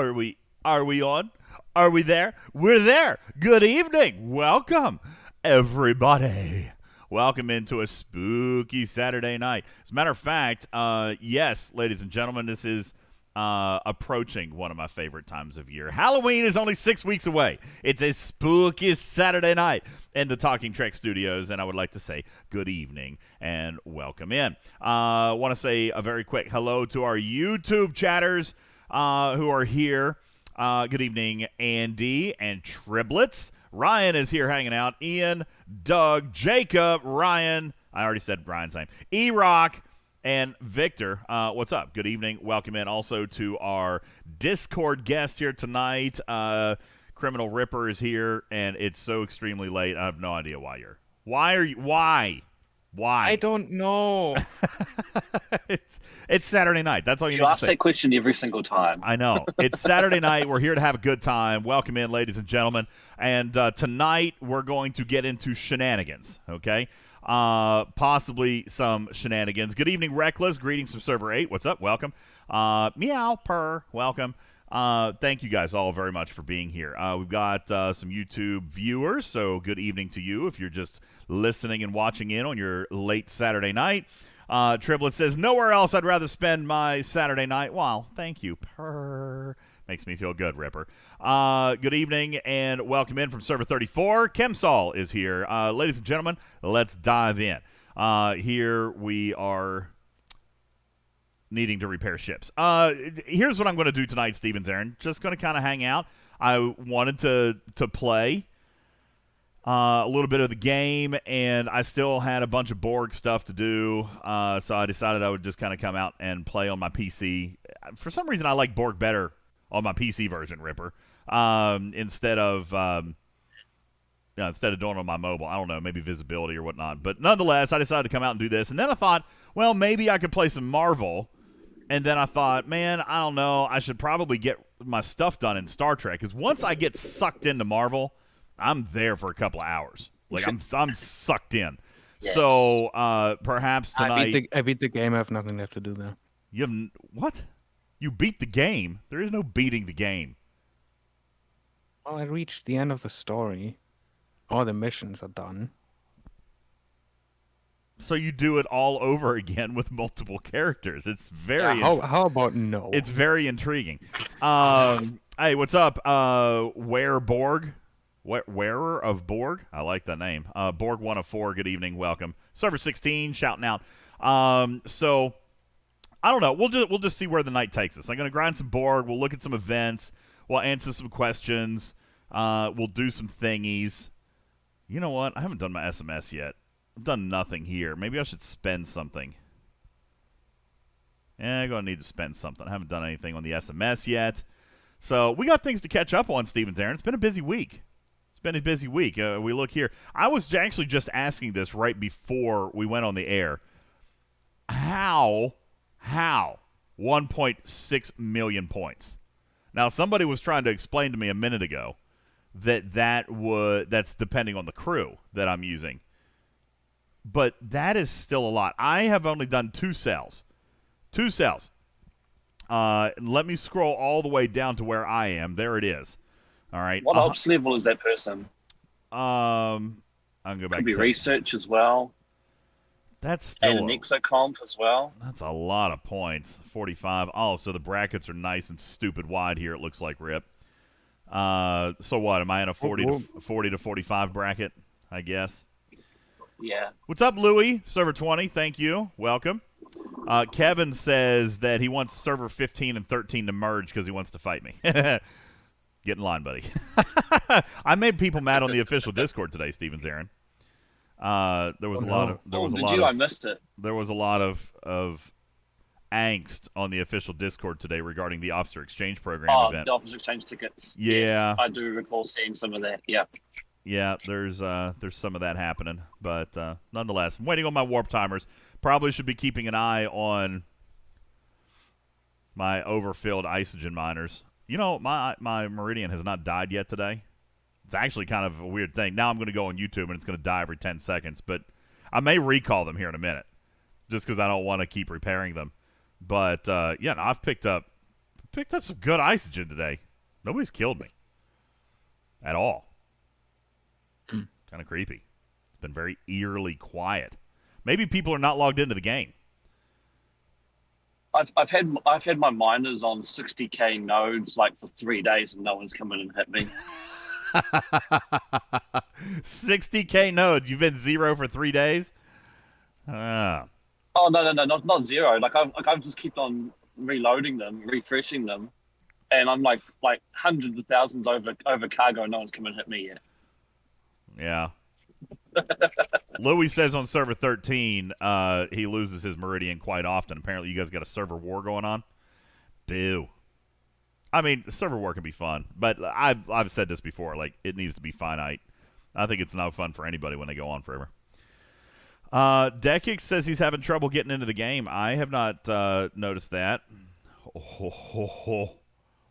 Are we on? Are we there? We're there. Good evening. Welcome, everybody. Welcome into a spooky Saturday night. As a matter of fact, yes, ladies and gentlemen, this is approaching one of my favorite times of year. Halloween is only 6 weeks away. It's a spooky Saturday night in the Talking Trek studios, and I would like to say good evening and welcome in. I want to say a very quick hello to our YouTube chatters who are here. Good evening, Andy and Triplets. Ryan is here hanging out. Ian, Doug, Jacob, Ryan. I already said Ryan's name. E-Rock and Victor. What's up? Good evening. Welcome in also to our Discord guest here tonight. Criminal Ripper is here, and it's so extremely late. I have no idea why you're. Why? I don't know. It's Saturday night. That's all you need ask to say. That question every single time. I know. It's Saturday night. We're here to have a good time. Welcome in, ladies and gentlemen. And tonight we're going to get into shenanigans, okay? Possibly some shenanigans. Good evening, Reckless. Greetings from Server 8. What's up? Welcome. Meow, purr. Welcome. Thank you guys all very much for being here. We've got some YouTube viewers, so good evening to you if you're just listening and watching in on your late Saturday night. Triplet says, nowhere else I'd rather spend my Saturday night. Well, thank you. Purr. Makes me feel good, Ripper. Good evening and welcome in from Server 34. Chemsol is here. Ladies and gentlemen, let's dive in. Here we are needing to repair ships. Here's what I'm going to do tonight, Stevens Aaron. Just going to kind of hang out. I wanted to play a little bit of the game, and I still had a bunch of Borg stuff to do, so I decided I would just kind of come out and play on my PC. For some reason, I like Borg better on my PC version, Ripper, instead of doing it on my mobile. I don't know, maybe visibility or whatnot. But nonetheless, I decided to come out and do this, and then I thought, well, maybe I could play some Marvel. And then I thought, man, I don't know. I should probably get my stuff done in Star Trek, because once I get sucked into Marvel, I'm there for a couple of hours. Like I'm sucked in. Yes. So perhaps tonight. I beat the game. I have nothing left to do there. You have what? You beat the game? There is no beating the game. Well, I reached the end of the story. All the missions are done. So you do it all over again with multiple characters. It's very. Yeah, how about no? It's very intriguing. Hey, what's up? Borg? Wearer of Borg? I like that name. Borg 104. Good evening. Welcome. Server 16 shouting out. So I don't know. We'll just see where the night takes us. I'm gonna grind some Borg. We'll look at some events. We'll answer some questions. We'll do some thingies. You know what? I haven't done my SMS yet. I've done nothing here. Maybe I should spend something. I'm going to need to spend something. I haven't done anything on the SMS yet. So we got things to catch up on, Stevens Aaron. It's been a busy week. We look here. I was actually just asking this right before we went on the air. How 1.6 million points? Now, somebody was trying to explain to me a minute ago that's depending on the crew that I'm using. But that is still a lot. I have only done 2 cells. 2 cells. Let me scroll all the way down to where I am. There it is. All right. What ops level is that person? I'm going to go back. Could be research as well. That's still and an exocomp as well. That's a lot of points. 45. Oh, so the brackets are nice and stupid wide here. It looks like, Rip. So what? Am I in a 40 to 45 bracket? I guess. Yeah. What's up, Louie? Server 20, thank you. Welcome. Kevin says that he wants server 15 and 13 to merge because he wants to fight me. Get in line, buddy. I made people mad on the official Discord today, Stevens Aaron. There was a lot of. I missed it. There was a lot of angst on the official Discord today regarding the Officer Exchange Program event. The Officer Exchange tickets. Yeah, yes, I do recall seeing some of that. Yeah. Yeah, there's some of that happening, but nonetheless, I'm waiting on my warp timers. Probably should be keeping an eye on my overfilled isogen miners. You know, my Meridian has not died yet today. It's actually kind of a weird thing. Now I'm going to go on YouTube and it's going to die every 10 seconds, but I may recall them here in a minute just because I don't want to keep repairing them. But, yeah, no, I've picked up picked up some good isogen today. Nobody's killed me at all. Kind of creepy. It's been very eerily quiet. Maybe people are not logged into the game. I've had my miners on 60k nodes like for 3 days and no one's come in and hit me. 60k nodes. You've been 0 for 3 days? Ah. Oh no, not 0. Like I've just kept on reloading them, refreshing them, and I'm like hundreds of thousands over cargo and no one's come and hit me yet. Yeah. Louis says on server 13 he loses his Meridian quite often. Apparently you guys got a server war going on. Boo. I mean, server war can be fun, but I've said this before. Like, it needs to be finite. I think it's no fun for anybody when they go on forever. Dekix says he's having trouble getting into the game. I have not noticed that.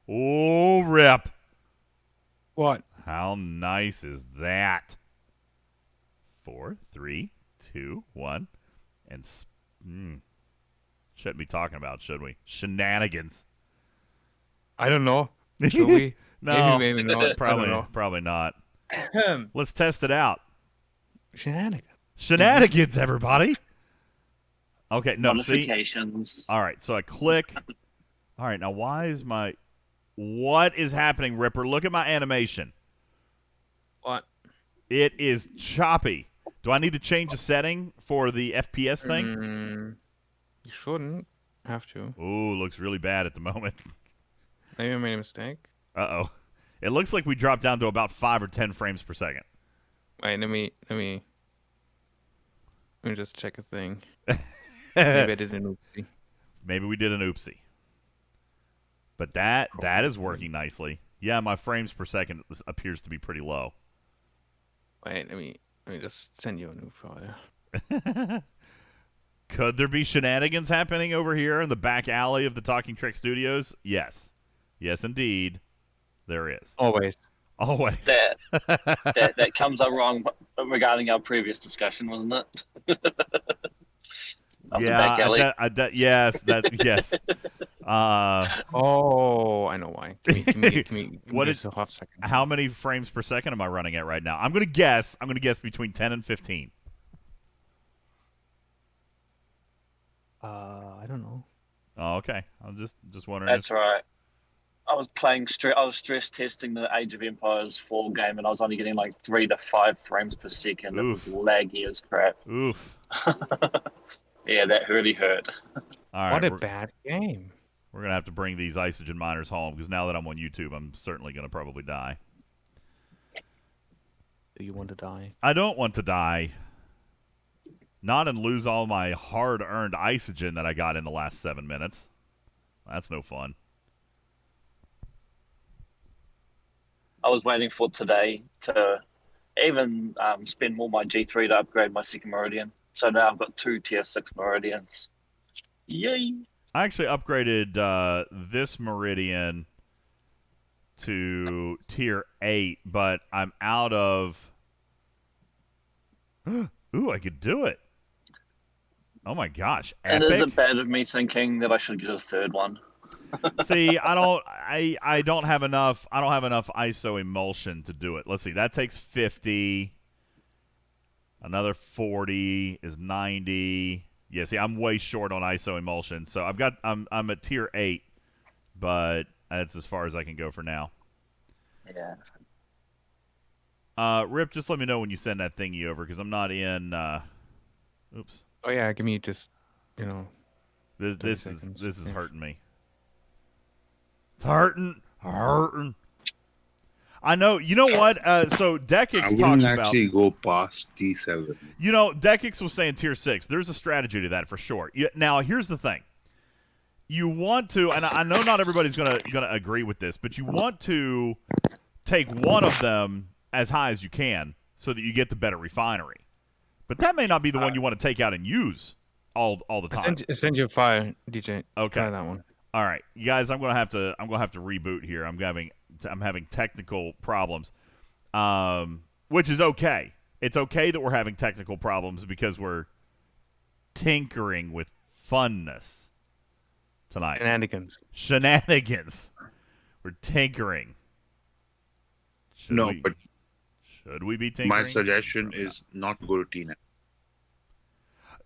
Oh, rip. What? How nice is that? 4, 3, 2, 1, and shouldn't be talking about, should we? Shenanigans. I don't know. Should we? No, maybe not. probably not. Let's test it out. Shenanigans. Shenanigans, everybody. Okay, no, see. Notifications. All right, so I click. All right, now why is what is happening, Ripper? Look at my animation. What? It is choppy. Do I need to change a setting for the FPS thing? You shouldn't have to. Ooh, looks really bad at the moment. Maybe I made a mistake. Uh-oh. It looks like we dropped down to about 5 or 10 frames per second. Wait, let me just check a thing. Maybe I did an oopsie. Maybe we did an oopsie. But that is working nicely. Yeah, my frames per second appears to be pretty low. Wait, let me just send you a new file. Could there be shenanigans happening over here in the back alley of the Talking Trek Studios? Yes. Yes, indeed. There is. Always. Always. That comes up wrong regarding our previous discussion, wasn't it? Yeah, yes. Yes. Oh, I know why. Give me What just is- a hot second. How many frames per second am I running at right now? I'm going to guess between 10 and 15. I don't know. Oh, okay. I'm just wondering. That's right. I was stress testing the Age of Empires 4 game, and I was only getting like 3 to 5 frames per second. Oof. It was laggy as crap. Oof. Yeah, that really hurt. All right. What a we're bad game. going to have to bring these isogen miners home because now that I'm on YouTube, I'm certainly going to probably die. Do you want to die? I don't want to die. Not and lose all my hard-earned isogen that I got in the last 7 minutes. That's no fun. I was waiting for today to even spend more my G3 to upgrade my second Meridian. So now I've got 2 tier 6 Meridians. Yay! I actually upgraded this Meridian to tier 8, but I'm out of... Ooh, I could do it. Oh my gosh, And epic. is it bad of me thinking that I should get a third one? See, I don't have enough ISO emulsion to do it. Let's see, that takes 50. Another 40 is 90. Yeah, see, I'm way short on ISO emulsion. So I'm at tier 8, but that's as far as I can go for now. Yeah. Rip, just let me know when you send that thingy over because I'm not in oops. Oh yeah, give me just, This seconds. is Yeah. hurting me. It's hurting. I know. You know what? So I Dekix wouldn't talks about. actually go past T7. You know, Dekix was saying tier 6. There's a strategy to that for sure. Now, here's the thing. You want to, and I know not everybody's gonna agree with this, but you want to take one of them as high as you can so that you get the better refinery. But that may not be the one you want to take out and use all the time. Send you a file, DJ. Okay. Try that one. All right, you guys, I'm gonna have to reboot here. I'm having technical problems, which is okay. It's okay that we're having technical problems because we're tinkering with funness. tonight? Shenanigans. We're tinkering. Should No, we, but should we be tinkering? my suggestion is not go to T9.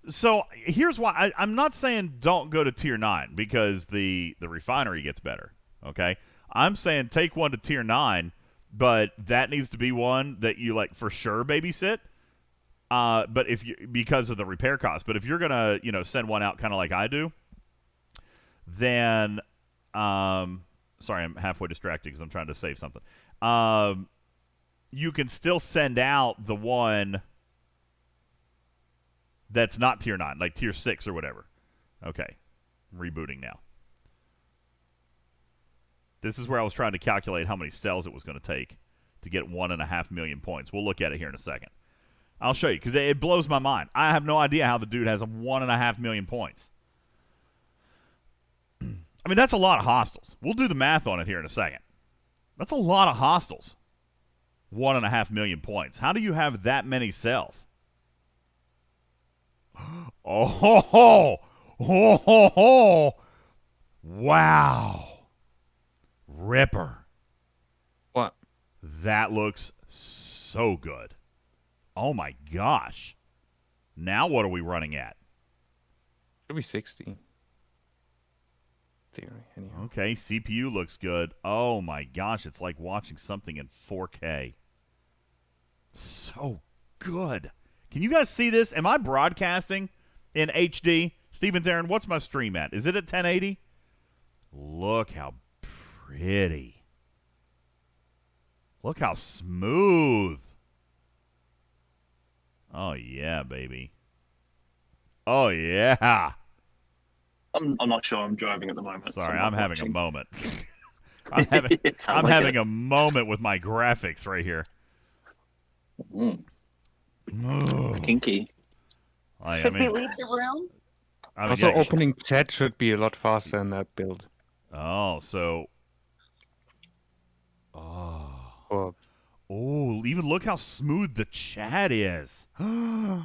So here's why. I'm not saying don't go to Tier 9 because the refinery gets better, okay? I'm saying take one to Tier 9, but that needs to be one that you, like, for sure babysit. But if you, because of the repair cost. But if you're going to, send one out kind of like I do, then, sorry, I'm halfway distracted because I'm trying to save something. You can still send out the one that's not Tier 9, like Tier 6 or whatever. Okay. I'm rebooting now. This is where I was trying to calculate how many cells it was going to take to get 1.5 million points. We'll look at it here in a second. I'll show you, because it blows my mind. I have no idea how the dude has 1.5 million points. I mean, that's a lot of hostiles. We'll do the math on it here in a second. That's a lot of hostiles. 1.5 million points. How do you have that many cells? Oh, ho, ho. Oh, ho, ho. Wow. Ripper. What? That looks so good. Oh, my gosh. Now what are we running at? Should be 60. Theory, anyhow. Okay, CPU looks good. Oh, my gosh. It's like watching something in 4K. So good. Can you guys see this? Am I broadcasting in HD? Steven Aaron, what's my stream at? Is it at 1080? Look how pretty. Look how smooth. Oh, yeah, baby. Oh, yeah. I'm not sure. I'm driving at the moment. Sorry, so I'm having a moment. I'm It sounds I'm like having it. a moment with my graphics right here. Kinky. Should we leave the room? Also, opening chat should be a lot faster in that build. Oh, so. Or Oh, even look how smooth the chat is. but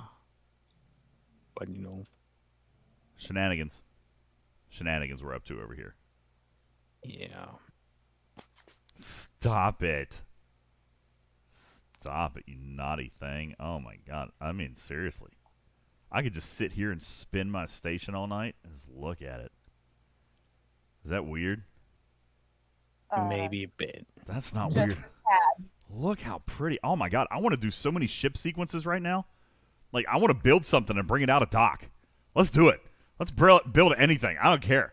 Shenanigans. Shenanigans we're up to over here. yeah. Stop it. Stop it, you naughty thing. Oh, my God. I mean, seriously. I could just sit here and spin my station all night and just look at it. Is that weird? Maybe a bit. That's not Just weird. Look how pretty. Oh, my God. I want to do so many ship sequences right now. Like, I want to build something and bring it out of dock. Let's do it. Let's build anything. I don't care.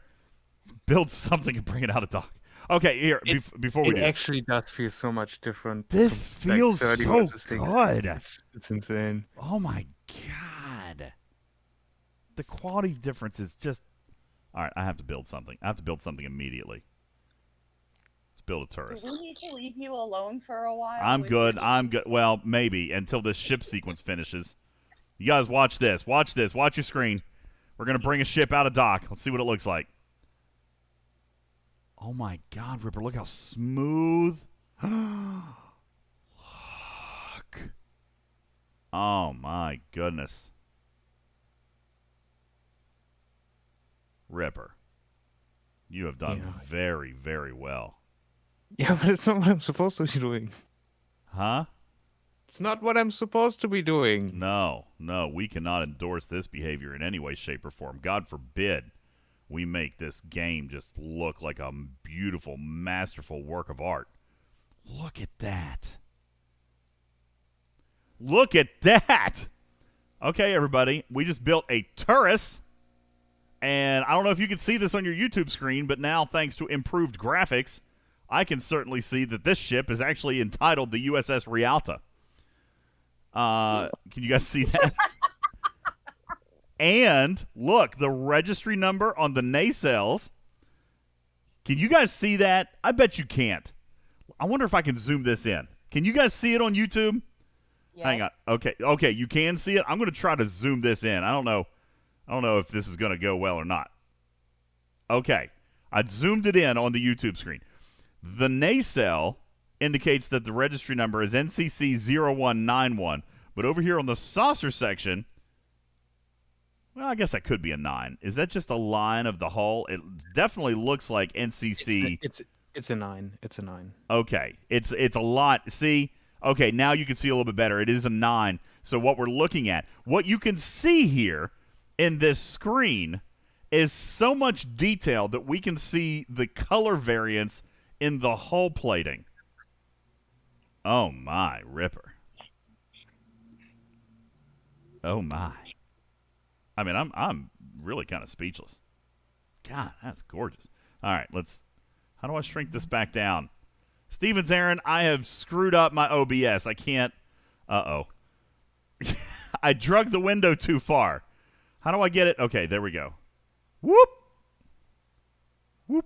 Let's build something and bring it out of dock. Okay, here, before we do. It actually does feel so much different. This from, like, feels 30 so versus 60. good. It's insane. Oh, my God. The quality difference is just... All right, I have to build something. I have to build something immediately. Let's build a turret. Do we need to leave you alone for a while? I'm good. I'm good. Well, maybe until this ship sequence finishes. You guys watch this. Watch this. Watch your screen. We're going to bring a ship out of dock. Let's see what it looks like. Oh, my God, Ripper. Look how smooth. Look. Oh, my goodness. Ripper. You have done very, very well. Yeah, but it's not what I'm supposed to be doing. Huh? It's not what I'm supposed to be doing. No, we cannot endorse this behavior in any way, shape, or form. God forbid we make this game just look like a beautiful, masterful work of art. Look at that. Look at that. Okay, everybody, we just built a turret. And I don't know if you can see this on your YouTube screen, but now, thanks to improved graphics, I can certainly see that this ship is actually entitled the USS Rialta. Can you guys see that? And look, the registry number on the nacelles. Can you guys see that? I bet you can't. I wonder if I can zoom this in. Can you guys see it on YouTube? Yes. Hang on. Okay, you can see it. I'm going to try to zoom this in. I don't know if this is going to go well or not. Okay, I zoomed it in on the YouTube screen. The nacelle indicates that the registry number is NCC 0191, but over here on the saucer section, Well, I guess that could be a 9. Is that just a line of the hull? It definitely looks like NCC. It's a 9. It's a 9. Okay, it's a lot. See, okay, now you can see a little bit better. It is a 9. So what we're looking at, what you can see here in this screen, is so much detail that we can see the color variance in the hull plating. Oh my, Ripper. Oh my. I mean, I'm really kind of speechless. God, that's gorgeous. All right, how do I shrink this back down? Stevens Aaron, I have screwed up my OBS. I can't. Uh-oh. I drug the window too far. How do I get it? Okay, there we go. Whoop. Whoop.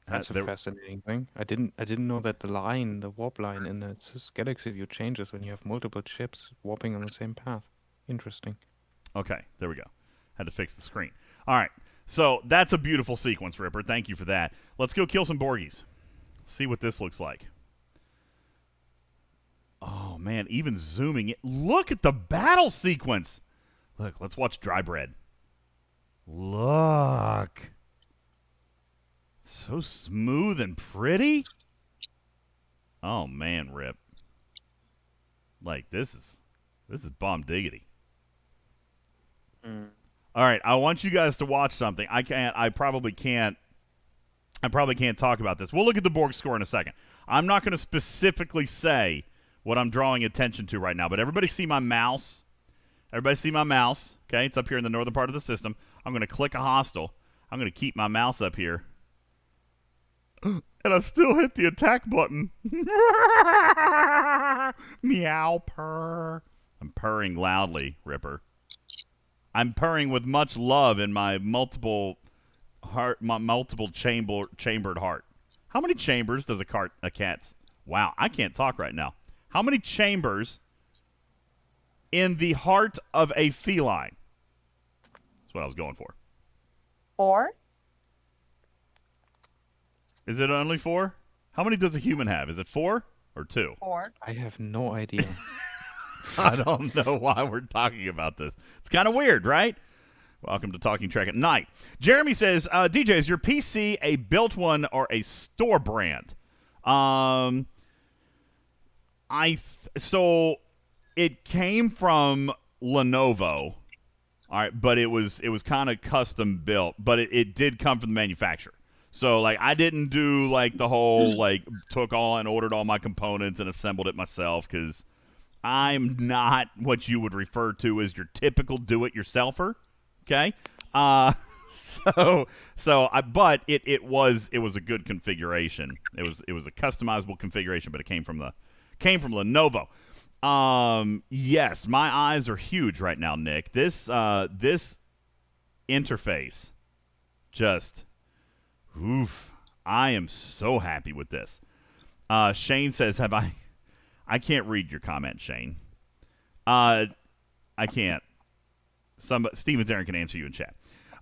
That's a fascinating thing. I didn't know that the warp line in the galaxy view changes when you have multiple ships warping on the same path. Interesting. Okay, there we go. Had to fix the screen. All right, so that's a beautiful sequence, Ripper. Thank you for that. Let's go kill some Borgies. See what this looks like. Oh, man, even zooming it. Look at the battle sequence. Look, let's watch Dry Bread. Look. So smooth and pretty. Oh, man, Rip. Like, this is bomb diggity. All right, I want you guys to watch something. I probably can't talk about this. We'll look at the Borg score in a second. I'm not going to specifically say what I'm drawing attention to right now, but everybody see my mouse? Everybody see my mouse? Okay, it's up here in the northern part of the system. I'm going to click a hostile. I'm going to keep my mouse up here. And I still hit the attack button. Meow purr. I'm purring loudly, Ripper. I'm purring with much love in my multiple chambered heart. How many chambers does a cat's? Wow, I can't talk right now. How many chambers in the heart of a feline? That's what I was going for. 4. Is it only 4? How many does a human have? Is it 4 or 2? 4. I have no idea. I don't know why we're talking about this. It's kind of weird, right? Welcome to Talking Trek at Night. Jeremy says, DJ, is your PC a built one or a store brand? So it came from Lenovo, all right, but it was kind of custom built, but it did come from the manufacturer. So like I didn't do like the whole like took all and ordered all my components and assembled it myself because I'm not what you would refer to as your typical do-it-yourselfer. Okay, but it was a good configuration. It was a customizable configuration, but it came from Lenovo. Yes, my eyes are huge right now, Nick. This interface, just, oof! I am so happy with this. Shane says, I can't read your comment, Shane. I can't. Steven Aaron can answer you in chat.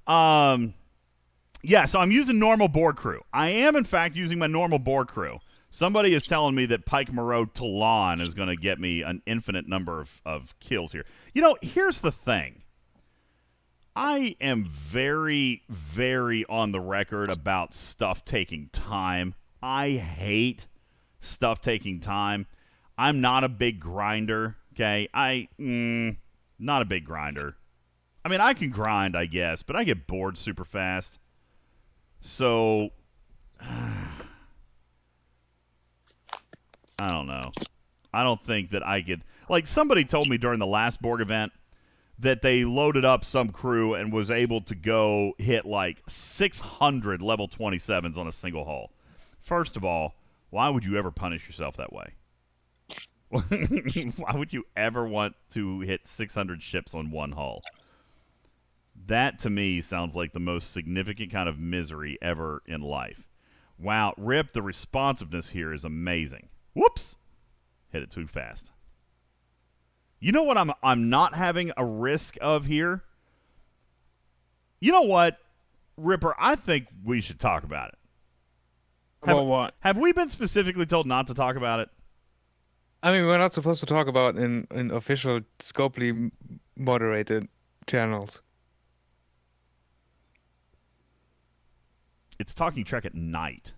Yeah, so I'm using normal Borg crew. I am, in fact, using my normal Borg crew. Somebody is telling me that Pike Moreau Talon is going to get me an infinite number of kills here. You know, here's the thing. I am very, very on the record about stuff taking time. I hate stuff taking time. I'm not a big grinder, okay? Not a big grinder. I mean, I can grind, I guess, but I get bored super fast. So, I don't know. I don't think that I could... Like, somebody told me during the last Borg event that they loaded up some crew and was able to go hit, like, 600 level 27s on a single hull. First of all, why would you ever punish yourself that way? Why would you ever want to hit 600 ships on one hull? That, to me, sounds like the most significant kind of misery ever in life. Wow, Rip, the responsiveness here is amazing. Whoops! Hit it too fast. You know what I'm not having a risk of here? You know what, Ripper, I think we should talk about it. About what? Have we been specifically told not to talk about it? I mean, we're not supposed to talk about in official Scopely moderated channels. It's talking Trek at night.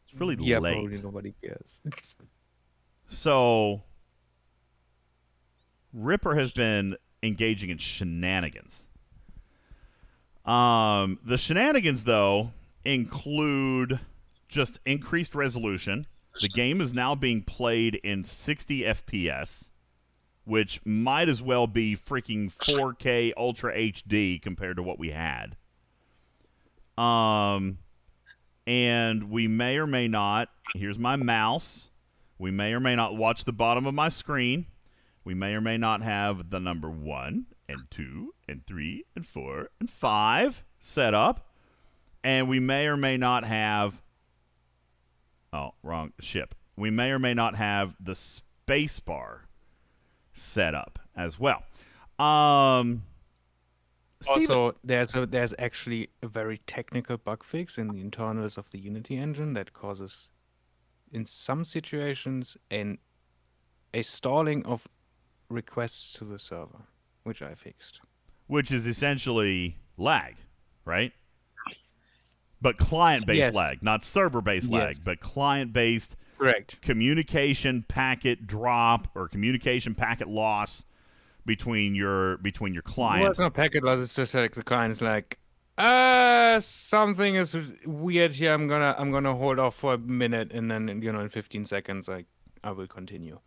It's really Yeah, late. probably nobody cares. So, Ripper has been engaging in shenanigans. The shenanigans, though, include just increased resolution. The game is now being played in 60 FPS, which might as well be freaking 4K Ultra HD compared to what we had. And we may or may not, here's my mouse, we may or may not watch the bottom of my screen. We may or may not have the number 1 and 2 and 3 and 4 and 5 set up. And we may or may not have, oh, wrong ship. We may or may not have the space bar set up as well. Also, there's actually a very technical bug fix in the internals of the Unity engine that causes, in some situations, a stalling of requests to the server, which I fixed. Which is essentially lag, right? But client-based lag, not server-based lag, but client-based communication packet drop or communication packet loss between your client. Well, it's not packet loss. It's just like the client's like, something is weird here. I'm gonna hold off for a minute, and then in 15 seconds, I will continue.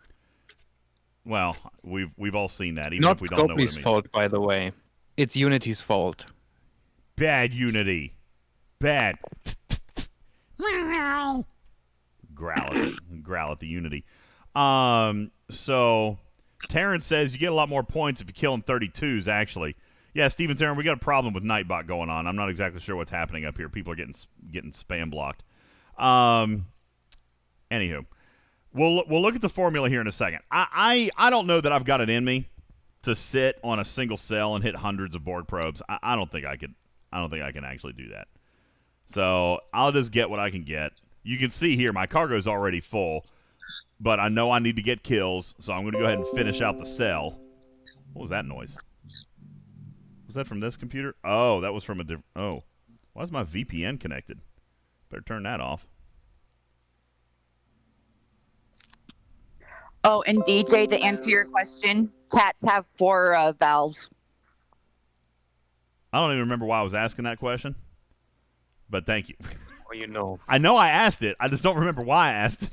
Well, we've all seen that, even not if we don't know what it means. Scopely's fault, by the way. It's Unity's fault. Bad Unity. Bad. Growl at the Unity. So Terrence says you get a lot more points if you kill in 32s, actually. Yeah, Steven Terran, we got a problem with Nightbot going on. I'm not exactly sure what's happening up here. People are getting spam blocked. Anywho, we'll look at the formula here in a second. I don't know that I've got it in me to sit on a single cell and hit hundreds of Borg probes. I don't think I could. I don't think I can actually do that. So I'll just get what I can get. You can see here my cargo's already full, but I know I need to get kills, so I'm going to go ahead and finish out the cell. What was that noise? Was that from this computer? Oh, that was from a different... Oh, why is my VPN connected? Better turn that off. Oh, and DJ, to answer your question, cats have 4 valves. I don't even remember why I was asking that question, but thank you. Well, I know I asked it. I just don't remember why I asked it.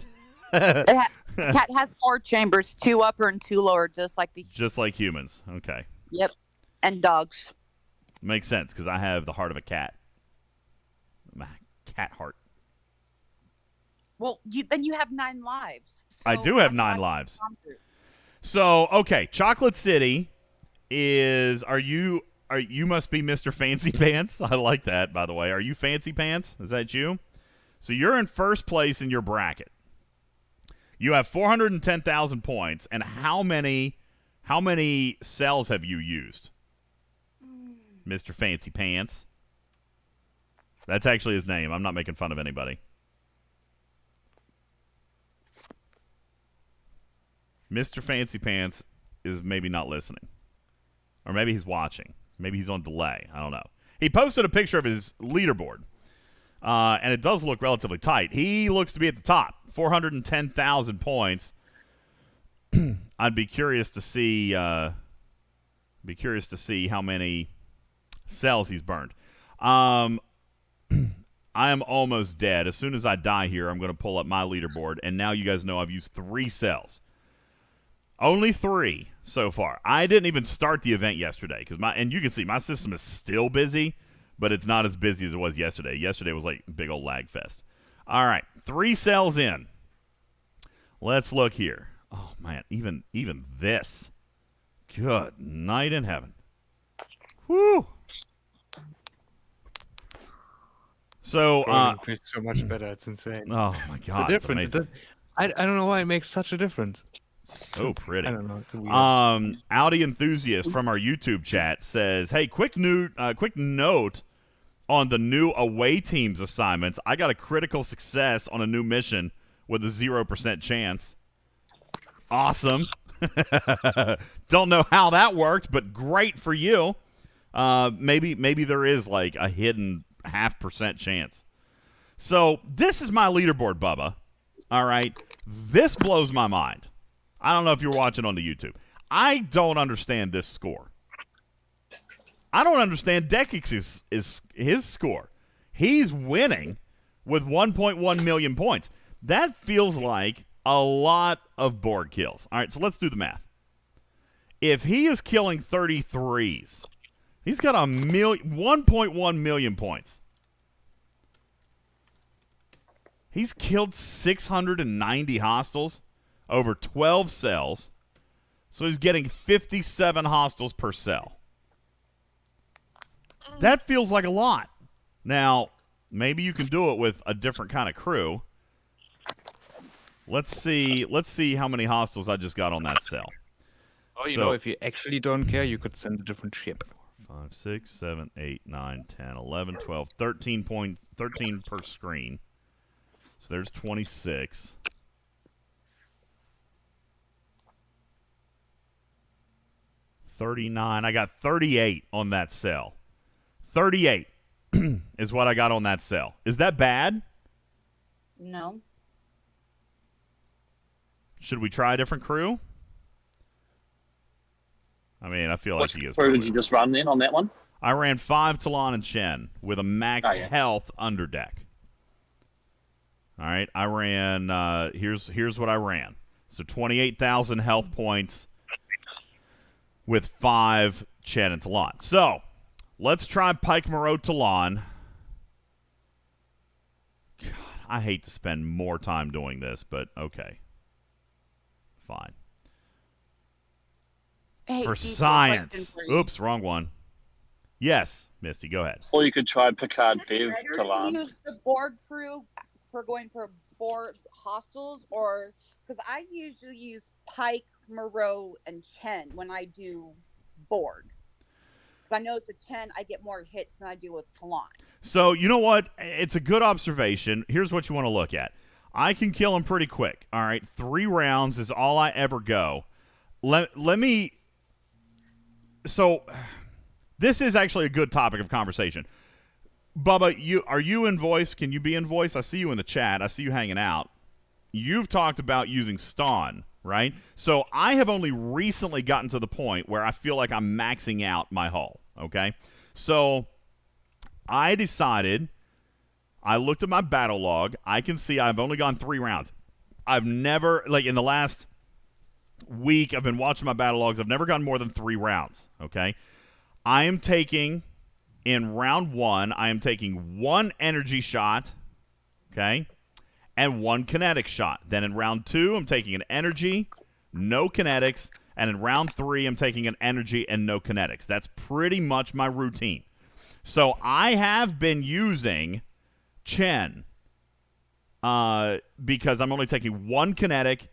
Cat has 4 chambers, 2 upper and 2 lower, just like humans. Okay. Yep, and dogs. Makes sense because I have the heart of a cat. My cat heart. Well, then you have 9 lives. So I do have 9 lives. So okay, Chocolate City is. You must be Mr. Fancy Pants. I like that, by the way. Are you Fancy Pants? Is that you? So you're in first place in your bracket. You have 410,000 points, and how many cells have you used, Mr. Fancy Pants? That's actually his name. I'm not making fun of anybody. Mr. Fancy Pants is maybe not listening. Or maybe he's watching. Maybe he's on delay. I don't know. He posted a picture of his leaderboard, and it does look relatively tight. He looks to be at the top, 410,000 points. I'd be curious to see. How many cells he's burned. I am almost dead. As soon as I die here, I'm going to pull up my leaderboard, and now you guys know I've used 3 cells. Only 3 so far. I didn't even start the event yesterday and you can see my system is still busy, but it's not as busy as it was yesterday. Yesterday was like big old lag fest. All right, 3 cells in. Let's look here. Oh man, even this. Good night in heaven. Woo. So it's so much better. It's insane. Oh my god, the difference. I don't know why it makes such a difference. So pretty. I don't know. It's weird. Audi Enthusiast from our YouTube chat says, hey, quick note on the new away teams assignments. I got a critical success on a new mission with a 0% chance. Awesome. Don't know how that worked, but great for you. Maybe there is like a hidden 0.5% chance. So this is my leaderboard, Bubba. All right. This blows my mind. I don't know if you're watching on the YouTube. I don't understand this score. I don't understand Dekix is his score. He's winning with 1.1 million points. That feels like a lot of Borg kills. All right, so let's do the math. If he is killing 33s, he's got 1.1 million points. He's killed 690 hostiles over 12 cells. So he's getting 57 hostiles per cell. That feels like a lot. Now, maybe you can do it with a different kind of crew. Let's see how many hostiles I just got on that cell. Oh, you know, if you actually don't care, you could send a different ship. 5, 6, 7, 8, 9, 10, 11, 12, 13 per screen. So there's 26. $39. I got 38 on that cell. 38 is what I got on that cell. Is that bad? No. Should we try a different crew? I mean, I feel What like he is. crew did you just run in on that one? I ran 5 Talon and Chen with a max health under deck. All right, I ran. Here's what I ran. So 28,000 health points with 5 Chen and Talon. So let's try Pike Moreau Talon. God, I hate to spend more time doing this, but okay, fine. Hey, For Steve, science. for you. Oops, wrong one. Yes, Misty, go ahead. Or you could try Picard Bev Better to land. use the Borg crew for going for Borg hostels, or because I usually use Pike, Moreau, and Chen when I do Borg. Because I notice with Chen, I get more hits than I do with Talon. So, you know what? It's a good observation. Here's what you want to look at. I can kill him pretty quick. All right, 3 rounds is all I ever go. Let me... So, this is actually a good topic of conversation. Bubba, are you in voice? Can you be in voice? I see you in the chat. I see you hanging out. You've talked about using Stawn, right? So I have only recently gotten to the point where I feel like I'm maxing out my hull, okay? So I decided, I looked at my battle log. I can see I've only gone 3 rounds. I've never, like in the last week, I've been watching my battle logs. I've never gone more than 3 rounds, okay? I am taking, in round 1, I am taking 1 energy shot, okay, and 1 kinetic shot. Then in round 2, I'm taking an energy, no kinetics, and in round 3, I'm taking an energy and no kinetics. That's pretty much my routine. So I have been using Chen because I'm only taking 1 kinetic,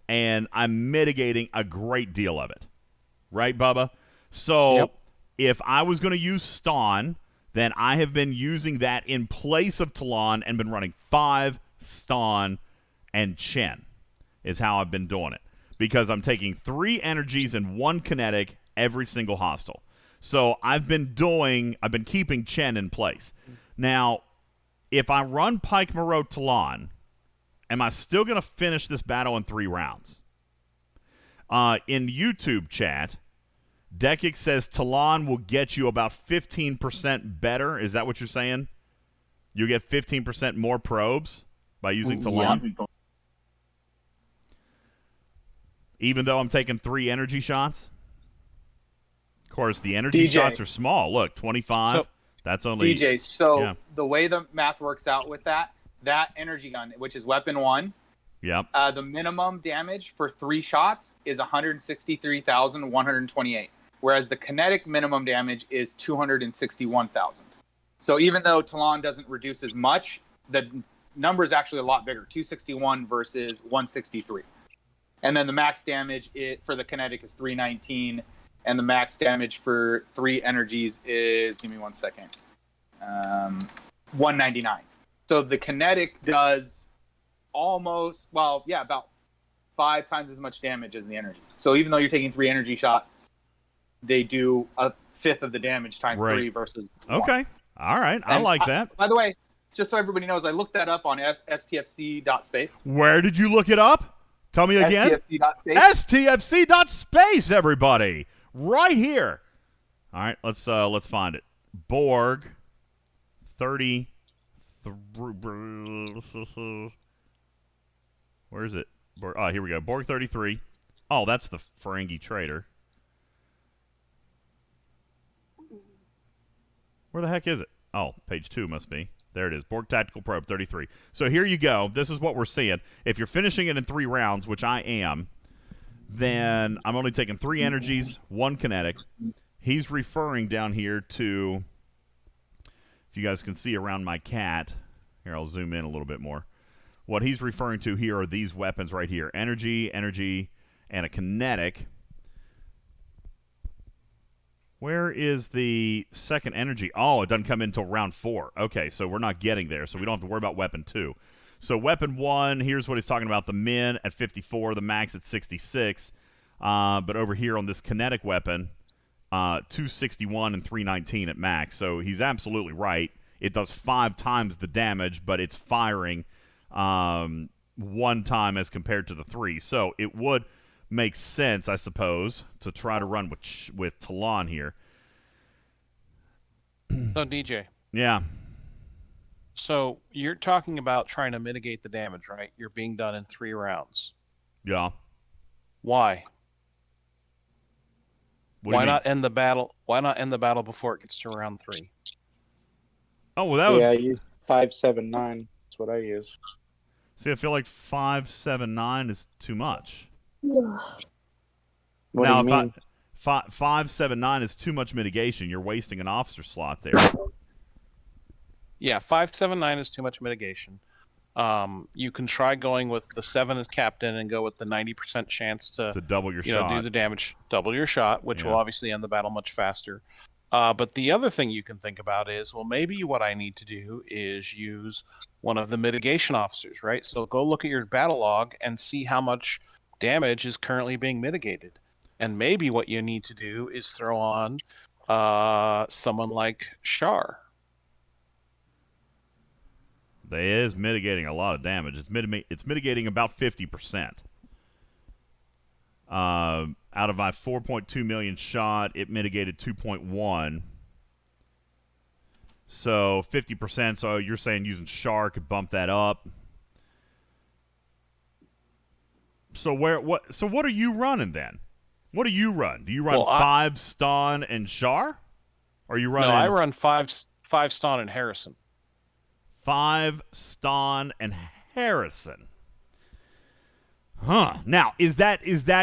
and I'm mitigating a great deal of it. Right, Bubba? So if I was going to use Stawn, then I have been using that in place of Talon and been running 5 Stawn and Chen is how I've been doing it. Because I'm taking 3 energies and 1 kinetic every single hostile. So I've been keeping Chen in place. Now, if I run Pike Moreau Talon, am I still going to finish this battle in 3 rounds? In YouTube chat, Dekix says Talon will get you about 15% better. Is that what you're saying? You get 15% more probes by using Talon? Yeah. Even though I'm taking 3 energy shots? Of course, the energy shots are small. Look, 25. So, that's only... DJ, the way the math works out with that energy gun, which is weapon 1, yep. The minimum damage for 3 shots is 163,128, whereas the kinetic minimum damage is 261,000. So even though Talon doesn't reduce as much, the number is actually a lot bigger, 261 versus 163. And then the max damage for the kinetic is 319, and the max damage for 3 energies is, give me 1 second, 199. So the kinetic does about 5 times as much damage as the energy. So even though you're taking 3 energy shots, they do 1/5 of the damage times 3 versus 1. Okay. All right, I And like that. By the way, just so everybody knows, I looked that up on STFC.space. Where did you look it up? Tell me again. STFC.space. STFC.space, everybody, right here. All right, let's find it. Borg 33. Where is it? Oh, here we go. Borg 33. Oh, that's the Ferengi trader. Where the heck is it? Oh, page 2 must be. There it is. Borg Tactical Probe 33. So here you go. This is what we're seeing. If you're finishing it in 3 rounds, which I am, then I'm only taking 3 energies, 1 kinetic. He's referring down here to, if you guys can see around my cat, here I'll zoom in a little bit more. What he's referring to here are these weapons right here. Energy, and a kinetic. Where is the second energy? Oh, it doesn't come in until round 4. Okay, so we're not getting there, so we don't have to worry about weapon 2. So weapon 1, here's what he's talking about. The min at 54, the max at 66. But over here on this kinetic weapon, 261 and 319 at max. So he's absolutely right. It does 5 times the damage, but it's firing 1 time as compared to the 3. So it would make sense, I suppose, to try to run with Talon here. So DJ. Yeah. So you're talking about trying to mitigate the damage, right? You're being done in 3 rounds. Yeah. Why? Why not end the battle? Why not end the battle before it gets to round 3? Oh, well, that would... Yeah, I use 579. That's what I use. See, I feel like 579 is too much. What now, do you mean? 579 is too much mitigation. You're wasting an officer slot there. Yeah, 579 is too much mitigation. You can try going with the 7 as captain and go with the 90% chance to double your shot. Do the damage, double your shot, which will obviously end the battle much faster. But the other thing you can think about is, well, maybe what I need to do is use one of the mitigation officers, right? So go look at your battle log and see how much damage is currently being mitigated. And maybe what you need to do is throw on someone like Shar. That is mitigating a lot of damage. It's mitigating about 50%. Out of my 4.2 million shot, it mitigated 2.1. So 50%. So you're saying using Shar could bump that up. So what are you running then? What do you run? Do you run 5 Ston and Shar? Or are you running? No, I run 5 Ston and Harrison. 5 Ston and Harrison. Huh. Now, is that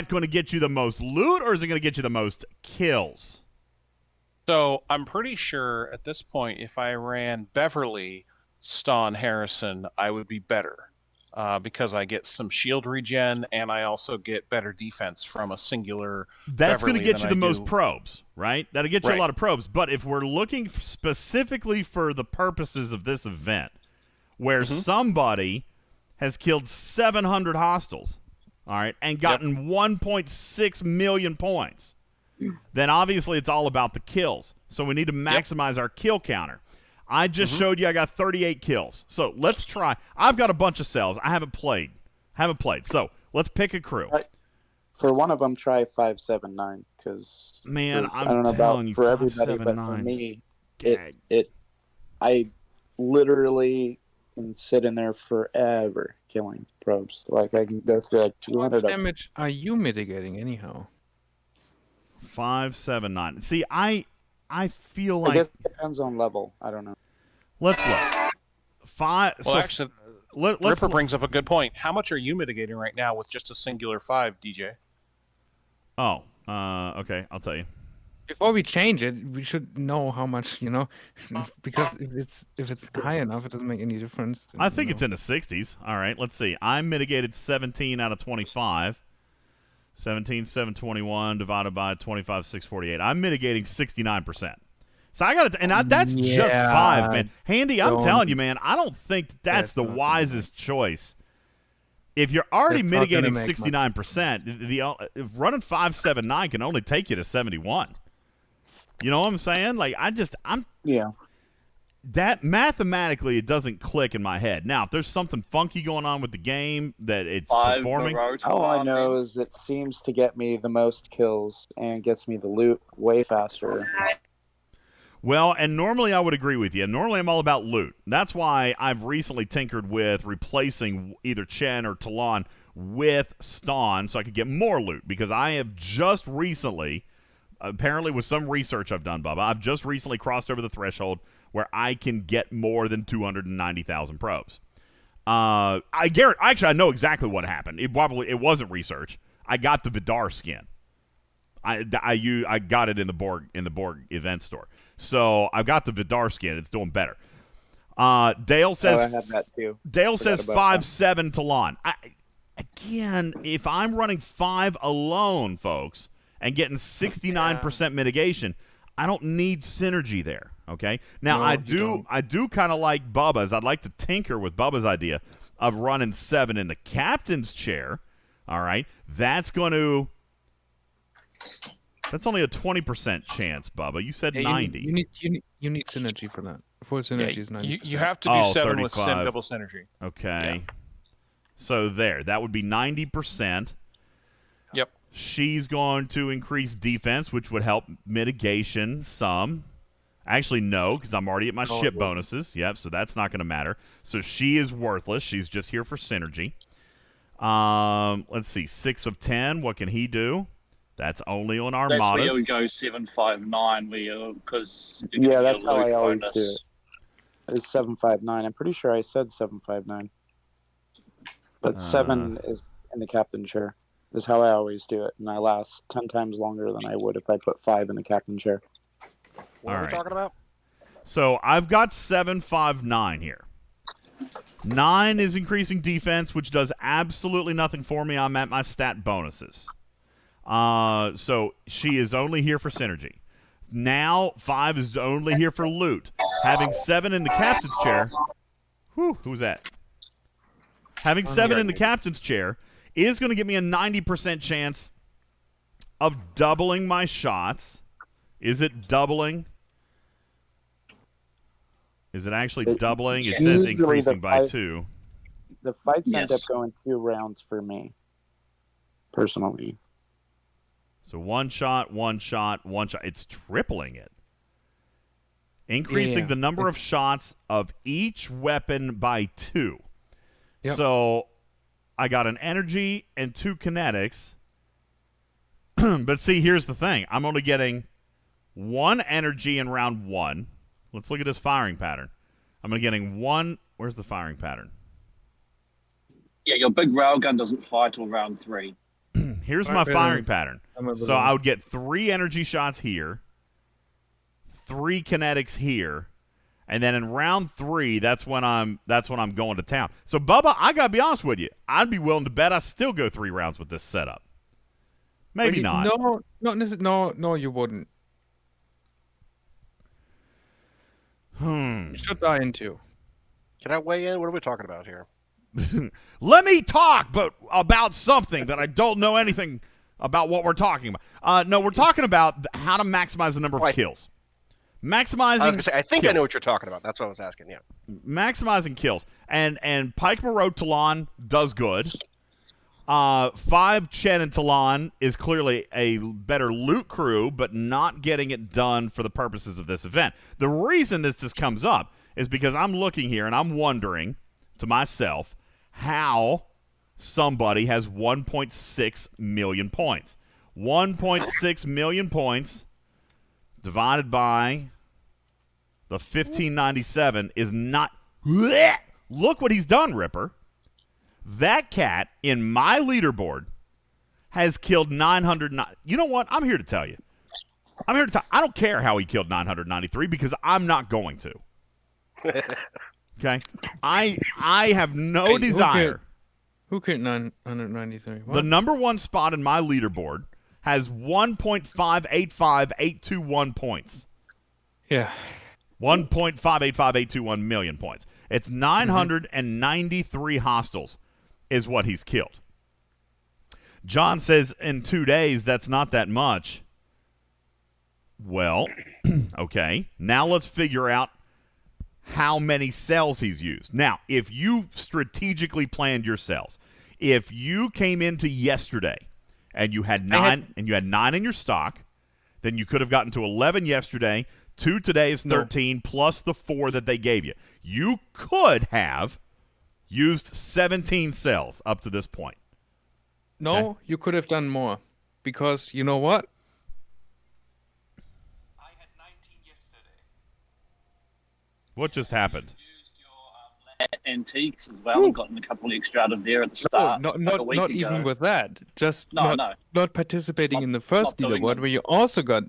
going to get you the most loot, or is it going to get you the most kills? So I'm pretty sure at this point, if I ran Beverly, Ston, Harrison, I would be better. Because I get some shield regen, and I also get better defense from a singular. That's going to get you the most probes, right? That'll get you a lot of probes. But if we're looking specifically for the purposes of this event, where somebody has killed 700 hostiles, all right, and gotten 1.6 million points, then obviously it's all about the kills. So we need to maximize our kill counter. I just showed you I got 38 kills. So let's try. I've got a bunch of cells. I haven't played. So let's pick a crew. For one of them, try 579 because man, I don't know about for everybody, but for me, I literally can sit in there forever killing probes. Like I can go through like 200. How much damage are you mitigating anyhow? 579. See, I feel like I guess it depends on level. I don't know. Let's look. 5. Well, so actually, Ripper brings up a good point. How much are you mitigating right now with just a singular 5, DJ? Oh, okay. I'll tell you. Before we change it, we should know how much, because if it's high enough, it doesn't make any difference. I think it's in the 60s. All right, let's see. I'm mitigated 17 out of 25. 17,721 divided by 25,648. I'm mitigating 69%. So I got it, and that's just 5, man. Handy, I'm telling you, man. I don't think that's the wisest choice. If you're already mitigating 69%, the running 579 can only take you to 71. You know what I'm saying? Like I'm that mathematically it doesn't click in my head. Now, if there's something funky going on with the game that it's 5 performing, Moreau to All I Lon, know then. is it seems to get me the most kills and gets me the loot way faster. well, and normally I would agree with you. Normally I'm all about loot. That's why I've recently tinkered with replacing either Chen or Talon with Ston so I could get more loot, because I have just recently, apparently with some research I've done, Bubba, I've just recently crossed over the threshold where I can get more than 290,000 probes. Actually, I know exactly what happened. It wasn't research. I got the Vidar skin. I got it in the Borg event store. So I've got the Vidar skin. It's doing better. Dale says I have that too. Dale Forgot says about 5-7 Talon. Again, if I'm running 5 alone, folks, and getting 69% mitigation, I don't need synergy there. Okay. Now No, I you do kind of like Bubba's. I'd like to tinker with Bubba's idea of running 7 in the captain's chair. All right. That's only a 20% chance, Bubba. You said 90. You need synergy for that. Full synergy is 90. You have to do 7 with 35. double synergy. Okay. So there. That would be 90%. Yep. She's going to increase defense, which would help mitigation some. Actually, no, because I'm already at my ship bonuses. Yep, so that's not going to matter. So she is worthless. She's just here for synergy. Let's see. 6 of 10. What can he do? That's only on That's where you armadas. would go 759, because Yeah, that's how I always do it. It's 759. I'm pretty sure I said 759. But 7 is in the captain chair. Is how I always do it, and I last 10 times longer than I would if I put 5 in the captain chair. What are we talking about? So I've got 759 here. 9 is increasing defense, which does absolutely nothing for me. I'm at my stat bonuses. So she is only here for synergy. Now 5 is only here for loot. Having 7 in the captain's chair. Who's that? Having 7 in the captain's chair is going to give me a 90% chance of doubling my shots. Is it doubling? Is it actually doubling? It says Usually increasing by 2. The fights end up Yes. going 2 rounds for me, personally. So 1 shot, 1 shot, 1 shot. It's tripling it. Increasing Yeah. the number of shots of each weapon by 2. Yep. So I got an energy and 2 kinetics. But see, here's the thing. I'm only getting 1 energy in round 1. Let's look at his firing pattern. I'm only getting 1. Where's the firing pattern? Yeah, your big railgun doesn't fire till round 3. Here's my firing pattern. So I would get 3 energy shots here, 3 kinetics here, and then in round 3, that's when I'm going to town. So Bubba, I gotta be honest with you, I'd be willing to bet I still go 3 rounds with this setup. Maybe not. No, not necessarily. No, you wouldn't. You should die in 2. Can I weigh in? What are we talking about here? Let me talk, but about something that I don't know anything about what we're talking about. No, we're talking about how to maximize the number of kills. Maximizing. I was gonna say, I think I kills. know what you're talking about. That's what I was asking. Yeah. Maximizing kills. And Pike Moreau Talon does good. 5 Chen and Talon is clearly a better loot crew, but not getting it done for the purposes of this event. The reason this comes up is because I'm looking here and I'm wondering to myself how somebody has 1.6 million points. 1.6 million points divided by the 1597 is not. Look what he's done, Ripper. That cat in my leaderboard has killed 909. You know what? I'm here to tell you. I don't care how he killed 993 because I'm not going to. Okay? I have no desire. Who killed 993? What? The number 1 spot in my leaderboard has 1.585821 points. Yeah. 1.585821 million points. It's 993 hostiles is what he's killed. John says in 2 days, that's not that much. Well, okay. Now let's figure out how many cells he's used. Now, if you strategically planned your cells, if you came into yesterday and you had 9 in your stock, then you could have gotten to 11 yesterday. 2 today is 13 plus the 4 that they gave you. You could have used 17 cells up to this point. No, Okay. you could have done more. Because you know what? I had 19 yesterday. What just happened? Antiques as well, and gotten a couple extra out of there at the start. Not even with that. Just No, not participating in the first not doing leaderboard, them. where you also got,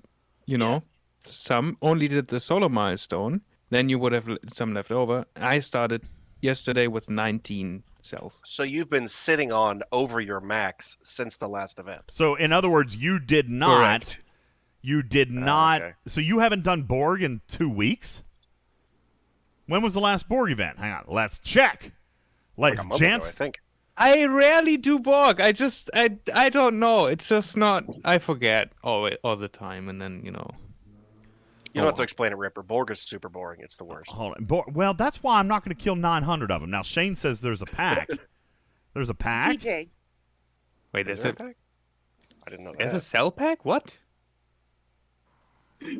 some only did the solo milestone. Then you would have some left over. I started yesterday with 19 cells. So you've been sitting on over your max since the last event. So, in other words, you did not. Correct. You did not. Okay. So you haven't done Borg in 2 weeks? When was the last Borg event? Hang on. Let's check. Like Ladies a and month ago, I gents. think. I rarely do Borg. I don't know. It's just not. I forget all the time, and then You don't have to Oh. explain it, Ripper. Borg is super boring. It's the worst. Hold on. Well, that's why I'm not going to kill 900 of them. Now, Shane says there's a pack. There's a pack? DJ. wait. Is Is there it? a pack? I didn't know There's that. a cell pack? What?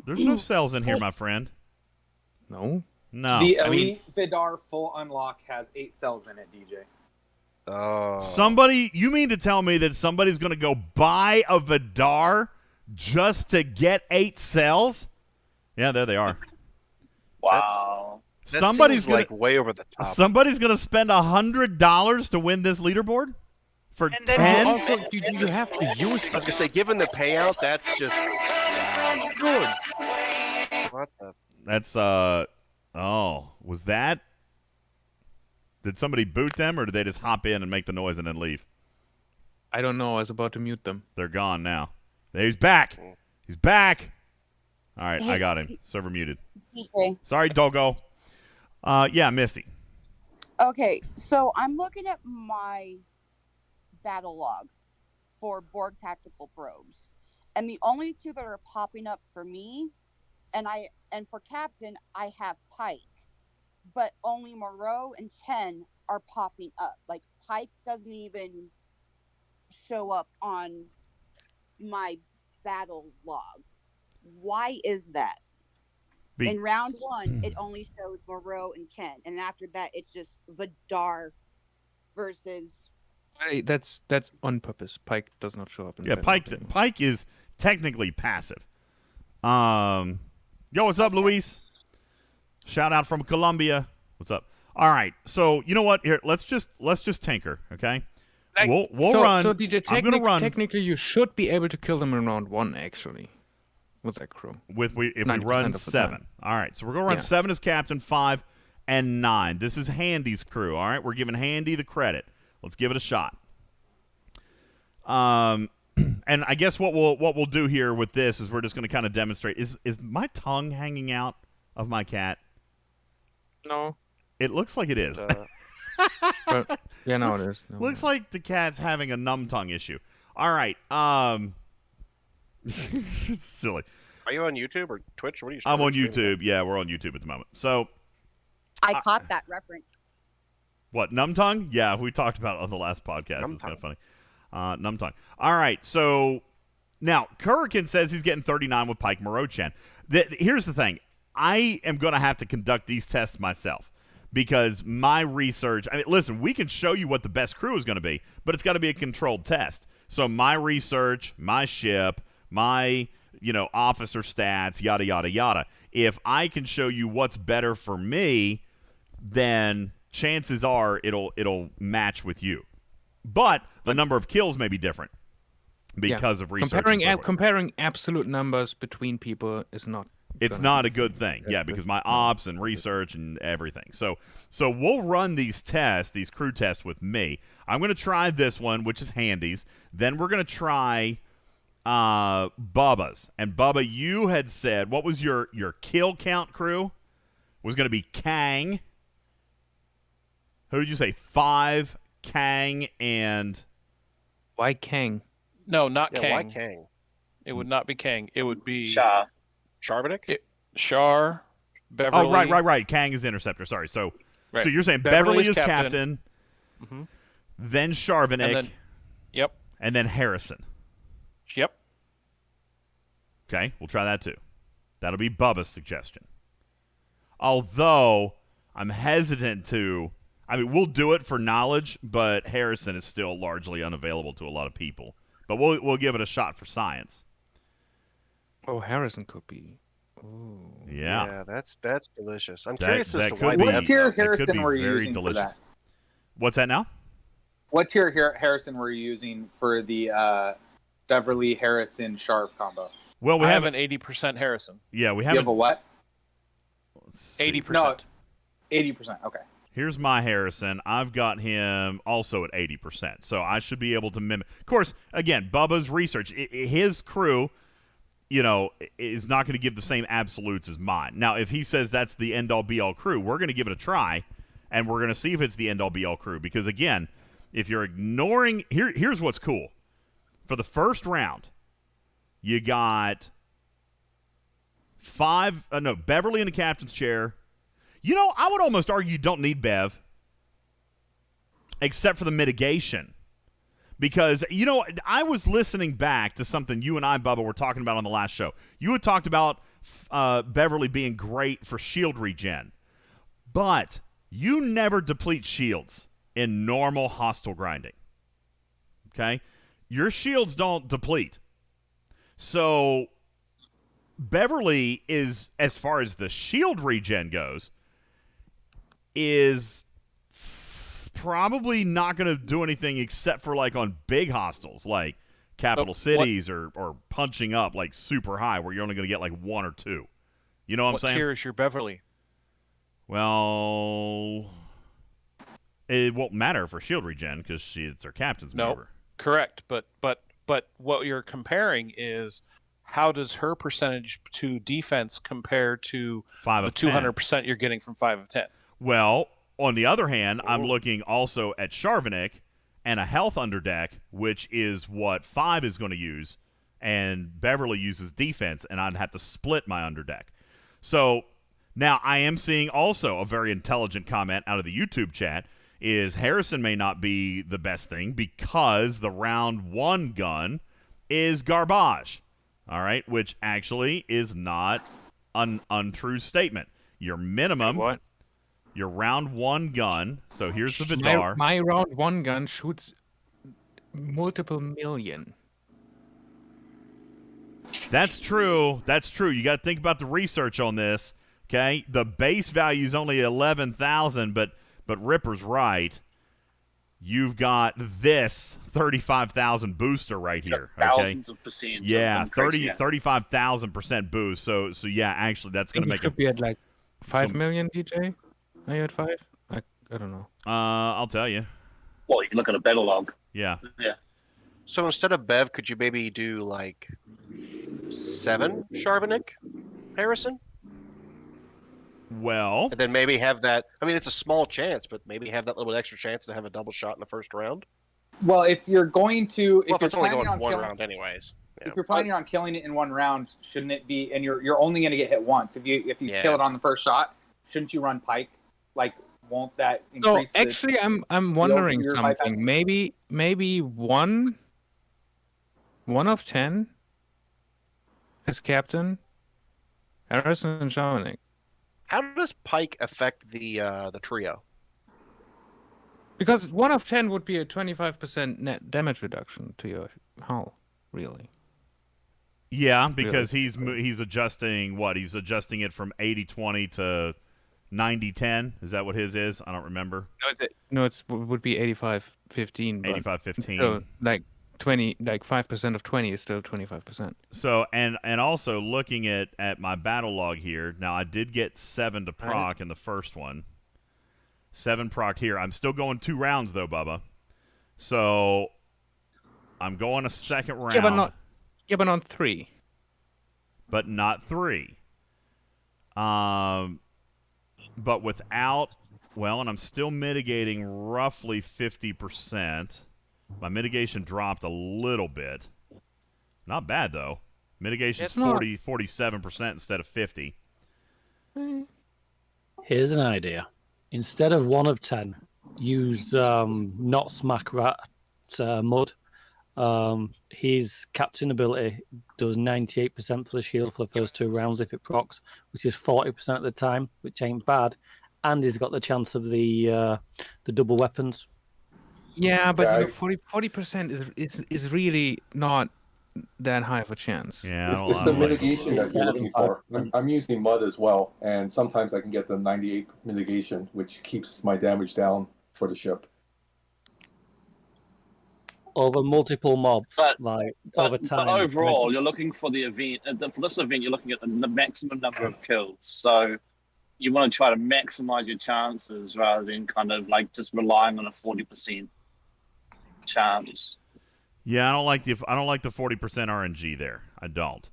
There's no cells in here, my friend. No. No. The I mean, Elite Vidar full unlock has 8 cells in it, DJ. Oh. somebody, you mean to tell me that somebody's going to go buy a Vidar just to get 8 cells? Yeah, there they are. Wow. That Somebody's seems gonna like way over the top. somebody's gonna spend $100 to win this leaderboard for And then 10. you also you have to use I was gonna say, given the payout, that's just good. what the. That's oh, was that? Did somebody boot them, or did they just hop in and make the noise and then leave? I don't know. I was about to mute them. They're gone now. He's back. He's back. All right, I got him. Server muted. DJ. Sorry, doggo. Yeah, Misty. Okay, so I'm looking at my battle log for Borg tactical probes, and the only 2 that are popping up for me, and for Captain, I have Pike, but only Moreau and Chen are popping up. Like Pike doesn't even show up on my battle log. Why is that? In round 1, it only shows Moreau and Chen, and after that, it's just Vidar versus. Hey, that's on purpose. Pike does not show up. In Yeah, the Pike is technically passive. Yo, what's up, Luis? Shout out from Colombia. What's up? All right, so you know what? Here, let's just tinker, okay? Like, We'll run. So DJ, I'm gonna run technically, you should be able to kill them in round 1, actually, with that crew. if we 90% run of the 7. time. All right, so we're gonna run 7 as captain, 5 and 9. This is Handy's crew. All right, we're giving Handy the credit. Let's give it a shot. And I guess what we'll do here with this is we're just gonna kind of demonstrate. Is my tongue hanging out of my cat? No. It looks like it is. But, yeah, no, it is. No, Looks like the cat's having a numb tongue issue. All right. It's silly. Are you on YouTube or Twitch? What are you? I'm on streaming YouTube. Yeah, we're on YouTube at the moment. So, I caught that reference. what, numb tongue? Yeah, we talked about it on the last podcast. Numb It's kind of tongue. funny. Numb tongue. All right. So, now, Kurikan says he's getting 39 with Pike Morochen. Here's the thing. I am going to have to conduct these tests myself because my research, I mean, listen, we can show you what the best crew is going to be, but it's got to be a controlled test. So my research, my ship, my, officer stats, yada, yada, yada. If I can show you what's better for me, then chances are it'll match with you. But the number of kills may be different because of research. Comparing absolute numbers between people is not. It's not a good thing, because my ops and research and everything. So we'll run these tests, these crew tests with me. I'm going to try this one, which is Handy's. Then we're going to try Bubba's. And Bubba, you had said, what was your kill count crew? Was going to be Kang. Who did you say? 5, Kang, and... Why Kang? No, not Yeah, Kang. why Kang? It would not be Kang. It would be Shah. Charbonnick? Char, Beverly. Oh, right. Kang is the interceptor. Sorry. So you're saying Beverly is captain. Mm-hmm. Then Sharvanek. Yep. And then Harrison. Yep. Okay, we'll try that too. That'll be Bubba's suggestion. Although I'm hesitant to. I mean, we'll do it for knowledge, but Harrison is still largely unavailable to a lot of people. But we'll give it a shot for science. Oh, Harrison could be. Ooh. Yeah, that's delicious. I'm curious as to could why. be- What tier that could Harrison be were you very using delicious. for that? What's that now? What tier Harrison were you using for the Beverly Harrison Sharp combo? Well, we I have have an 80% Harrison. Yeah, we You have haven't. a what? 80%. No, 80%. Okay. Here's my Harrison. I've got him also at 80%, so I should be able to mimic. Of course, again, Bubba's research, his crew, is not going to give the same absolutes as mine. Now, if he says that's the end-all, be-all crew, we're going to give it a try, and we're going to see if it's the end-all, be-all crew. Because, again, if you're ignoring... Here's what's cool. For the first round, you got Beverly in the captain's chair. I would almost argue you don't need Bev, except for the mitigation. Because, I was listening back to something you and I, Bubba, were talking about on the last show. You had talked about Beverly being great for shield regen. But you never deplete shields in normal hostile grinding. Okay? Your shields don't deplete. So, Beverly is, as far as the shield regen goes, is probably not going to do anything except for on big hostiles like capital cities or punching up super high where you're only going to get 1 or 2. You know what I'm saying? What tier is your Beverly? Well, it won't matter for shield regen because it's her captain's maneuver. Correct. But what you're comparing is how does her percentage to defense compare to 5 the of 10. 200% you're getting from 5 of 10? Well, on the other hand, I'm looking also at Sharvanek and a health underdeck, which is what 5 is going to use, and Beverly uses defense, and I'd have to split my underdeck. So now I am seeing also a very intelligent comment out of the YouTube chat is Harrison may not be the best thing because the round 1 gun is garbage. All right, which actually is not an untrue statement. Your minimum... What? Your round 1 gun. So here's the Vidar. My round 1 gun shoots multiple million. That's true. You got to think about the research on this. Okay, the base value is only 11,000, but Ripper's right. You've got this 35,000 booster right here. Okay, thousands of percent. Yeah, 35,000% boost. So yeah, actually, that's going to make should be at 5 million, DJ. Are you at 5? I don't know. I'll tell you. Well, you can look at a battle log. Yeah. Yeah. So instead of Bev, could you maybe do 7 Sharvanek Harrison? Well, and then maybe have that. I mean, it's a small chance, but maybe have that little extra chance to have a double shot in the first round. Well, if you're going to, if it's only going 1 round, anyways. Yeah. If you're planning on killing it in 1 round, shouldn't it be? And you're only going to get hit once. If you kill it on the first shot, shouldn't you run Pike? Won't that increase? So actually, I'm wondering something. Maybe one of 10 as captain, Harrison and Shamanic. How does Pike affect the trio? Because 1 of 10 would be a 25% net damage reduction to your hull, really. Yeah, because he's adjusting what? He's adjusting it from 80-20 to 90-10. Is that what his is? I don't remember. No, it would be 85-15. 85-15. So 20, 5% of 20 is still 25%. So and also looking at my battle log here. Now I did get 7 to proc in the first one. 7 proc here. I'm still going 2 rounds though, Bubba. So I'm going a second round. Yeah, but not 3. But not 3. But without, and I'm still mitigating roughly 50%. My mitigation dropped a little bit. Not bad, though. Mitigation's 47% instead of 50. Here's an idea. Instead of 1 of 10, use not smack rat mud. His captain ability does 98% for the shield for the first 2 rounds if it procs, which is 40% of the time, which ain't bad. And he's got the chance of the double weapons. Yeah, but you know, 40% is really not that high of a chance. Yeah, It's the mitigation that you're looking for. I'm using mud as well, and sometimes I can get the 98 mitigation, which keeps my damage down for the ship. Over multiple mobs, over time. But overall, you're looking for the event. For this event, you're looking at the maximum number of kills. So you want to try to maximize your chances rather than kind of like just relying on a 40% chance. Yeah, I don't like the 40% RNG there. I don't.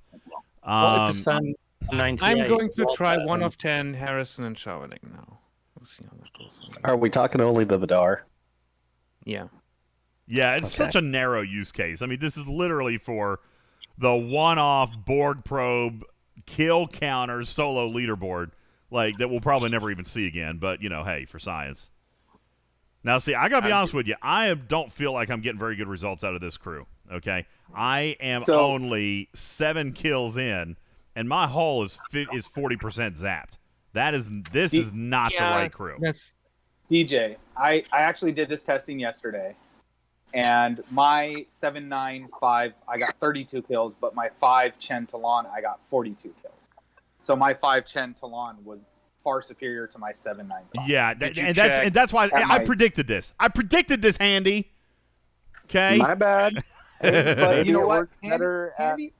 40%, 98. I'm going to try 1 of 10 Harrison and Shouldnt now. We'll see how that goes. Are we talking only the Vidar? Yeah. Yeah, it's such a narrow use case. I mean, this is literally for the one-off Borg probe kill counters solo leaderboard, like that we'll probably never even see again. But you know, hey, for science. Now, see, I gotta be honest with you. I don't feel like I'm getting very good results out of this crew. Okay, I am only 7 kills in, and my hull is 40% zapped. This is not the right crew. DJ, I actually did this testing yesterday, and my 795 I got 32 kills, but my 5 Chen Talon I got 42 kills. So my 5 Chen Talon was far superior to my 795. Yeah, and that's why I predicted this. I predicted this, Handy. Okay, my bad. Hey, but you know what? Handy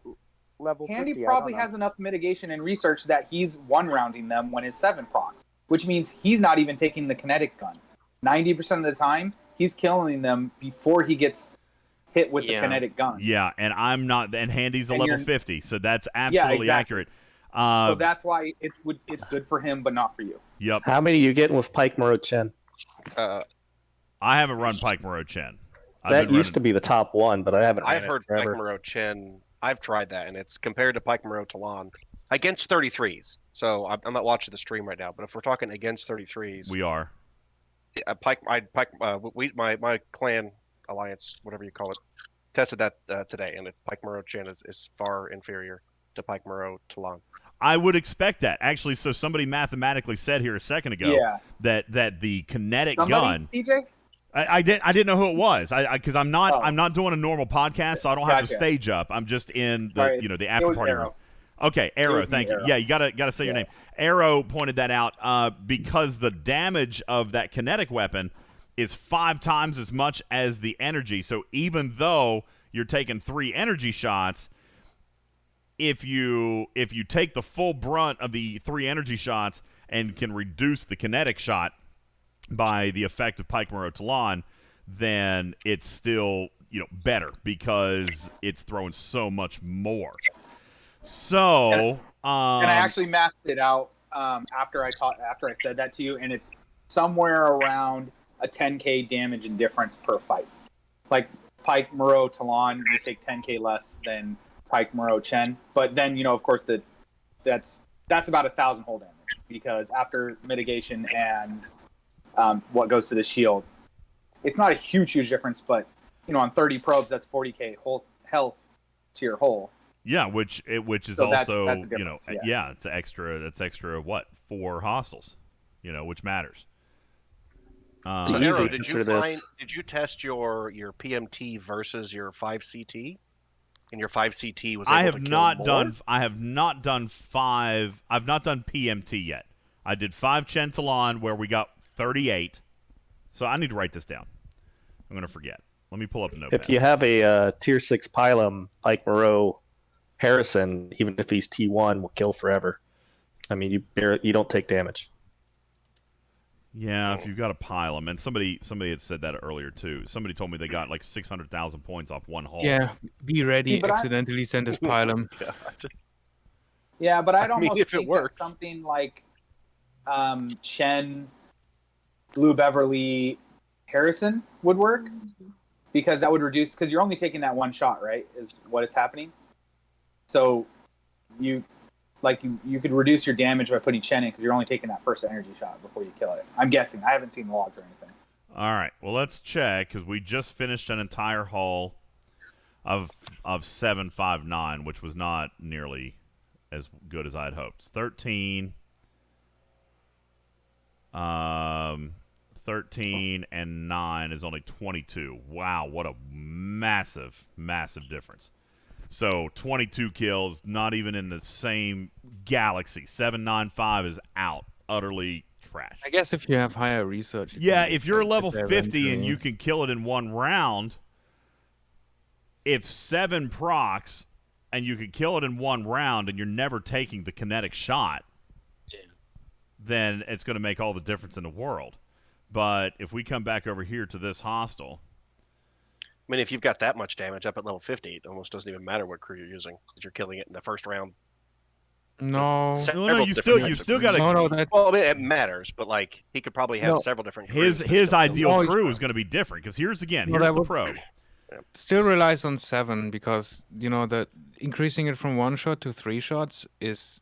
level 50, probably has enough mitigation and research that he's 1-rounding them when his 7 procs, which means he's not even taking the kinetic gun. 90% of the time, he's killing them before he gets hit with the kinetic gun. Yeah, and I'm not. And Handy's a level 50, so that's absolutely accurate. So that's why it's good for him, but not for you. Yep. How many are you getting with Pike Moreau Chen? I haven't run Pike Moreau Chen. That used to be the top one, but I haven't. I've heard Pike Moreau Chen. I've tried that, and it's compared to Pike Moreau Talon against 33s. So I'm not watching the stream right now, but if we're talking against 33s, we are. My clan alliance, whatever you call it, tested that today, and Pike Moreau Chen is far inferior to Pike Moreau Talon. I would expect that. Actually, so somebody mathematically said here a second ago that the kinetic gun. DJ? I didn't know who it was. Because I'm not doing a normal podcast, so I don't have the stage up. I'm just in the the after party room. Okay, Arrow, thank you. Yeah, you gotta say your name. Arrow pointed that out because the damage of that kinetic weapon is 5 times as much as the energy. So even though you're taking 3 energy shots, if you take the full brunt of the 3 energy shots and can reduce the kinetic shot by the effect of Pike Moreau Talon, then it's still better because it's throwing so much more. So and I actually mapped it out after I said that to you, and it's somewhere around a 10k damage and difference per fight. Like Pike Moreau Talon, you take 10k less than Pike Moreau Chen, but then of course that's about 1,000 hull damage, because after mitigation and what goes to the shield, it's not a huge difference, but on 30 probes that's 40k health to your hull. Yeah, which is so also that's it's extra. That's extra. What, 4 hostiles? Which matters. So Arrow, did you test your PMT versus your 5CT? And your 5CT was able I have to kill not more? done. I have not done 5. I've not done PMT yet. I did 5 Chen Talon where we got 38. So I need to write this down. I'm gonna forget. Let me pull up a notepad. If you have a tier 6 Pylum, Pike Moreau Harrison, even if he's T1, will kill forever. I mean, you don't take damage. Yeah, if you've got a Pylum, and somebody had said that earlier too. Somebody told me they got like 600,000 points off one hull. Yeah, be ready. Accidentally send us Pylum. Yeah, but I'd almost if think it works. that something like Chen, Blue Beverly, Harrison would work, because that would reduce, because you're only taking that one shot, right? Is what it's happening. So like you could reduce your damage by putting Chen in because you're only taking that first energy shot before you kill it. I'm guessing. I haven't seen the logs or anything. All right. Well, let's check because we just finished an entire hull of 759, which was not nearly as good as I had hoped. 13. 13 and 9 is only 22. Wow, what a massive, massive difference. So 22 kills, not even in the same galaxy. 795 is out, utterly trash. I guess if you have higher research. Yeah, if you're level there 50 and eventually. you can kill it in one round, if 7 procs and you can kill it in one round and you're never taking the kinetic shot, then it's going to make all the difference in the world. But if we come back over here to this hostile, I mean, if you've got that much damage up at level 50, it almost doesn't even matter what crew you're using. You're killing it in the first round. No. No, you still got to. No, that, Well, I mean, it matters, but like he could probably have several different crews. His ideal crew is going to be different because here's the pro. Still relies on 7 because that increasing it from 1 shot to 3 shots is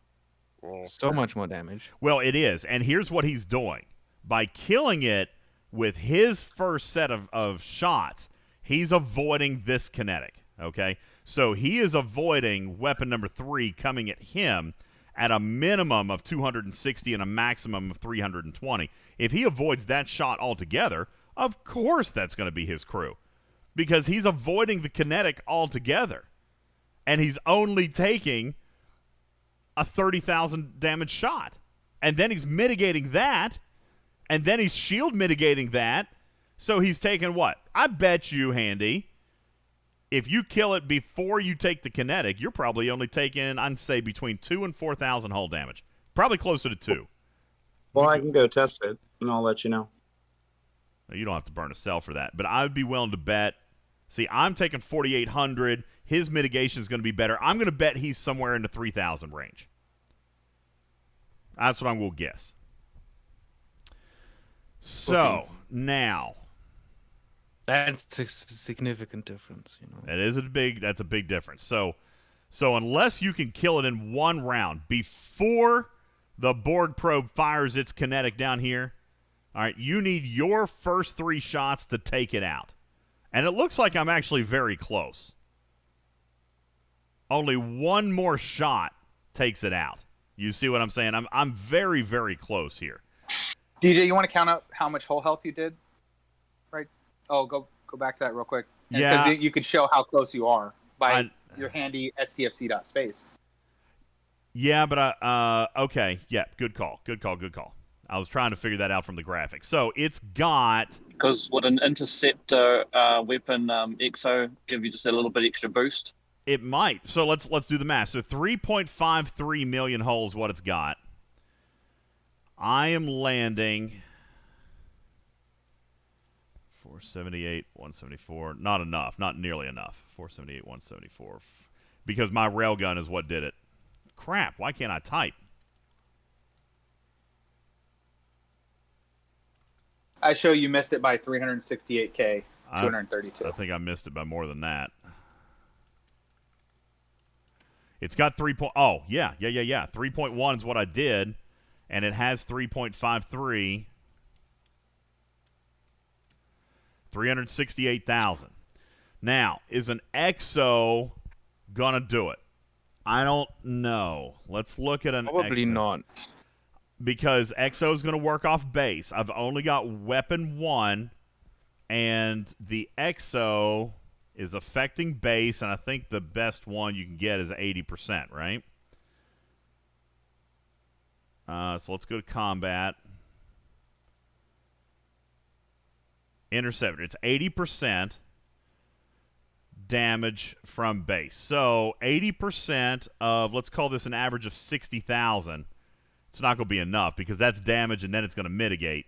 so much more damage. Well, it is, and here's what he's doing by killing it with his first set of shots. He's avoiding this kinetic. Okay, so he is avoiding weapon number 3 coming at him at a minimum of 260 and a maximum of 320. If he avoids that shot altogether, of course that's going to be his crew. Because he's avoiding the kinetic altogether. And he's only taking a 30,000 damage shot. And then he's mitigating that. And then he's shield mitigating that. So he's taking what? I bet you, Handy, if you kill it before you take the kinetic, you're probably only taking, I'd say, between 2,000 and 4,000 hull damage. Probably closer to 2. Well, I can go test it, and I'll let you know. You don't have to burn a cell for that. But I would be willing to bet. See, I'm taking 4,800. His mitigation is going to be better. I'm going to bet he's somewhere in the 3,000 range. That's what I'm going to guess. So, now. That's a significant difference, That's a big difference. So unless you can kill it in one round before the Borg probe fires its kinetic down here, all right, you need your first 3 shots to take it out. And it looks like I'm actually very close. Only one more shot takes it out. You see what I'm saying? I'm very, very close here. DJ, you want to count up how much whole health you did? Right? Oh, go back to that real quick. Yeah. Because you could show how close you are by your handy STFC.space. Yeah, but okay. Yeah, good call. I was trying to figure that out from the graphics. So it's got... Because would an interceptor weapon exo give you just a little bit extra boost? It might. So let's do the math. So 3.53 million holes what it's got. I am landing 478, 174. Not enough. Not nearly enough. 478, 174. Because my railgun is what did it. Crap. Why can't I type? I show you missed it by 368K, 232. I think I missed it by more than that. It's got 3. Oh, yeah. 3.1 is what I did, and it has 3.53. 368,000. Now, is an EXO gonna do it? I don't know. Let's look at an Probably EXO. not. Because EXO is going to work off base. I've only got weapon 1, and the EXO is affecting base, and I think the best one you can get is 80%, right? So let's go to combat. Interceptor. It's 80% damage from base. So 80% of, let's call this an average of 60,000. It's not going to be enough because that's damage and then it's going to mitigate.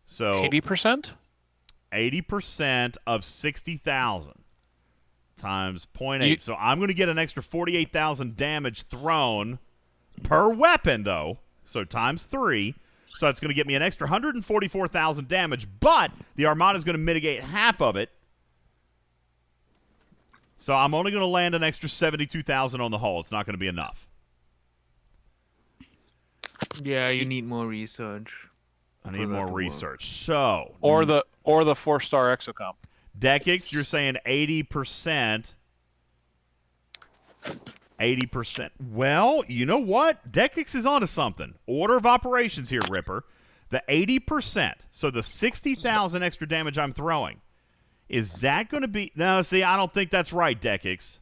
So 80%? 80% of 60,000 times 0.8. So I'm going to get an extra 48,000 damage thrown per weapon, though. So times 3. So it's going to get me an extra 144,000 damage, but the Armada is going to mitigate half of it. So I'm only going to land an extra 72,000 on the hull. It's not going to be enough. Yeah, you need more research. I for need that more to work. research. So, Or the 4-star exocomp. Decix, you're saying 80%. 80%. Well, you know what? Decix is onto something. Order of operations here, Ripper. The 80%, so the 60,000 extra damage I'm throwing, is that going to be... No, see, I don't think that's right, Decix.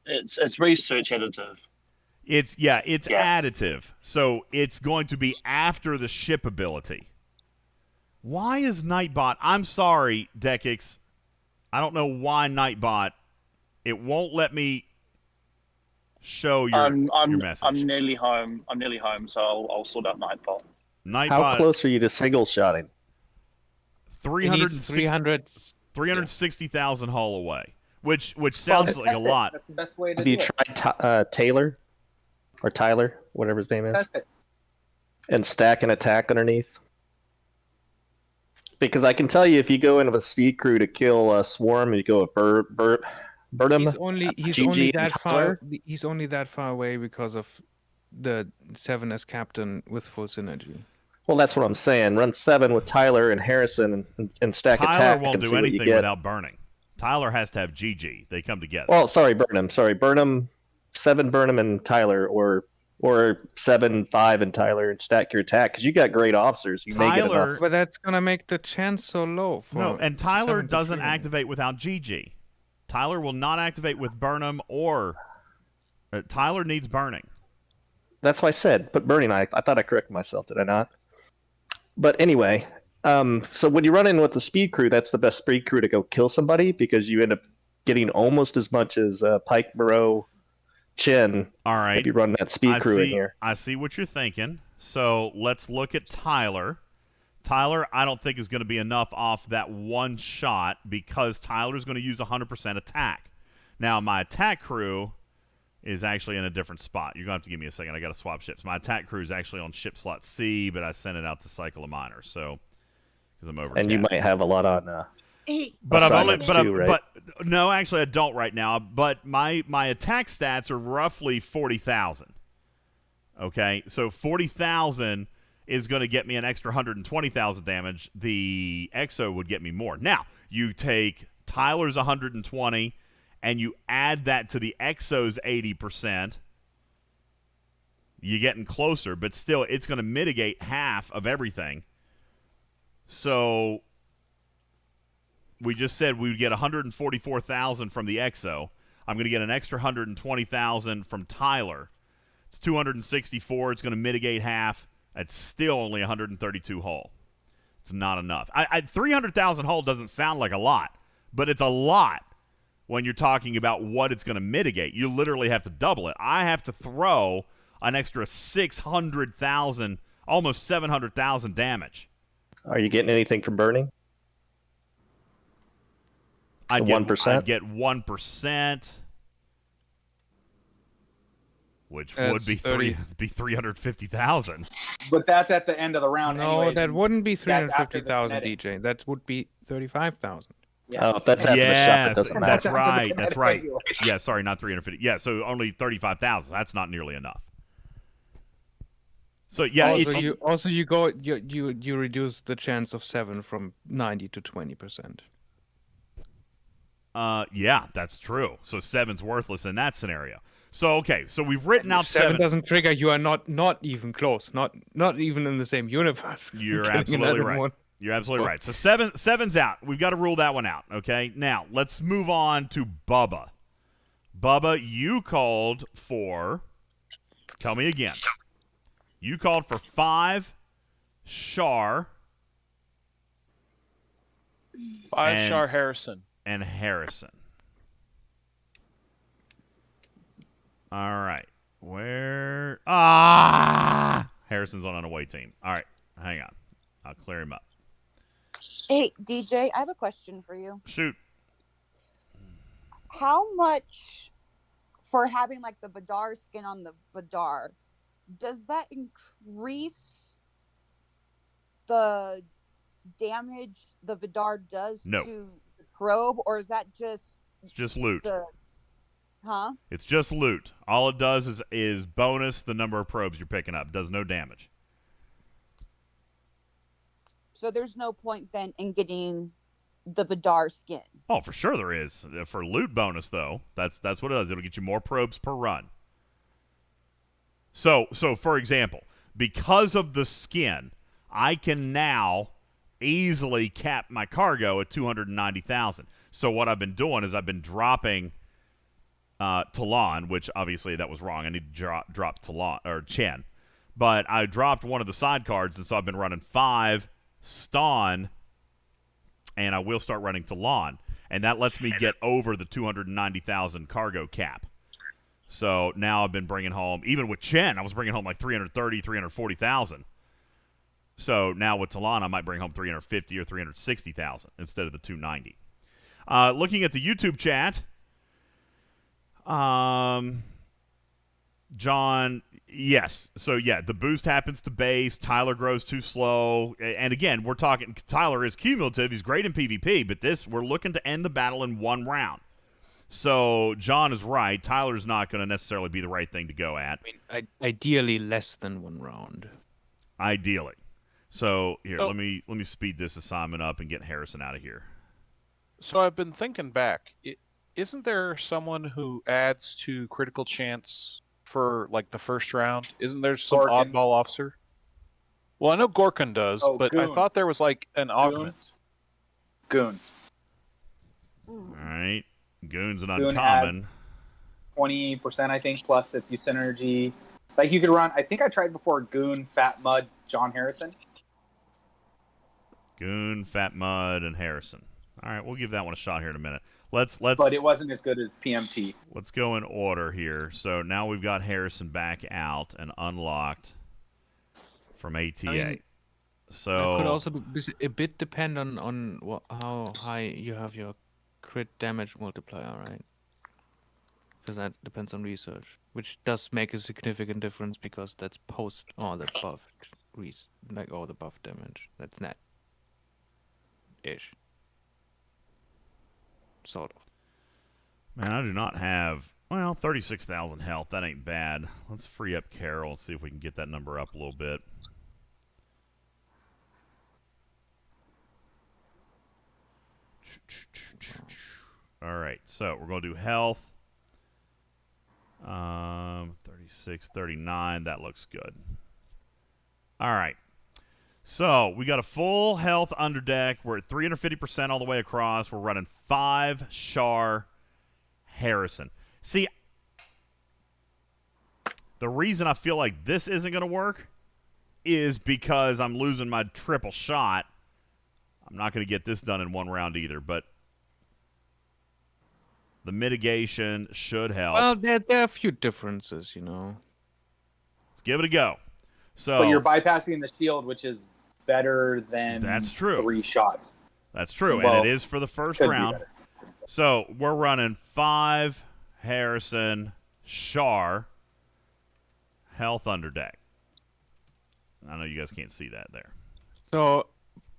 It's research additive. It's additive. So it's going to be after the ship ability. Why is Nightbot... I'm sorry, Decix. I don't know why Nightbot... It won't let me show your message. I'm nearly home. So I'll sort out Nightbot. Nightbot... How close are you to single shotting? 360,000 hull away, which sounds like a lot. That's the best way to Have do you it. tried Taylor or Tyler, whatever his name is, That's it. and stack an attack underneath? Because I can tell you, if you go in with a speed crew to kill a swarm, you go with Burnham. He's only GG, that and far. Tyler? He's only that far away because of the 7 as captain with full synergy. Well, that's what I'm saying. Run 7 with Tyler and Harrison and stack Tyler attack. won't and do see what you anything get. without burning. Tyler has to have GG. They come together. Well, sorry, Burnham. 7 Burnham and Tyler, or 7 5 and Tyler, and stack your attack because you got great officers. You may get enough. But that's gonna make the chance so low. No, and Tyler 7 to doesn't 3. activate without GG. Tyler will not activate with Burnham or... Tyler needs burning. That's why I said, but burning. I thought I corrected myself. Did I not? But anyway, so when you run in with the speed crew, that's the best speed crew to go kill somebody because you end up getting almost as much as Pike, Moreau, Chin. All right. If you run that speed crew in here. I see what you're thinking. So let's look at Tyler. Tyler, I don't think is going to be enough off that one shot because Tyler's going to use 100% attack. Now, my attack crew is actually in a different spot. You're going to have to give me a second. I got to swap ships. My attack crew is actually on ship slot C, but I sent it out to Cycle of Miners, so because I'm over. And you might have a lot on. But I've only, right? but no, actually I don't right now. But my attack stats are roughly 40,000. Okay, so 40,000 is going to get me an extra 120,000 damage. The Exo would get me more. Now you take Tyler's 120. And you add that to the Exo's 80%, you're getting closer, but still, it's going to mitigate half of everything. So we just said we would get 144,000 from the Exo. I'm going to get an extra 120,000 from Tyler. It's 264. It's going to mitigate half. It's still only 132 hull. It's not enough. 300,000 hull doesn't sound like a lot, but it's a lot. When you're talking about what it's going to mitigate, you literally have to double it. I have to throw an extra 600,000, almost 700,000 damage. Are you getting anything from burning? I'd 1%? I'd get 1%, which would be 350,000. But that's at the end of the round. No, anyways, that and wouldn't be that's after the 350,000, kinetic. DJ. That would be 35,000. Yes. Oh, if that's after the shot, that doesn't matter. That's right. That's right. Anyway. Yeah, sorry, not 350. Yeah, so only 35,000. That's not nearly enough. So yeah, you reduce the chance of 7 from 90 to 20%. Yeah, that's true. So 7's worthless in that scenario. So okay, so we've written out 7 doesn't trigger. You are not even close. Not even in the same universe. You're absolutely right. One. You're absolutely right. So 7's out. We've got to rule that one out. Okay. Now let's move on to Bubba. Bubba, you called for. Tell me again. You called for 5 Char. 5 Char Harrison. And Harrison. All right. Where? Harrison's on an away team. All right. Hang on. I'll clear him up. Hey, DJ, I have a question for you. Shoot. How much for having like the Vidar skin on the Vidar, does that increase the damage the Vidar does No. to the probe, or is that just It's just loot. Huh? It's just loot. All it does is bonus the number of probes you're picking up. It does no damage. So there's no point then in getting the Vidar skin. Oh, for sure there is. For loot bonus, though, that's what it does. It'll get you more probes per run. So for example, because of the skin, I can now easily cap my cargo at 290,000. So what I've been doing is I've been dropping Talon, which obviously that was wrong. I need to drop Talon or Chen. But I dropped one of the side cards, and so I've been running 5 Ston, and I will start running Talon. And that lets me get over the 290,000 cargo cap. So now I've been bringing home, even with Chen, I was bringing home like 330, 340,000. So now with Talon, I might bring home 350 or 360,000 instead of the 290. Looking at the YouTube chat, John, yes. So, yeah, the boost happens to base. Tyler grows too slow. And, again, we're talking – Tyler is cumulative. He's great in PvP. But we're looking to end the battle in 1 round. So, John is right. Tyler's not going to necessarily be the right thing to go at. I mean, ideally less than 1 round. Ideally. So, here, let me speed this assignment up and get Harrison out of here. So I've been thinking back. Isn't there someone who adds to critical chance for like the first round? Isn't there some Gorkin. oddball officer? Well, I know Gorkin does, but I Goon. thought there was like an augment. Goon. All right. Goon's an Goon uncommon. adds 20%, I think, plus if you synergy. Like you could run, I think I tried before Goon, Fat Mud, John Harrison. Goon, Fat Mud, and Harrison. All right, we'll give that one a shot here in a minute. Let's. But it wasn't as good as PMT. Let's go in order here. So now we've got Harrison back out and unlocked from ATA. I mean, so it could also be a bit depend on how high you have your crit damage multiplier, right? Because that depends on research, which does make a significant difference because that's post or the buff, like all the buff damage. That's net ish. Sort of. Man, I do not have, 36,000 health. That ain't bad. Let's free up Carol and see if we can get that number up a little bit. All right, so we're going to do health. 36, 39. That looks good. All right. So we got a full health underdeck. We're at 350% all the way across. We're running 5 Char Harrison. See, the reason I feel like this isn't going to work is because I'm losing my triple shot. I'm not going to get this done in 1 round either, but the mitigation should help. Well, there are a few differences, you know. Let's give it a go. So, But you're bypassing the shield, which is better than that's true. 3 shots. That's true, Well, and it is for the first round. So we're running 5 Harrison Char health underdeck. I know you guys can't see that there. So,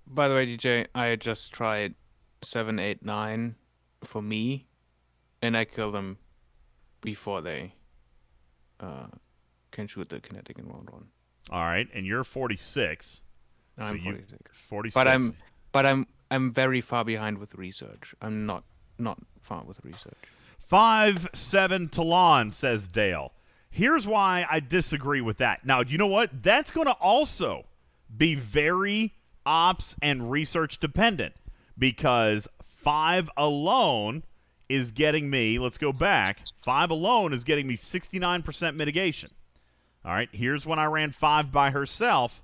by the way, DJ, I just tried 7, 8, 9 for me, and I kill them before they can shoot the kinetic in round 1. All right, and you're 46. I'm so 46. 46. But I'm very far behind with research. I'm not far with research. 5-7 Talon, says Dale. Here's why I disagree with that. Now, you know what? That's going to also be very ops and research dependent because 5 alone is getting me, let's go back, 5 alone is getting me 69% mitigation. All right, here's when I ran 5 by herself,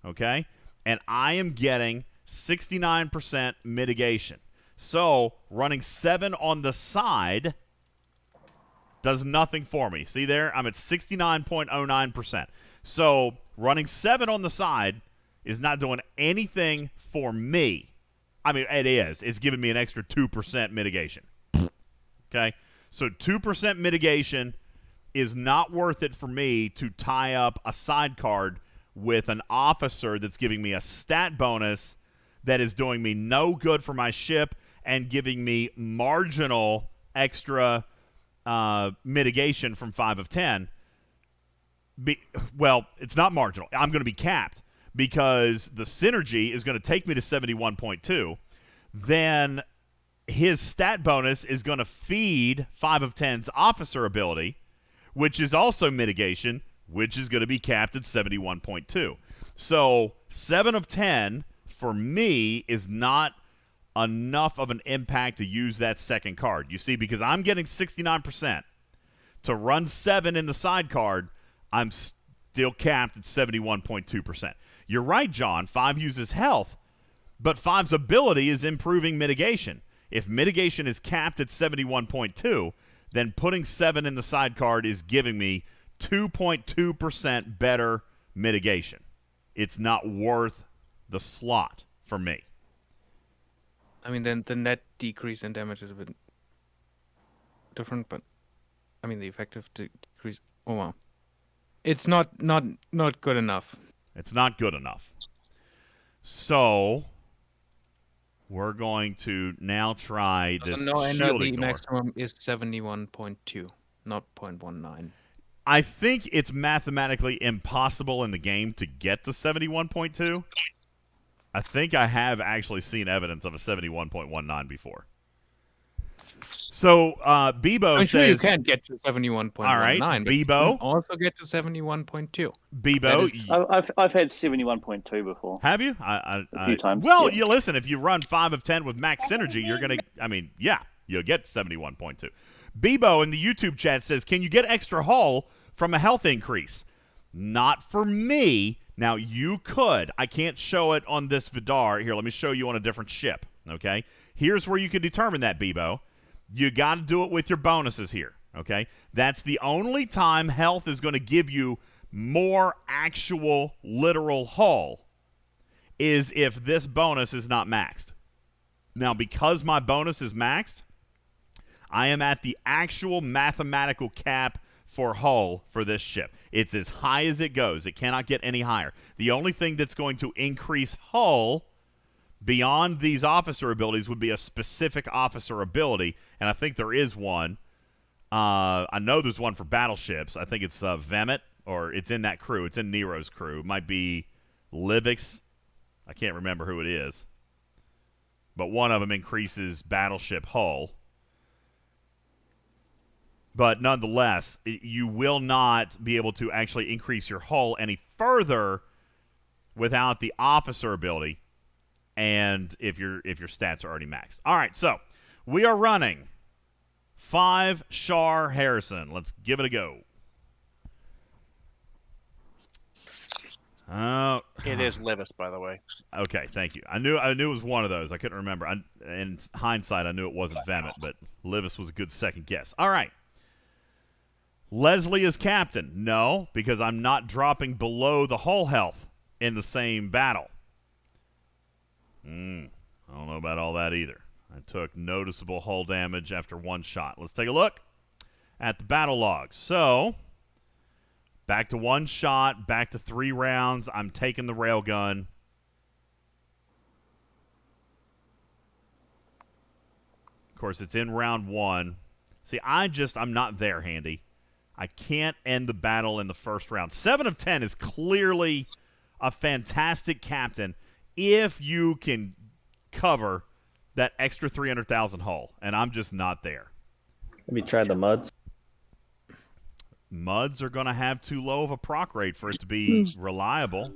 okay? And I am getting 69% mitigation. So running 7 on the side does nothing for me. See there? I'm at 69.09%. So running 7 on the side is not doing anything for me. I mean, it is. It's giving me an extra 2% mitigation. Okay? So 2% mitigation is not worth it for me to tie up a side card with an officer that's giving me a stat bonus that is doing me no good for my ship and giving me marginal extra mitigation from 5 of 10, well, it's not marginal. I'm going to be capped because the synergy is going to take me to 71.2. Then his stat bonus is going to feed 5 of 10's officer ability, which is also mitigation, which is going to be capped at 71.2. So 7 of 10 for me is not enough of an impact to use that second card. You see, because I'm getting 69%. To run 7 in the side card, I'm still capped at 71.2%. You're right, John. 5 uses health, but 5's ability is improving mitigation. If mitigation is capped at 71.2, then putting 7 in the side card is giving me 2.2% better mitigation. It's not worth the slot for me. I mean, then the net decrease in damage is a bit different, but I mean the effective decrease. Oh wow, it's not good enough. It's not good enough. So we're going to now try this shield the ignore. maximum is 71.2, not 0.19. I think it's mathematically impossible in the game to get to 71.2. I think I have actually seen evidence of a 71.19 before. So Bebo says... sure you can get to 71.19. All right, Bebo. You can also get to 71.2. Bebo... I've had 71.2 before. Have you? A few times. Well, yeah. you listen, if you run 5 of 10 with max synergy, you're going to... I mean, yeah, you'll get 71.2. Bebo in the YouTube chat says, can you get extra hull from a health increase? Not for me. Now, you could. I can't show it on this Vidar. Here, let me show you on a different ship, okay? Here's where you can determine that, Bebo. You got to do it with your bonuses here, okay? That's the only time health is going to give you more actual literal hull is if this bonus is not maxed. Now, because my bonus is maxed, I am at the actual mathematical cap for hull for this ship. It's as high as it goes. It cannot get any higher. The only thing that's going to increase hull beyond these officer abilities would be a specific officer ability, and I think there is one. I know there's one for battleships. I think it's Vemmet, or it's in that crew. It's in Nero's crew. It might be Livix. I can't remember who it is. But one of them increases battleship hull. But nonetheless, you will not be able to actually increase your hull any further without the officer ability, and if your stats are already maxed. All right, so we are running 5 Char Harrison. Let's give it a go. It is Livis, by the way. Okay, thank you. I knew it was one of those. I couldn't remember. In hindsight, I knew it wasn't Vemmet, but Livis was a good second guess. All right. Leslie is captain. No, because I'm not dropping below the hull health in the same battle. I don't know about all that either. I took noticeable hull damage after 1 shot. Let's take a look at the battle logs. So, back to 1 shot, back to 3 rounds. I'm taking the railgun. Of course, it's in round 1. See, I'm not there, Handy. I can't end the battle in the first round. 7 of 10 is clearly a fantastic captain if you can cover that extra 300,000 hull, and I'm just not there. Have you tried the muds? Muds are going to have too low of a proc rate for it to be reliable.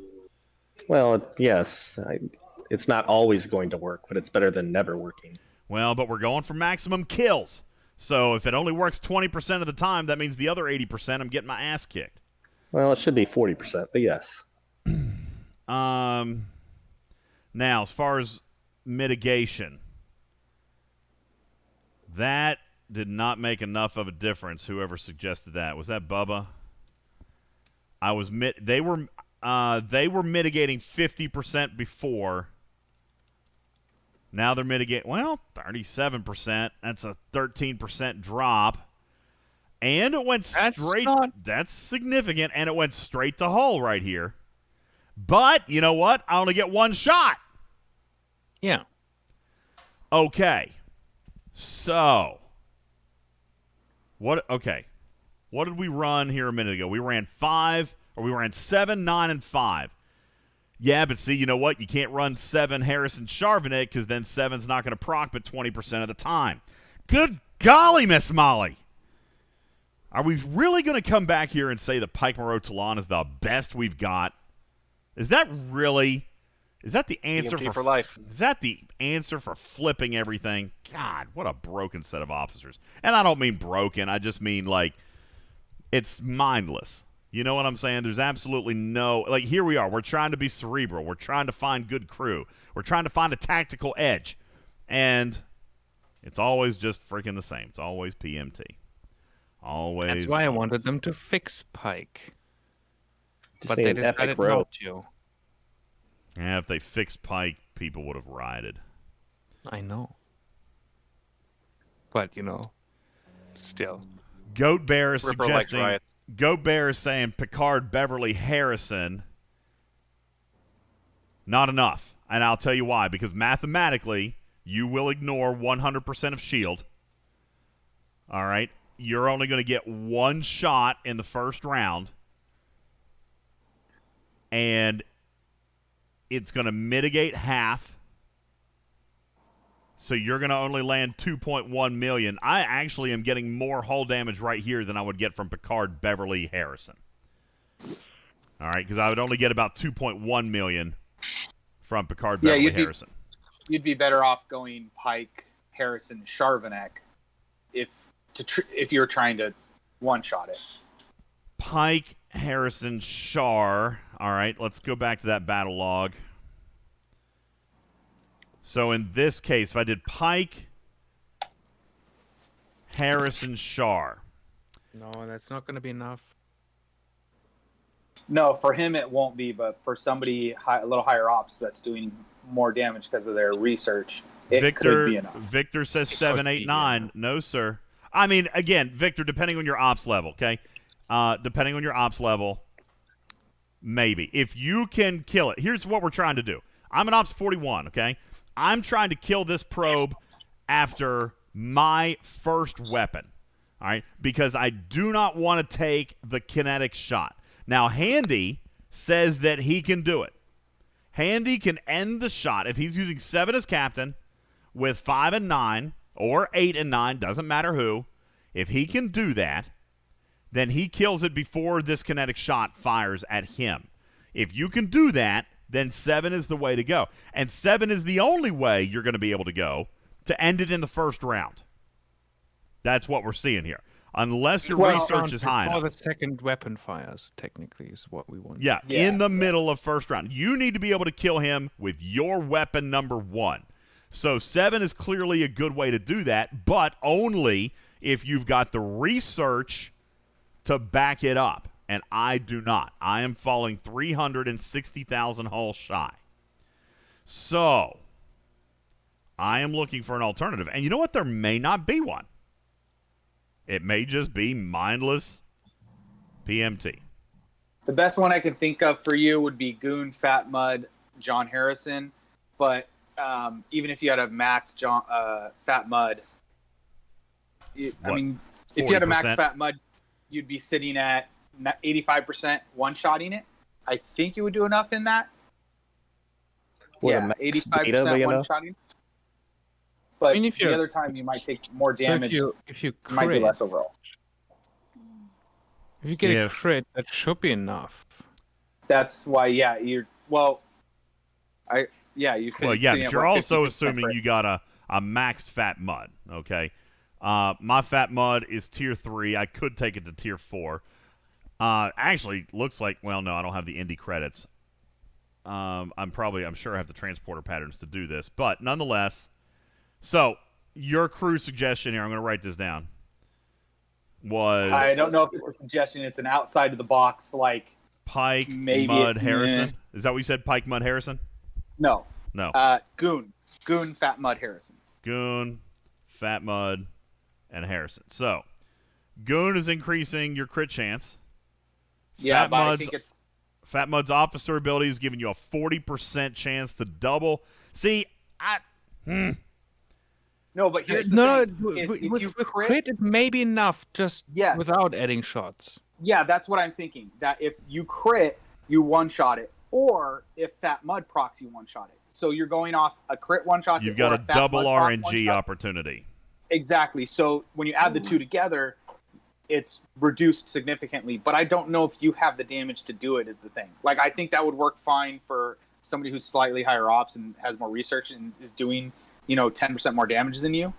Well, yes. It's not always going to work, but it's better than never working. Well, but we're going for maximum kills. So if it only works 20% of the time, that means the other 80% I'm getting my ass kicked. Well, it should be 40%, but yes. Now, as far as mitigation, that did not make enough of a difference. Whoever suggested that, was that Bubba? They were mitigating 50% before. Now they're mitigating, 37%. That's a 13% drop. And it went straight. That's significant. And it went straight to hull right here. But, you know what? I only get 1 shot. Yeah. Okay. So, What? Okay. What did we run here a minute ago? We ran 7, 9, and 5. Yeah, but see, you know what? You can't run 7 Harrison Charbonnet because then 7's not going to proc but 20% of the time. Good golly, Miss Molly. Are we really going to come back here and say the Pike Moreau Talon is the best we've got? Is that really? Is that the answer for life? Is that the answer for flipping everything? God, what a broken set of officers. And I don't mean broken. I just mean like it's mindless. You know what I'm saying? There's absolutely no, like, here we are. We're trying to be cerebral. We're trying to find good crew. We're trying to find a tactical edge. And it's always just freaking the same. It's always PMT. Always. That's why I wanted them to fix Pike. But say they an epic decided row. not to. Yeah, if they fixed Pike, people would have rioted. I know. But, still. Goat Bear is Ripper likes suggesting. riots. Goat Bear is saying Picard, Beverly, Harrison. Not enough. And I'll tell you why. Because mathematically, you will ignore 100% of S.H.I.E.L.D. All right? You're only going to get one shot in the first round. And it's going to mitigate half. So you're going to only land 2.1 million. I actually am getting more hull damage right here than I would get from Picard, Beverly, Harrison. All right, because I would only get about 2.1 million from Picard, Beverly, Harrison. You'd be better off going Pike, Harrison, Charvenek if you're trying to one-shot it. Pike, Harrison, Char. All right, let's go back to that battle log. So in this case, if I did Pike, Harrison, Char. No, that's not going to be enough. No, for him it won't be, but for somebody a little higher ops that's doing more damage because of their research, it could be enough. Victor says 7, 8, 9. No, sir. I mean, again, Victor, depending on your ops level, okay? Depending on your ops level, maybe. If you can kill it. Here's what we're trying to do. I'm an ops 41, okay? I'm trying to kill this probe after my first weapon, all right? Because I do not want to take the kinetic shot. Now, Handy says that he can do it. Handy can end the shot if he's using 7 as captain with 5 and 9 or 8 and 9, doesn't matter who. If he can do that, then he kills it before this kinetic shot fires at him. If you can do that, then 7 is the way to go. And 7 is the only way you're going to be able to go to end it in the first round. That's what we're seeing here. Unless your research is high enough. Before the second weapon fires, technically, is what we want. Yeah, in the middle of first round. You need to be able to kill him with your weapon number 1. So 7 is clearly a good way to do that, but only if you've got the research to back it up. And I do not. I am falling 360,000 hull shy. So, I am looking for an alternative. And you know what? There may not be one. It may just be mindless PMT. The best one I can think of for you would be Goon, Fat Mud, John Harrison. But even if you had a max Fat Mud, if you had a max Fat Mud, you'd be sitting at 85% one-shotting it. I think you would do enough in that. What, yeah, 85% one-shotting. But if the other time you might take more damage. So if you might be crit, less overall. if you get a crit, that should be enough. That's why, you're well. But you're also assuming you got a maxed Fat Mud. Okay, my Fat Mud is tier 3. I could take it to tier 4. Actually, looks like, well, no, I don't have the indie credits. I'm sure I have the transporter patterns to do this, but nonetheless. So, your crew suggestion here, I'm going to write this down, was... I don't know if it's a suggestion. It's an outside of the box, like... Pike, Mud, Harrison. Is that what you said, Pike, Mud, Harrison? No. No. Goon, Fat Mud, Harrison. Goon, Fat Mud, and Harrison. So, Goon is increasing your crit chance. Yeah, but I think it's... Fat Mud's officer ability is giving you a 40% chance to double. See, No, but here's the No, thing. with you crit, it may be enough just Yes. without adding shots. Yeah, that's what I'm thinking. That if you crit, you one-shot it, or if Fat Mud procs, you one-shot it. So you're going off a crit one-shot. You've got or a Fat double Mud proc RNG one-shot. opportunity. Exactly. So when you add the two together, it's reduced significantly. But I don't know if you have the damage to do it. Is the thing. Like I think that would work fine for somebody who's slightly higher ops and has more research and is doing 10% more damage than you.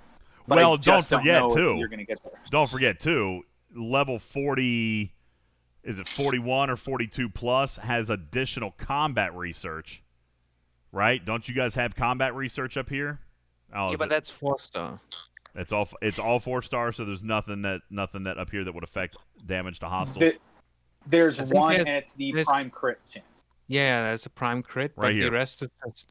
But Well, I just don't forget know if too. you're going to get there. Don't forget too. Level 40, is it 41 or 42 plus has additional combat research, right? Don't you guys have combat research up here? Oh, Yeah, is but it- that's 4-star. It's all 4 stars, so there's nothing that up here that would affect damage to hostiles. There's I think one, there's- and it's the there's- prime crit chance. Yeah, there's a prime crit, Right but here. the rest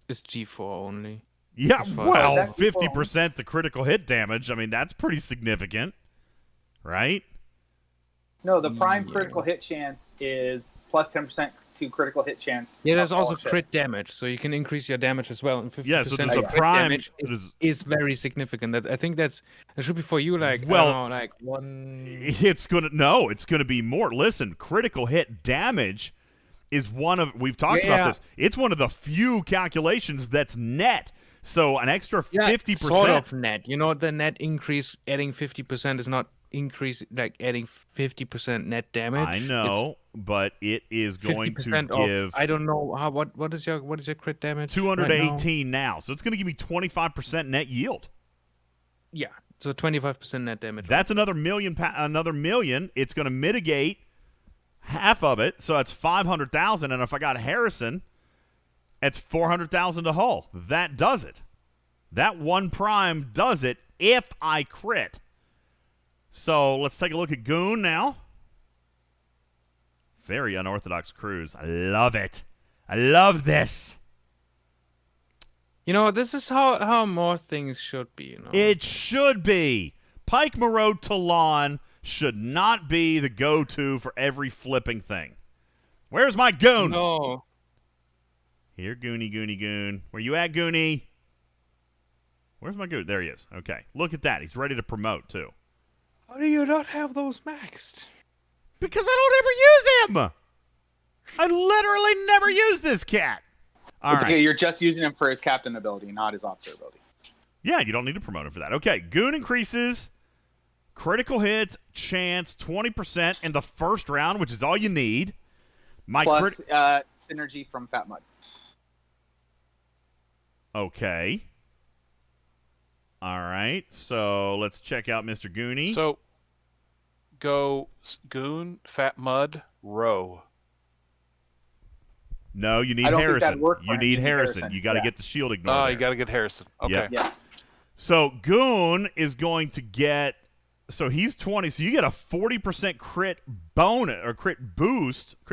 is G4 only. Yeah, as far well, as- 50% to critical hit damage. I mean, that's pretty significant, right? No, the prime critical hit chance is plus 10% to critical hit chance. Yeah, there's of all also ships. crit damage, so you can increase your damage as well. And 50% Yeah, so there's of a crit prime- damage is very significant. I think that should be for you like Well, I don't know, like one. It's gonna be more. Listen, critical hit damage is one of we've talked about Yeah. this. It's one of the few calculations that's net. So an extra 50%. Sort of net. You know, the net increase adding 50% is not increase like adding 50% net damage. I know, but it is going to 50% give of, I don't know how what is your crit damage? 218 now. So it's going to give me 25% net yield. Yeah, so 25% net damage. That's another million. Another million. It's going to mitigate half of it, so that's 500,000. And if I got Harrison, it's 400,000 to hull. That does it. That one prime does it if I crit. So let's take a look at Goon now. Very unorthodox cruise. I love it. I love this. You know, this is how more things should be. You know, It should be. Pike Moreau Talon should not be the go-to for every flipping thing. Where's my Goon? No. Here, Goon. Where you at, Goonie? Where's my Goon? There he is. Okay. Look at that. He's ready to promote, too. How do you not have those maxed? Because I don't ever use him. I literally never use this cat. All It's right. okay, you're just using him for his captain ability, not his officer ability. Yeah, you don't need to promote him for that. Okay, Goon increases critical hit chance 20% in the first round, which is all you need. Plus synergy from Fat Mud. Okay. All right, so let's check out Mr. Goonie. So, go Goon, Fat Mud, Row. No, you need I don't think Harrison. that'd work for You him. need You need Harrison. Harrison. You got to Yeah. get the shield ignored. Oh, there. you got to get Harrison. Okay. Yep. Yeah. So Goon is going to get. So he's 20. So you get a 40% crit bonus or crit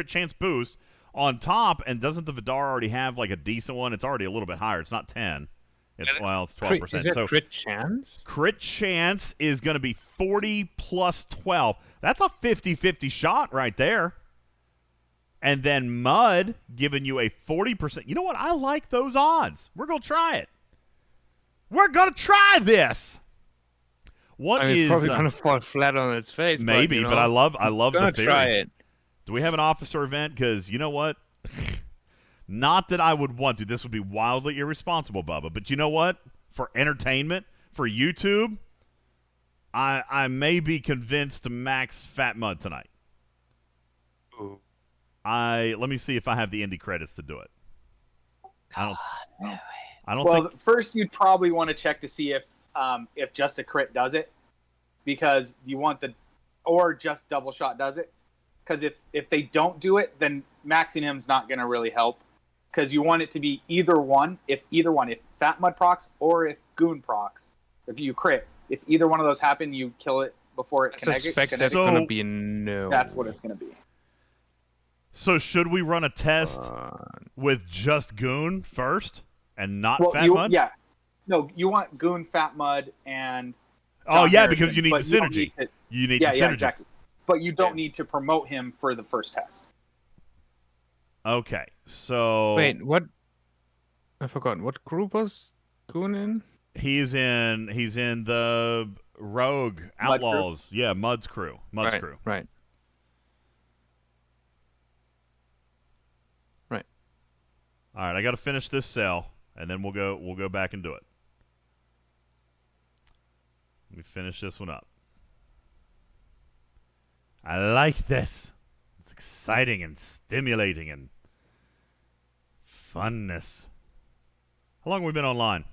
chance boost on top. And doesn't the Vidar already have like a decent one? It's already a little bit higher. It's not 10. It's 12%. Is there So crit chance? crit chance is going to be 40 plus 12. That's a 50-50 shot right there. And then Mud giving you a 40%. You know what? I like those odds. We're going to try it. We're going to try this. What I mean, is it's probably gonna fall flat on its face. maybe, but, but I love the gonna theory. try it. Do we have an officer event? Because you know what? Not that I would want to. This would be wildly irresponsible, Bubba. But you know what? For entertainment, for YouTube, I may be convinced to max Fat Mud tonight. Ooh. Let me see if I have the indie credits to do it. I don't Well, think. first you'd probably want to check to see if just a crit does it, because you want or just double shot does it. Because if they don't do it, then maxing him's not going to really help. Because you want it to be either one. If Fat Mud procs or if Goon procs, if you crit, if either one of those happen, you kill it before it I suspect that's So- gonna be a no. That's what it's going to be. So should we run a test with just Goon first and not Well, Fat Mud? yeah. No, you want Goon, Fat Mud, and Oh John yeah, Harrison, because you need the but don't synergy. need to- You need yeah, the yeah, synergy. exactly. But you don't need to promote him for the first test. Okay, so Wait, what? I forgot. What group was Goon in? He's in the Rogue Outlaws. Yeah, Mud's crew. Mud's Right, crew. right. All right, I got to finish this cell, and then we'll go back and do it. Let me finish this one up. I like this. It's exciting and stimulating and funness. How long have we been online?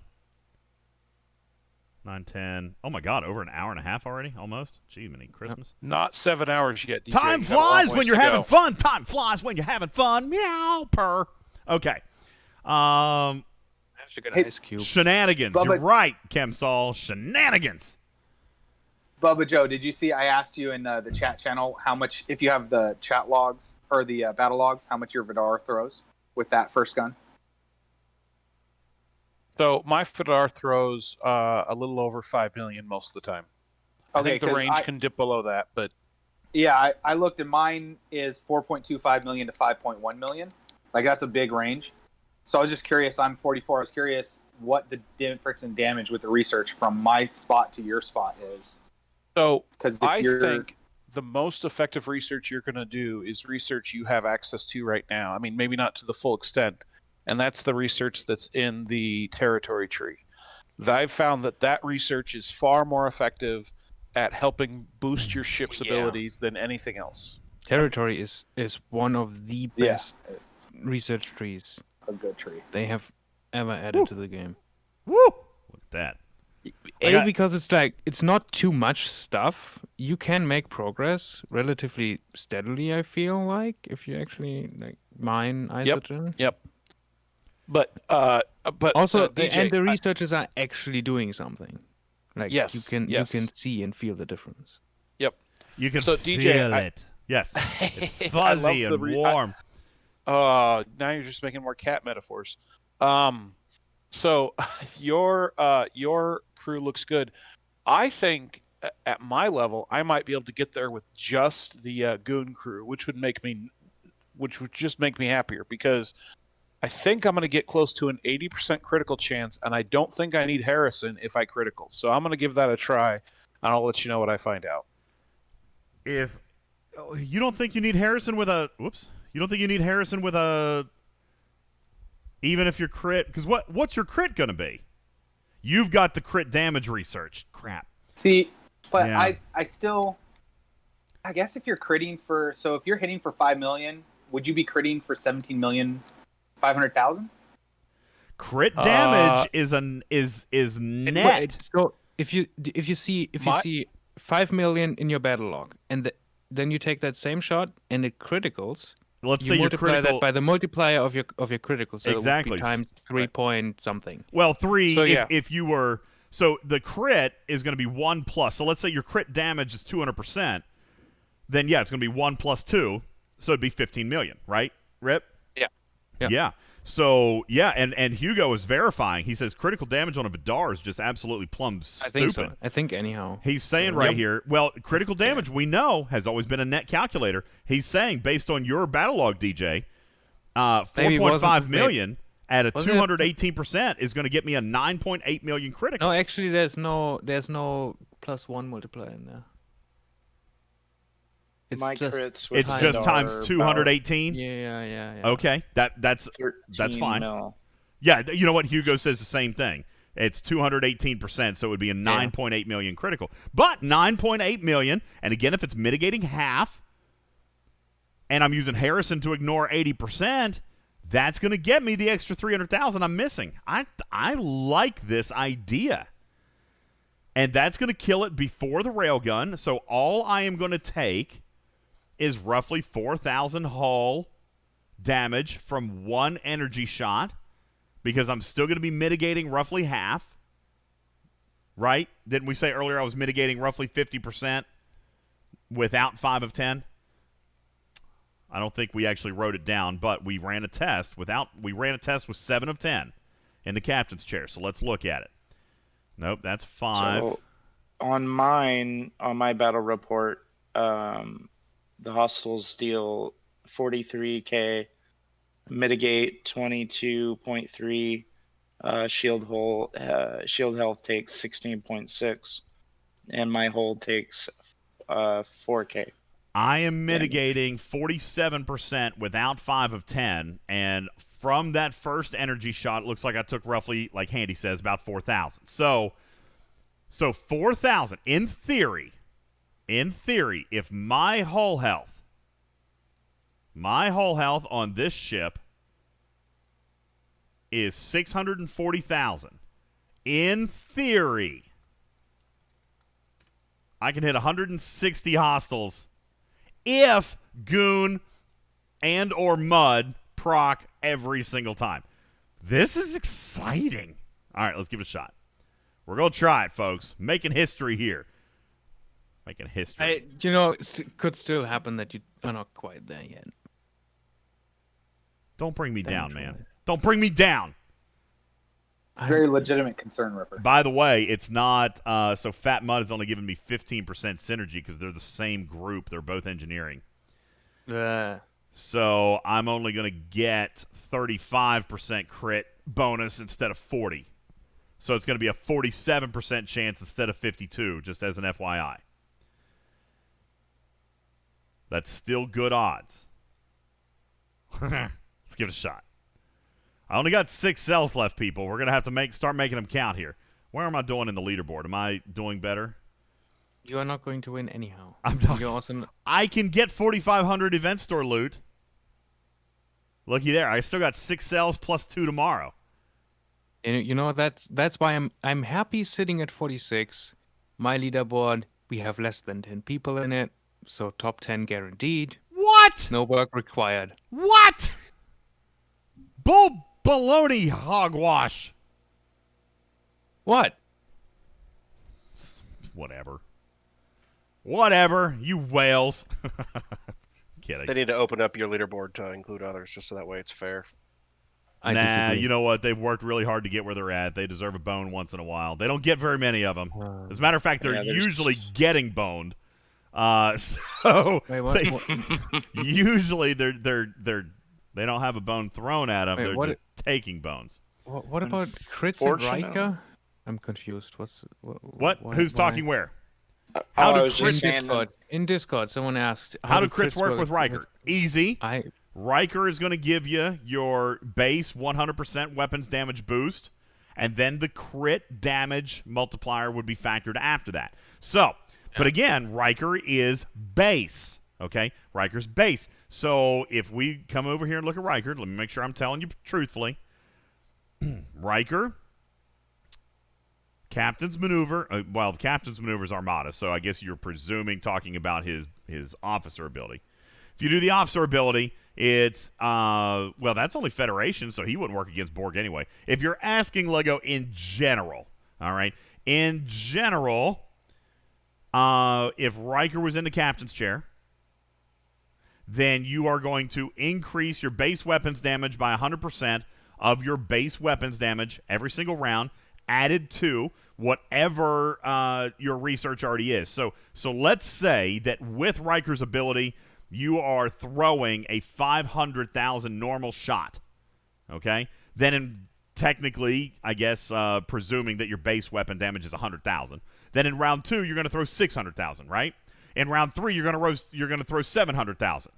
9, 10. Oh my God, over an hour and a half already, almost. Gee, many Christmas. Not 7 hours yet. DJ. Time You got a long flies ways when you're to having go. fun. Time flies when you're having fun. Meow purr. Okay. I have to get an ice cube. Shenanigans. Bubba- You're right, Kemsol. Shenanigans. Bubba Joe, did you see? I asked you in the chat channel how much, if you have the chat logs or the battle logs, how much your Vidar throws with that first gun. So my Fedar throws a little over 5 million most of the time. I Okay, think the 'cause range can dip below that, but Yeah, I looked and mine is 4.25 million to 5.1 million. Like that's a big range. So I was just curious. I'm 44. I was curious what the difference in damage with the research from my spot to your spot is. so 'Cause if I you're- think the most effective research you're going to do is research you have access to right now. I mean, maybe not to the full extent, and that's the research that's in the territory tree. I've found that research is far more effective at helping boost your ship's abilities than anything else. Territory is one of the Yeah, best research trees a good tree they have ever added to the game. Woo! Look at that. Because it's not too much stuff. You can make progress relatively steadily, I feel like, if you actually mine isogen. Yep. But Also, DJ, and the researchers are actually doing something. Like Yes, you can see and feel the difference. Yep. You can So, feel DJ, it. Yes. It's I fuzzy love and the warm. now you're just making more cat metaphors. So your crew looks good. I think at my level, I might be able to get there with just the goon crew, which would just make me happier because I think I'm going to get close to an 80% critical chance, and I don't think I need Harrison if I critical. So I'm going to give that a try, and I'll let you know what I find out. If you don't think you need Harrison with a you don't think you need Harrison with a even if your crit, because what's your crit going to be? You've got the crit damage research. Crap. See, but Yeah. I still, I guess if you're critting if you're hitting for 5 million, would you be critting for 17,500,000? Crit damage is net. So if you see 5 million in your battle log, and then you take that same shot and it criticals. Let's you say your multiply critical that by the multiplier of your critical. So Exactly. it would be times 3 point something. Well, 3 So, yeah. if you were so the crit is going to be 1 plus. So let's say your crit damage is 200%. Then yeah, it's going to be 1 plus 2, so it'd be 15 million, right? Rip? Yeah. So, yeah, and Hugo is verifying. He says critical damage on a Vidar is just absolutely plumb stupid. I think so. I think anyhow. He's saying right here, well, critical damage we know has always been a net calculator. He's saying based on your battle log, DJ, 4.5 million at a 218% is going to get me a 9.8 million critical. No, actually, there's no +1 multiplier in there. It's My just crits with It's just Vidar times are 218. yeah. Okay, that's 13 fine. mil. Yeah, you know what? Hugo says the same thing. It's 218%, so it would be a 9.8 million critical. But 9.8 million, and again, if it's mitigating half, and I'm using Harrison to ignore 80%, that's going to get me the extra 300,000 I'm missing. I like this idea. And that's going to kill it before the railgun, so all I am going to take is roughly 4,000 hull damage from one energy shot, because I'm still going to be mitigating roughly half, right? Didn't we say earlier I was mitigating roughly 50% without 5 of 10? I don't think we actually wrote it down, but we ran a test with 7 of 10 in the captain's chair, so let's look at it. Nope, that's 5. So on my battle report, the hostiles deal 43k, mitigate 22.3, shield health takes 16.6, and my hold takes 4K. I am mitigating 47% without 5 of 10, and from that first energy shot, it looks like I took roughly, like Handy says, about 4,000. So 4,000, in theory, if my hull health on this ship is 640,000, in theory, I can hit 160 hostiles if Goon and or Mud proc every single time. This is exciting. All right, let's give it a shot. We're going to try it, folks. Making history here. Making history. It could still happen that you are not quite there yet. Don't bring me down, man. Don't bring me down. Very legitimate concern, Ripper. By the way, it's not so Fat Mud is only giving me 15% synergy because they're the same group. They're both engineering. So I'm only going to get 35% crit bonus instead of 40. So it's going to be a 47% chance instead of 52, just as an FYI. That's still good odds. Let's give it a shot. I only got 6 cells left, people. We're going to have to start making them count here. Where am I doing in the leaderboard? Am I doing better? You are not going to win anyhow. I can get 4,500 event store loot. Looky there. I still got 6 cells plus 2 tomorrow. And that's why I'm happy sitting at 46. My leaderboard, we have less than 10 people in it, so top 10 guaranteed. What? No work required. What? Bull baloney hogwash. What? Whatever, you whales. Kidding. They need to open up your leaderboard to include others, just so that way it's fair. Nah, you know what? They've worked really hard to get where they're at. They deserve a bone once in a while. They don't get very many of them. As a matter of fact, they're usually getting boned. So Wait, usually they don't have a bone thrown at them. They're just taking bones. What about crits and Riker? I'm confused. What? Who's talking where? I was just saying in Discord, someone asked, how do crits work with Riker? Easy. Riker is going to give you your base 100% weapons damage boost, and then the crit damage multiplier would be factored after that. So, but again, Riker is base, okay? Riker's base. So if we come over here and look at Riker, let me make sure I'm telling you truthfully. Riker, Captain's Maneuver. Well, the Captain's Maneuver is Armada, so I guess you're presuming talking about his officer ability. If you do the officer ability, it's, well, that's only Federation, so he wouldn't work against Borg anyway. If you're asking Lego in general, all right, in general, if Riker was in the captain's chair, then you are going to increase your base weapons damage by 100% of your base weapons damage every single round, added to whatever your research already is. So let's say that with Riker's ability, you are throwing a 500,000 normal shot, okay? Then technically, I guess, presuming that your base weapon damage is 100,000, then in round 2, you're going to throw 600,000, right? In round 3, you're going to throw 700,000.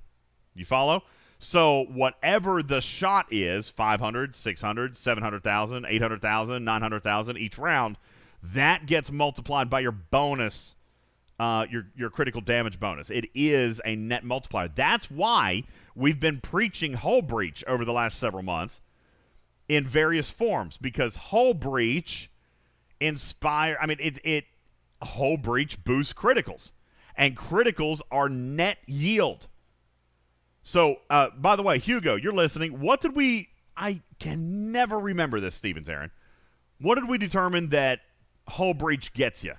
You follow? So whatever the shot is, 500, 600, 700,000, 800,000, 900,000 each round, that gets multiplied by your bonus, your critical damage bonus. It is a net multiplier. That's why we've been preaching Hull Breach over the last several months in various forms, because Hull Breach Hull Breach boosts criticals, and criticals are net yield. So, by the way, Hugo, you're listening. I can never remember this, Stevens Aaron. What did we determine that Hull Breach gets you?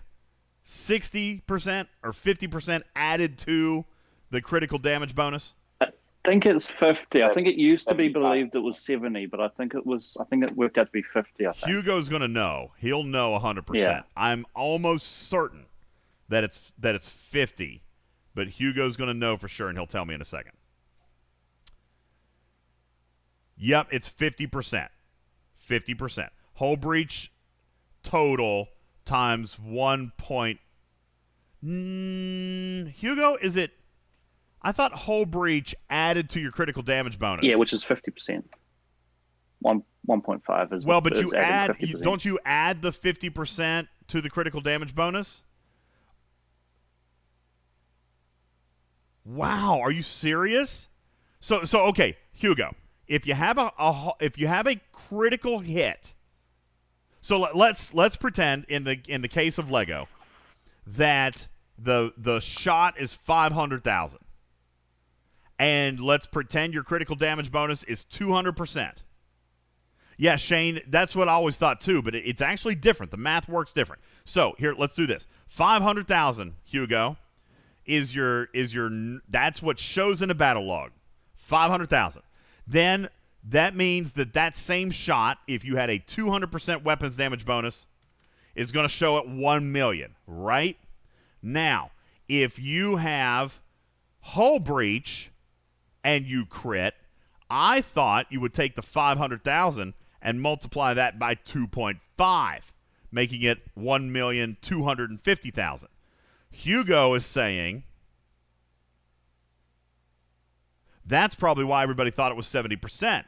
60% or 50% added to the critical damage bonus? I think it's 50. I think it used to be believed it was 70, but I think it worked out to be 50, I think. Hugo's going to know. He'll know 100%. Yeah. I'm almost certain that it's 50, but Hugo's going to know for sure, and he'll tell me in a second. Yep, it's 50%. 50%. Hull breach total times 1 point. Hugo, is it? I thought hull breach added to your critical damage bonus. Yeah, which is 50%. 1.5 is well, but is you add. 50%. Don't you add the 50% to the critical damage bonus? Wow, are you serious? So okay, Hugo. If you have a critical hit, so let's pretend in the case of Lego that the shot is 500,000, and let's pretend your critical damage bonus is 200%. Yeah, Shane, that's what I always thought too, but it's actually different. The math works different. So here, let's do this. 500,000, Hugo, is your that's what shows in a battle log. 500,000. Then that means that same shot, if you had a 200% weapons damage bonus, is going to show at 1 million, right? Now, if you have hull breach and you crit, I thought you would take the 500,000 and multiply that by 2.5, making it 1,250,000. Hugo is saying that's probably why everybody thought it was 70%,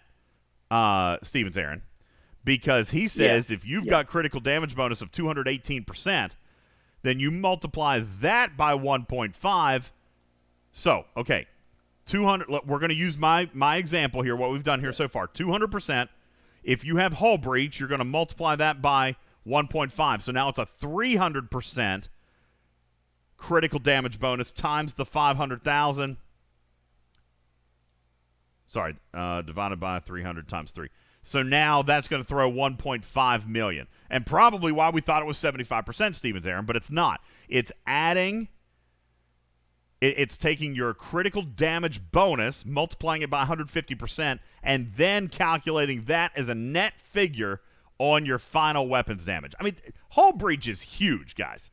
Stevens Aaron, because he says if you've got critical damage bonus of 218%, then you multiply that by 1.5. So, okay, 200. We're going to use my example here, what we've done here so far. 200%. If you have hull breach, you're going to multiply that by 1.5. So now it's a 300% critical damage bonus times the 500,000. Sorry, divided by 300 times 3. So now that's going to throw 1.5 million. And probably why we thought it was 75%, Stevens Aaron, but it's not. It's adding, it's taking your critical damage bonus, multiplying it by 150%, and then calculating that as a net figure on your final weapons damage. I mean, hull breach is huge, guys.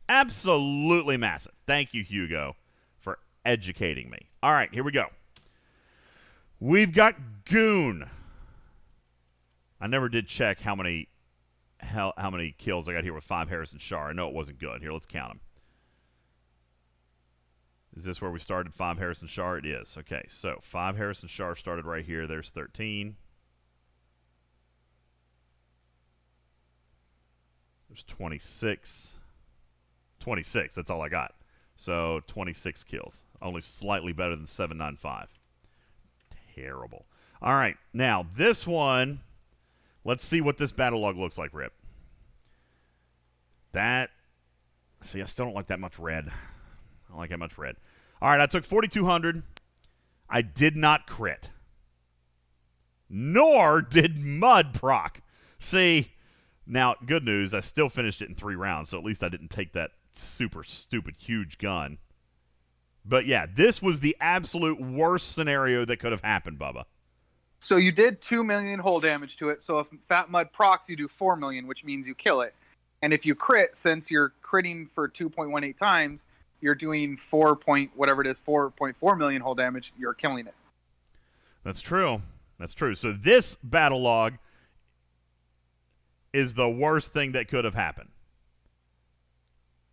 Absolutely massive. Thank you, Hugo, for educating me. All right, here we go. We've got Goon. I never did check how many kills I got here with 5 Harrison Shar. I know it wasn't good. Here, let's count them. Is this where we started? 5 Harrison Shar? It is. Okay, so 5 Harrison Shar started right here. There's 13. There's 26. 26, that's all I got. So 26 kills. Only slightly better than 795. Terrible. All right, now this one, let's see what this battle log looks like, Rip. See, I still don't like that much red. I don't like that much red. All right, I took 4,200. I did not crit. Nor did Mud proc. See, now, good news, I still finished it in 3 rounds, so at least I didn't take that super stupid huge gun. But yeah, this was the absolute worst scenario that could have happened, Bubba. So you did 2 million hull damage to it. So if Fat Mud procs, you do 4 million, which means you kill it. And if you crit, since you're critting for 2.18 times, you're doing 4.4 million hull damage. You're killing it. That's true. That's true. So this battle log is the worst thing that could have happened.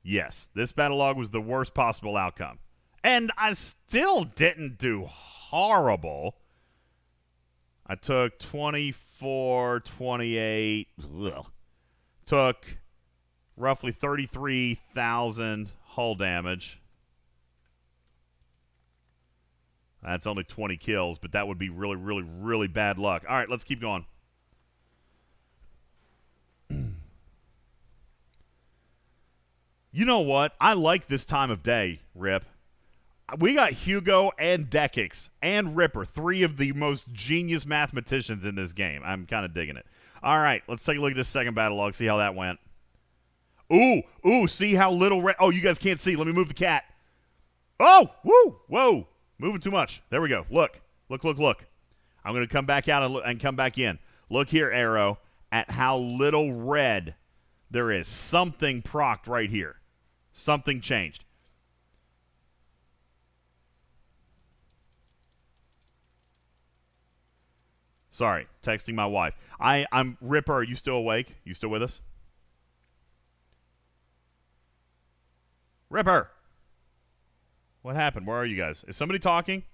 Yes, this battle log was the worst possible outcome. And I still didn't do horrible. I took 24, 28. Ugh. Took roughly 33,000 hull damage. That's only 20 kills, but that would be really, really, really bad luck. All right, let's keep going. You know what? I like this time of day, Rip. We got Hugo and Dekix and Ripper, 3 of the most genius mathematicians in this game. I'm kind of digging it. All right, let's take a look at this second battle log, see how that went. Ooh, see how little red. Oh, you guys can't see. Let me move the cat. Oh, whoa. Moving too much. There we go. Look. I'm going to come back out and come back in. Look here, Arrow, at how little red there is. Something procced right here. Something changed. Sorry, texting my wife. I'm Ripper. Are you still awake? You still with us? Ripper. What happened? Where are you guys? Is somebody talking?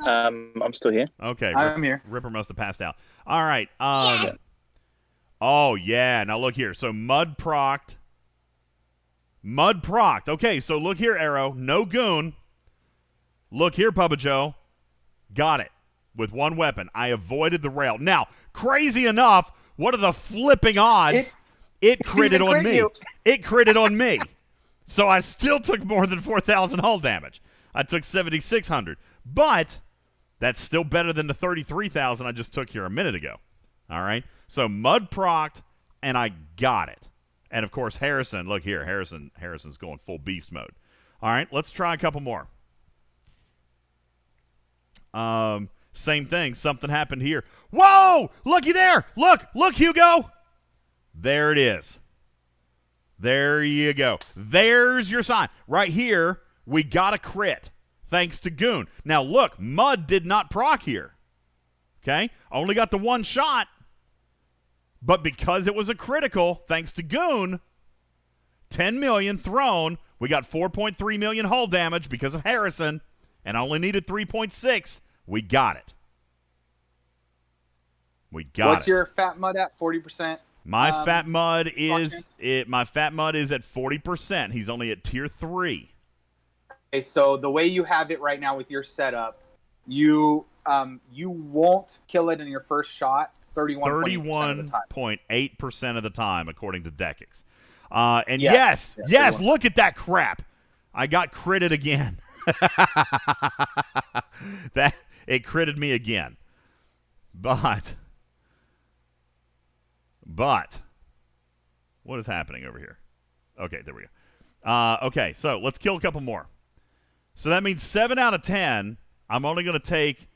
I'm still here. Okay, I'm here. Ripper must have passed out. All right. Oh yeah. Now look here. So Mud procced. Okay, so look here, Arrow. No goon. Look here, Bubba Joe. Got it. With one weapon. I avoided the rail. Now, crazy enough, what are the flipping odds? It critted on me. It critted on me. So I still took more than 4,000 hull damage. I took 7,600. But that's still better than the 33,000 I just took here a minute ago. All right? So Mud procced, and I got it. And, of course, Harrison. Look here. Harrison's going full beast mode. All right, let's try a couple more. Same thing. Something happened here. Whoa! Looky there! Look, Hugo! There it is. There you go. There's your sign. Right here, we got a crit, thanks to Goon. Now, look, Mud did not proc here. Okay? Only got the one shot. But because it was a critical, thanks to Goon, 10 million thrown. We got 4.3 million hull damage because of Harrison, and I only needed 3.6. We got it. What's your fat mud at? 40%? My fat mud is at 40%. He's only at tier 3. Okay, so the way you have it right now with your setup, you won't kill it in your first shot 31.8% of the time, according to Dekix. And yes, look at that crap. I got critted again. It critted me again. But what is happening over here? Okay, there we go. Okay, so let's kill a couple more. So that means 7 out of 10, I'm only going to take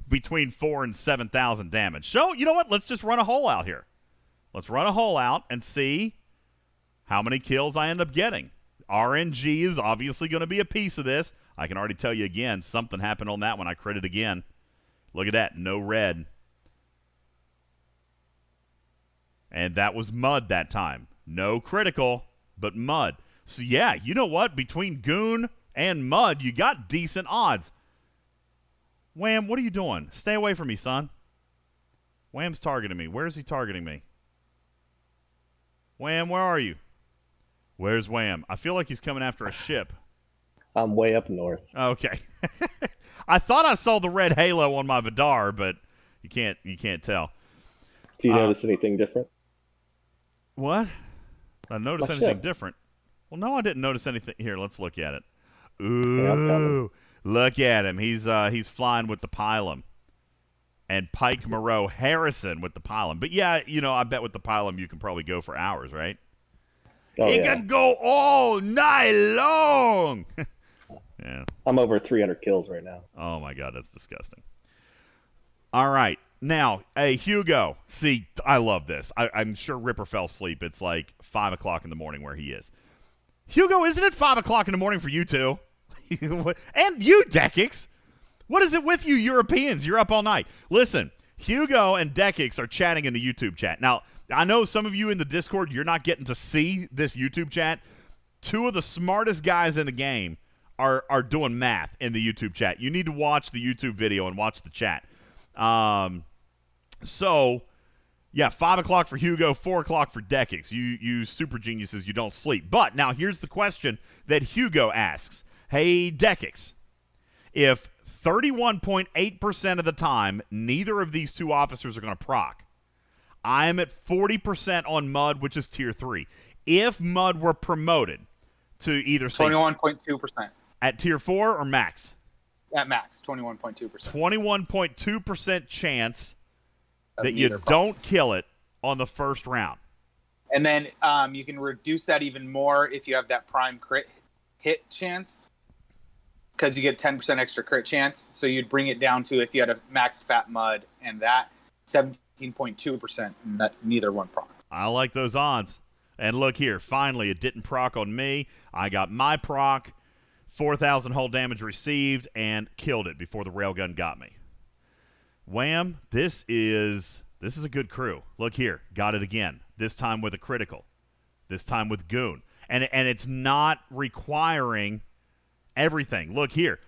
between 4,000 and 7,000 damage. So, you know what? Let's just run a hole out here. Let's run a hole out and see how many kills I end up getting. RNG is obviously going to be a piece of this. I can already tell you again, something happened on that one. I critted again. Look at that. No red. And that was Mud that time. No critical, but Mud. So, yeah, you know what? Between Goon and Mud, you got decent odds. Wham, what are you doing? Stay away from me, son. Wham's targeting me. Where is he targeting me? Wham, where are you? Where's Wham? I feel like he's coming after a ship. I'm way up north. Okay. I thought I saw the red halo on my Vidar, but you can't tell. Do you notice anything different? What? I noticed anything different? Well, no, I didn't notice anything. Here, let's look at it. Ooh, look at him. He's flying with the pylum. And Pike Moreau Harrison with the pylum. But yeah, you know, I bet with the pylum you can probably go for hours, right? It can go all night long. Yeah. I'm over 300 kills right now. Oh my God, that's disgusting. All right. Now, hey, Hugo. See, I love this. I'm sure Ripper fell asleep. It's like 5 o'clock in the morning where he is. Hugo, isn't it 5 o'clock in the morning for you too? And you, Dekix. What is it with you Europeans? You're up all night. Listen, Hugo and Dekix are chatting in the YouTube chat. Now, I know some of you in the Discord, you're not getting to see this YouTube chat. Two of the smartest guys in the game are doing math in the YouTube chat. You need to watch the YouTube video and watch the chat. So, yeah, 5 o'clock for Hugo, 4 o'clock for Dekix. You super geniuses, you don't sleep. But now here's the question that Hugo asks. Hey, Dekix, if 31.8% of the time neither of these two officers are going to proc, I am at 40% on Mud, which is tier 3. If Mud were promoted to either say 21.2%. At tier 4 or max? At max, 21.2%. 21.2% chance that you don't kill it on the first round. And then you can reduce that even more if you have that prime crit hit chance, because you get 10% extra crit chance. So you'd bring it down to, if you had a maxed fat Mud and that, 17.2%, and that neither one procs. I like those odds. And look here, finally, it didn't proc on me. I got my proc, 4,000 hull damage received, and killed it before the railgun got me. Wham! This is a good crew. Look here, got it again. This time with a critical. This time with Goon, and it's not requiring everything. Look here.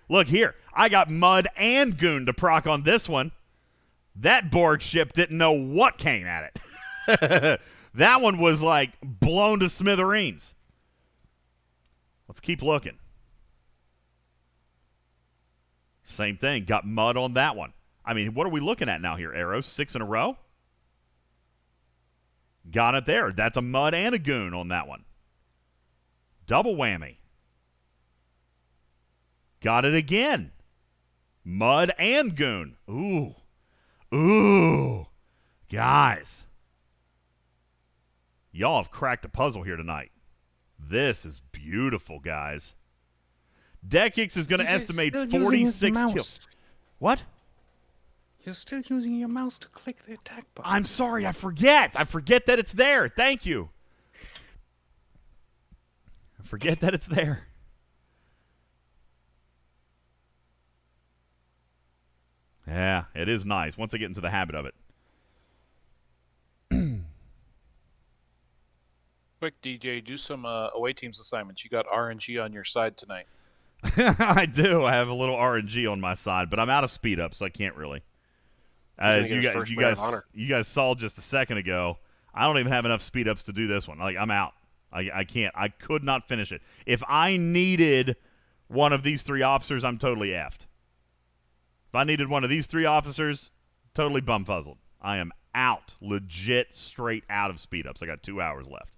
I got Mud and Goon to proc on this one. That Borg ship didn't know what came at it. That one was like blown to smithereens. Let's keep looking. Same thing. Got Mud on that one. I mean, what are we looking at now here, Arrows? 6 in a row? Got it there. That's a Mud and a Goon on that one. Double whammy. Got it again. Mud and Goon. Ooh. Guys. Y'all have cracked a puzzle here tonight. This is beautiful, guys. Deckix is going to estimate 46 kills. What? You're still using your mouse to click the attack button. I'm sorry, I forget. I forget that it's there. Thank you. I forget that it's there. Yeah, it is nice once I get into the habit of it. Quick, DJ, do some away teams assignments. You got RNG on your side tonight. I do. I have a little RNG on my side, but I'm out of speed up, so I can't really. As you guys saw just a second ago, I don't even have enough speed ups to do this one. Like, I'm out. I can't. I could not finish it. If I needed one of these 3 officers, I'm totally effed. If I needed one of these 3 officers, totally bumfuzzled. I am out. Legit straight out of speed ups. I got 2 hours left.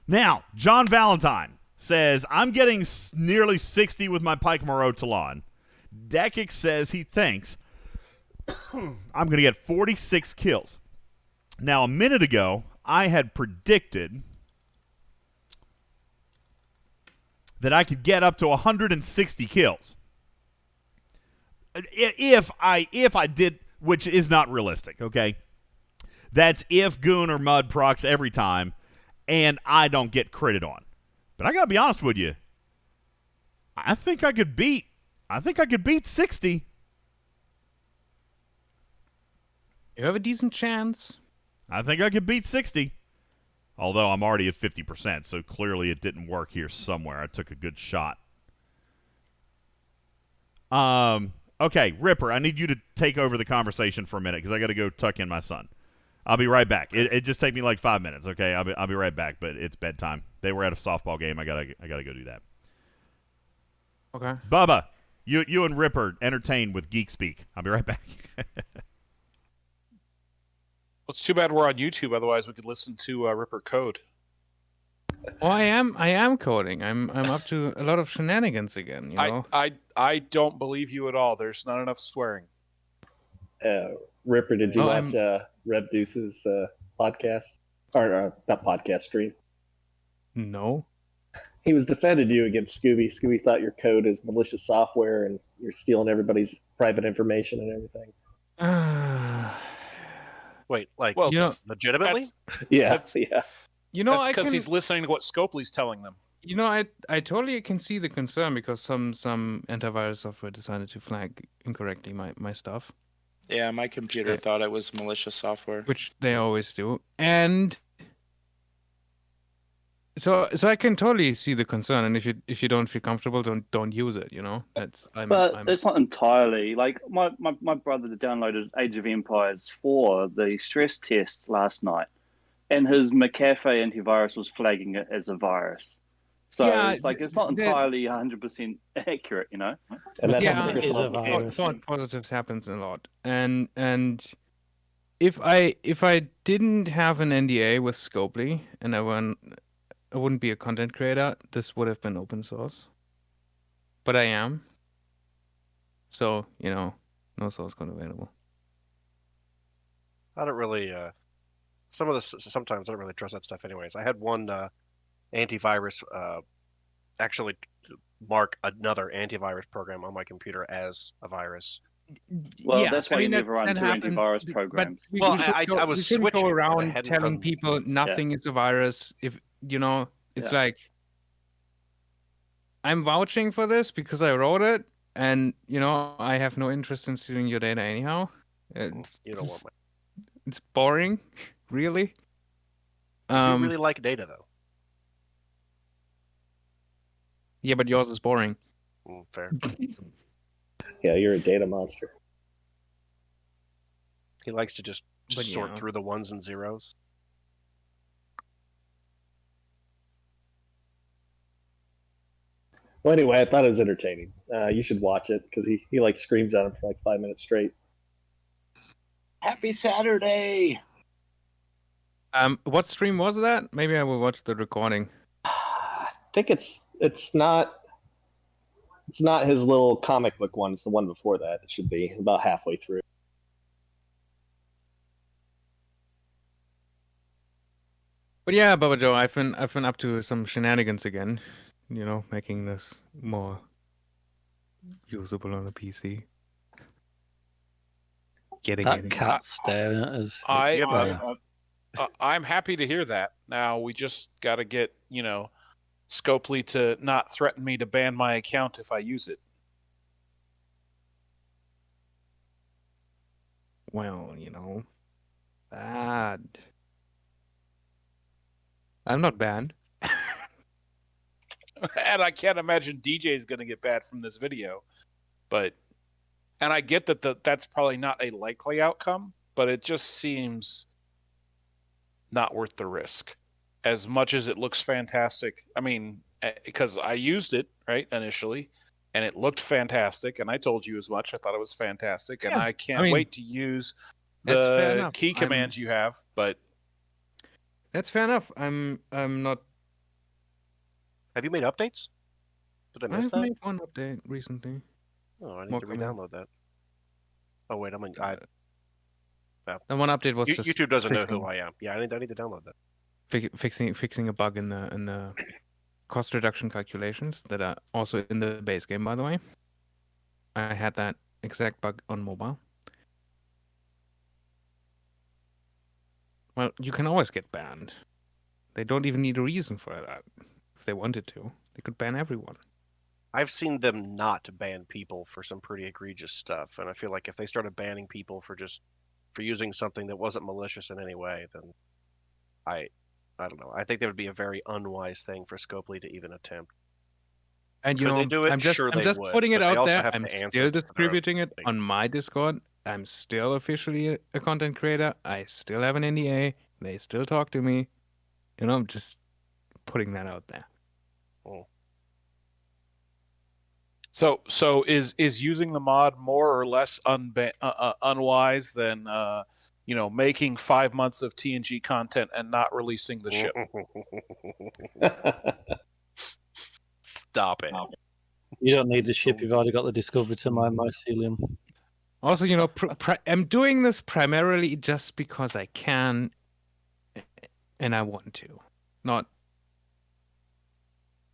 Now, John Valentine says, I'm getting nearly 60 with my Pike Moreau Talon. Deckix says he thinks I'm going to get 46 kills. Now, a minute ago, I had predicted that I could get up to 160 kills. If I did, which is not realistic, okay? That's if Goon or Mud procs every time, and I don't get critted on. But I got to be honest with you. I think I could beat 60. You have a decent chance. I think I could beat 60. Although I'm already at 50%, so clearly it didn't work here somewhere. I took a good shot. Okay, Ripper, I need you to take over the conversation for a minute because I got to go tuck in my son. I'll be right back. It just take me like 5 minutes, okay? I'll be right back, but it's bedtime. They were at a softball game. I gotta go do that. Okay. Bubba, you and Ripper entertain with Geek Speak. I'll be right back. Well, it's too bad we're on YouTube. Otherwise, we could listen to Ripper code. Well, I am coding. I'm up to a lot of shenanigans again. You know. I don't believe you at all. There's not enough swearing. Ripper, did you watch Reb Deuce's podcast? Or not podcast, stream? No. He was defending you against Scooby. Scooby thought your code is malicious software and you're stealing everybody's private information and everything. Wait, like, well, legitimately? Yeah. You know, that's because he's listening to what Scopely's telling them. You know, I totally can see the concern because some antivirus software decided to flag incorrectly my stuff. Yeah, my computer thought it was malicious software, which they always do, and so I can totally see the concern. And if you don't feel comfortable, don't use it. You know, it's not entirely like my brother downloaded Age of Empires 4, the stress test last night, and his McAfee antivirus was flagging it as a virus. So yeah, it's not entirely 100% accurate, you know. And that's false positives happens a lot, and if I didn't have an NDA with Scopely and I wouldn't be a content creator, this would have been open source. But I am, so you know, no source code available. I don't really. Sometimes I don't really trust that stuff. Anyways, I had one antivirus actually mark another antivirus program on my computer as a virus. Well, yeah, that's why you never run two antivirus programs. I was switching. Go around telling people nothing is a virus. If you know, it's like I'm vouching for this because I wrote it, And I have no interest in stealing your data anyhow. You don't want my. It's boring, really. You really like data, though. Yeah, but yours is boring. Fair. Yeah, you're a data monster. He likes to just But, sort through the ones and zeros. Well, anyway, I thought it was entertaining. You should watch it because he like screams at him for like 5 minutes straight. Happy Saturday! What stream was that? Maybe I will watch the recording. I think it's not his little comic book one. It's the one before that. It should be about halfway through. But yeah, Baba Joe, I've been up to some shenanigans again. Making this more usable on a PC. That cat staring at us. I'm happy to hear that. Now we just got to get Scopely to not threaten me to ban my account if I use it. Well, bad. I'm not banned. And I can't imagine DJ is going to get bad from this video. And I get that that's probably not a likely outcome, but it just seems not worth the risk. As much as it looks fantastic. I mean, because I used it, right, initially, and it looked fantastic, and I told you as much. I thought it was fantastic, and I can't wait to use the key commands you have, but... That's fair enough. I'm not... Have you made updates? Did I miss that? I've made one update recently. Oh, I need to re-download that. Oh wait, And one update was just YouTube doesn't know who I am. Yeah, I need to download that. Fixing a bug in the cost reduction calculations that are also in the base game, by the way. I had that exact bug on mobile. Well, you can always get banned. They don't even need a reason for that. If they wanted to, they could ban everyone. I've seen them not ban people for some pretty egregious stuff, and I feel like if they started banning people for using something that wasn't malicious in any way, then I don't know. I think that would be a very unwise thing for Scopely to even attempt. And Could they do it? I'm just would, putting it but they out also there. have I'm to answer still for their own distributing it thing. on my Discord. I'm still officially a content creator. I still have an NDA. They still talk to me. I'm just putting that out there. Oh. So is using the mod more or less unwise than making 5 months of TNG content and not releasing the ship? Stop it. You don't need the ship. You've already got the Discovery to mine mycelium. Also, I'm doing this primarily just because I can and I want to. Not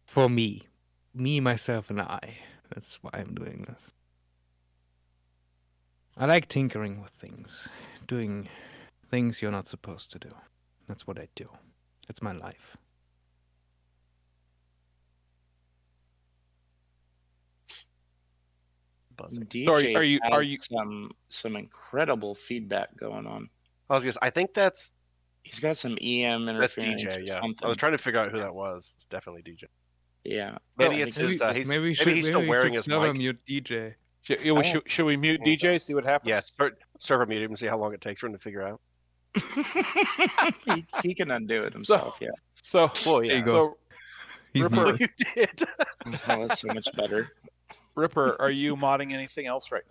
for me, myself, and I. That's why I'm doing this. I like tinkering with things, doing things you're not supposed to do. That's what I do. That's my life. DJ are you has some incredible feedback going on. I think that's he's got some EM that's interference. DJ. Yeah, something. I was trying to figure out who that was. It's definitely DJ. Yeah, maybe it's his. Maybe he's still wearing his mic. Mute DJ. Should we mute DJ? See what happens. Yeah, server mute him and see how long it takes for him to figure out. he can undo it himself. Yeah. So well, yeah. So Ripper, you did. That was so much better. Ripper, are you modding anything else right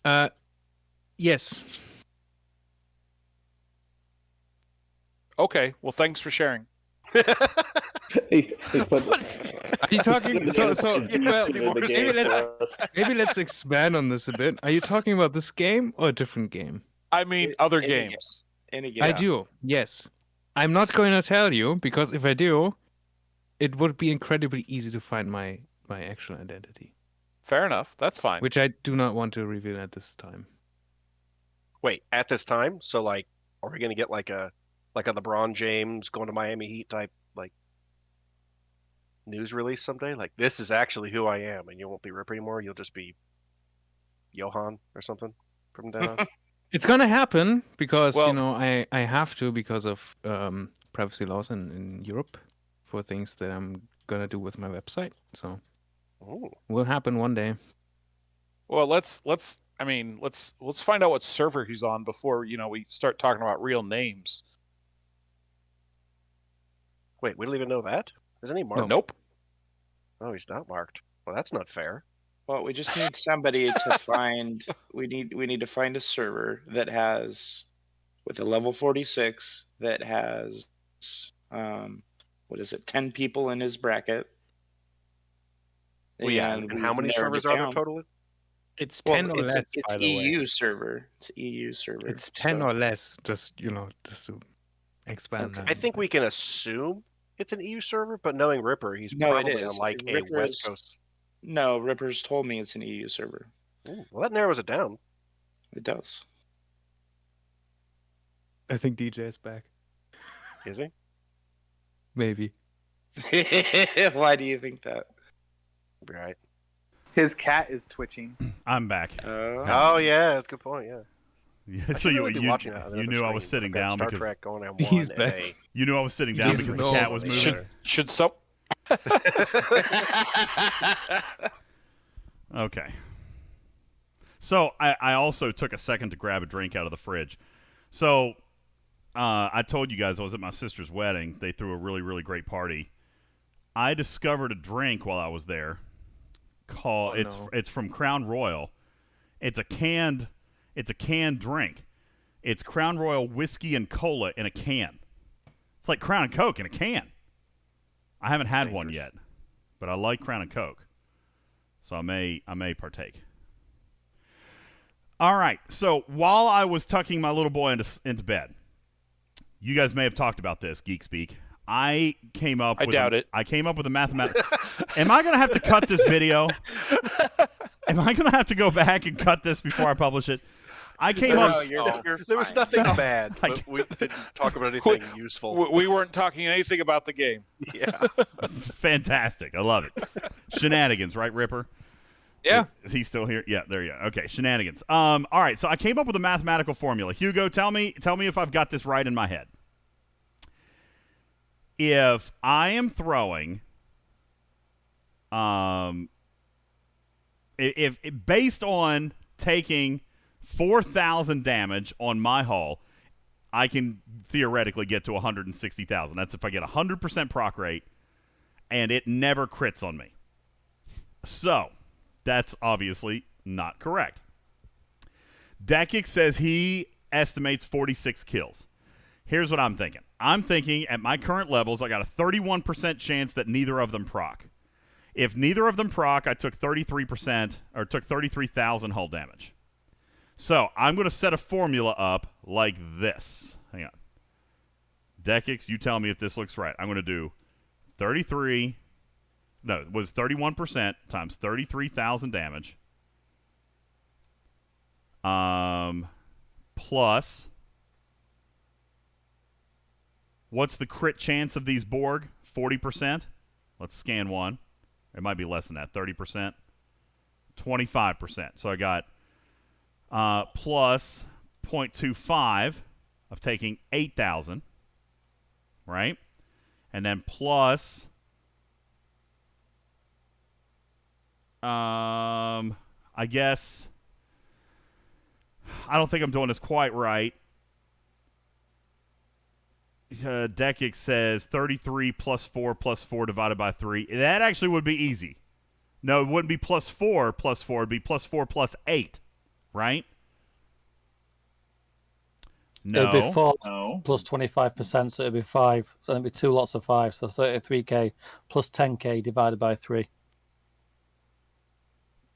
now? Yes. Okay. Well, thanks for sharing. Are you talking? Maybe let's expand on this a bit. Are you talking about this game or a different game? I mean, other games. Any game. I do. Yes. I'm not going to tell you because if I do, it would be incredibly easy to find my actual identity. Fair enough. That's fine. Which I do not want to reveal at this time. Wait, at this time? So are we gonna get like a LeBron James going to Miami Heat type news release someday? Like, this is actually who I am, and you won't be Ripper anymore. You'll just be Johan or something from then on. It's gonna happen because Well- you know I have to because of privacy laws in Europe for things that I'm gonna do with my website. So Ooh. will happen one day. Well, let's find out what server he's on before we start talking about real names. Wait, we don't even know that? Isn't he marked? Nope. Oh, he's not marked. Well, that's not fair. Well, we just need somebody to find. We need to find a server that has, with a level 46, that has, what is it, 10 people in his bracket. Well, yeah, and how many servers are there total? It's Well, 10 or less. It's by the way. EU server. It's EU server. It's 10 so- or less. Just to expand that. I think we can assume it's an EU server, but knowing Ripper, he's No, it probably is. on like a Ripper's- West Coast. No, Ripper's told me it's an EU server. Ooh, well, that narrows it down. It does. I think DJ is back. Is he? Maybe. Why do you think that? Right. His cat is twitching. I'm back. Oh yeah, that's a good point. Yeah. Yeah, I so should you really be you, watching that on the you other knew I was screen, sitting but I've got down Star because Trek going on He's one. back. And you knew I was sitting down He's because the normal. cat was moving. Should some? Okay. So I also took a second to grab a drink out of the fridge. So I told you guys I was at my sister's wedding. They threw a really, really great party. I discovered a drink while I was there called it's from Crown Royal. It's a canned drink. It's Crown Royal whiskey and cola in a can. It's like Crown and Coke in a can. I haven't had one yet, but I like Crown and Coke, so I may partake. All right. So while I was tucking my little boy into bed, you guys may have talked about this, Geek Speak. I came up with a mathematical. Am I going to have to cut this video? Am I going to have to go back and cut this before I publish it? I came up. There was nothing bad. But we didn't talk about anything useful. We weren't talking anything about the game. Yeah. Fantastic. I love it. Shenanigans, right, Ripper? Yeah. Is he still here? Yeah, there you go. Okay, shenanigans. All right, so I came up with a mathematical formula. Hugo, tell me if I've got this right in my head. If I am throwing if based on taking 4,000 damage on my hull, I can theoretically get to 160,000. That's if I get 100% proc rate and it never crits on me. So, that's obviously not correct. Dekic says he estimates 46 kills. Here's what I'm thinking. I'm thinking at my current levels, I got a 31% chance that neither of them proc. If neither of them proc, I took 33% or took 33,000 hull damage. So I'm going to set a formula up like this. Hang on. Dekix, you tell me if this looks right. I'm going to do 33. No, it was 31% times 33,000 damage. Plus, what's the crit chance of these Borg? 40%. Let's scan one. It might be less than that. 30%. 25%. So I got plus 0.25 of taking 8,000. Right? And then plus I guess I don't think I'm doing this quite right. Dekix says 33 plus 4 divided by 3. That actually would be easy. No, it wouldn't be plus 4 plus 4. It would be plus 4 plus 8, right? No. It'd be 4 plus 25%, so it'd be 5. So it'd be 2 lots of 5, so 33k plus 10k divided by 3.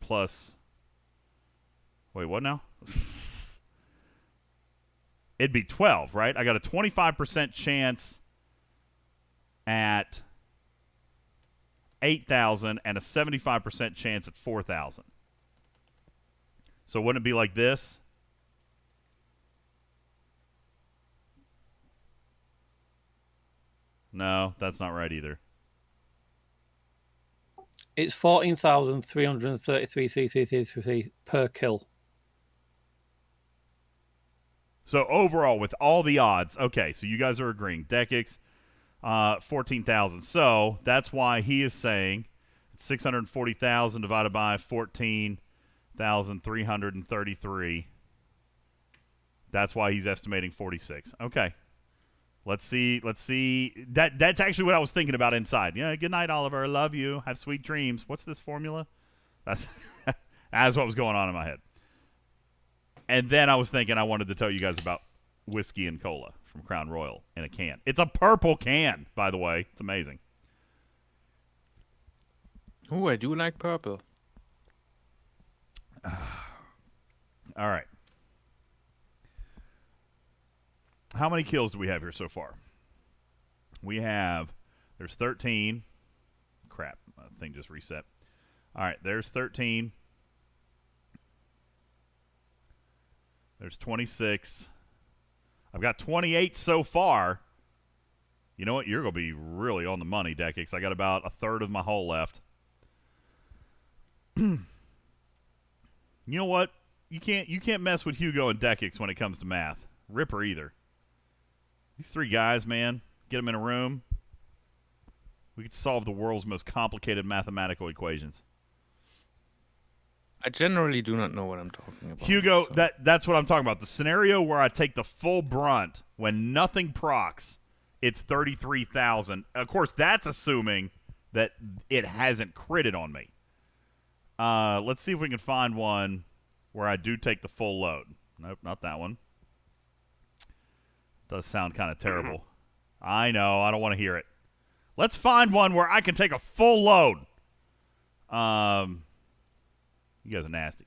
Plus. Wait, what now? It'd be 12, right? I got a 25% chance at 8,000 and a 75% chance at 4,000. So wouldn't it be like this? No, that's not right either. It's 14,333 per kill. So overall, with all the odds, okay, so you guys are agreeing. Dekix, 14,000. So that's why he is saying 640,000 divided by 14,333. That's why he's estimating 46. Okay. Let's see. That's actually what I was thinking about inside. Yeah, good night, Oliver. I love you. Have sweet dreams. What's this formula? That's what was going on in my head. And then I was thinking I wanted to tell you guys about whiskey and cola from Crown Royal in a can. It's a purple can, by the way. It's amazing. Oh, I do like purple. All right. How many kills do we have here so far? There's 13. Crap, the thing just reset. All right, there's 13. There's 26. I've got 28 so far. You know what? You're going to be really on the money, Dekix. I got about a third of my hull left. You know what? You can't mess with Hugo and Dekix when it comes to math. Ripper either. These three guys, man, get them in a room. We could solve the world's most complicated mathematical equations. I generally do not know what I'm talking about. Hugo, so. that's what I'm talking about. The scenario where I take the full brunt when nothing procs, it's 33,000. Of course, that's assuming that it hasn't critted on me. Let's see if we can find one where I do take the full load. Nope, not that one. Does sound kind of terrible. I know. I don't want to hear it. Let's find one where I can take a full load. You guys are nasty.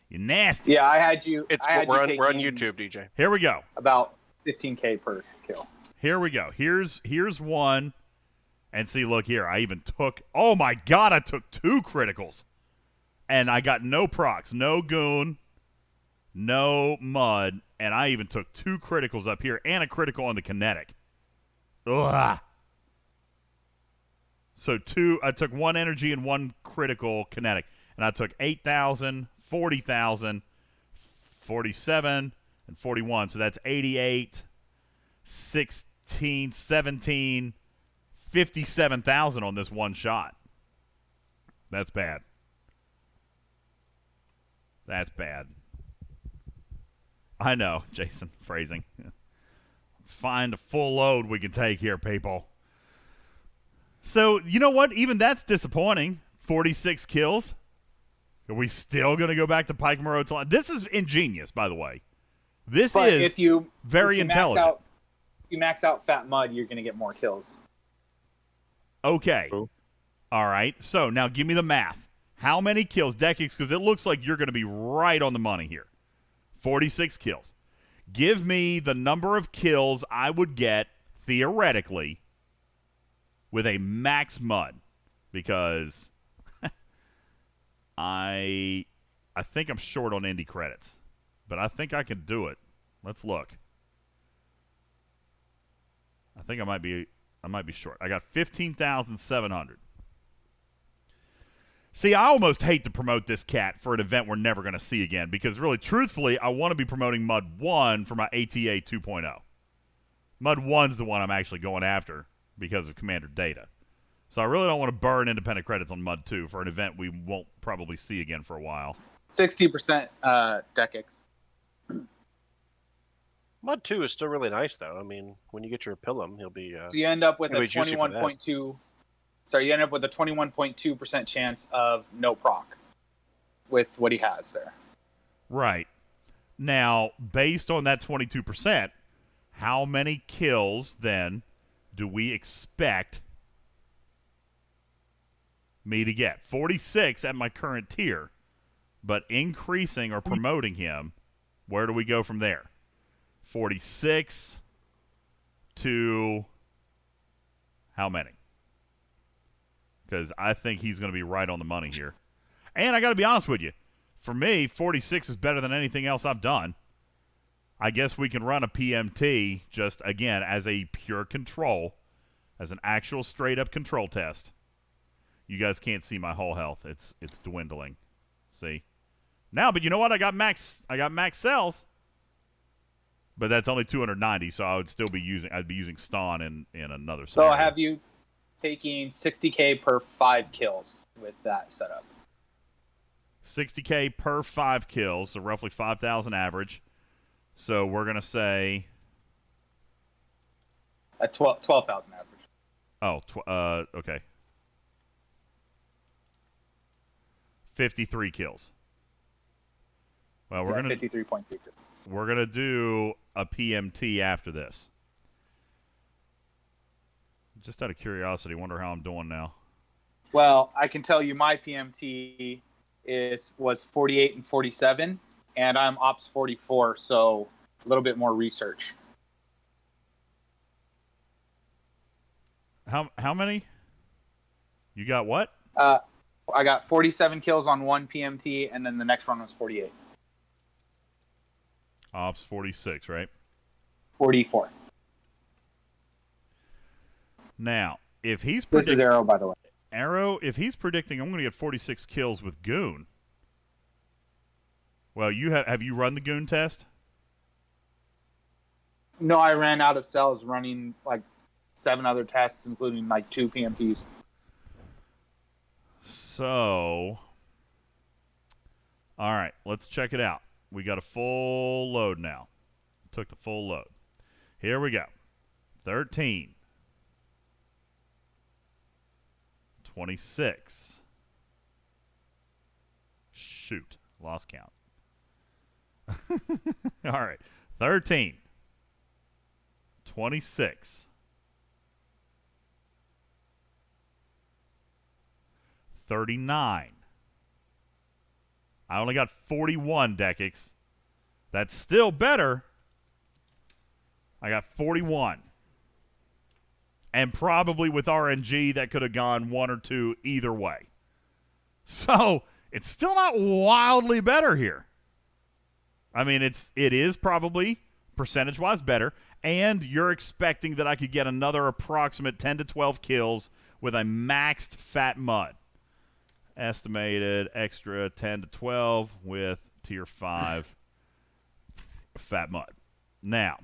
You're nasty. Yeah, I had you. We're on YouTube, DJ. Here we go. About 15K per kill. Here we go. Here's one. And see, look here. I even took. Oh my God! I took 2 criticals, and I got no procs, no goon, no mud, and I even took 2 criticals up here and a critical on the kinetic. Ugh. So I took 1 energy and 1 critical kinetic, and I took 8,000, 40,000, 47, and 41. So that's 88, 16, 17, 57,000 on this one shot. That's bad. That's bad. I know, Jason. Phrasing. Let's find a full load we can take here, people. So, you know what? Even that's disappointing. 46 kills. Are we still going to go back to Pike Moreau? This is ingenious, by the way. This is very intelligent. If you max out Fat Mud, you're going to get more kills. Okay. All right. So, now give me the math. How many kills, Dekix? Because it looks like you're going to be right on the money here. 46 kills. Give me the number of kills I would get, theoretically, with a max mud, because I think I'm short on indie credits, but I think I can do it. Let's look. I think I might be short. I got 15,700. See, I almost hate to promote this cat for an event we're never going to see again, because really, truthfully, I want to be promoting Mud 1 for my ATA 2.0. Mud 1's the one I'm actually going after because of Commander Data. So I really don't want to burn independent credits on Mud 2 for an event we won't probably see again for a while. 60% Dekix. Mud 2 is still really nice, though. I mean, when you get your Pilum, he'll be... so you end up with a 21.2... Sorry, you end up with a 21.2% chance of no proc with what he has there. Right. Now, based on that 22%, how many kills, then, do we expect me to get? 46 at my current tier, but increasing or promoting him, where do we go from there? 46 to how many? Because I think he's going to be right on the money here. And I got to be honest with you. For me, 46 is better than anything else I've done. I guess we can run a PMT just, again, as a pure control as an actual straight-up control test. You guys can't see my whole health. It's dwindling. See? Now, but you know what? I got max cells. But that's only 290, so I'd be using Ston in another So scenario. I have you taking 60k per 5 kills with that setup. 60k per 5 kills, so roughly 5,000 average. So we're going to say... At 12,000 average. Oh, okay. 53 kills. Well, we're gonna 53.3. We're gonna do a PMT after this. Just out of curiosity, wonder how I'm doing now. Well, I can tell you my PMT was 48 and 47, and I'm Ops 44, so a little bit more research. How many? You got what? I got 47 kills on one PMT, and then the next one was 48. Ops 46, right? 44. Now, if he's This is Arrow, by the way. Arrow, if he's predicting I'm going to get 46 kills with Goon. Well, have you run the Goon test? No, I ran out of cells running like 7 other tests, including like 2 PMTs. So, all right, let's check it out. We got a full load now. Took the full load. Here we go. 13. 26. Shoot. Lost count. All right. 13. 26. 39. I only got 41, Dekix. That's still better. I got 41. And probably with RNG, that could have gone 1 or 2 either way. So, it's still not wildly better here. I mean, it is probably percentage-wise better, and you're expecting that I could get another approximate 10 to 12 kills with a maxed Fat Mud. Estimated extra 10 to 12 with tier 5 Fat Mud. Now.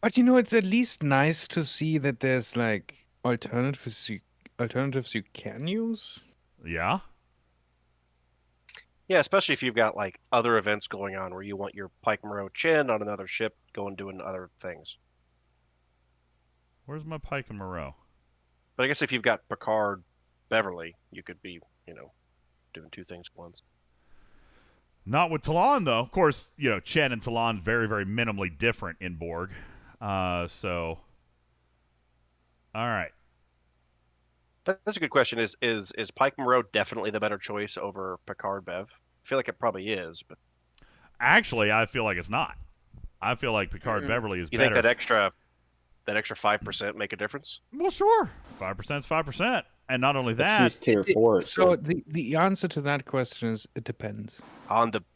But you know, it's at least nice to see that there's like alternatives you can use. Yeah. Yeah, especially if you've got like other events going on where you want your Pike Moreau Chin on another ship going doing other things. Where's my Pike and Moreau? But I guess if you've got Picard Beverly, you could be, doing 2 things at once. Not with Talon, though. Of course, Chen and Talon very, very minimally different in Borg. So, all right. That's a good question. Is Pike Moreau definitely the better choice over Picard Bev? I feel like it probably is, but actually, I feel like it's not. I feel like Picard Beverly is better. You think that extra 5% make a difference? Well, sure. 5% is 5%. And not only that, she's tier 4. So the answer to that question is it depends.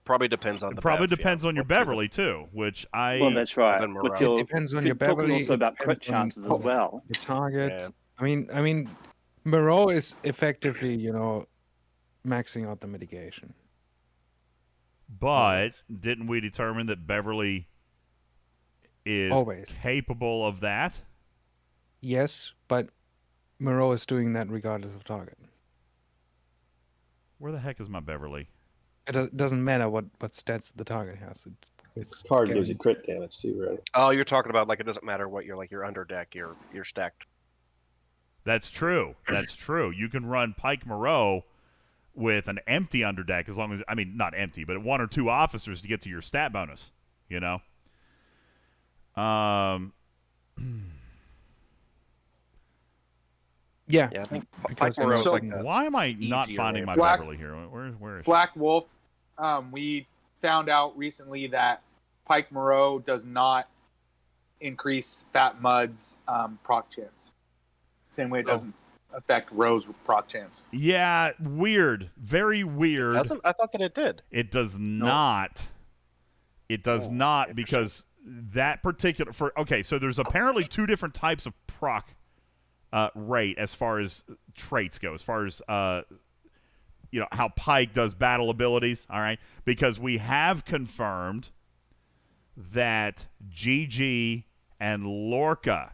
Probably depends on it the probably Bev, depends on your Beverly too, which I. Well, that's right. It depends on your Beverly. Also about crit chances as well. The target. Yeah. I mean, Moreau is effectively, maxing out the mitigation. But didn't we determine that Beverly is Always capable of that? Yes, but Moreau is doing that regardless of target. Where the heck is my Beverly? It doesn't matter what stats the target has. It's Card gives you crit damage too, right? Oh, you're talking about like it doesn't matter what you're under deck, you're stacked. That's true. That's true. You can run Pike Moreau with an empty underdeck as long as, not empty, but 1 or 2 officers to get to your stat bonus, Yeah. I think Pike Moreau is like why am I not finding my Beverly here? Where is she? Black Wolf, we found out recently that Pike Moreau does not increase Fat Mud's proc chance. Same way it doesn't affect Rose proc chance. Yeah, weird. Very weird. It doesn't? I thought that it did. It does not. It does not because that particular... Okay, so there's apparently 2 different types of proc rate as far as traits go, as far as how Pike does battle abilities. All right, because we have confirmed that GG and Lorca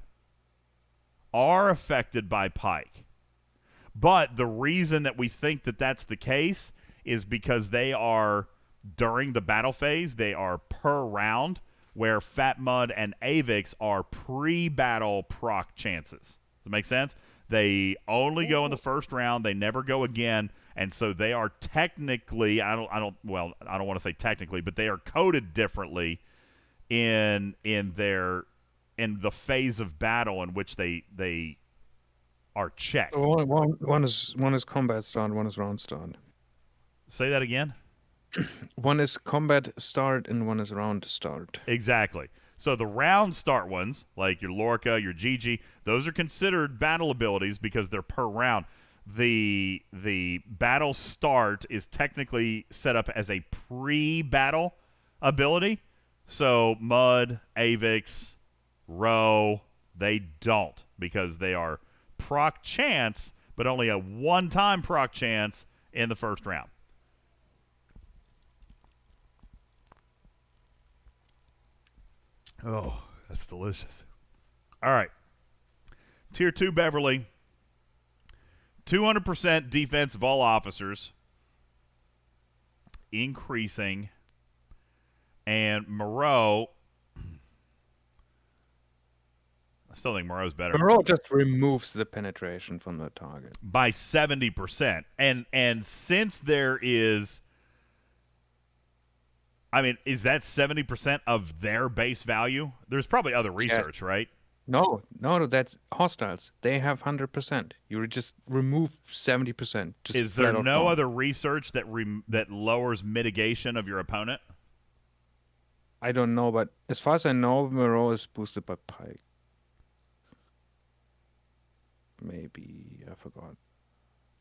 are affected by Pike. But the reason that we think that that's the case is because they are, during the battle phase, they are per round, where Fat Mud and Avix are pre-battle proc chances. Does it make sense? They only go in the first round. They never go again. And so they are technically, I don't want to say technically, but they are coded differently in the phase of battle in which they are checked. One is combat start, one is round start. Say that again? One is combat start and one is round start. Exactly. So the round start ones, like your Lorca, your GG, those are considered battle abilities because they're per round. The battle start is technically set up as a pre-battle ability. So Mud, Avix, Row, they don't, because they are proc chance, but only a one-time proc chance in the first round. Oh, that's delicious. All right. Tier 2 Beverly. 200% defense of all officers. Increasing. And Moreau. I still think Moreau's better. Moreau just removes the penetration from the target. By 70%. And since there is... I mean, is that 70% of their base value? There's probably other research, right? No, that's hostiles. They have 100%. You just remove 70%. Is there no other research that lowers mitigation of your opponent? I don't know, but as far as I know, Moreau is boosted by Pike. Maybe. I forgot.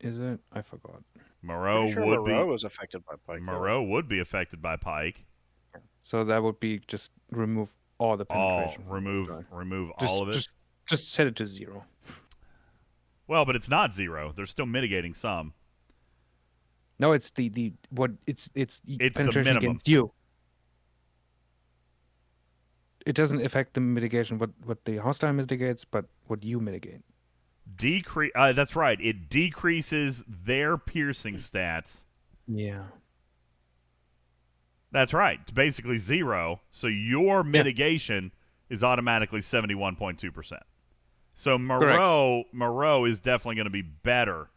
Is it? I forgot. Moreau is affected by Pike. Moreau would be affected by Pike. So that would be just remove all the penetration. Remove all of it. Just set it to 0. Well, but it's not 0. They're still mitigating some. No, it's it's penetration the minimum against you. It doesn't affect the mitigation what the hostile mitigates, but what you mitigate. That's right. It decreases their piercing stats. Yeah. That's right. It's basically 0. So your mitigation is automatically 71.2%. So Moreau is definitely going to be better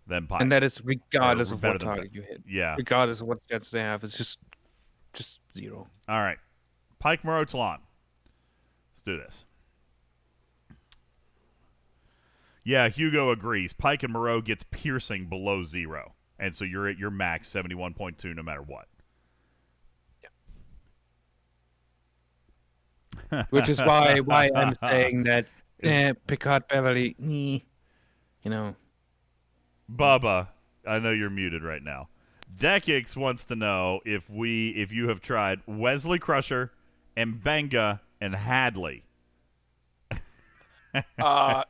than Pike. And that is regardless of what target you hit. Yeah. Regardless of what stats they have, it's just 0. All right. Pike, Moreau, Talon. Let's do this. Yeah, Hugo agrees. Pike and Moreau gets piercing below 0. And so you're at your max 71.2 no matter what. Yeah. Which is why I'm saying that Picard Beverly, Bubba, I know you're muted right now. Dekix wants to know if you have tried Wesley Crusher, Mbenga, and Hadley. No.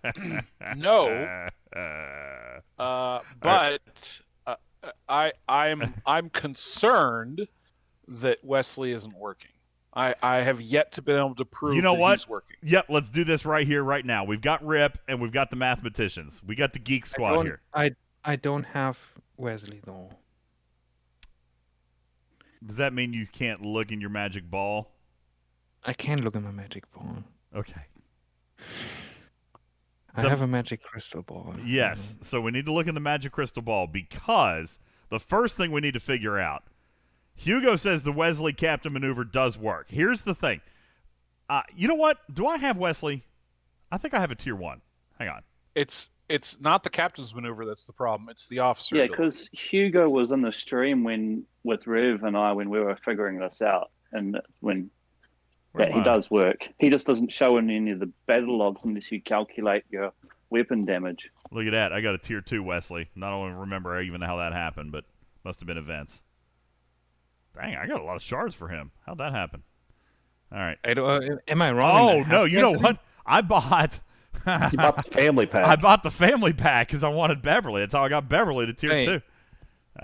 But I'm concerned that Wesley isn't working. I have yet to be able to prove he's working. Yep, let's do this right here, right now. We've got Rip and we've got the mathematicians. We got the geek squad here. I don't have Wesley though. Does that mean you can't look in your magic ball? I can look in my magic ball. Okay. I have a magic crystal ball. Yes, so we need to look in the magic crystal ball because the first thing we need to figure out, Hugo says the Wesley captain maneuver does work. Here's the thing. You know what? Do I have Wesley? I think I have a tier 1. Hang on. It's not the captain's maneuver that's the problem. It's the officer. Yeah, because Hugo was in the stream with Rev and I when we were figuring this out, and he does work. He just doesn't show in any of the battle logs unless you calculate your weapon damage. Look at that. I got a tier 2 Wesley. Not only remember even how that happened, but must have been events. Dang, I got a lot of shards for him. How'd that happen? All right. Am I wrong? Oh, no. You know what? I bought You bought the family pack. I bought the family pack because I wanted Beverly. That's how I got Beverly to tier Wait. 2. Wait,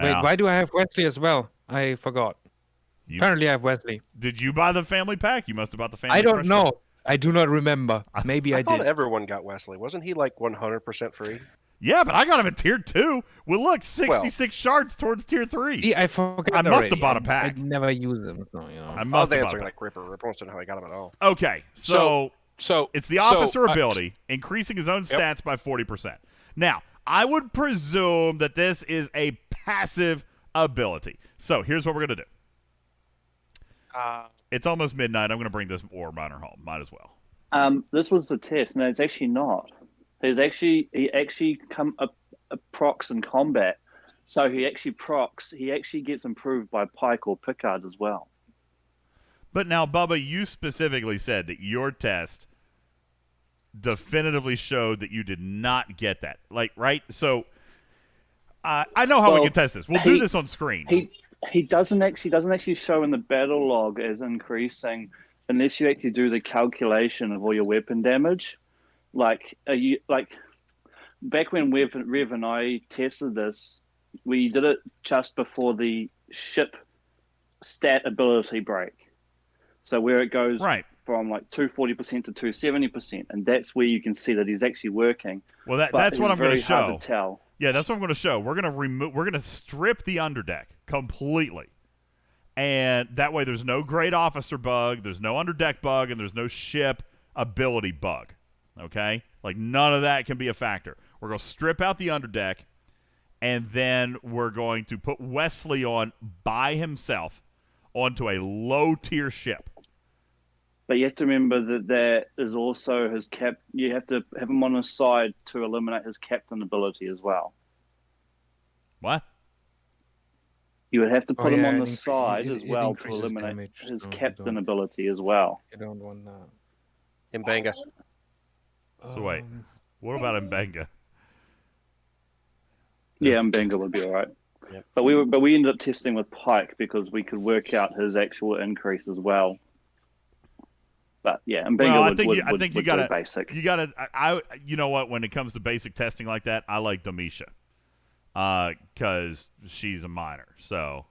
Yeah. why do I have Wesley as well? I forgot. Apparently, I have Wesley. Did you buy the family pack? You must have bought the family. I don't Crush know. pack. I do not remember. Maybe I thought did. everyone got Wesley. Wasn't he like 100% free? Yeah, but I got him at tier 2. Well, look, 66 shards towards tier 3. See, I forgot. I must have already. bought a pack. I never use them. So, you know. I I must was have bought a answering pack. like Ripper. Ripper wants to know how he got him at all. Okay, so it's the officer so, ability, increasing his own stats by 40%. Now, I would presume that this is a passive ability. So here's what we're going to do. It's almost midnight. I'm going to bring this ore miner home. Might as well. This was the test. No, it's actually not. He actually procs in combat. So he actually procs. He actually gets improved by Pike or Pickard as well. But now, Bubba, you specifically said that your test definitively showed that you did not get that. Like, right? So I know how we can test this. We'll do this on screen. He doesn't actually show in the battle log as increasing unless you actually do the calculation of all your weapon damage. Like back when Rev and I tested this, we did it just before the ship stat ability break. So where it goes from like 240% to 270%, and that's where you can see that he's actually working. Well, that's what I'm going to show. Hard to tell. Yeah, that's what I'm going to show. We're going to strip the underdeck completely. And that way there's no great officer bug, there's no underdeck bug, and there's no ship ability bug. Okay? Like none of that can be a factor. We're going to strip out the underdeck, and then we're going to put Wesley on by himself onto a low-tier ship. But you have to remember that is also his cap. You have to have him on his side to eliminate his captain ability as well. What? You would have to put him on the it side it as well to increases eliminate damage, his so you captain don't- ability as well. You don't want that. Mbanga. So wait, what about Mbenga? Yeah, Mbenga would be all right. Yep. But we ended up testing with Pike because we could work out his actual increase as well. But yeah, Mbenga Well, would you got do to basic. You got to. You know what? When it comes to basic testing like that, I like Domisha, because she's a minor. So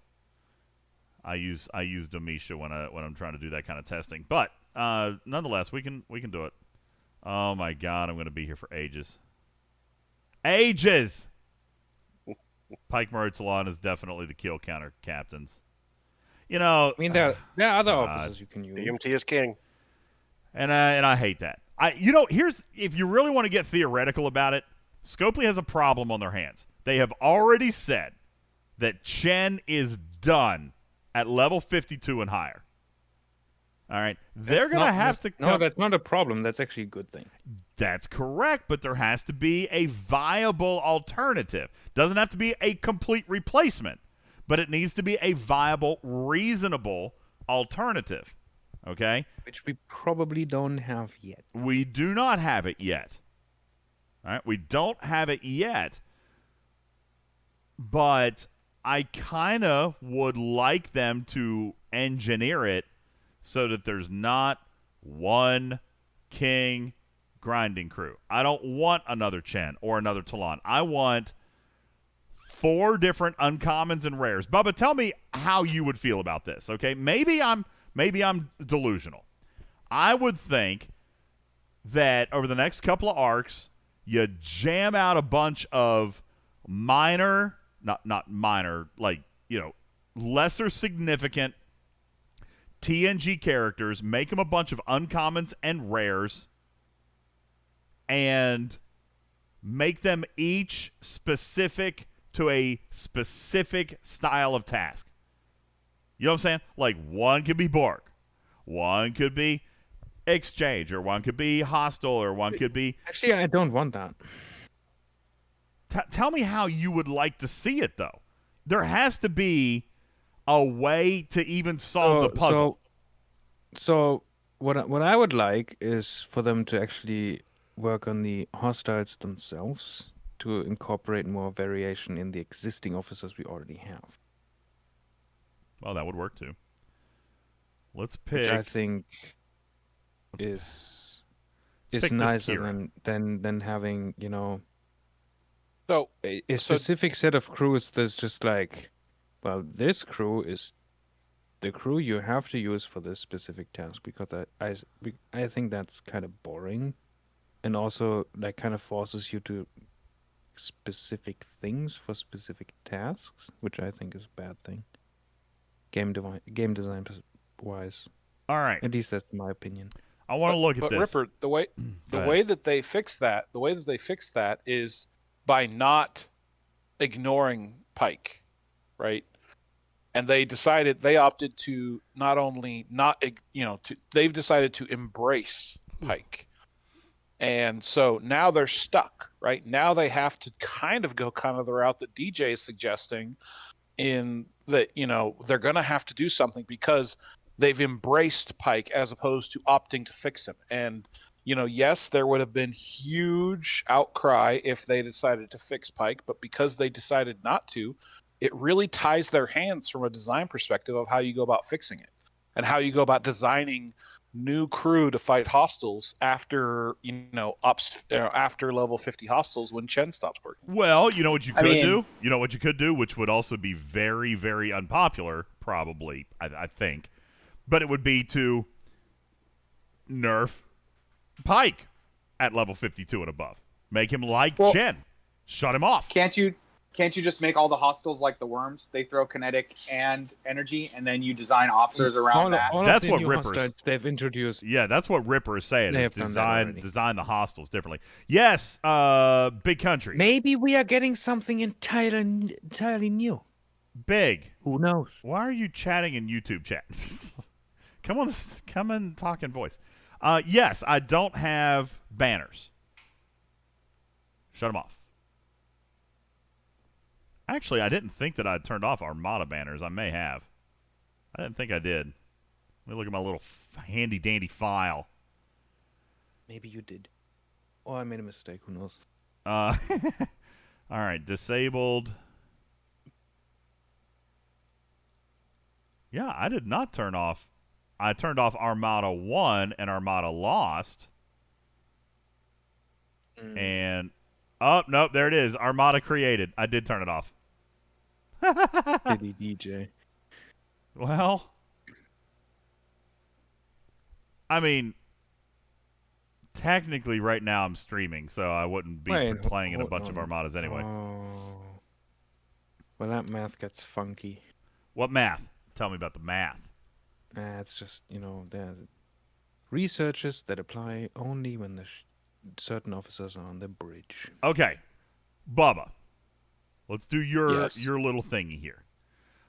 I use Domisha when I'm trying to do that kind of testing. But nonetheless, we can do it. Oh my God, I'm going to be here for ages. Ages. Pike Murray Talon is definitely the kill counter captains. You know, I mean, there are other officers you can use. DMT is king. And I hate that. Here's, if you really want to get theoretical about it, Scopely has a problem on their hands. They have already said that Chen is done at level 52 and higher. All right. They're going to have to No, that's not a problem. That's actually a good thing. That's correct, but there has to be a viable alternative. Doesn't have to be a complete replacement, but it needs to be a viable, reasonable alternative. Okay? Which we probably don't have yet. We do not have it yet. All right? We don't have it yet, but I kind of would like them to engineer it so that there's not one king grinding crew. I don't want another Chen or another Talon. I want 4 different uncommons and rares. Bubba, tell me how you would feel about this, okay? Maybe I'm delusional. I would think that over the next couple of arcs, you jam out a bunch of minor, not minor, like, lesser significant TNG characters, make them a bunch of uncommons and rares, and make them each specific to a specific style of task. You know what I'm saying? Like, one could be Borg, one could be exchange, or one could be hostile, or one could be... Actually, I don't want that. Tell me how you would like to see it, though. There has to be a way to even solve the puzzle. So what I would like is for them to actually work on the hostiles themselves to incorporate more variation in the existing officers we already have. Well, that would work too. Let's pick. Which I think is is pick this nicer Kira. than having, you know, So a specific set of crews that's just like, well, this crew is the crew you have to use for this specific task, because I think that's kind of boring, and also that kind of forces you to specific things for specific tasks, which I think is a bad thing. Game design wise. All right. At least that's my opinion. I want to look at but this. Ripper, the way ahead. that they fix that, is by not ignoring Pike, right? And they opted to not only not, they've decided to embrace Pike. And so now they're stuck, right? Now they have to go the route that DJ is suggesting, in that, they're going to have to do something because they've embraced Pike as opposed to opting to fix him. And, yes, there would have been huge outcry if they decided to fix Pike, but because they decided not to, it really ties their hands from a design perspective of how you go about fixing it and how you go about designing new crew to fight hostiles after, after level 50 hostiles when Chen stops working. Well, you know what you could do? You know what you could do, which would also be very, very unpopular, probably, I think. But it would be to nerf Pike at level 52 and above. Make him like Chen. Shut him off. Can't you just make all the hostiles like the worms? They throw kinetic and energy, and then you design officers around that. That's what Ripper's they've introduced. Yeah, that's what Ripper is saying. They Is have done that design the hostiles differently. Yes, big country. Maybe we are getting something entirely new. Big. Who knows? Why are you chatting in YouTube chat? come and talk in voice. Yes, I don't have banners. Shut them off. Actually, I didn't think that I'd turned off Armada banners. I may have. I didn't think I did. Let me look at my little handy-dandy file. Maybe you did. Or I made a mistake. Who knows? All right, disabled. Yeah, I did not turn off. I turned off Armada 1 and Armada Lost. And, oh, nope, there it is. Armada created. I did turn it off. Maybe DJ. Well, I mean, technically right now I'm streaming, so I wouldn't be playing in a bunch of Armadas anyway. Oh. Well, that math gets funky. What math? Tell me about the math. It's just, there are researches that apply only when the certain officers are on the bridge. Okay, Bubba, let's do your little thingy here.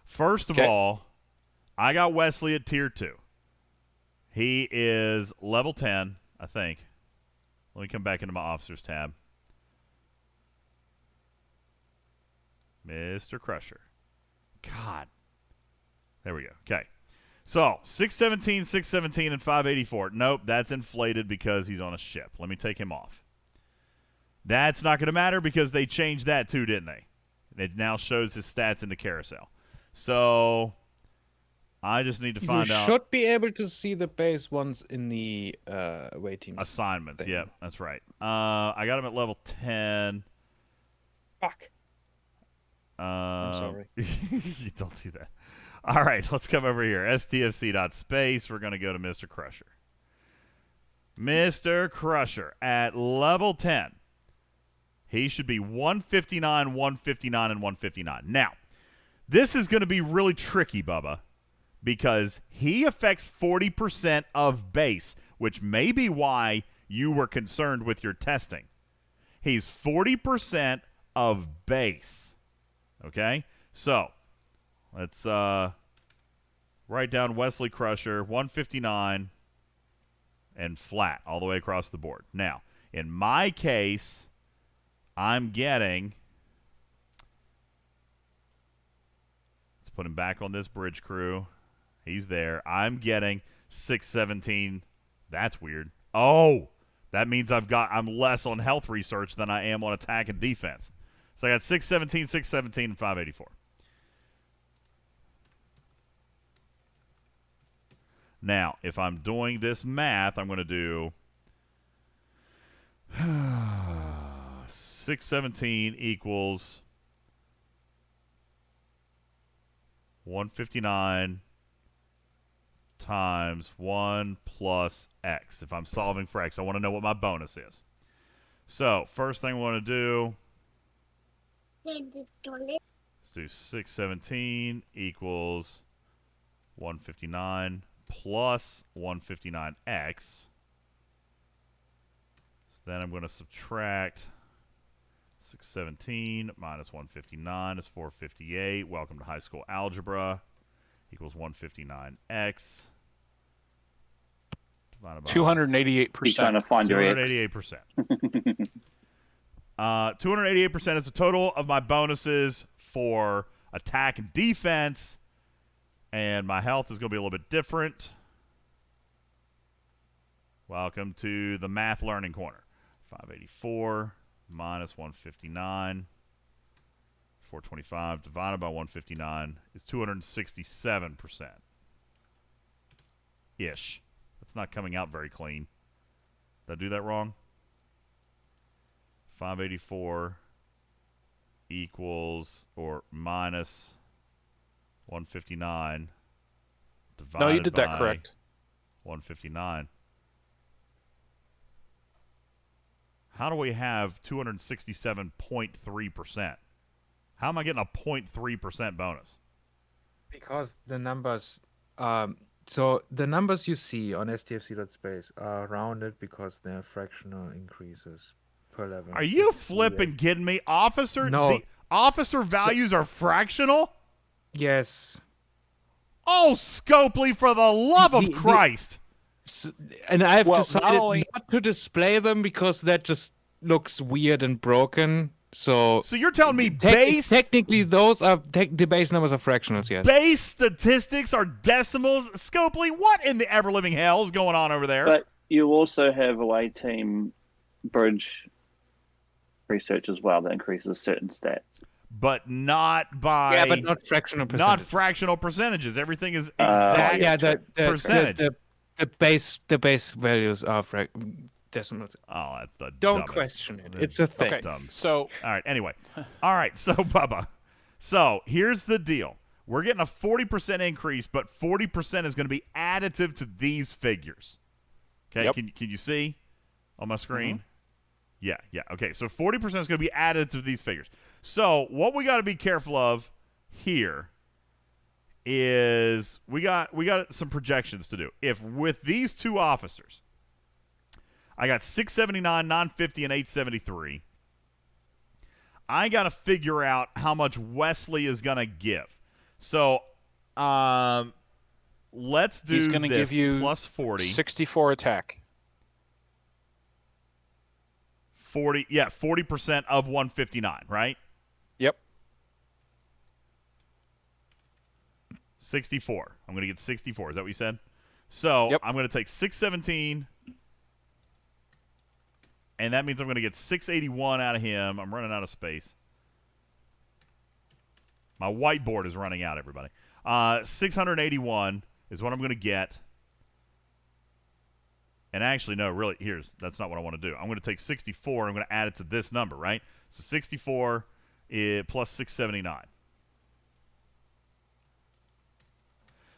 First of all, I got Wesley at tier 2. He is level 10, I think. Let me come back into my officers tab. Mr. Crusher. God. There we go. Okay. So, 617, 617, and 584. Nope, that's inflated because he's on a ship. Let me take him off. That's not going to matter because they changed that too, didn't they? It now shows his stats in the carousel. So, I just need to find out. You should be able to see the base ones in the waiting assignments. Yep, that's right. I got him at level 10. Fuck. I'm sorry. You don't do that. All right, let's come over here. STFC.space. We're going to go to Mr. Crusher. Mr. Crusher at level 10. He should be 159, 159, and 159. Now, this is going to be really tricky, Bubba, because he affects 40% of base, which may be why you were concerned with your testing. He's 40% of base. Okay? So, let's write down Wesley Crusher, 159, and flat all the way across the board. Now, in my case, I'm getting... Let's put him back on this bridge crew. He's there. I'm getting 617. That's weird. Oh, that means I'm less on health research than I am on attack and defense. So I got 617, 617, and 584. Now, if I'm doing this math, I'm going to do 617 equals 159 times 1 plus x. If I'm solving for x, I want to know what my bonus is. So, first thing I want to do, let's do 617 equals 159 plus 159x. So then I'm going to subtract 617 minus 159 is 458. Welcome to high school algebra. Equals 159x. 288%. Trying to find your 288%. 288% is the total of my bonuses for attack and defense. And my health is going to be a little bit different. Welcome to the math learning corner. 584 minus 159. 425 divided by 159 is 267%. Ish. That's not coming out very clean. Did I do that wrong? 584 equals or minus 159 divided No, you did that by correct. 159. How do we have 267.3%? How am I getting a 0.3% bonus? Because the numbers, so the numbers you see on STFC.space are rounded because they're fractional increases per level. Are you It's flipping weird. kidding me? Officer, No. the officer values are fractional? Yes. Oh, Scopely, for the love of The- Christ. And I've Well, decided not only- not to display them because that just looks weird and broken. So you're telling me base... Technically, those are... the base numbers are fractionals, yes. Base statistics are decimals? Scopely, what in the ever-living hell is going on over there? But you also have away team bridge research as well that increases certain stats. But not by... Yeah, but not fractional percentages. Not fractional percentages. Everything is exact percentage. The base values are decimals. Oh, that's the Don't dumbest. question it. It's a thing. Okay, Dumb. so All right, anyway. All right, so, Bubba. So, here's the deal. We're getting a 40% increase, but 40% is going to be additive to these figures. Okay, Yep. can you see on my screen? Yeah. Okay, so 40% is going to be added to these figures. So, what we got to be careful of here is we got some projections to do. If with these two officers, I got 679, 950, and 873. I got to figure out how much Wesley is going to give. So, let's do he's going to this. give you Plus 40. 64 attack. 40% of 159, right? Yep. 64. I'm going to get 64. Is that what you said? So, Yep. I'm going to take 617, and that means I'm going to get 681 out of him. I'm running out of space. My whiteboard is running out, everybody. 681 is what I'm going to get. And actually, no, really, that's not what I want to do. I'm going to take 64, and I'm going to add it to this number, right? So 64 plus 679.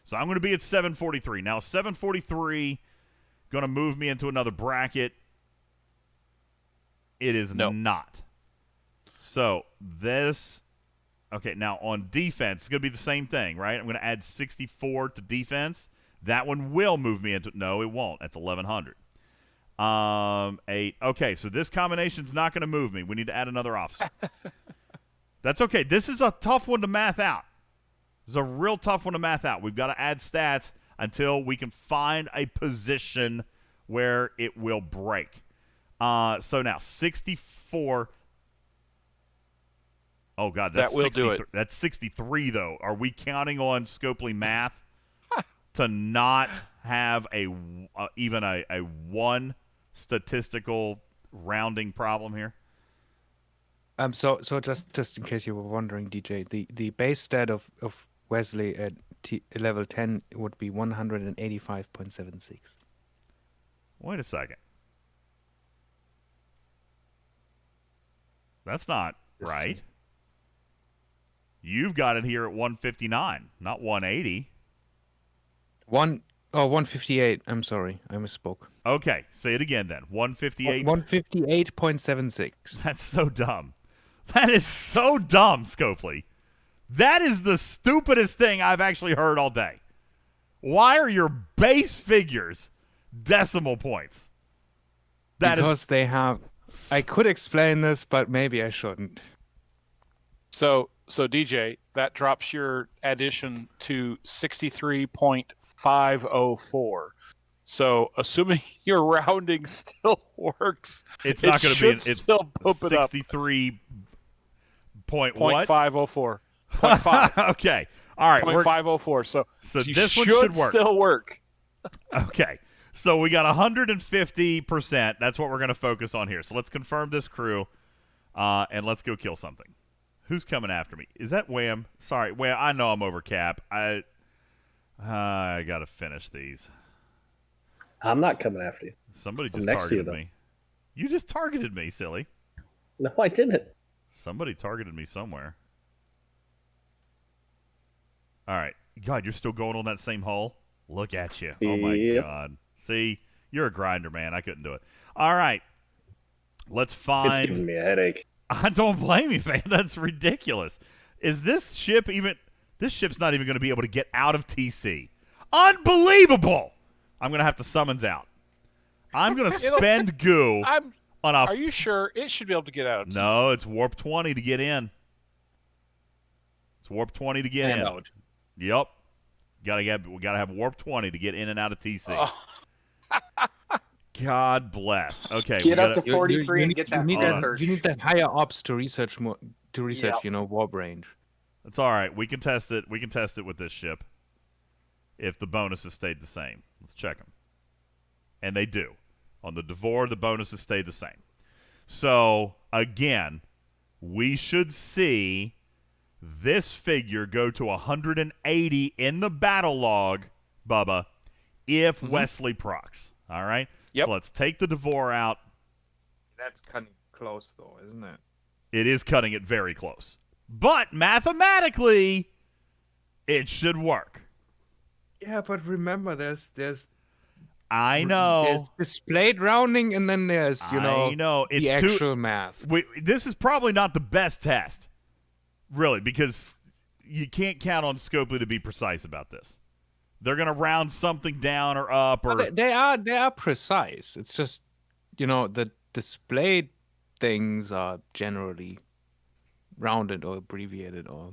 So I'm going to be at 743. Now, 743 going to move me into another bracket. It is not. So this, okay, now on defense, it's going to be the same thing, right? I'm going to add 64 to defense. That one will move me into, no, it won't. That's 1,100. 8. Okay, so this combination's not going to move me. We need to add another officer. That's okay. This is a tough one to math out. This is a real tough one to math out. We've got to add stats until we can find a position where it will break. So now, 64. Oh, God, that's that will do it. That's 63, though. Are we counting on Scopely math to not have even a one statistical rounding problem here? So just in case you were wondering, DJ, the base stat of Wesley at level 10 would be 185.76. Wait a second. That's not right. You've got it here at 159, not 180. 158. I'm sorry, I misspoke. Okay, say it again then. 158. 158.76. That's so dumb. That is so dumb, Scopely. That is the stupidest thing I've actually heard all day. Why are your base figures decimal points? Because they have... I could explain this, but maybe I shouldn't. So DJ, that drops your addition to 63.504. So assuming your rounding still works, it's not going to be. It's still bump it up. 63 point what? 0.504. 0.5. Okay. All right. 0.504. So this one should work. Still work. Okay. So we got 150%. That's what we're going to focus on here. So let's confirm this crew, and let's go kill something. Who's coming after me? Is that Wham? Sorry, Wham. I know I'm over cap. I got to finish these. I'm not coming after you. Somebody just targeted me. You just targeted me, silly. No, I didn't. Somebody targeted me somewhere. All right. God, you're still going on that same hole? Look at you. Oh, my God. See, you're a grinder, man. I couldn't do it. All right. Let's find... It's giving me a headache. I don't blame you, man. That's ridiculous. Is this ship even... This ship's not even going to be able to get out of TC. Unbelievable! I'm going to have to summons out. I'm going to spend goo on a... Are you sure it should be able to get out of TC? No, it's warp 20 to get in. It's warp 20 to get in. Out. Yep. We gotta have warp 20 to get in and out of TC. Oh. God bless. Okay, get up to 43 and get that research. You need that higher ops to research warp range. That's all right. We can test it. We can test it with this ship. If the bonuses stayed the same, let's check them. And they do. On the Devore, the bonuses stayed the same. So again, we should see this figure go to 180 in the battle log, Bubba, if Wesley procs. All right? Yep. So let's take the Devore out. That's cutting close, though, isn't it? It is cutting it very close. But mathematically, it should work. Yeah, but remember, there's I know. There's displayed rounding, and then there's, It's the actual math. This is probably not the best test. Really, because you can't count on Scopely to be precise about this. They're going to round something down or up, or They are precise. It's just, the displayed things are generally rounded or abbreviated or.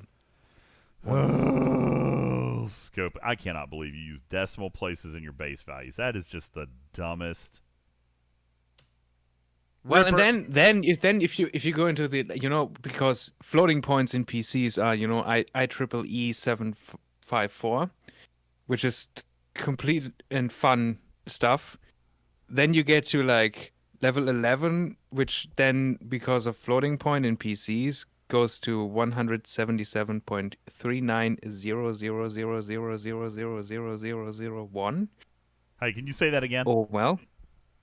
Oh, Scope! I cannot believe you use decimal places in your base values. That is just the dumbest. Well, and then if you go into the because floating points in PCs are IEEE 754, which is complete and fun stuff. Then you get to like level 11, which then because of floating point in PCs goes to 177.39000000000001. Hey, can you say that again? Oh well.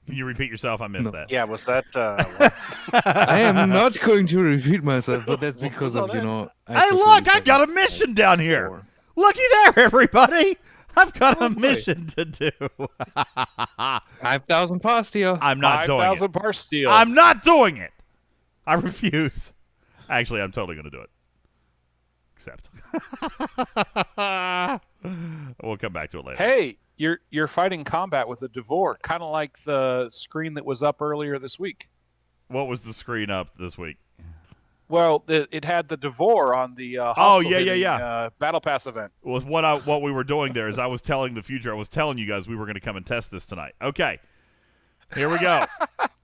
Can you repeat yourself? I missed that. Yeah, was that... I am not going to repeat myself, but that's because of, Hey, look, I got a mission down here. Looky there, everybody. I've got a mission to do. 5,000 par steel. I'm not doing it. 5,000 par steel. I'm not doing it. I refuse. Actually, I'm totally going to do it. Except. We'll come back to it later. Hey, you're fighting combat with a Devore, kind of like the screen that was up earlier this week. What was the screen up this week? Well, it had the Devore on the Battle Pass event. Well, what we were doing there is I was telling the future. I was telling you guys we were going to come and test this tonight. Okay, here we go.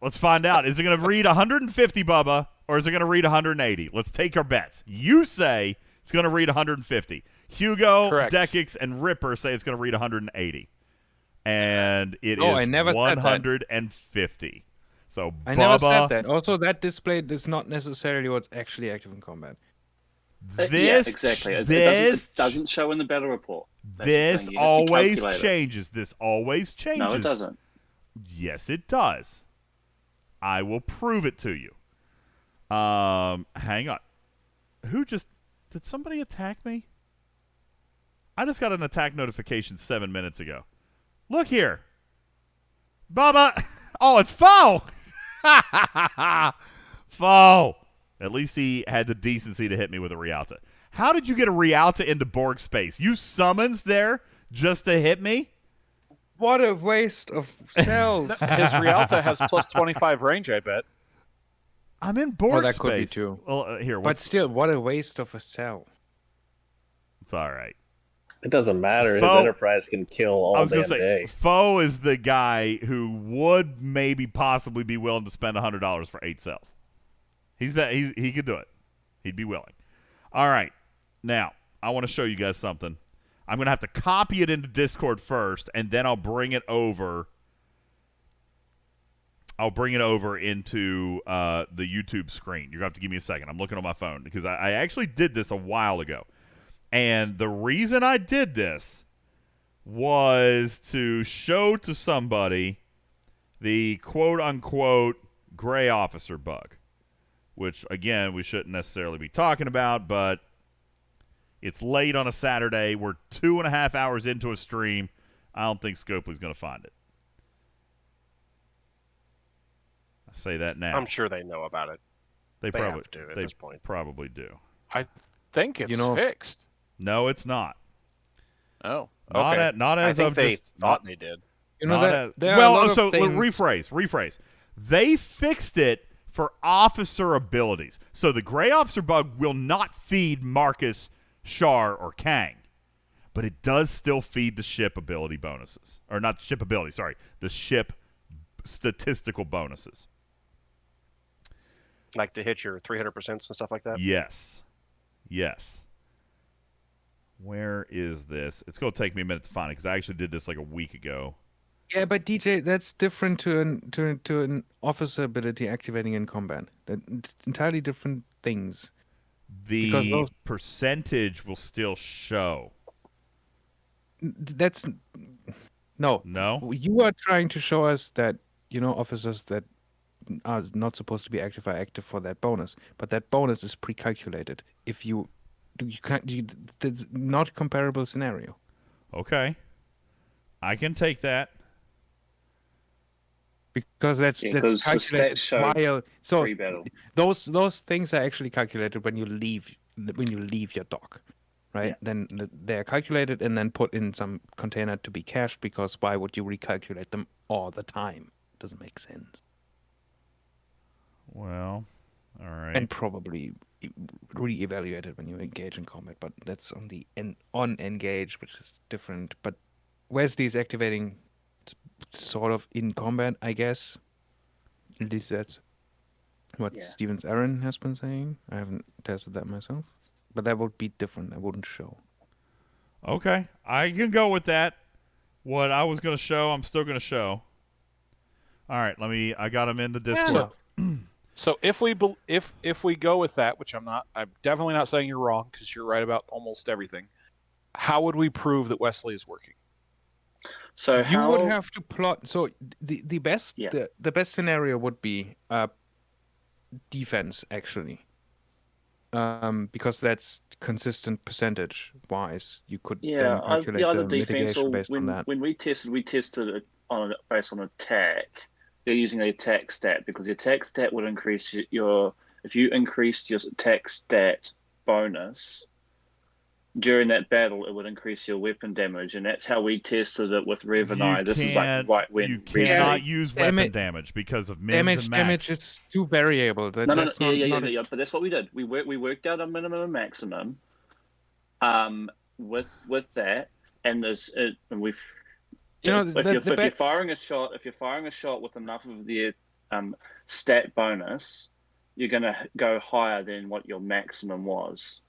Let's find out. Is it going to read 150, Bubba, or is it going to read 180? Let's take our bets. You say it's going to read 150. Hugo, Correct. Dekix, and Ripper say it's going to read 180. And it is I never said that. 150. So I Bubba, never said that. Also, that display is not necessarily what's actually active in combat. Yeah, exactly. It doesn't show in the battle report. That's This the thing. You have to always calculate it. changes. This always changes. No, it doesn't. Yes, it does. I will prove it to you. Hang on. Did somebody attack me? I just got an attack notification 7 minutes ago. Look here. Bubba. Oh, it's Foe. Foe. At least he had the decency to hit me with a Rialta. How did you get a Rialta into Borg space? You summons there just to hit me? What a waste of cells. His Rialta has plus 25 range, I bet. I'm in Borg that space. could be too. Well, here. But still, what a waste of a cell. It's all right. It doesn't matter. Foe, his Enterprise can kill all damn day. Foe is the guy who would maybe possibly be willing to spend $100 for 8 cells. He could do it. He'd be willing. All right. Now, I want to show you guys something. I'm going to have to copy it into Discord first, and then I'll bring it over. I'll bring it over into the YouTube screen. You're going to have to give me a second. I'm looking on my phone because I actually did this a while ago. And the reason I did this was to show to somebody the quote-unquote gray officer bug, which, again, we shouldn't necessarily be talking about, but it's late on a Saturday. We're 2.5 hours into a stream. I don't think Scopely's going to find it. I say that now. I'm sure they know about it. They probably have to at this point. Probably do. I think it's fixed. No, it's not. Oh, okay. Not as I think of they just, thought they did. You know that rephrase. They fixed it for officer abilities. So the gray officer bug will not feed Marcus, Char, or Kang, but it does still feed the ship ability bonuses, or not ship ability. Sorry, the ship statistical bonuses. Like to hit your 300% and stuff like that? Yes. Where is this? It's going to take me a minute to find it because I actually did this like a week ago. Yeah, but DJ, that's different to an officer ability activating in combat. That entirely different things. The percentage will still show. That's no. You are trying to show us that officers that are not supposed to be active are active for that bonus, but that bonus is pre-calculated. If you that's not a comparable scenario. Okay, I can take that because that's calculated while. So those things are actually calculated when you leave your dock, right? Yeah. Then they are calculated and then put in some container to be cached, because why would you recalculate them all the time? It doesn't make sense. Well, all right. And probably re-evaluated when you engage in combat, but that's on the on-engage, which is different. But Wesley is activating sort of in combat, I guess. At least that's what Stevens Aaron has been saying. I haven't tested that myself, but that would be different. I wouldn't show. Okay, I can go with that. What I was going to show, I'm still going to show. All right, I got him in the Discord. So if we go with that, which I'm definitely not saying you're wrong, because you're right about almost everything. How would we prove that Wesley is working? So you would have to plot. So the best the best scenario would be defense, actually, because that's consistent percentage wise. You could then calculate the mitigation based on that. When we tested it based on attack. They're using the attack stat, because the attack stat would increase if you increased your attack stat bonus during that battle, it would increase your weapon damage, and that's how we tested it with Rev and I. This is like right when you cannot use weapon damage because of mins and max. Damage is too variable. But that's what we did. We worked out a minimum and maximum, with that, and we've. If you're firing a shot with enough of the stat bonus, you're going to go higher than what your maximum was.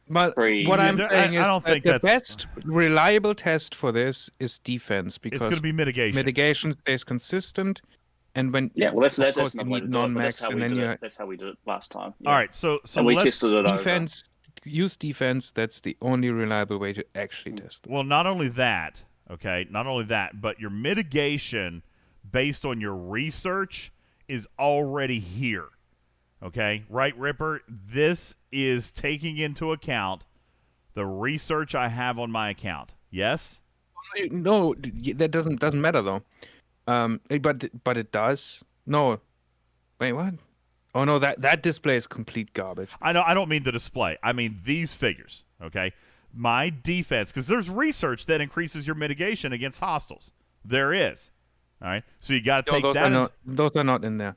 But what I'm saying is the best reliable test for this is defense, because it's going to be mitigation. Mitigation stays consistent, and when that's you need non-max, and then that's how we did it last time. Yeah. All right, so we tested it defense. Use defense. That's the only reliable way to actually test it. Well, not only that, but your mitigation based on your research is already here. Okay? Right, Ripper? This is taking into account the research I have on my account. Yes? No, that doesn't matter though. But it does. No. Wait, what? Oh no, that display is complete garbage. I know. I don't mean the display. I mean these figures. Okay? My defense, because there's research that increases your mitigation against hostiles. There is. All right? So you got to take that. Those are not in there.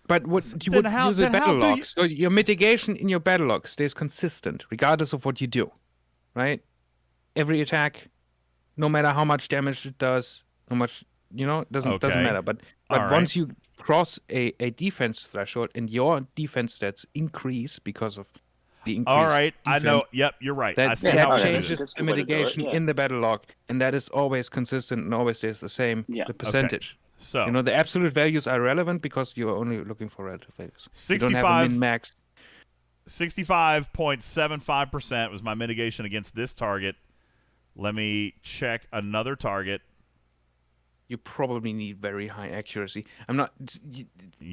But what you would use a battle log. So your mitigation in your battle log stays consistent, regardless of what you do. Right? Every attack, no matter how much damage it does, how much doesn't matter. But once you cross a defense threshold and your defense stats increase because of the increased all right, defense, I know. Yep, you're right. That changes the mitigation yeah. in the battle log, and that is always consistent and always stays the same. Yeah. The percentage. Okay. So the absolute values are relevant because you are only looking for relative values. 65, you don't have a min-max. 65.75% was my mitigation against this target. Let me check another target. You probably need very high accuracy. You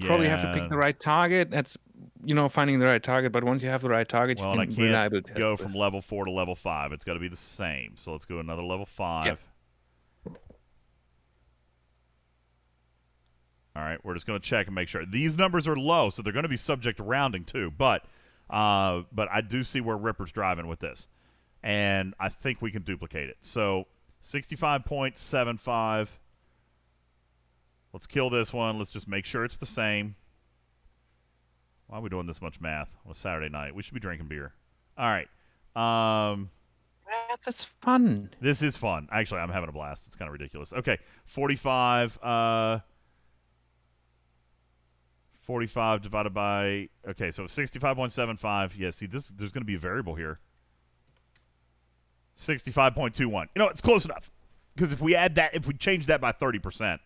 probably have to pick the right target. That's finding the right target. But once you have the right target, you can reliably go from level 4 to level 5. It's got to be the same. So let's go another level 5. Yep. All right, we're just going to check and make sure. These numbers are low, so they're going to be subject to rounding too. But I do see where Ripper's driving with this, and I think we can duplicate it. So 65.75. Let's kill this one. Let's just make sure it's the same. Why are we doing this much math on a Saturday night? We should be drinking beer. All right. That's fun. This is fun. Actually, I'm having a blast. It's kind of ridiculous. Okay, 45. 45 divided by, okay, so 65.75. Yeah, see, there's going to be a variable here. 65.21. It's close enough. Because if we change that by 30%,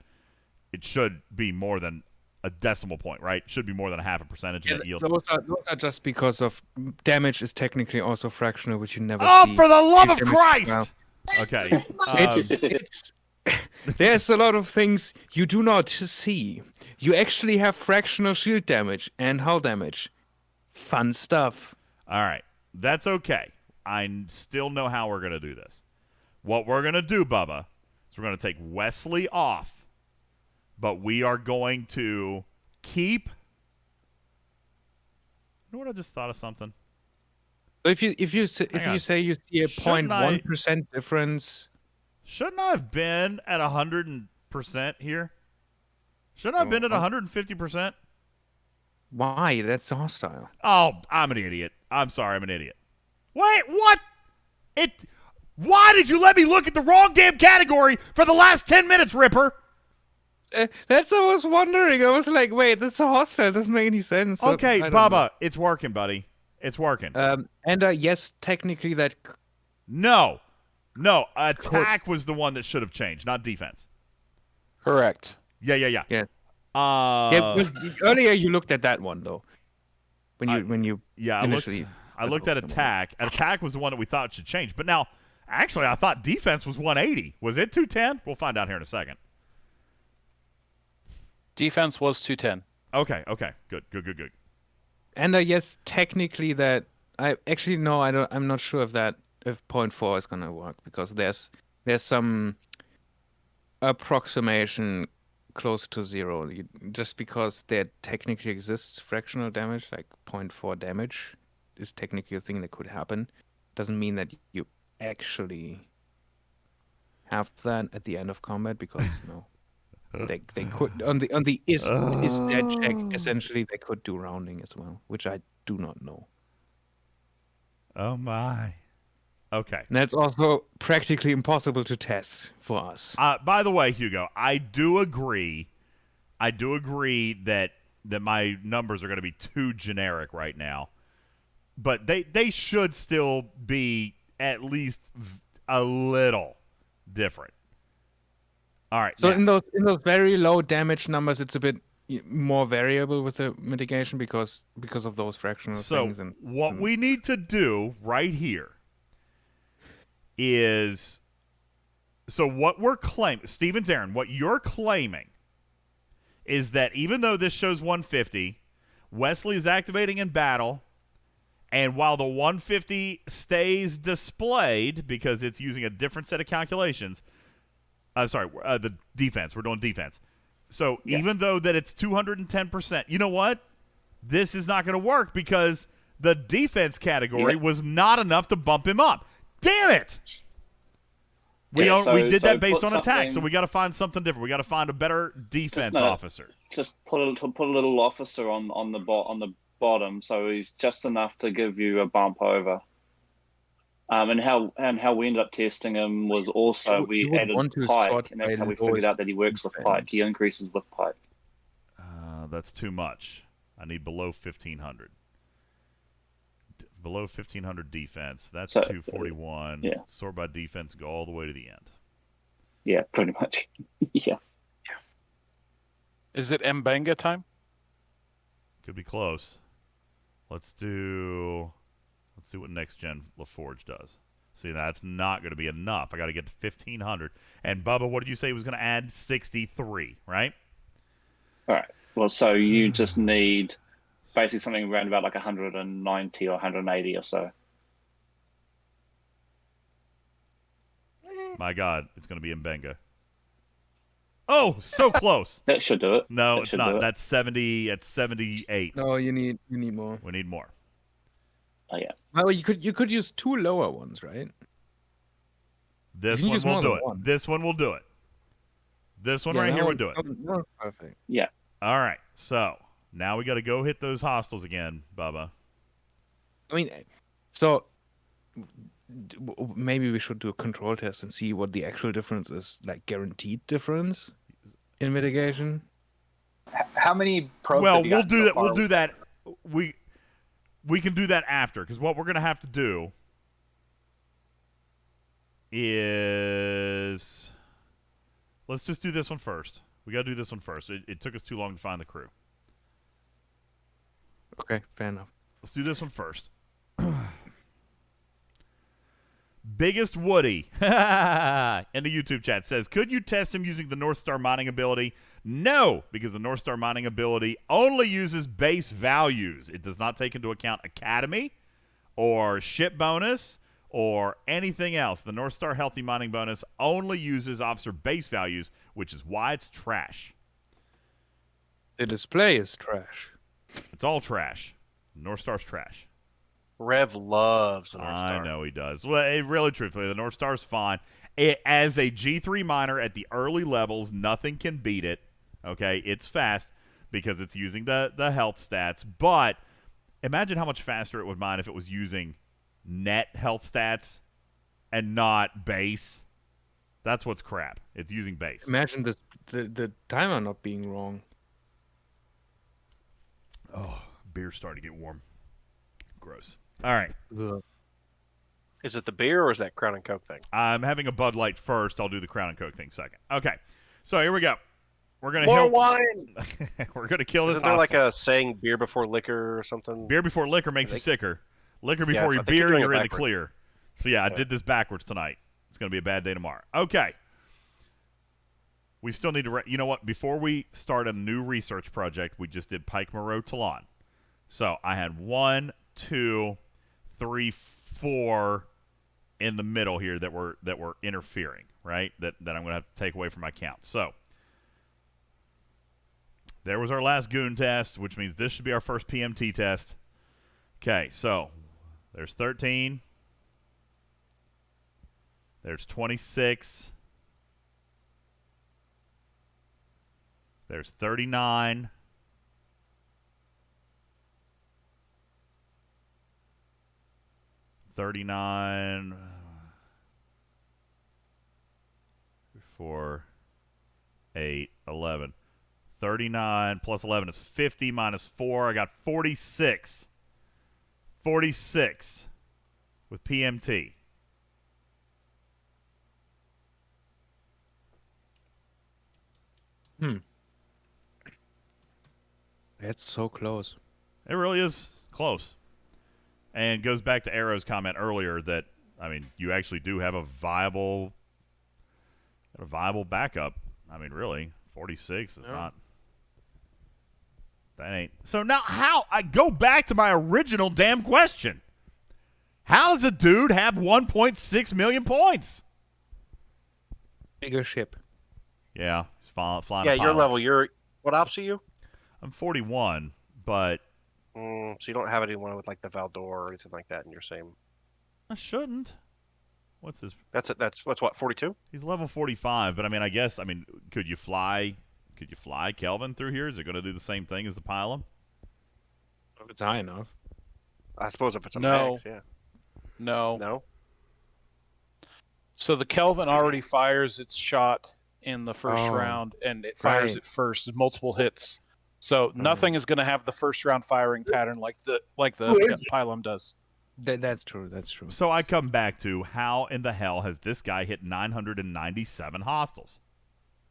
it should be more than a decimal point, right? It should be more than a half a percentage net yield. Those are just because of damage is technically also fractional, which you never see. Oh, for the love of Christ! Okay. It's there's a lot of things you do not see. You actually have fractional shield damage and hull damage. Fun stuff. All right. That's okay. I still know how we're going to do this. What we're going to do, Bubba, is we're going to take Wesley off, but we are going to keep... You know what? I just thought of something. If you say you see a 0.1% difference... Shouldn't I have been at 100% here? Shouldn't I have been at 150%? Why? That's hostile. Oh, I'm an idiot. I'm sorry, I'm an idiot. Wait, what? Why did you let me look at the wrong damn category for the last 10 minutes, Ripper? That's what I was wondering. I was like, wait, that's hostile. It doesn't make any sense. Okay, Bubba, it's working, buddy. It's working. Yes, technically that... No, attack was the one that should have changed, not defense. Correct. Yeah. Earlier you looked at that one though. When you initially I looked at attack. Attack was the one that we thought should change. But now, actually, I thought defense was 180. Was it 210? We'll find out here in a second. Defense was 210. Okay. Good. And yes, technically that I'm not sure if 0.4 is gonna work because there's some approximation close to 0. Just because there technically exists fractional damage, like 0.4 damage is technically a thing that could happen, doesn't mean that you actually have that at the end of combat because they could on the is dead check essentially they could do rounding as well, which I do not know. Oh my. Okay. And that's also practically impossible to test for us. By the way, Hugo, I do agree that my numbers are going to be too generic right now. But they should still be at least a little different. All right. So in those very low damage numbers, it's a bit more variable with the mitigation because of those fractional things. So what we need to do right here is So what we're claiming, Stevens Aaron, what you're claiming is that even though this shows 150, WESLEY is activating in battle, and while the 150 stays displayed because it's using a different set of calculations, the defense. We're doing defense. So even though that it's 210%, you know what? This is not going to work because the defense category was not enough to bump him up. Damn it! We did that based on attack, so we got to find something different. We got to find a better defense officer. Just put a little officer on the bottom, so he's just enough to give you a bump over. And how we ended up testing him was also we added Pike, and that's how we figured out that he works with Pike. He increases with Pike. That's too much. I need below 1,500. Below 1,500 defense. That's 241. Yeah. Sort by defense, go all the way to the end. Yeah, pretty much. Yeah. Is it Mbenga time? Could be close. Let's see what next gen LaForge does. See, that's not going to be enough. I got to get to 1,500. And Bubba, what did you say he was going to add? 63, right? All right. Well, so you just need basically something around about like 190 or 180 or so. My God, it's going to be Mbenga. Oh, so close. That should do it. No, it's not. That's 70. It's 78. No, you need more. We need more. Oh yeah. Well, you could use two lower ones, right? This one will do it. This one will do it. This one right here will do it. Perfect. Yeah. All right. So now we got to go hit those hostiles again, Bubba. I mean, so maybe we should do a control test and see what the actual difference is, like guaranteed difference in mitigation. How many probes? Well, have you we'll gotten do so that. far? We'll do that. We can do that after, because what we're going to have to do is let's just do this one first. We got to do this one first. It took us too long to find the crew. Okay, fair enough. Let's do this one first. Biggest Woody in the YouTube chat says, could you test him using the North Star mining ability? No, because the North Star mining ability only uses base values. It does not take into account Academy or ship bonus or anything else. The North Star healthy mining bonus only uses officer base values, which is why it's trash. The display is trash. It's all trash. North Star's trash. Rev loves the North Star. I know he does. Well, really, truthfully, the North Star's fine. As a G3 miner at the early levels, nothing can beat it. Okay, it's fast because it's using the health stats. But imagine how much faster it would mine if it was using net health stats and not base. That's what's crap. It's using base. Imagine the timer not being wrong. Oh, beer's starting to get warm. Gross. All right. Ugh. Is it the beer or is that Crown and Coke thing? I'm having a Bud Light first. I'll do the Crown and Coke thing second. Okay. So here we go. We're gonna More wine. We're gonna kill this. Isn't there like a saying beer before liquor or something? Beer before liquor makes you sicker. Liquor before you beer, you're in the clear. So yeah, I did this backwards tonight. It's gonna be a bad day tomorrow. Okay. We still need to. You know what? Before we start a new research project, we just did Pike Moreau Talon. So I had 1, 2, 3, 4 in the middle here that were interfering, right? That I'm going to have to take away from my count. So there was our last goon test, which means this should be our first PMT test. Okay, so there's 13. There's 26. There's 39. $39, 4, 8, 11. 39 plus 11 is 50 minus 4. I got 46. 46 with PMT. That's so close. It really is close. And goes back to Arrow's comment earlier that, I mean, you actually do have a viable Got a viable backup. I mean, really, 46 is not. That ain't. So now, how I go back to my original damn question? How does a dude have 1.6 million points? Bigger ship. Yeah, he's flying. Yeah, your level. What ops are you? I'm 41, but so you don't have anyone with like the Valdor or anything like that in your same. I shouldn't. What's his? That's what's what 42. He's level 45, but I mean, I guess could you fly? Could you fly Kelvin through here? Is it going to do the same thing as the Pylum? If it's high enough. I suppose if it's a No. max, yeah. No. So the Kelvin already fires its shot in the first round, and it fires it first, multiple hits. So nothing is going to have the first round firing pattern like the Pylum does. That's true. That's true. So I come back to how in the hell has this guy hit 997 hostiles?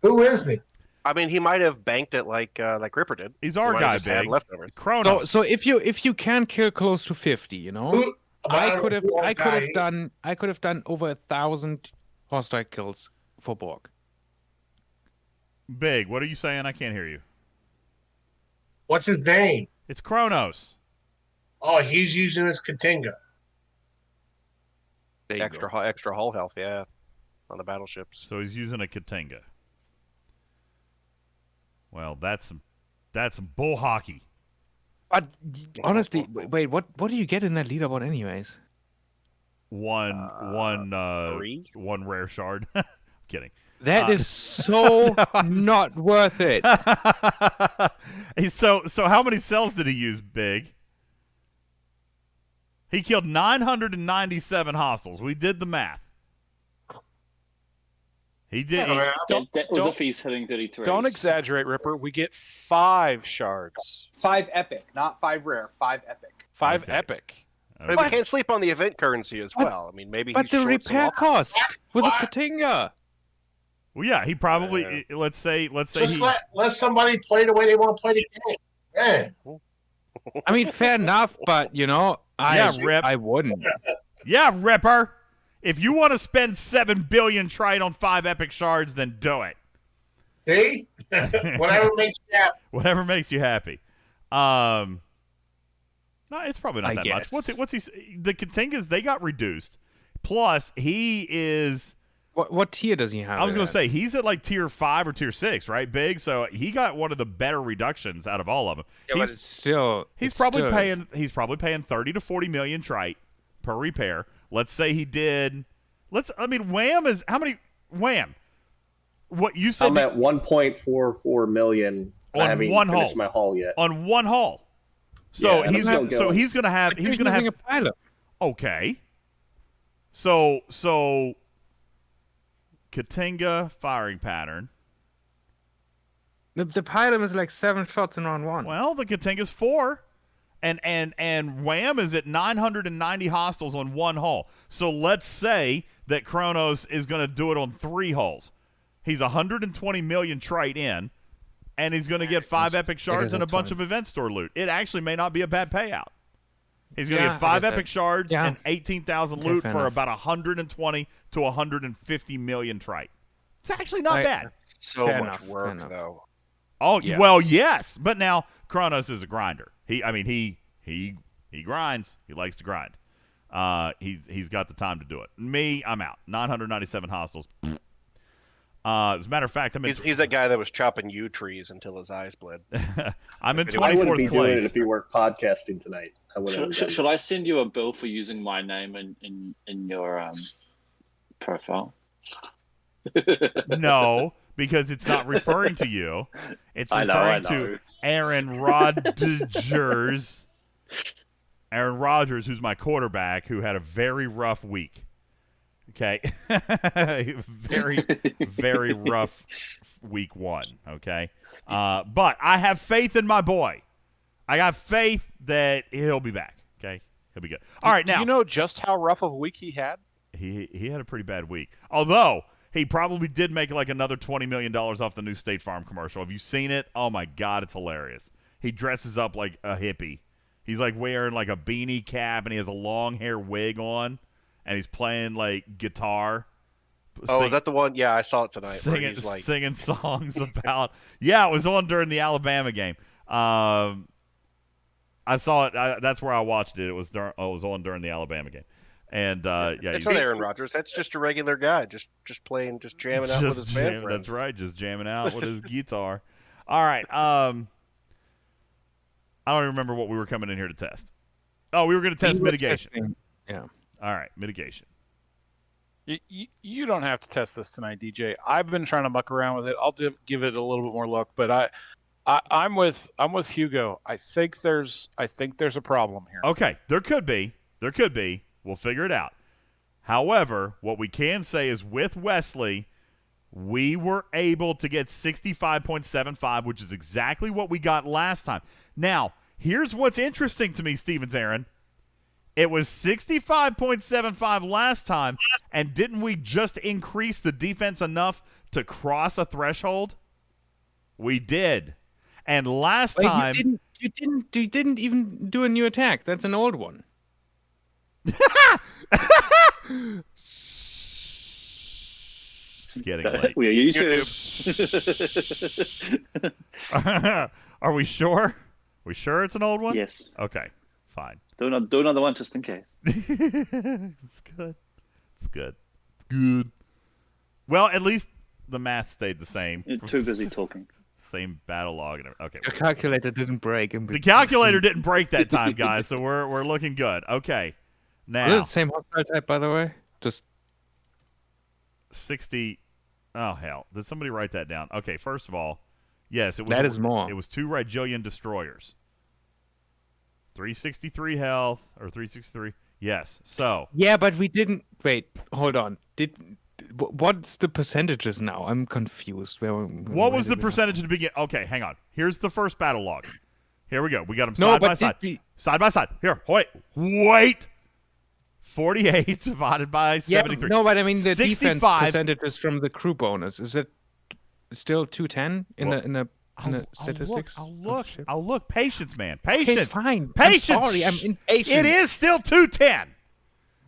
Who is he? I mean, he might have banked it like Ripper did. He's our guy, big. Leftovers. Chronos. So if you can kill close to 50, you know, I could have done over 1,000 hostile kills for Borg. Big, what are you saying? I can't hear you. What's his name? It's Chronos. Oh, he's using his Katinga. Extra hull health, yeah, on the battleships. So he's using a Katinga. Well, that's some bull hockey. But honestly, wait, what do you get in that leaderboard, anyways? One rare shard. Kidding. That is so not worth it. So how many cells did he use, Big? He killed 997 hostiles. We did the math. He did. That was if he's hitting 33. Don't exaggerate, Ripper. We get 5 shards. 5 epic, not 5 rare. 5 epic. 5 epic. But we can't sleep on the event currency as well. I mean, maybe. But the repair cost with a Katinga. Well, yeah, he probably. Let's say Just let somebody play the way they want to play the game. Yeah. I mean, fair enough, but I wouldn't. Yeah, Ripper. If you want to spend 7 billion trade on 5 epic shards, then do it. See? Whatever makes you happy. Whatever makes you happy. No, it's probably not that much. What's he? The Katingas, they got reduced. Plus, he is. What tier does he have? I was going to say he's at like tier 5 or tier 6, right? Big. So he got one of the better reductions out of all of them. Yeah, but it's still. He's probably paying 30 to 40 million trite per repair. Let's say he did. Wham is how many? Wham. What you said? I'm at 1.44 million. On I haven't one finished hull. my haul yet. On one hull. So Yeah, he's gonna have a pilot. Okay. So Katinga firing pattern. The pilot is like 7 shots in round 1. Well, the Katinga's 4. And Wham is at 990 hostiles on one hull. So let's say that Kronos is going to do it on 3 hulls. He's 120 million trite in, and he's going to get 5 epic shards and a bunch of event store loot. It actually may not be a bad payout. He's going to get 5 epic shards and 18,000 loot for about 120 to 150 million trite. It's actually not bad. So much work, though. Oh, well, yes. But now Kronos is a grinder. He grinds. He likes to grind. He's got the time to do it. Me, I'm out. 997 hostiles. As a matter of fact, he's that guy that was chopping yew trees until his eyes bled. I'm in 24th place. I wouldn't be doing it if you weren't podcasting tonight. Should I send you a bill for using my name in your profile? No, because it's not referring to you. It's referring to Aaron Rodgers. Aaron Rodgers, who's my quarterback, who had a very rough week. Okay. Very, very rough week 1. Okay. But I have faith in my boy. I got faith that he'll be back. Okay. He'll be good. All right. Now, do you know just how rough of a week he had? He had a pretty bad week. Although he probably did make like another $20 million off the new State Farm commercial. Have you seen it? Oh my God, it's hilarious. He dresses up like a hippie. He's like wearing like a beanie cap and he has a long hair wig on and he's playing like guitar. Oh, is that the one? Yeah, I saw it tonight. Where Singing, he's like singing songs about. Yeah, it was on during the Alabama game. I saw it. That's where I watched it. It was on during the Alabama game, and yeah, it's not Aaron Rodgers. That's just a regular guy, just playing, just jamming out with his band friends. That's right, just jamming out with his guitar. All right. I don't even remember what we were coming in here to test. Oh, we were going to test mitigation. Yeah. All right, mitigation. You don't have to test this tonight, DJ. I've been trying to muck around with it. I'll give it a little bit more look, but I'm with Hugo. I think there's a problem here. Okay, there could be. We'll figure it out. However, what we can say is with Wesley, we were able to get 65.75, which is exactly what we got last time. Now, here's what's interesting to me, Stevens Aaron. It was 65.75 last time, and didn't we just increase the defense enough to cross a threshold? We did. And last time you didn't even do a new attack. That's an old one. It's getting late. We are YouTube. Are we sure? We sure it's an old one? Yes. Okay, fine. Do another one just in case. It's good. It's good. Good. Well, at least the math stayed the same. You're too busy talking. Same battle log and everything. Okay. The calculator didn't break. The calculator didn't break that time, guys. So we're looking good. Okay. Now. Same hostile type, by the way. Just 60. Oh hell! Did somebody write that down? Okay. First of all, yes, it was. That is more. It was 2 Rigelian destroyers. 363 health or 363. Yes. So. Yeah, but we didn't. Wait. Hold on. What's the percentages now? I'm confused. What was the percentage at the beginning? Okay, hang on. Here's the first battle log. Here we go. We got them side by side. Side by side. Here. Wait. 48 divided by 73. No, but I mean the 65. defense percentages from the crew bonus. Is it still 210 in the statistics? I'll look. Patience, man. Patience. Okay, it's fine. Patience. I'm sorry. I'm impatient. It is still 210.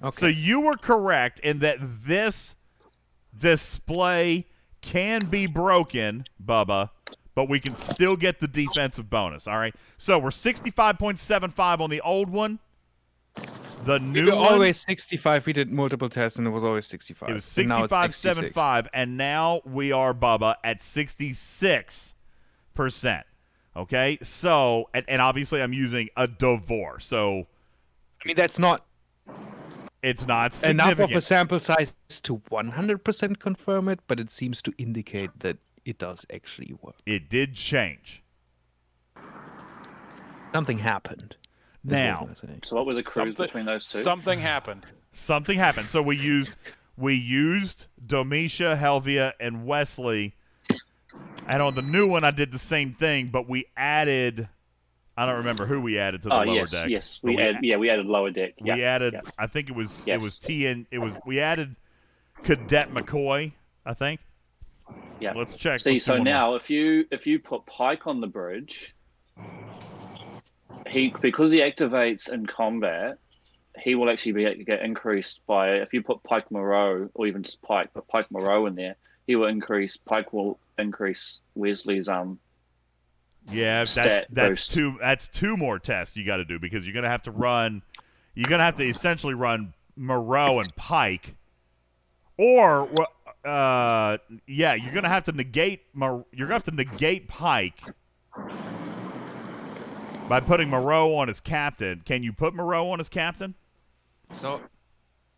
Okay. So you were correct in that this display can be broken, Bubba, but we can still get the defensive bonus. All right. So we're 65.75 on the old one. The new one, always 65. We did multiple tests, and it was always 65. It was 65.75, and now we are, Bubba, at 66%. Okay, so and obviously I'm using a Devore. So I mean that's not. It's not significant. Enough of a sample size to 100% confirm it, but it seems to indicate that it does actually work. It did change. Something happened. Now, so what were the crews between those two? Something happened. Something happened. So we used Domitia, Helvia, and Wesley. And on the new one, I did the same thing, but we added. I don't remember who we added to the lower deck. Yes, we added lower deck. We added. I think it was we added Cadet McCoy. I think. Yeah. Let's check. See, so now if you put Pike on the bridge, because he activates in combat, he will actually get increased by, if you put Pike Moreau or even just Pike, but Pike Moreau in there, Pike will increase Wesley's Yeah, that's two more tests you got to do, because you're gonna have to essentially run Moreau and Pike, or you're gonna have to negate Pike by putting Moreau on as captain. Can you put Moreau on as captain? So,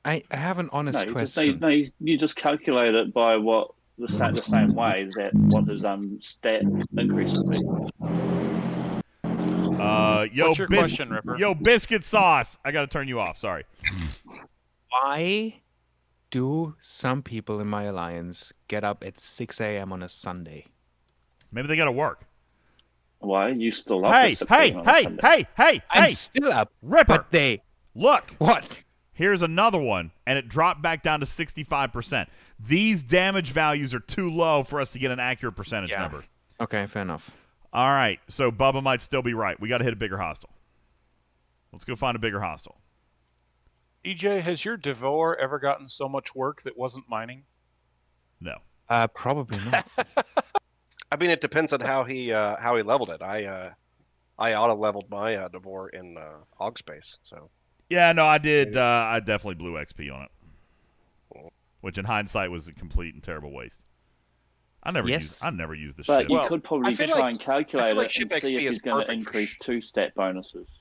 I have an honest question. You just calculate it by what the same way that what his stat increase would be. What's your question, Ripper? Yo, biscuit sauce. I got to turn you off. Sorry. Why do some people in my alliance get up at 6 a.m. on a Sunday? Maybe they got to work. Why? You still up? Hey! I'm still up. Ripper. But look. What? Here's another one, and it dropped back down to 65%. These damage values are too low for us to get an accurate percentage number. Okay, fair enough. All right, so Bubba might still be right. We got to hit a bigger hostile. Let's go find a bigger hostile. EJ, has your Devore ever gotten so much work that wasn't mining? No. Probably not. I mean, it depends on how he leveled it. I auto leveled my Devore in Aug Space. So. Yeah, no, I did. I definitely blew XP on it, which in hindsight was a complete and terrible waste. I never used the but ship. you could probably try and calculate like it ship and see XP if is he's going to perfect for increase 2 stat bonuses.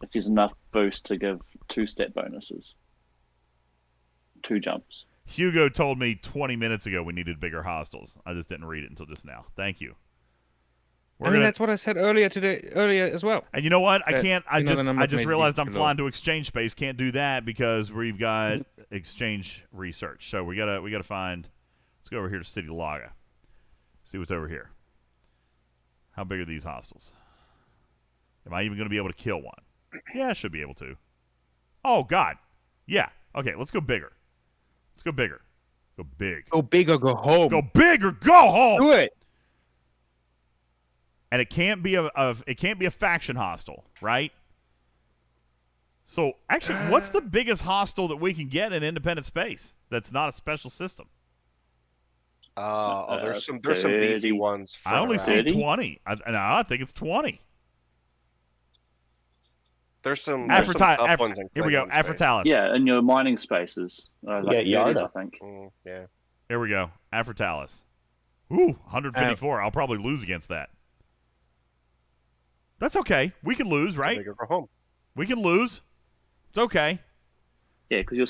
If there's enough boost to give 2 stat bonuses. 2 jumps. Hugo told me 20 minutes ago we needed bigger hostiles. I just didn't read it until just now. Thank you. That's what I said earlier as well. And you know what? I can't. I just made realized I'm below. flying to exchange space. Can't do that because we've got exchange research. So we gotta find. Let's go over here to City Laga. See what's over here. How big are these hostiles? Am I even going to be able to kill one? Yeah, I should be able to. Oh God. Yeah. Okay. Let's go bigger. Let's go bigger. Go big. Go big or go home. Go big or go home. Do it. And it can't be a faction hostile, right? So actually, what's the biggest hostile that we can get in independent space that's not a special system? There's some beefy ones. I only see 30? 20. I think it's 20. There's some tough ones in here we go. Klingon space. Afratalis. Yeah, in your mining spaces. Like Yarda. I think. Yeah. Here we go. Afratalis. Ooh, 154. I'll probably lose against that. That's okay. We can lose, right? Bigger go home. We can lose. It's okay. Yeah, because you'll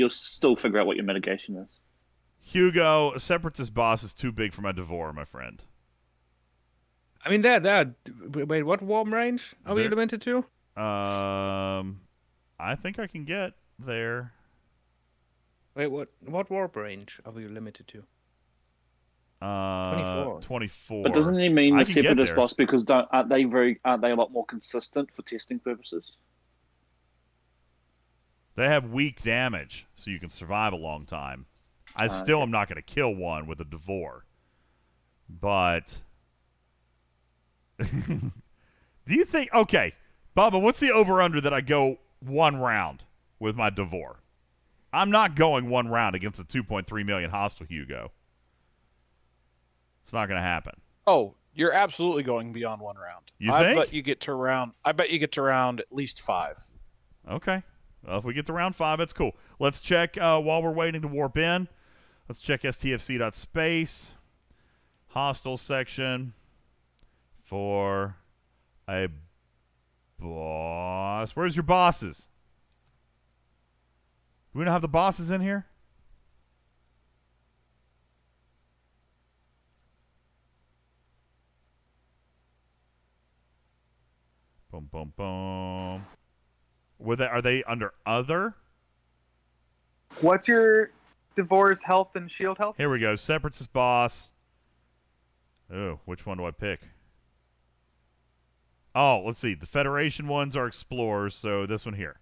still figure out what your mitigation is. Hugo, Separatist boss is too big for my Devore, my friend. I mean, wait, what warp range are we limited to? I think I can get there. Wait, what warp range are we limited to? 24. But doesn't it mean I the can get Separatist there. boss because aren't they a lot more consistent for testing purposes? They have weak damage, so you can survive a long time. I still am not going to kill one with a Devore. But do you think okay, Bubba, what's the over-under that I go 1 round with my Devore? I'm not going 1 round against a 2.3 million hostile Hugo. It's not going to happen. Oh, you're absolutely going beyond 1 round. You I think? bet you get to round at least 5. Okay. Well, if we get to round 5, that's cool. Let's check while we're waiting to warp in. Let's check stfc.space. Hostile section for a boss. Where's your bosses? Do we not have the bosses in here? Boom, boom, boom. Are they under other? What's your Devore's health and shield health? Here we go. Separatist boss. Oh, which one do I pick? Oh, let's see. The Federation ones are explorers, so this one here.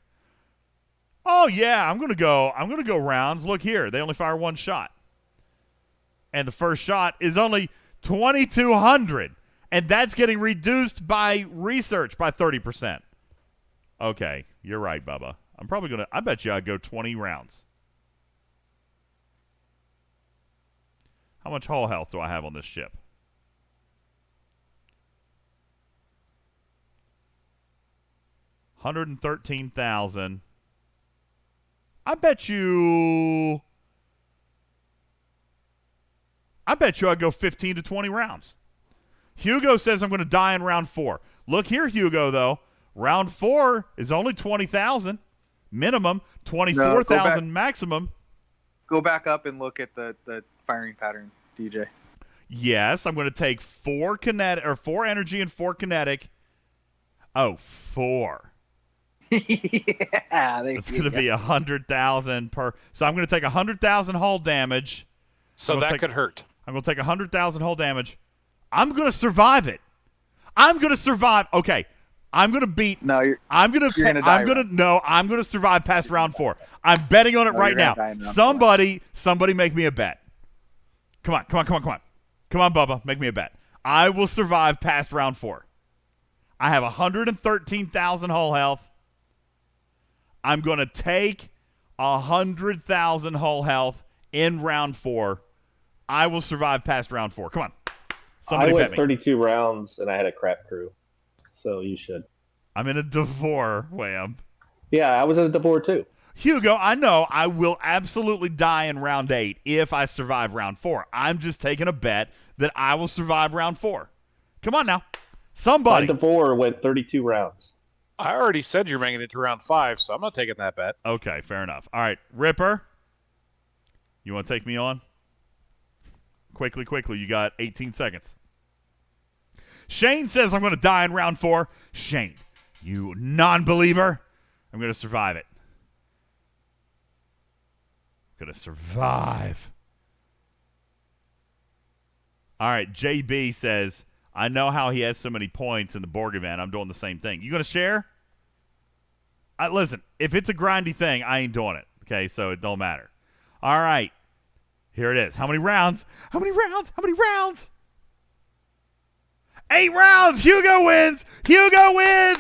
Oh yeah, I'm gonna go rounds. Look here. They only fire 1 shot. And the first shot is only 2,200. And that's getting reduced by research by 30%. Okay, you're right, Bubba. I bet you I'd go 20 rounds. How much hull health do I have on this ship? $113,000. I bet you I'd go 15 to 20 rounds. Hugo says I'm going to die in round 4. Look here, Hugo, though. Round 4 is only 20,000 minimum, 24,000 maximum. Go back up and look at the firing pattern, DJ. Yes, I'm going to take 4 energy and 4 kinetic. Oh, 4. Yeah, it's going to be 100,000 per. So I'm going to take 100,000 hull damage. So that could hurt. I'm going to take 100,000 hull damage. I'm going to survive it. I'm going to survive. Okay. I'm going to beat. No, I'm going to survive past round 4. I'm betting on it right now. Somebody make me a bet. Come on, Bubba. Make me a bet. I will survive past round 4. I have 113,000 hull health. I'm going to take 100,000 hull health in round 4. I will survive past round 4. Come on. Somebody I bet went me. 32 rounds and I had a crap crew, so you should. I'm in a Devore, Wham. Yeah, I was in a Devore too. Hugo, I know I will absolutely die in round 8 if I survive round 4. I'm just taking a bet that I will survive round 4. Come on now. Somebody. My Devore went 32 rounds. I already said you're making it to round 5, so I'm not taking that bet. Okay, fair enough. All right, Ripper, you want to take me on? Quickly. You got 18 seconds. Shane says I'm going to die in round 4. Shane, you non-believer. I'm going to survive it. I'm going to survive. All right, JB says, I know how he has so many points in the Borg event. I'm doing the same thing. You going to share? Listen, if it's a grindy thing, I ain't doing it. Okay, so it don't matter. All right. Here it is. How many rounds? 8 rounds. Hugo wins.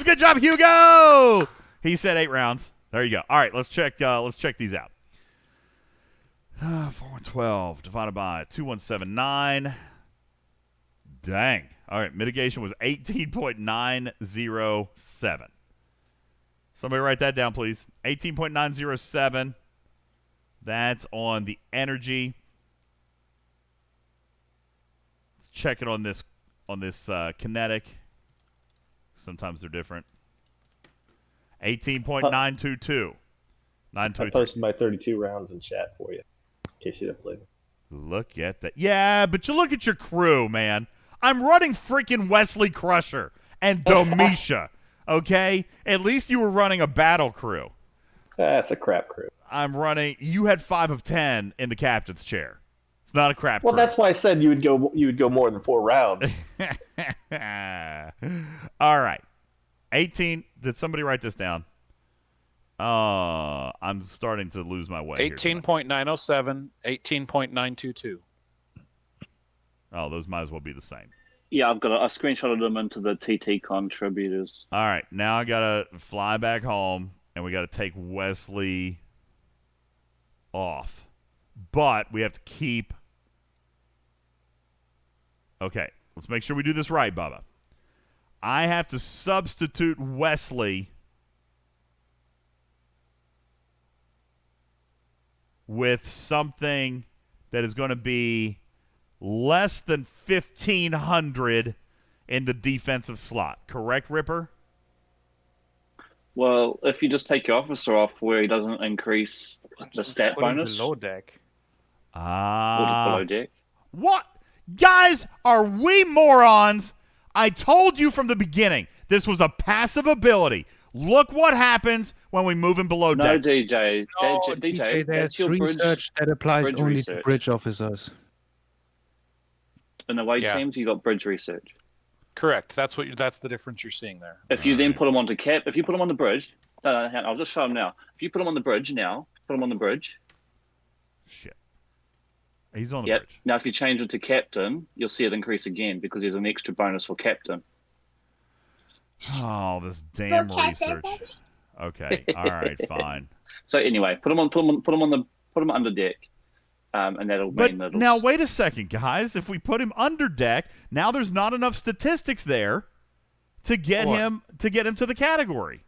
Good job, Hugo. He said 8 rounds. There you go. All right, let's check these out. 412 divided by 2179. Dang. All right, mitigation was 18.907. Somebody write that down, please. 18.907. That's on the energy. Let's check it on this kinetic. Sometimes they're different. 18.922. I posted my 32 rounds in chat for you, in case you didn't believe it. Look at that. Yeah, but you look at your crew, man. I'm running freaking Wesley Crusher and Domitia, okay? At least you were running a battle crew. That's a crap crew. I'm running. You had 5 of 10 in the captain's chair. It's not a crap Well, crew. that's why I said you would go more than 4 rounds. All right. 18. Did somebody write this down? I'm starting to lose my way. 18.907, 18.922. Oh, those might as well be the same. Yeah, I screenshotted them into the TT contributors. All right, now I gotta fly back home, and we gotta take Wesley off, but we have to keep. Okay, let's make sure we do this right, Bubba. I have to substitute Wesley with something that is going to be less than 1,500 in the defensive slot. Correct, Ripper? Well, if you just take your officer off where he doesn't increase the stat bonus. Below deck. Or just below deck. What? Guys, are we morons? I told you from the beginning this was a passive ability. Look what happens when we move him below No, deck. DJ. DJ, that's there's your research that applies bridge only research. to bridge officers. In the away Yeah. teams, you got bridge research. Correct. That's the difference you're seeing there. If you then put them onto cap, if you put them on the bridge, no, hang on, I'll just show them now. If you put them on the bridge now, put them on the bridge. Shit. He's on the Yep. bridge. Now, if you change it to captain, you'll see it increase again because there's an extra bonus for captain. Oh, this damn research. Okay. All right. Fine. So anyway, put them under deck, and that'll But mean that. now, wait a second, guys. If we put him under deck, now there's not enough statistics there to get him to the category.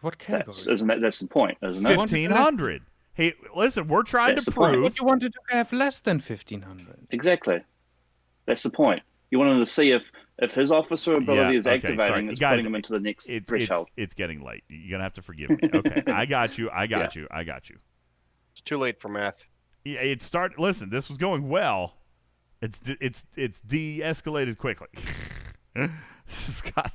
What category? That's the point, isn't it? 1,500. Hey, listen, we're trying That's to the point. prove. But you wanted to have less than 1,500. Exactly. That's the point. You wanted to see if his officer ability is activating, sorry. it's Guys, putting him into the next threshold. It's getting late. You're gonna have to forgive me. Okay, I got you. I got you. It's too late for math. Yeah, Listen, this was going well. It's de-escalated quickly. This has got.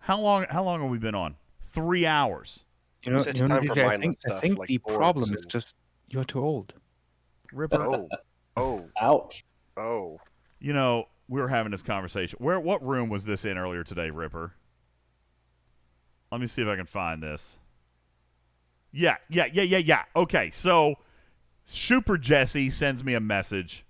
How long have we been on? 3 hours. You know, It's time for DJ, I mindless think stuff like the boards problem is and- just you're too old. Ripper. Oh. Ouch. Oh. You know, we were having this conversation. What room was this in earlier today, Ripper? Let me see if I can find this. Yeah. Okay, so Super Jesse sends me a message.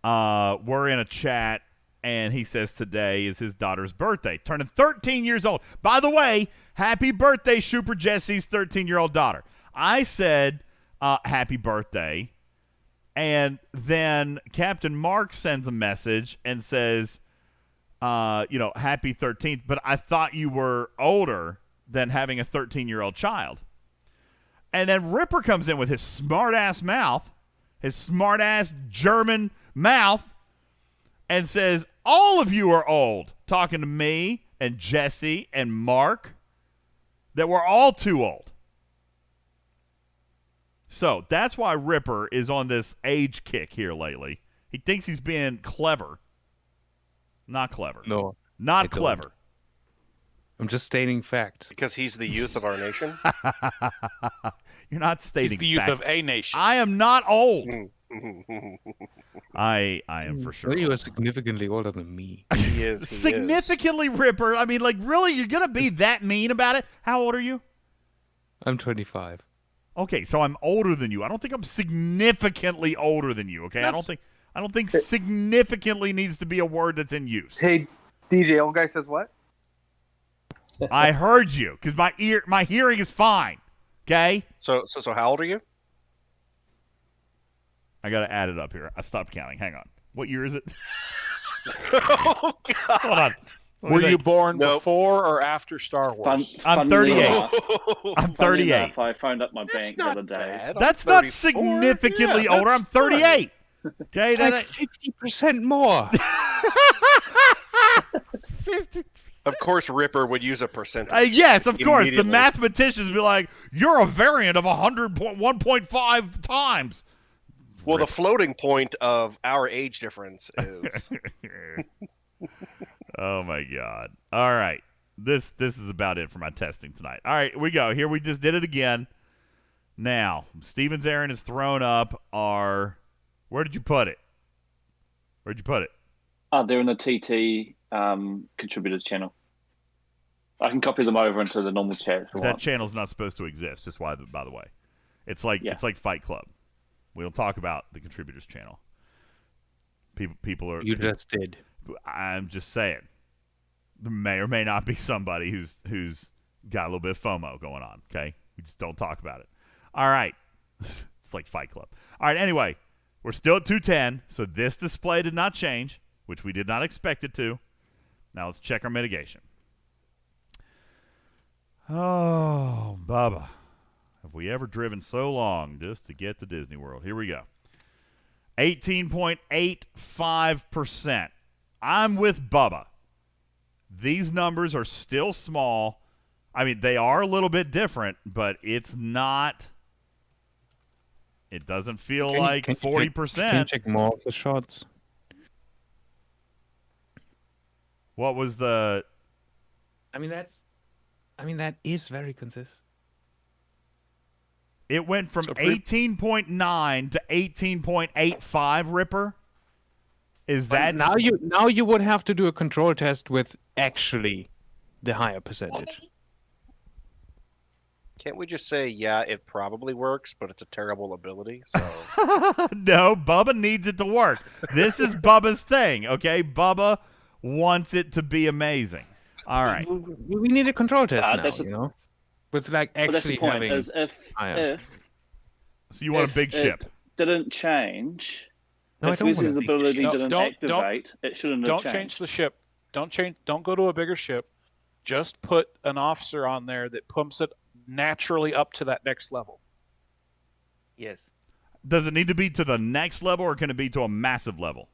We're in a chat, and he says today is his daughter's birthday, turning 13 years old. By the way, happy birthday, Super Jesse's 13-year-old daughter. I said, happy birthday. And then Captain Mark sends a message and says, happy 13th, but I thought you were older than having a 13-year-old child. And then Ripper comes in with his smart-ass mouth, his smart-ass German mouth, and says, all of you are old, talking to me and Jesse and Mark, that we're all too old. So that's why Ripper is on this age kick here lately. He thinks he's being clever. Not clever. No. Not clever. Don't. I'm just stating facts. Because he's the youth of our nation? You're not stating He's the youth facts. of a nation. I am not old. I am for sure. Well, you are significantly older than me. He is. Significantly, Ripper. I mean, like, really? You're going to be that mean about it? How old are you? I'm 25. Okay, so I'm older than you. I don't think I'm significantly older than you, okay? I don't think significantly needs to be a word that's in use. Hey, DJ, old guy says what? I heard you, because my hearing is fine, okay? So how old are you? I got to add it up here. I stopped counting. Hang on. What year is it? Oh, God. Hold on. Were you born before or after Star Wars? I'm 38. I'm 38. Enough, I phoned up my bank the other day. That's not significantly older. I'm 38. Okay, it's like 50% more. 50%. Of course, Ripper would use a percentage. Yes, of course. The immediately. mathematicians would be like, you're a variant of 101.5 times. Well, the floating point of our age difference is... Oh, my God. All right. This is about it for my testing tonight. All right, we go. Here we just did it again. Now, Steven's Aaron has thrown up our... Where did you put it? Where'd you put it? They're in the TT contributors channel. I can copy them over into the normal chat. That channel's not supposed to exist, just by the way. It's like Fight Club. We don't talk about the contributors channel. People are... You just did. I'm just saying. There may or may not be somebody who's got a little bit of FOMO going on, okay? We just don't talk about it. All right. It's like Fight Club. All right, anyway, we're still at 210, so this display did not change, which we did not expect it to. Now let's check our mitigation. Oh, Bubba. Have we ever driven so long just to get to Disney World? Here we go. 18.85%. I'm with Bubba. These numbers are still small. I mean, they are a little bit different, but it's not... It doesn't feel like 40%. Can you check more of the shots? What was the... I mean, that is very consistent. It went from 18.9 to 18.85, Ripper. Is that... Now you would have to do a control test with actually the higher percentage. Can't we just say, yeah, it probably works, but it's a terrible ability, so... No, Bubba needs it to work. This is Bubba's thing, okay? Bubba wants it to be amazing. All right. We need a control test now, that's you know? With, like, But that's the actually point, having... is if So you want a big ship? Didn't change... No, I if don't want Wesley's a big ability ship. didn't activate, it shouldn't have Don't changed. change the ship. Don't go to a bigger ship. Just put an officer on there that pumps it naturally up to that next level. Yes. Does it need to be to the next level, or can it be to a massive level?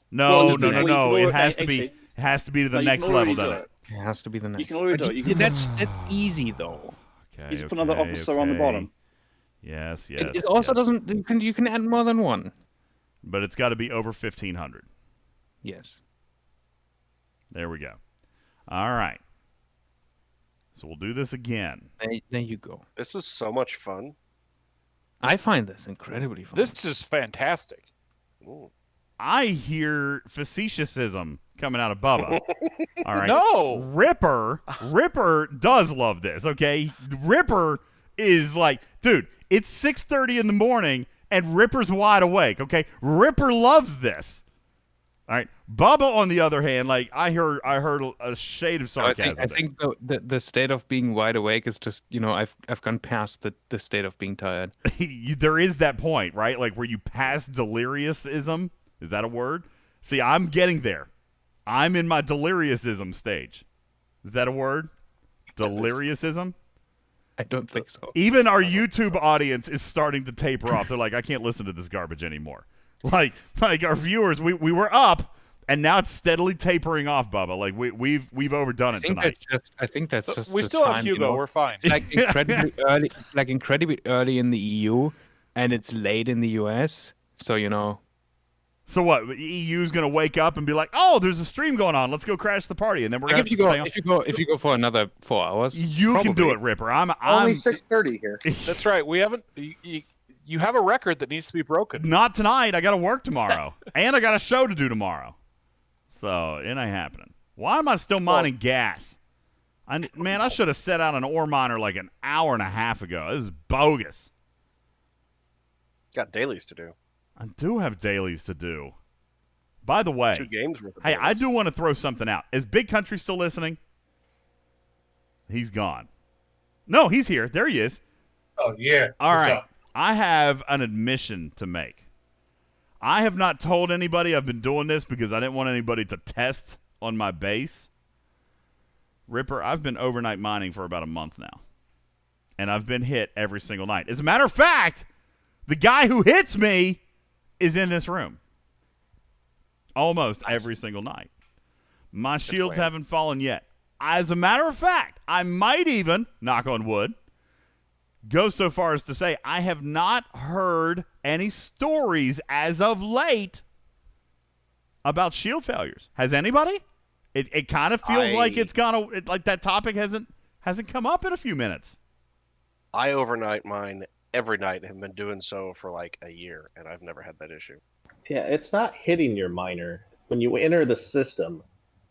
No. It has to be. It has to be to the next level, doesn't it? It has to be the next. You can already do it. You can, that's easy though. Okay. you just put another officer on the bottom. Yes. It also doesn't. You can add more than one. But it's got to be over 1,500. Yes. There we go. All right. So we'll do this again. There you go. This is so much fun. I find this incredibly fun. This is fantastic. Ooh. I hear facetiousism coming out of Bubba. All right. No. Ripper does love this, okay? Ripper is like, dude, it's 6:30 in the morning and Ripper's wide awake, okay? Ripper loves this. All right, Bubba, on the other hand, like I heard a shade of sarcasm. I think the state of being wide awake is just, I've gone past the state of being tired. There is that point, right? Like where you pass deliriousism. Is that a word? See, I'm getting there. I'm in my deliriousism stage. Is that a word? Deliriousism? I don't think so. Even our YouTube audience is starting to taper off. They're like, I can't listen to this garbage anymore. Like our viewers, we were up, and now it's steadily tapering off, Bubba. Like we've overdone it tonight. I think that's just. We the still have time, Hugo. We're fine. It's like incredibly early, incredibly early in the EU, and it's late in the US. So So what? EU's gonna wake up and be like, "Oh, there's a stream going on. Let's go crash the party," and then we're gonna have to stay on. If you go for another 4 hours, You can do it, Ripper. I'm only 6:30 here. That's right. We haven't. You have a record that needs to be broken. Not tonight. I got to work tomorrow, and I got a show to do tomorrow. So it ain't happening. Why am I still mining gas? I should have set out an ore miner like an hour and a half ago. This is bogus. Got dailies to do. I do have dailies to do. By the way, 2 games worth of hey, dailies. I do want to throw something out. Is Big Country still listening? He's gone. No, he's here. There he is. Oh, yeah. All What's right. up? I have an admission to make. I have not told anybody I've been doing this because I didn't want anybody to test on my base. Ripper, I've been overnight mining for about a month now. And I've been hit every single night. As a matter of fact, the guy who hits me is in this room. Almost every single night. My shields haven't fallen yet. As a matter of fact, I might even, knock on wood, go so far as to say I have not heard any stories as of late about shield failures. Has anybody? It kind of feels like it's gone. Like that topic hasn't come up in a few minutes. I overnight mine every night and have been doing so for like a year, and I've never had that issue. Yeah, it's not hitting your miner. When you enter the system,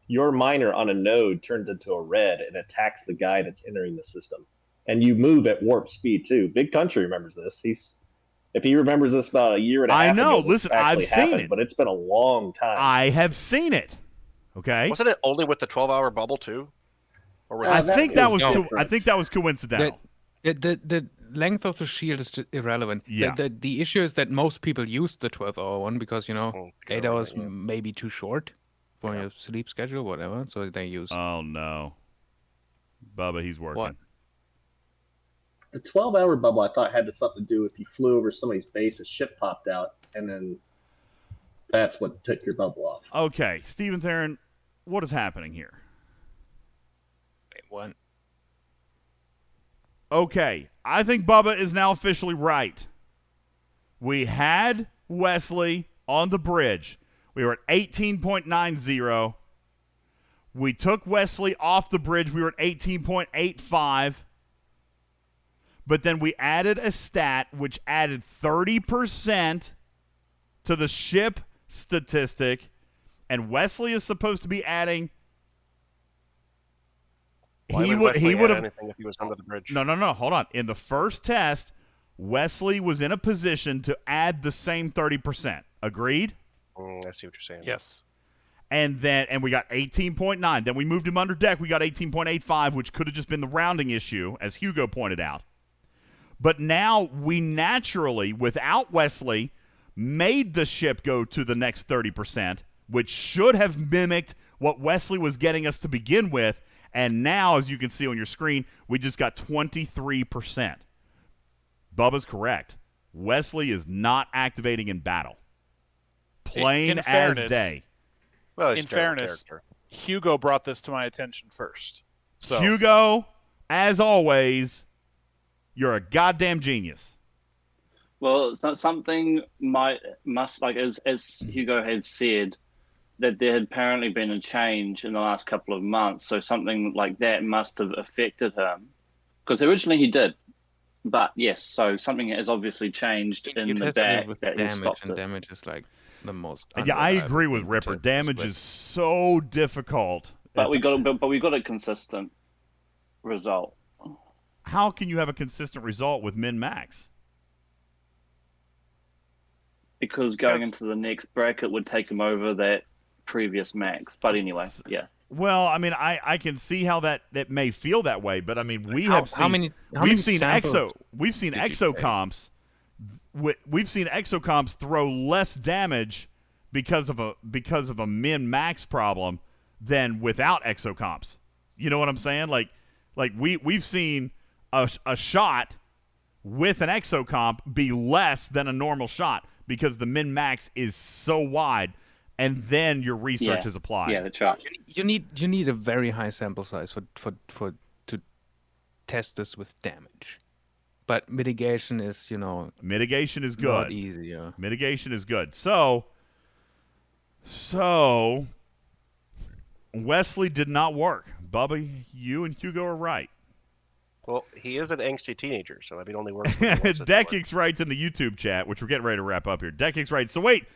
your miner on a node turns into a red and attacks the guy that's entering the system. And you move at warp speed too. Big Country remembers this. If he remembers this about a year and a half ago. I know. Listen, I've seen it, but it's been a long time. I have seen it. Okay. Wasn't it only with the 12-hour bubble too? Or was I it- think that was coincidental. The length of the shield is just irrelevant. Yeah. The issue is that most people use the 12-hour one because 8 hours may be too short for your sleep schedule, whatever. So they use. Oh no, Bubba, he's working. What? The 12-hour bubble, I thought, had something to do if you flew over somebody's base, a ship popped out, and then that's what took your bubble off. Okay, Steven Theron, what is happening here? Wait, what? Okay, I think Bubba is now officially right. We had Wesley on the bridge. We were at 18.90. We took Wesley off the bridge. We were at 18.85. But then we added a stat which added 30% to the ship statistic, and Wesley is supposed to be adding. Why would Wesley add anything if he was under the bridge? No. Hold on. In the first test, Wesley was in a position to add the same 30%. Agreed? I see what you're saying. Yes. And we got 18.9. Then we moved him under deck. We got 18.85, which could have just been the rounding issue, as Hugo pointed out. But now we naturally, without Wesley, made the ship go to the next 30%, which should have mimicked what Wesley was getting us to begin with. And now, as you can see on your screen, we just got 23%. Bubba's correct. Wesley is not activating in battle. Plain as day. Well, in fairness, Hugo brought this to my attention first. So Hugo, as always, you're a goddamn genius. Well, it's not something must like as Hugo had said that there had apparently been a change in the last couple of months, so something like that must have affected him because originally he did, but yes, so something has obviously changed in the back that has stopped it. Damage is like the most. Yeah, I agree with Ripper. Damage is so difficult. But we got a consistent result. How can you have a consistent result with min-max? Because going into the next bracket would take him over that previous max. But anyway, yeah. Well, I mean, I can see how that may feel that way, but I mean, we've seen exo comps. We've seen exo comps throw less damage because of a min max problem than without exo comps. You know what I'm saying? Like we've seen a shot with an exo comp be less than a normal shot because the min max is so wide, and then your research is applied. Yeah, that's right. You need a very high sample size for to test this with damage. But mitigation is, mitigation is good. Not easy, yeah. Mitigation is good. So WESLEY did not work. Bubba, you and Hugo are right. Well, he is an angsty teenager, so maybe it only works. Dekix writes in the YouTube chat, which we're getting ready to wrap up here. Dekix writes, so wait,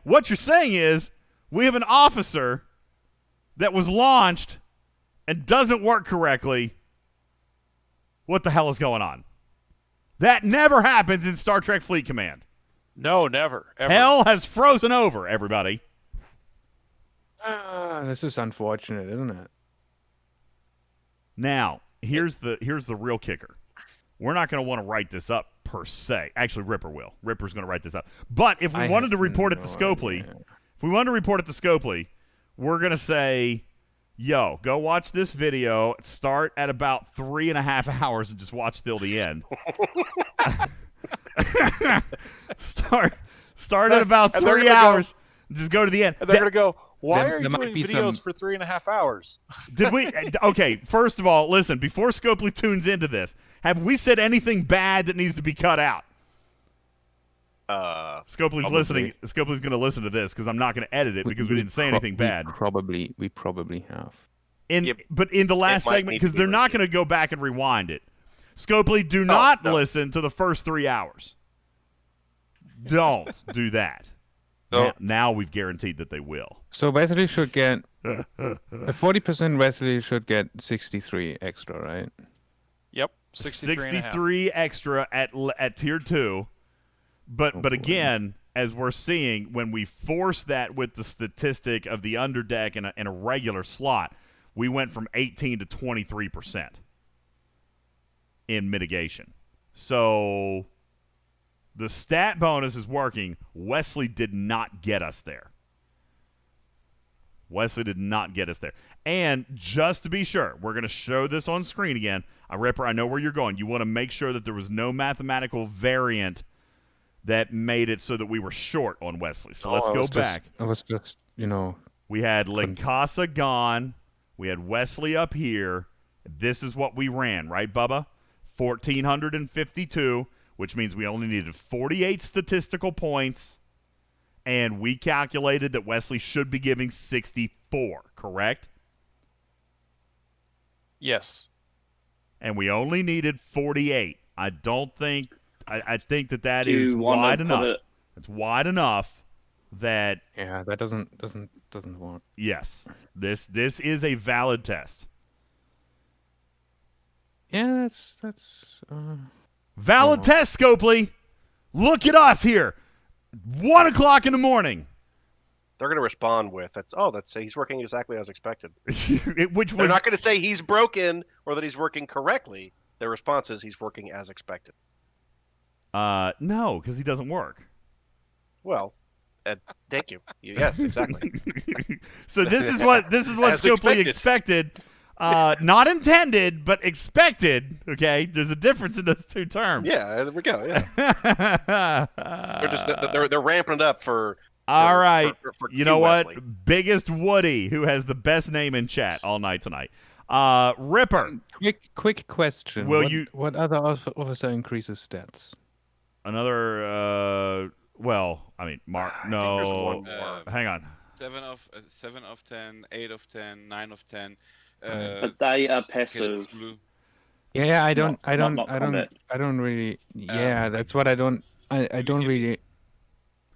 what you're saying is we have an officer that was launched and doesn't work correctly. What the hell is going on? That never happens in Star Trek Fleet Command. No, never. Ever. Hell has frozen over, everybody. This is unfortunate, isn't it? Now, here's the real kicker. We're not going to want to write this up per se. Actually, Ripper will. Ripper's going to write this up. But if we wanted to report it to Scopely, we're going to say, yo, go watch this video. Start at about 3.5 hours and just watch till the end. Start at about 3 hours. Just go to the end. And they're going to go, why are you doing videos for 3.5 hours? Did we? Okay, first of all, listen, before Scopely tunes into this, have we said anything bad that needs to be cut out? Scopely's listening. Scopely's going to listen to this because I'm not going to edit it because we didn't say anything bad. We probably have. But in the last segment, because they're not going to go back and rewind it. Scopely, do not listen to the first 3 hours. Don't do that. Now we've guaranteed that they will. So WESLEY should get a 40% WESLEY should get 63 extra, right? Yep, 63 extra at tier 2. But again, as we're seeing, when we force that with the statistic of the underdeck in a regular slot, we went from 18 to 23% in mitigation. So the stat bonus is working. WESLEY did not get us there. WESLEY did not get us there. And just to be sure, we're going to show this on screen again. Ripper, I know where you're going. You want to make sure that there was no mathematical variant that made it so that we were short on WESLEY. So let's go back. I was just, We had Linkasa gone. We had WESLEY up here. This is what we ran, right, Bubba? 1,452, which means we only needed 48 statistical points, and we calculated that WESLEY should be giving 64, correct? Yes. And we only needed 48. I think that is wide enough. It's wide enough that that doesn't work. Yes. This is a valid test. Yeah, that's valid test, Scopely. Look at us here. 1 o'clock in the morning. They're going to respond with, he's working exactly as expected. They're not going to say he's broken or that he's working correctly. Their response is he's working as expected. No, because he doesn't work. Well, thank you. Yes, exactly. So this is what Scopely expected. Not intended, but expected. Okay, there's a difference in those two terms. Yeah, there we go. Yeah, they're ramping it up for. All right, for you know what? WESLEY. Biggest Woody, who has the best name in chat all night tonight. Ripper. Quick question. What other officer increases stats? Another. Well, I mean, Mark. No. There's one more. Hang on. 7 of 10, 8 of 10, 9 of 10. But they are passive. Yeah, I don't really. That's what I don't really.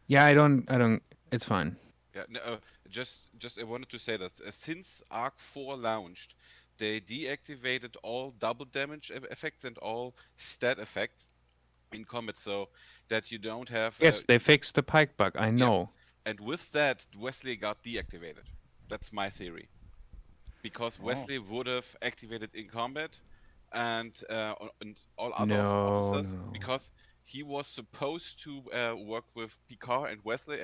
Yeah, I don't. It's fine. Yeah, no, just I wanted to say that since Arc 4 launched, they deactivated all double damage effects and all stat effects in combat, so that you don't have. Yes, they fixed the pike bug. I know. and with that, Wesley got deactivated. That's my theory. Because Wesley would have activated in combat, and all other officers, because he was supposed to work with Picard and Wesley,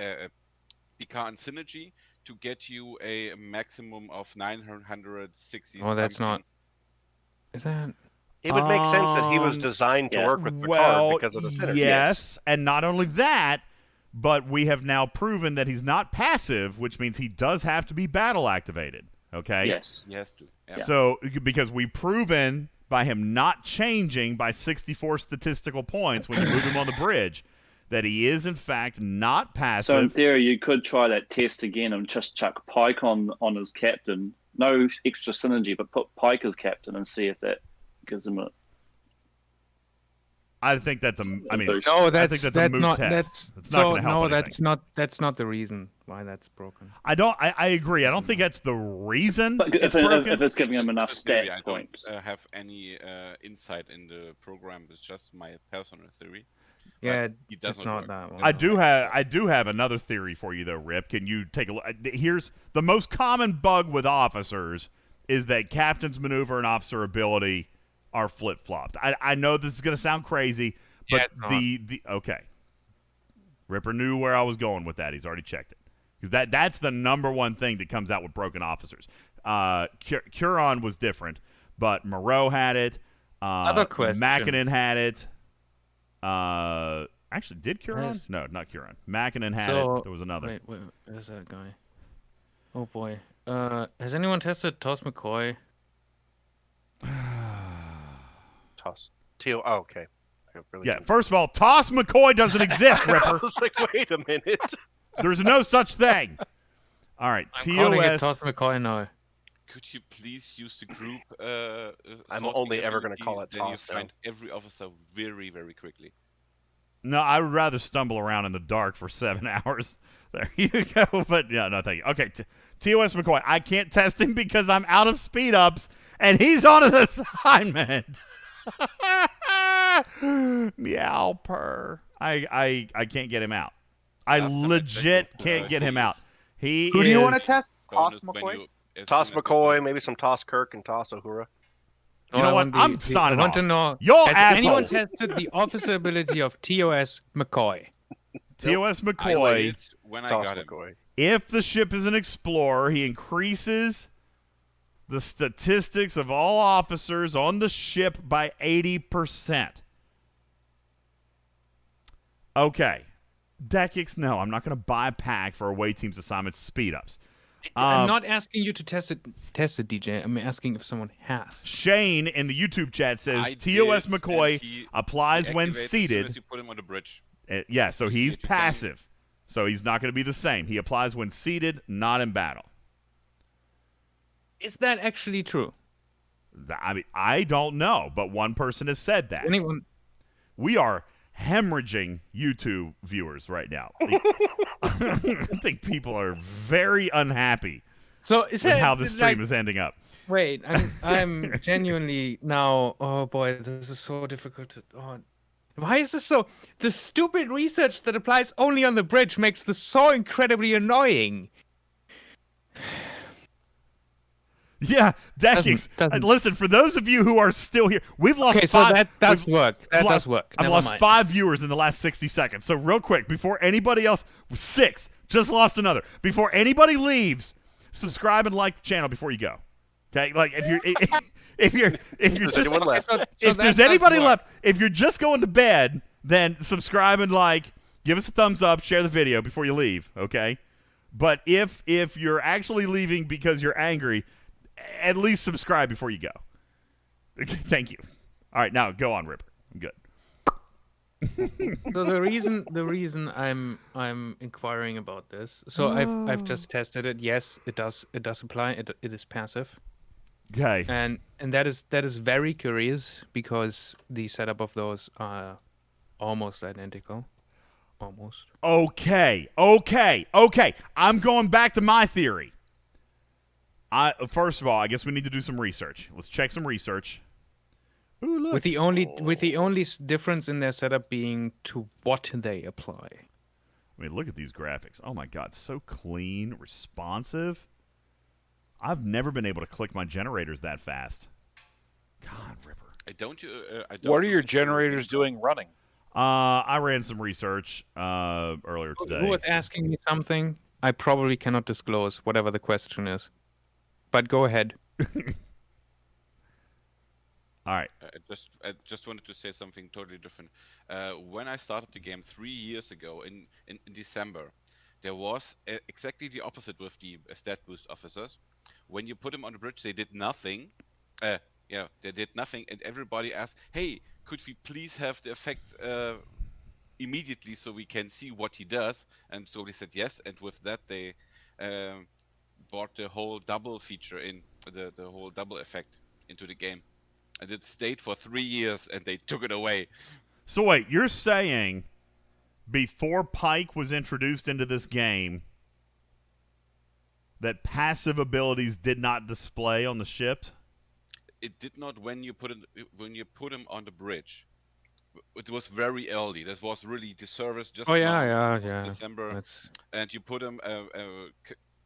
Picard and Synergy, to get you a maximum of 960. Oh, that's not. Is that? It would make sense that he was designed to work with Picard because of the synergy. Yes, and not only that, but we have now proven that he's not passive, which means he does have to be battle activated. Okay? Yes. Yes, too. Yeah. So, because we've proven by him not changing by 64 statistical points when you move him on the bridge, that he is, in fact, not passive. So in theory, you could try that test again and just chuck Pike on as captain. No extra synergy, but put Pike as captain and see if that gives him a... I think that's a. I mean, no, I think that's a moot not. test. That's it's not going to help no, anything. that's not the reason why that's broken. I agree. I don't think that's the reason. But if it's giving him enough theory, stats I points. don't have any insight in the program. It's just my personal theory. Yeah, he does it's not that one. I do have another theory for you though, Rip. Can you take a look? Here's the most common bug with officers is that captain's maneuver and officer ability are flip-flopped. I know this is going to sound crazy, but the okay. Ripper knew where I was going with that. He's already checked it. Because that's the number one thing that comes out with broken officers. Curon was different, but Moreau had it. Other question. Mackinnon had it. Actually, did Curon? No, not Curon. Mackinnon had it. There was another. Wait, where's that guy? Oh boy. Has anyone tested Toss McCoy? Toss. Teal. Oh, okay. Yeah, first of all, Toss McCoy doesn't exist, Ripper. I was like, wait a minute. There's no such thing. All right, I'm calling it Toss McCoy now. Could you please use the group? I'm sorting only ever going to ability, call it then Toss. you find every officer very, very quickly. No, I would rather stumble around in the dark for 7 hours. There you go. But yeah, no, thank you. Okay, TOS McCoy. I can't test him because I'm out of speed ups, and he's on an assignment. Meow purr. I can't get him out. I legit can't get him out. Who do you want to test? Toss McCoy? Toss McCoy, maybe some Toss Kirk and Toss Uhura. You know what? I'm signing I want off. to know, Y'all has anyone assholes. tested the officer ability of TOS McCoy? TOS I McCoy. waited when I got him. If the ship is an explorer, he increases the statistics of all officers on the ship by 80%. Okay. Dekix, no, I'm not going to buy a pack for away team's assignments speed ups. I'm not asking you to test it, DJ. I'm asking if someone has. Shane in the YouTube chat says I TOS did, McCoy and he applies when deactivated as soon seated. as you put him on the bridge. Yeah, so he's passive. So he's not going to be the same. He applies when seated, not in battle. Is that actually true? I mean, I don't know, but one person has said that. Anyone? We are hemorrhaging YouTube viewers right now. I think people are very unhappy with how the stream is ending up. Wait, I'm genuinely now. Oh boy, this is so difficult. Why is this so? The stupid research that applies only on the bridge makes this so incredibly annoying. Yeah, Dekix. Listen, for those of you who are still here, we've lost Okay, so five. that does work. That does work. I've Never lost mind. 5 viewers in the last 60 seconds. So real quick, before anybody else, 6, just lost another. Before anybody leaves, subscribe and like the channel before you go. Okay, like if you're just if there's anybody left, if you're just going to bed, then subscribe and like, give us a thumbs up, share the video before you leave. Okay, but if you're actually leaving because you're angry, at least subscribe before you go. Thank you. All right, now go on, Ripper. I'm good. So the reason I'm inquiring about this. So I've just tested it. Yes, it does apply. It is passive. Okay. And that is very curious because the setup of those are almost identical. Almost. Okay. I'm going back to my theory. First of all, I guess we need to do some research. Let's check some research. Ooh, look. With the only difference in their setup being to what they apply. I mean, look at these graphics. Oh my god, so clean, responsive. I've never been able to click my generators that fast. God, Ripper. What are your generators doing running? I ran some research earlier today. Who was asking me something? I probably cannot disclose whatever the question is. But go ahead. All right. I just wanted to say something totally different. When I started the game 3 years ago in December, there was exactly the opposite with the stat boost officers. When you put them on the bridge, they did nothing. Yeah, they did nothing, and everybody asked, "Hey, could we please have the effect immediately so we can see what he does?" And so they said yes, and with that they brought the whole double feature in, the whole double effect into the game. And it stayed for 3 years, and they took it away. So wait, you're saying before Pike was introduced into this game that passive abilities did not display on the ships? It did not when you put him on the bridge. It was very early. This was really the service just December, and you put him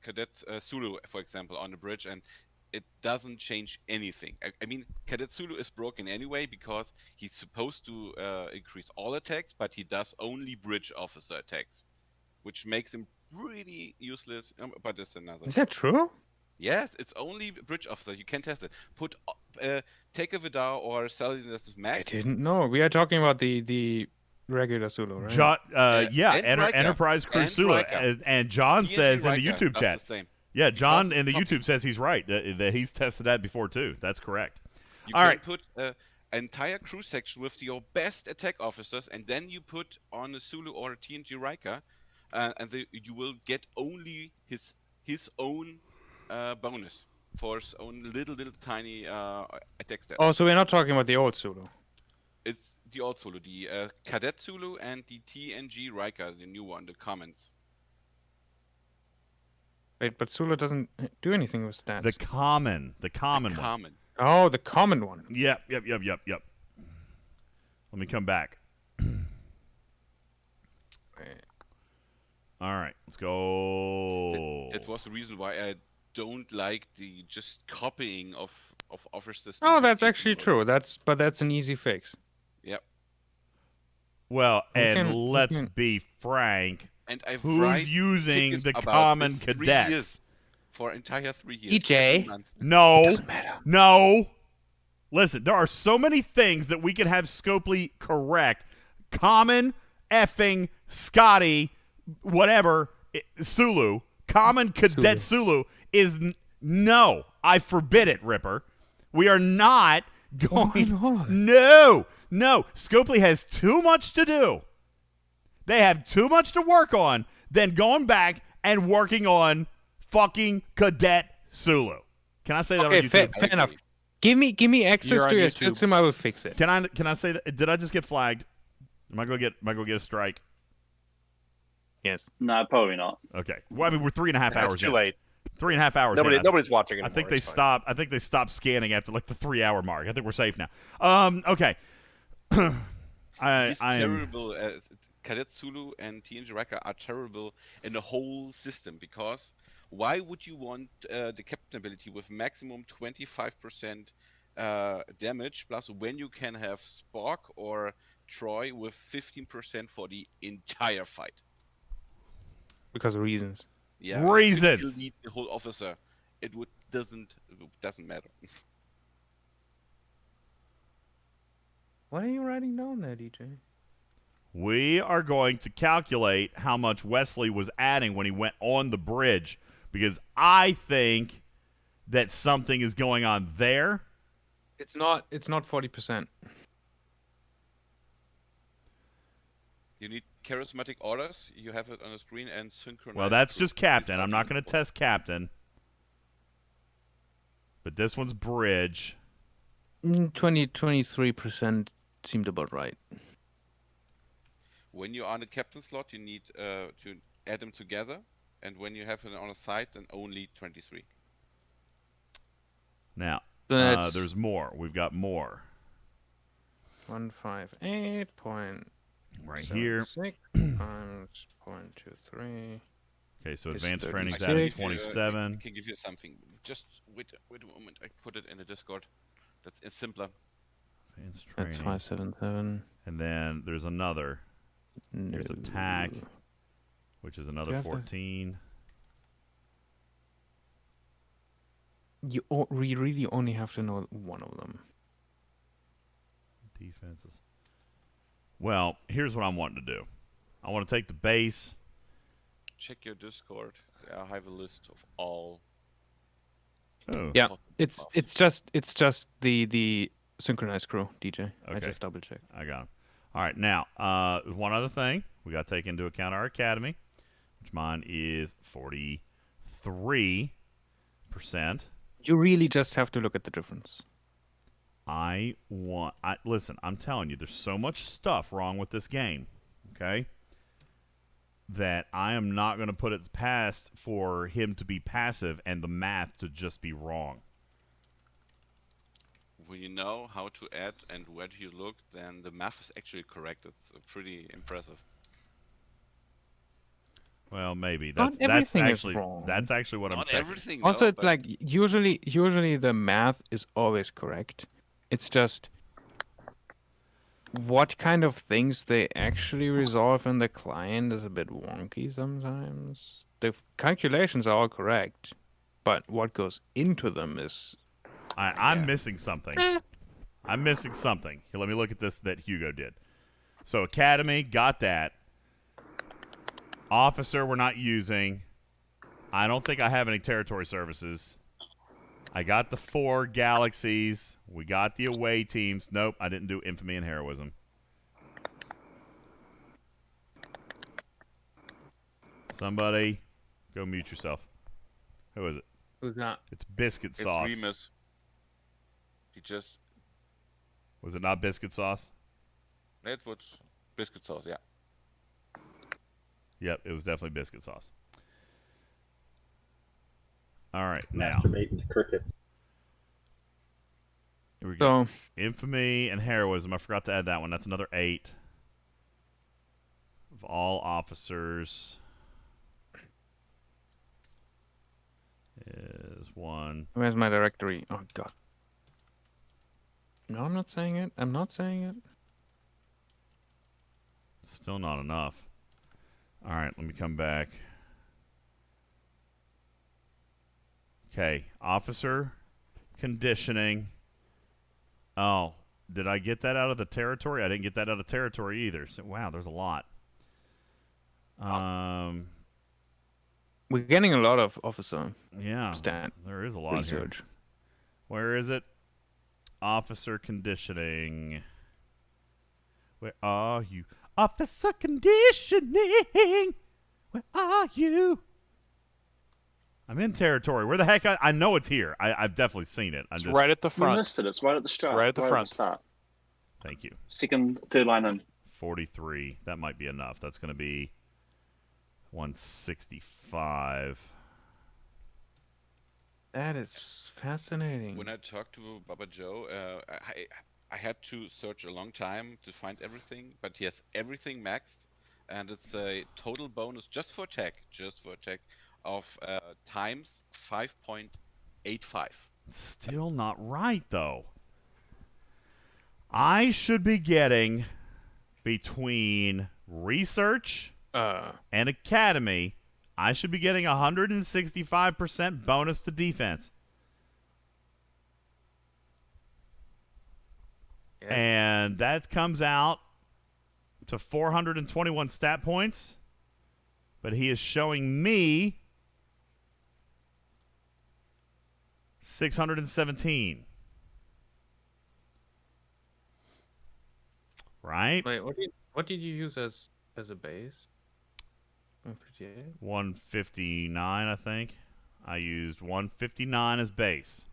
Cadet Sulu, for example, on the bridge, and it doesn't change anything. I mean, Cadet Sulu is broken anyway because he's supposed to increase all attacks, but he does only bridge officer attacks, which makes him pretty useless. But it's another. Is that true? Yes, it's only bridge officer. You can test it. Put take a Vidar or Saladin as max. I didn't know. We are talking about the regular Sulu, right? Enterprise Crew Sulu. And John says in the YouTube chat. Yeah, John in the YouTube says he's right, that he's tested that before too. That's correct. You can put an entire crew section with your best attack officers, and then you put on a Sulu or a TNG Riker, and you will get only his own bonus for his own little tiny attack stat. Oh, so we're not talking about the old Sulu. It's the old Sulu, the Cadet Sulu and the TNG Riker, the new one, the commons. Wait, but Sulu doesn't do anything with stats. The common one. Oh, the common one. Yep. Let me come back. All right, let's go. That was the reason why I don't like the just copying of officers. Oh, that's actually true. That's an easy fix. Yep. Well, let's be frank. And I've who's using the common cadets? For entire 3 years. EJ. No. It doesn't matter. No. Listen, there are so many things that we could have Scopely correct. Common effing Scotty, whatever, Sulu, common cadet Sulu is no. I forbid it, Ripper. We are not going. No. Scopely has too much to do. They have too much to work on than going back and working on fucking Cadet Sulu. Can I say that on YouTube? Fair enough. Give me access to your system. I will fix it. Can I say that? Did I just get flagged? Am I gonna get a strike? Yes. No, probably not. Okay. Well, I mean, we're 3.5 hours. It's too late. 3.5 hours. Nobody's watching anymore. I think they stopped. I think they stopped scanning after like the 3-hour mark. I think we're safe now. Okay. He's terrible. Cadet Sulu and TNG Riker are terrible in the whole system because why would you want the captain ability with maximum 25% damage plus when you can have Spock or Troi with 15% for the entire fight? Because of reasons. Yeah, reasons. You delete the whole officer. It doesn't matter. What are you writing down there, DJ? We are going to calculate how much Wesley was adding when he went on the bridge because I think that something is going on there. It's not 40%. You need charismatic orders. You have it on the screen and synchronize. Well, that's just captain. I'm not going to test captain. But this one's bridge. 23% seemed about right. When you're on the captain slot, you need to add them together, and when you have it on a side, then only 23. Now, there's more. We've got more. 158. Right here. 6 times 0.23. Okay, so is advanced 36. training's I out can at give you, 27. I can give you something. Just wait a moment. I put it in the Discord. It's simpler. Advanced That's training. 577. And then there's another. There's attack, which is another Just a- 14. We really only have to know one of them. Defenses. Well, here's what I'm wanting to do. I want to take the base. Check your Discord. I have a list of all. Oh. Yeah, it's just the synchronized crew, DJ. I Okay. just double checked. I got him. All right, now one other thing we got to take into account our academy, which mine is 43%. You really just have to look at the difference. Listen, I'm telling you, there's so much stuff wrong with this game, okay, that I am not going to put it past for him to be passive and the math to just be wrong. When you know how to add and where do you look, then the math is actually correct. It's pretty impressive. Well, maybe Not that's everything is actually wrong. that's actually what I'm Not checking. everything. Also, no, but like usually the math is always correct. It's just what kind of things they actually resolve in the client is a bit wonky sometimes. The calculations are all correct, but what goes into them is. I'm missing something. I'm missing something. Here, let me look at this that Hugo did. So Academy, got that. Officer, we're not using. I don't think I have any territory services. I got the 4 galaxies. We got the away teams. Nope, I didn't do infamy and heroism. Somebody, go mute yourself. Who is it? Who's that? It's Biscuit it's Sauce. Remus. He just. Was it not Biscuit Sauce? That was biscuit sauce, yeah. Yep, it was definitely Biscuit Sauce. All right, now. Masturbating to crickets. Here we go. Infamy and heroism. I forgot to add that one. That's another 8. Of all officers is 1. Where's my directory? Oh god. No, I'm not saying it. I'm not saying it. Still not enough. All right, let me come back. Okay, officer conditioning. Oh, did I get that out of the territory? I didn't get that out of territory either. So, wow, there's a lot. We're getting a lot of officer. Yeah, stat there is a lot research. here. Where is it? Officer conditioning. Where are you? Officer conditioning. Where are you? I'm in territory. Where the heck? I know it's here. I've definitely seen it. It's right at the front. You missed it. It's right at the start. right at the front. start. Thank you. Third line in. 43. That might be enough. That's going to be 165. That is fascinating. When I talked to Baba Joe, I had to search a long time to find everything, but he has everything maxed, and it's a total bonus just for tech, of times 5.85. Still not right, though. I should be getting between research and academy, I should be getting 165% bonus to defense. Yeah. And that comes out to 421 stat points. But he is showing me 617. Right? Wait, what did you use as a base? 158? 159, I think. I used 159 as base.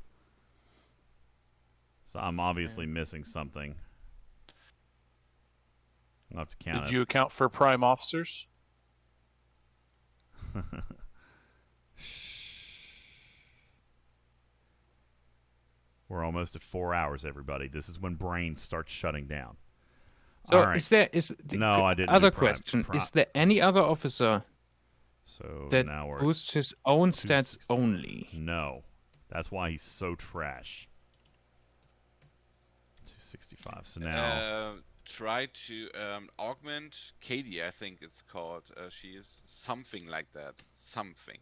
So I'm obviously missing something. I'll have to count Did it. you account for prime officers? We're almost at 4 hours, everybody. This is when brain starts shutting down. So All right. No, I didn't. Other do prime- question: prime- Is there any other officer So that now we're boosts his own stats only? No, that's why he's so trash. 265. So now Try to augment Katie, I think it's called. She is something like that. Something.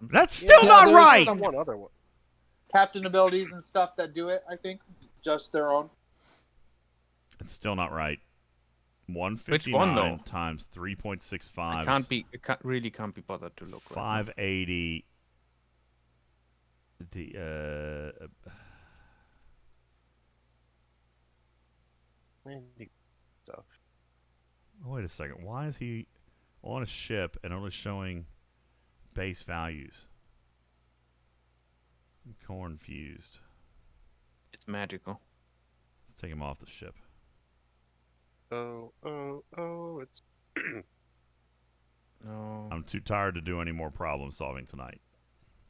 that's still not there's right. some One other one. captain abilities and stuff that do it. I think just their own. It's still not right. Which one, 159 though? times 3.65. I really can't be bothered to look. Right 580. Stuff. Wait a second. Why is he on a ship and only showing base values? Confused. It's magical. Let's take him off the ship. Oh, it's... No. I'm too tired to do any more problem solving tonight.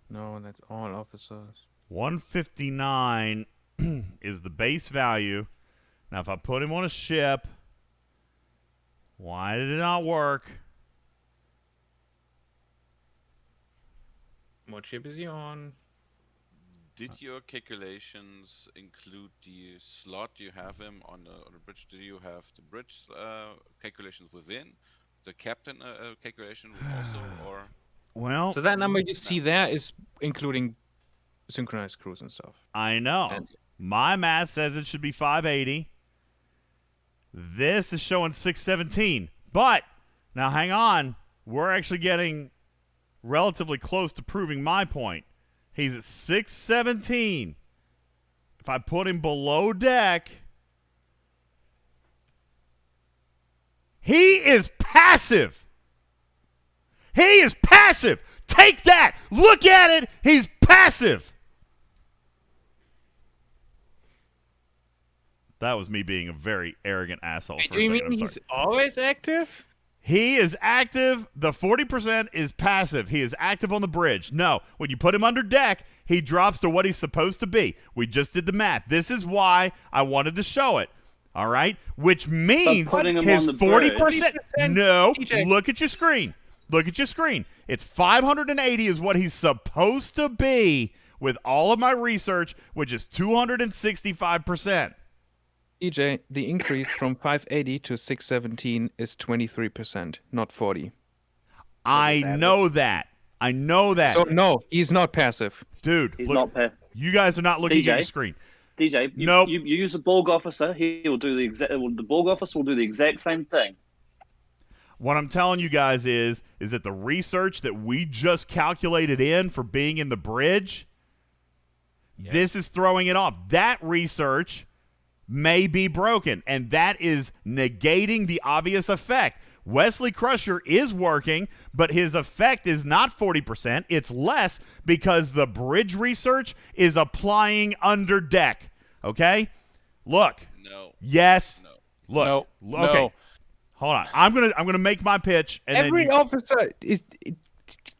No, that's all officers. 159 is the base value. Now, if I put him on a ship, why did it not work? What ship is he on? Did your calculations include the slot you have him on the bridge? Do you have the bridge calculations within? The captain calculation also, or? Well, So that number you see there is including synchronized crews and stuff. I know. And- My math says it should be 580. This is showing 617. But, now hang on. We're actually getting relatively close to proving my point. He's at 617. If I put him below deck, he is passive. He is passive. Take that. Look at it. He's passive. That was me being a very arrogant asshole for Do a you second. mean I'm he's sorry. always active? He is active. The 40% is passive. He is active on the bridge. No, when you put him under deck, he drops to what he's supposed to be. We just did the math. This is why I wanted to show it. All right? Which means putting him his on the 40%. bridge. No, DJ. look at your screen. Look at your screen. It's 580 is what he's supposed to be with all of my research, which is 265%. EJ, the increase from 580 to 617 is 23%, not 40. I know that. I know that. So no, he's not passive. Dude, He's look, not you guys are not looking DJ? at your screen. DJ, you, Nope. you use a Borg officer, he will do the exact. The Borg officer will do the exact same thing. What I'm telling you guys is that the research that we just calculated in for being in the bridge, this is throwing it off. That research may be broken, and that is negating the obvious effect. Wesley Crusher is working, but his effect is not 40%. It's less because the bridge research is applying under deck. Okay? Look. No. Yes. No. Look. No. Okay. No. Hold on. I'm gonna make my pitch, and Every then you, officer it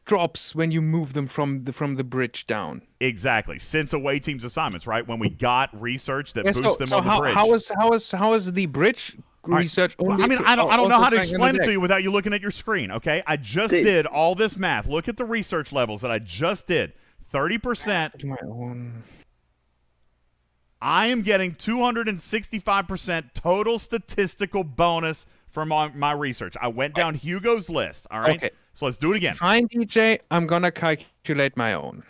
drops when you move them from the bridge down. exactly. Since away teams assignments, right? When we got research that Yeah, boosts them so on the how, bridge. how is the bridge research Well, only? I mean, I don't know how to also explain it deck? to you without you looking at your screen, okay? I just did all this math. Look at the research levels that I just did. 30%. To my own. I am getting 265% total statistical bonus from my research. I went down Hugo's list, all right? Okay. So let's do it again. Fine, DJ. I'm gonna calculate my own.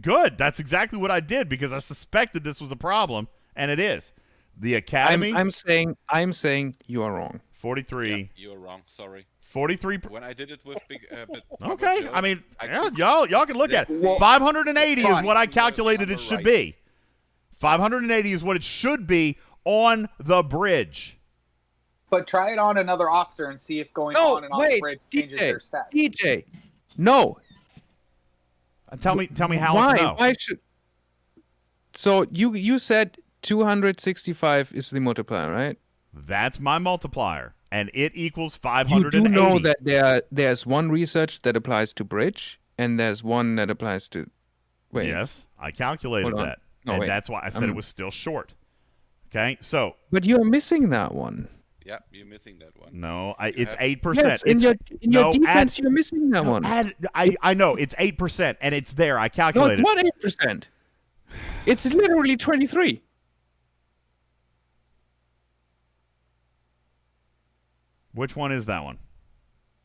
Good. That's exactly what I did because I suspected this was a problem, and it is. The Academy. I'm saying you are wrong. 43. Yeah, you were wrong. Sorry. 43. When I did it with big. Okay. Joe, I mean, could- y'all can look at it. 580 is what I calculated it should be. 580 is what it should be on the bridge. But try it on another officer and see if going on and off the bridge changes their stats. DJ, no. Tell me how Why? it's no. Why should? So you said 265 is the multiplier, right? That's my multiplier, and it equals You 580. do know that there's one research that applies to bridge, and there's one that applies to. Wait. Yes, I calculated Hold on. that, No, and wait. that's why I said it was still short. Okay, so. But you're missing that one. Yeah, you're missing that one. No, You it's have- 8%. Yes, in your defense, you're missing that one. I know it's 8%, and it's there. I No, calculated. it's not 8%. It's literally 23. Which one is that one?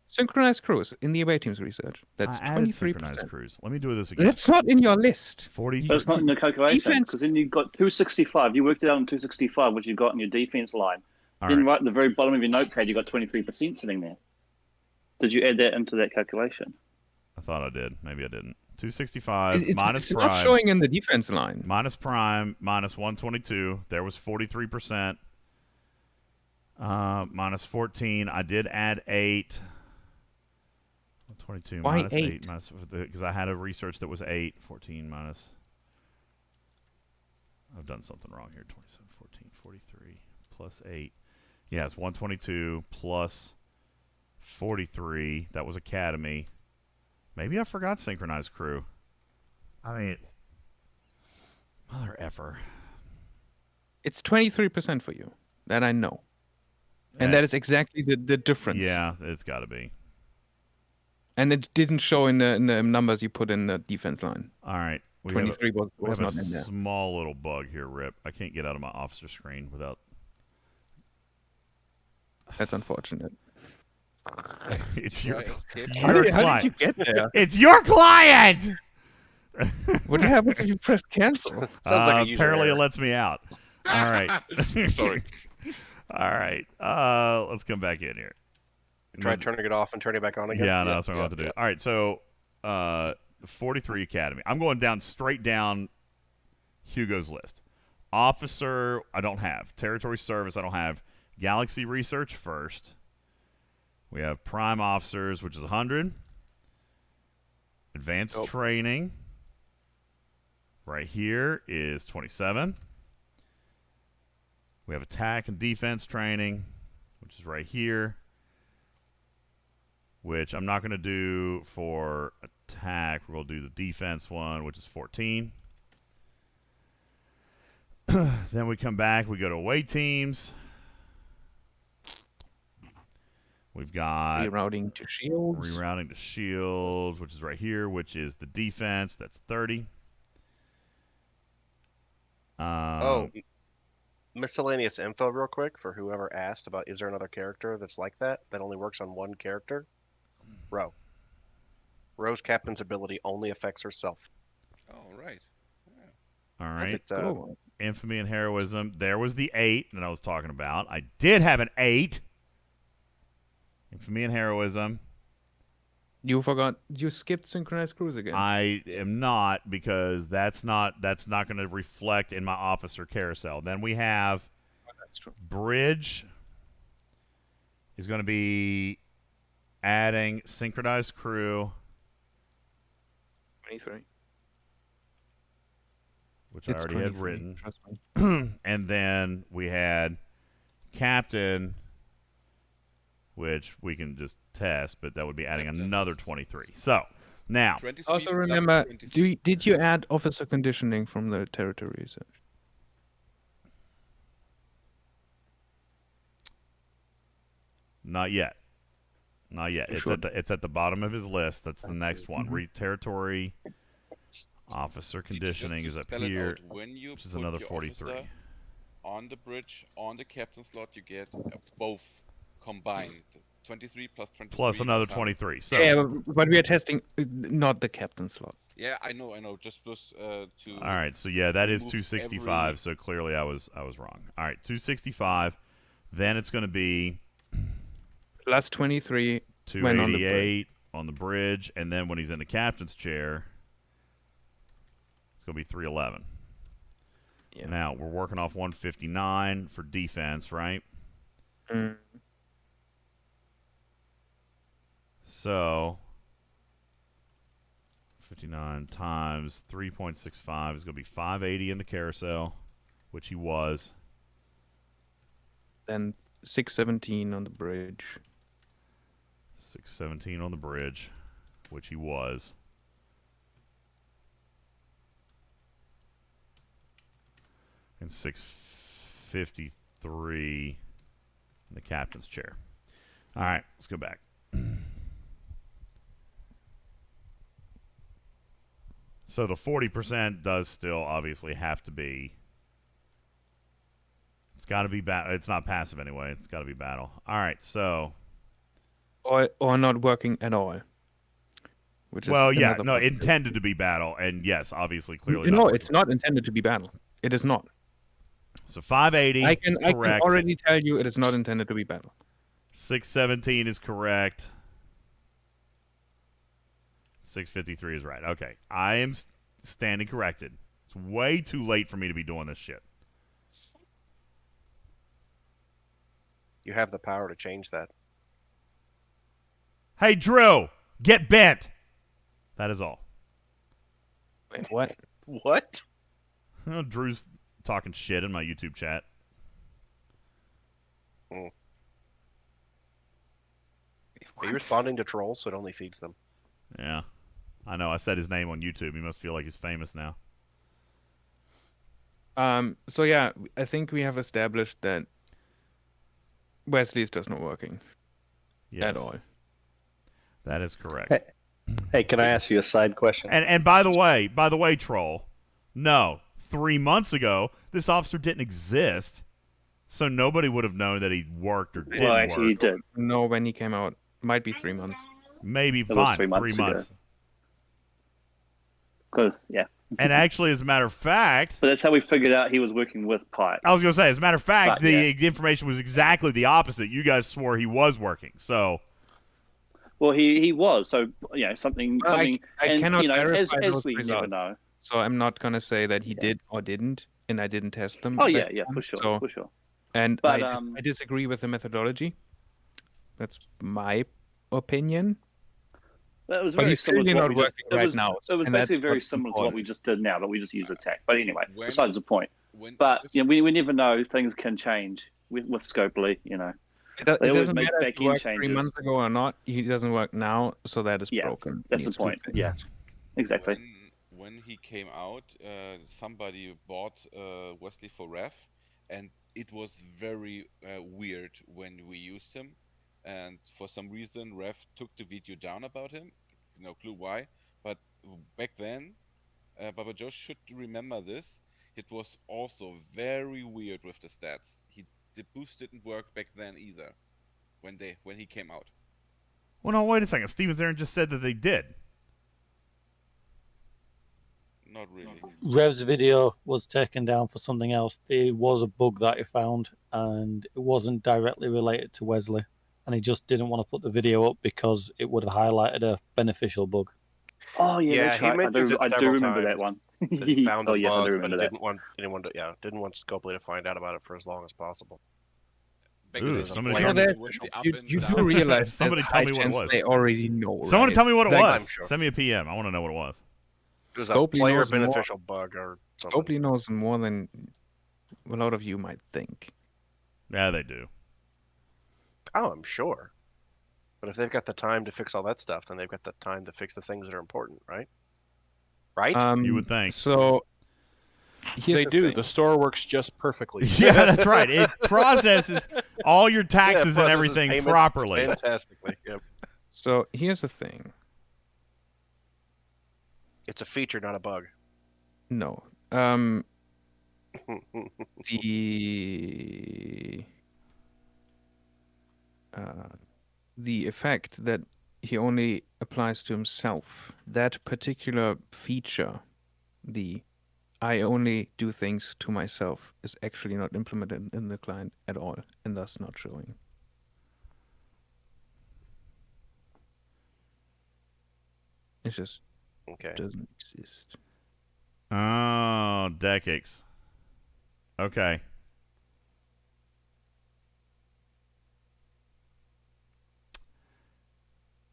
Synchronized cruise in the away team's research. That's I added 23%. synchronized cruise. Let me do this again. That's not in your list. 40. But it's not in the calculation Defense- because then you've got 265. You worked it out on 265, which you've got in your defense line. All Then right. right at the very bottom of your notepad, you've got 23% sitting there. Did you add that into that calculation? I thought I did. Maybe I didn't. 265 It's minus not prime. showing in the defense line. Minus prime, minus 122. There was 43%. Minus 14. I did add 8. 122 Why minus 8? minus because I had a research that was 8. 14 minus. I've done something wrong here. 27, 14, 43 plus 8. Yeah, it's 122 plus 43. That was Academy. Maybe I forgot synchronized crew. I mean, mother effer. It's 23% for you. That I know. And that is exactly the difference. Yeah, it's got to be. And it didn't show in the numbers you put in the defense line. All right. 23 was have not in there. Small little bug here, Rip. I can't get out of my officer screen without. That's unfortunate. It's your, How did you get there? It's your client. What happens if you press cancel? Sounds like a user apparently error. it lets me out. All right. Sorry. All right. Let's come back in here. Try turning it off and turning it back on again. Yeah, no, that's what I'm about to do. All right, so 43 Academy. I'm going down straight down Hugo's list. Officer, I don't have. Territory Service, I don't have. Galaxy Research first. We have Prime Officers, which is 100. Advanced Training. Right here is 27. We have Attack and Defense Training, which is right here. Which I'm not going to do for attack. We'll do the defense one, which is 14. Then we come back. We go to away teams. We've got rerouting to shields. Rerouting to shields, which is right here, which is the defense. That's 30. Miscellaneous info real quick for whoever asked about is there another character that's like that only works on one character? Ro. Ro's captain's ability only affects herself. Oh, right. All right. Cool. Infamy and heroism. There was the 8 that I was talking about. I did have an 8. Infamy and heroism. You forgot. You skipped synchronized cruise again. I am not, because that's not going to reflect in my officer carousel. Then we have bridge is going to be adding synchronized crew, 23. which It's I already had 23, written. trust me. And then we had captain, which we can just test, but that would be adding another 23. So now, Also remember, did you add officer conditioning from the territory research? not yet. Not yet. You It's should. it's at the bottom of his list. That's the next one. Mhm. Territory officer conditioning is up Spell it here, out. When you which is put another your 43. officer on the bridge, on the captain slot, you get both combined. 23 plus 23. Plus another becomes- 23. So Yeah, but we are testing not the captain slot. Yeah, I know. Just to. all right, so yeah, that is remove 265. every- So clearly, I was wrong. All right, 265. Then it's going to be Plus 23 when on the bridge. 288 on the bridge, and then when he's in the captain's chair, it's going to be 311. Yeah. Now we're working off 159 for defense, right? Mm. So 59 times 3.65 is going to be 580 in the carousel, which he was. Then 617 on the bridge. 617 on the bridge, which he was. And 653. in the captain's chair. All right, let's go back. So the 40% does still obviously have to be. It's got to be battle. It's not passive anyway. It's got to be battle. All right, so. Or not working at all. Which Well, is yeah, another no, possibility. intended to be battle, and yes, obviously, clearly. No, not it's not intended to be battle. It is not. So 580 I is can correct. already tell you it is not intended to be battle. 617 is correct. 653 is right. Okay, I am standing corrected. It's way too late for me to be doing this shit. You have the power to change that. Hey, Drew, get bent. That is all. Wait, what? What? Oh, Drew's talking shit in my YouTube chat. Are you responding to trolls so it only feeds them? Yeah. I know. I said his name on YouTube. He must feel like he's famous now. So yeah, I think we have established that Wesley's just not working at all. That is correct. Hey, can I ask you a side question? And by the way, Troll, no, 3 months ago, this officer didn't exist, so nobody would have known that he worked or didn't work. He did. No, when he came out, might be 3 months. Maybe was fine, 3 months 3 ago. months. Yeah. And actually, as a matter of fact, But that's how we figured out he was working with Pike. I was going to say, as a matter of fact, But, the information was exactly the opposite. You guys swore he was working, so. Well, he was. So something. Well, I and, cannot as verify those we never results. know. So I'm not gonna say that he did or didn't, and I didn't test them. Oh back yeah, then, for sure, so- for sure. And But, I disagree with the methodology. That's my opinion. That was But very he's similar clearly to what not we just, working right now, It was and that's basically very what's similar to what important. we just did now, but we just used attack. But anyway, When- besides the point. when- But we never know. Things can change with Scopely. It, They it always doesn't make matter if he back-end worked 3 changes. months ago or not. He doesn't work now, so that is broken. That's the Needs to be point. fixed. Yeah, exactly. When he came out, somebody bought Wesley for ref, and it was very weird when we used him. And for some reason, ref took the video down about him. No clue why. But back then, Baba Joe should remember this. It was also very weird with the stats. The boost didn't work back then either. When he came out. Well, no, wait a second. Steven Aaron just said that they did. Not really. Rev's video was taken down for something else. There was a bug that he found, and it wasn't directly related to Wesley. And he just didn't want to put the video up because it would have highlighted a beneficial bug. Oh yeah, that's he right. mentions it I do several remember that times one. that he found a Oh, yes, I bug, do but remember he that. didn't want anyone to, didn't want Scopely to find out about it for as long as possible. Because Ooh, it was somebody playing tell me- with the up You, and you down. do realize Somebody there's tell a me high what it chance was. they already know. Someone right? tell me what it Like, was. I'm sure. Send me a PM. I want to know what it was. It was a Scopely player knows more- beneficial bug or something. Scopely knows more than a lot of you might think. Yeah, they do. Oh, I'm sure. But if they've got the time to fix all that stuff, then they've got the time to fix the things that are important, right? Right? You would think. So here's They the do. thing. The store works just perfectly. Yeah, that's right. It processes all your Yeah, taxes and processes everything payments properly. Fantastically. Yep. So here's the thing. It's a feature, not a bug. No. The effect that he only applies to himself, that particular feature, the I only do things to myself, is actually not implemented in the client at all, and thus not showing. It just Okay. doesn't exist. Oh, decades. Okay.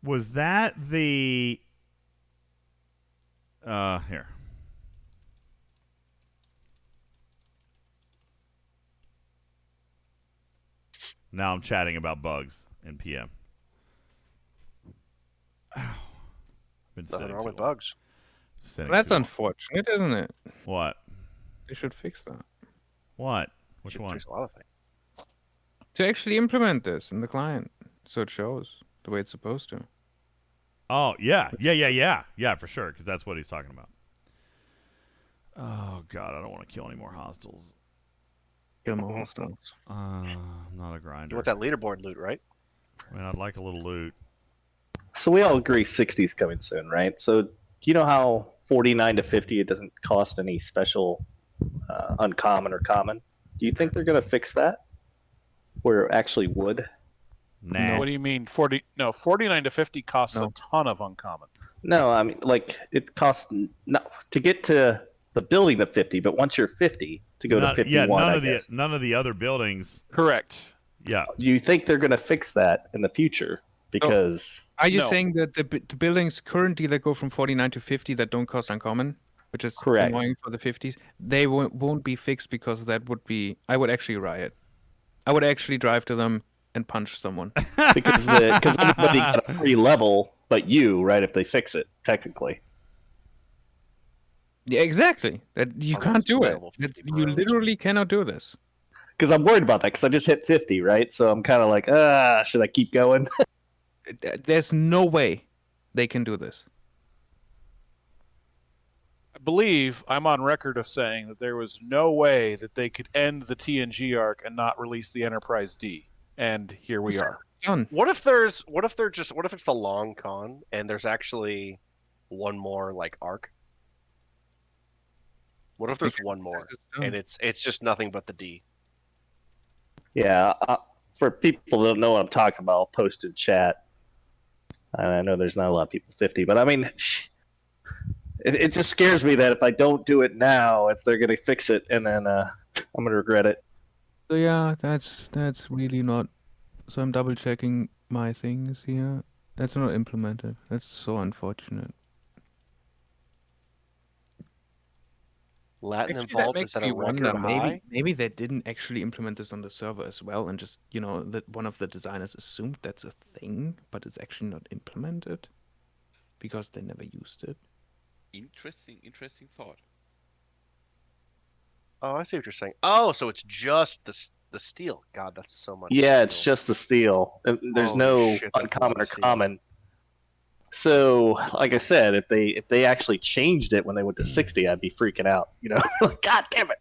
Was that the here. Now I'm chatting about bugs in PM. Ow. Been Nothing sitting wrong too with long. bugs. Sitting That's too long. unfortunate, isn't it? What? They should fix that. What? Which Should one? fix a lot of things. To actually implement this in the client, so it shows the way it's supposed to. Oh, yeah, for sure, because that's what he's talking about. Oh, God, I don't want to kill any more hostiles. Kill more hostiles. I'm not a You grinder. want that leaderboard loot, right? I mean, I'd like a little loot. So we all agree 60's coming soon, right? So do you know how 49 to 50 it doesn't cost any special uncommon or common? Do you think they're going to fix that? Where it actually would? Nah. What do you mean? 49 to 50 costs a ton of uncommon. No, I mean, like, it costs to get to the building to 50, but once you're 50, to go to 51, none of the other buildings. Correct. Yeah. Do you think they're going to fix that in the future? Because... Are you saying that the buildings currently that go from 49 to 50 that don't cost uncommon, which is correct, annoying for the 50s, they won't be fixed because that would be... I would actually riot. I would actually drive to them and punch someone. because everybody got a free level, but you, right, if they fix it, technically. Yeah, exactly. That you can't do it. You literally cannot do this. Because I'm worried about that, because I just hit 50, right? So I'm kind of like, should I keep going? There's no way they can do this. I believe I'm on record of saying that there was no way that they could end the TNG arc and not release the Enterprise D. And here we are. What if it's the long con and there's actually one more like arc? What if there's one more and it's just nothing but the D? Yeah, for people that don't know what I'm talking about, I'll post in chat. I know there's not a lot of people 50, but I mean, it just scares me that if I don't do it now, if they're going to fix it, and then I'm going to regret it. So yeah, that's really not... So I'm double checking my things here. That's not implemented. That's so unfortunate. Latin Actually, involved that is at makes a me record wonder, high. maybe they didn't actually implement this on the server as well, and just, you know, that one of the designers assumed that's a thing, but it's actually not implemented because they never used it. Interesting thought. Oh, I see what you're saying. Oh, so it's just the steel. God, that's so much. Yeah, steel. it's just the steel. There's Holy no shit, that's a lot uncommon or of steel. common. So, like I said, if they actually changed it when they went to 60, I'd be freaking out. You know, God damn it!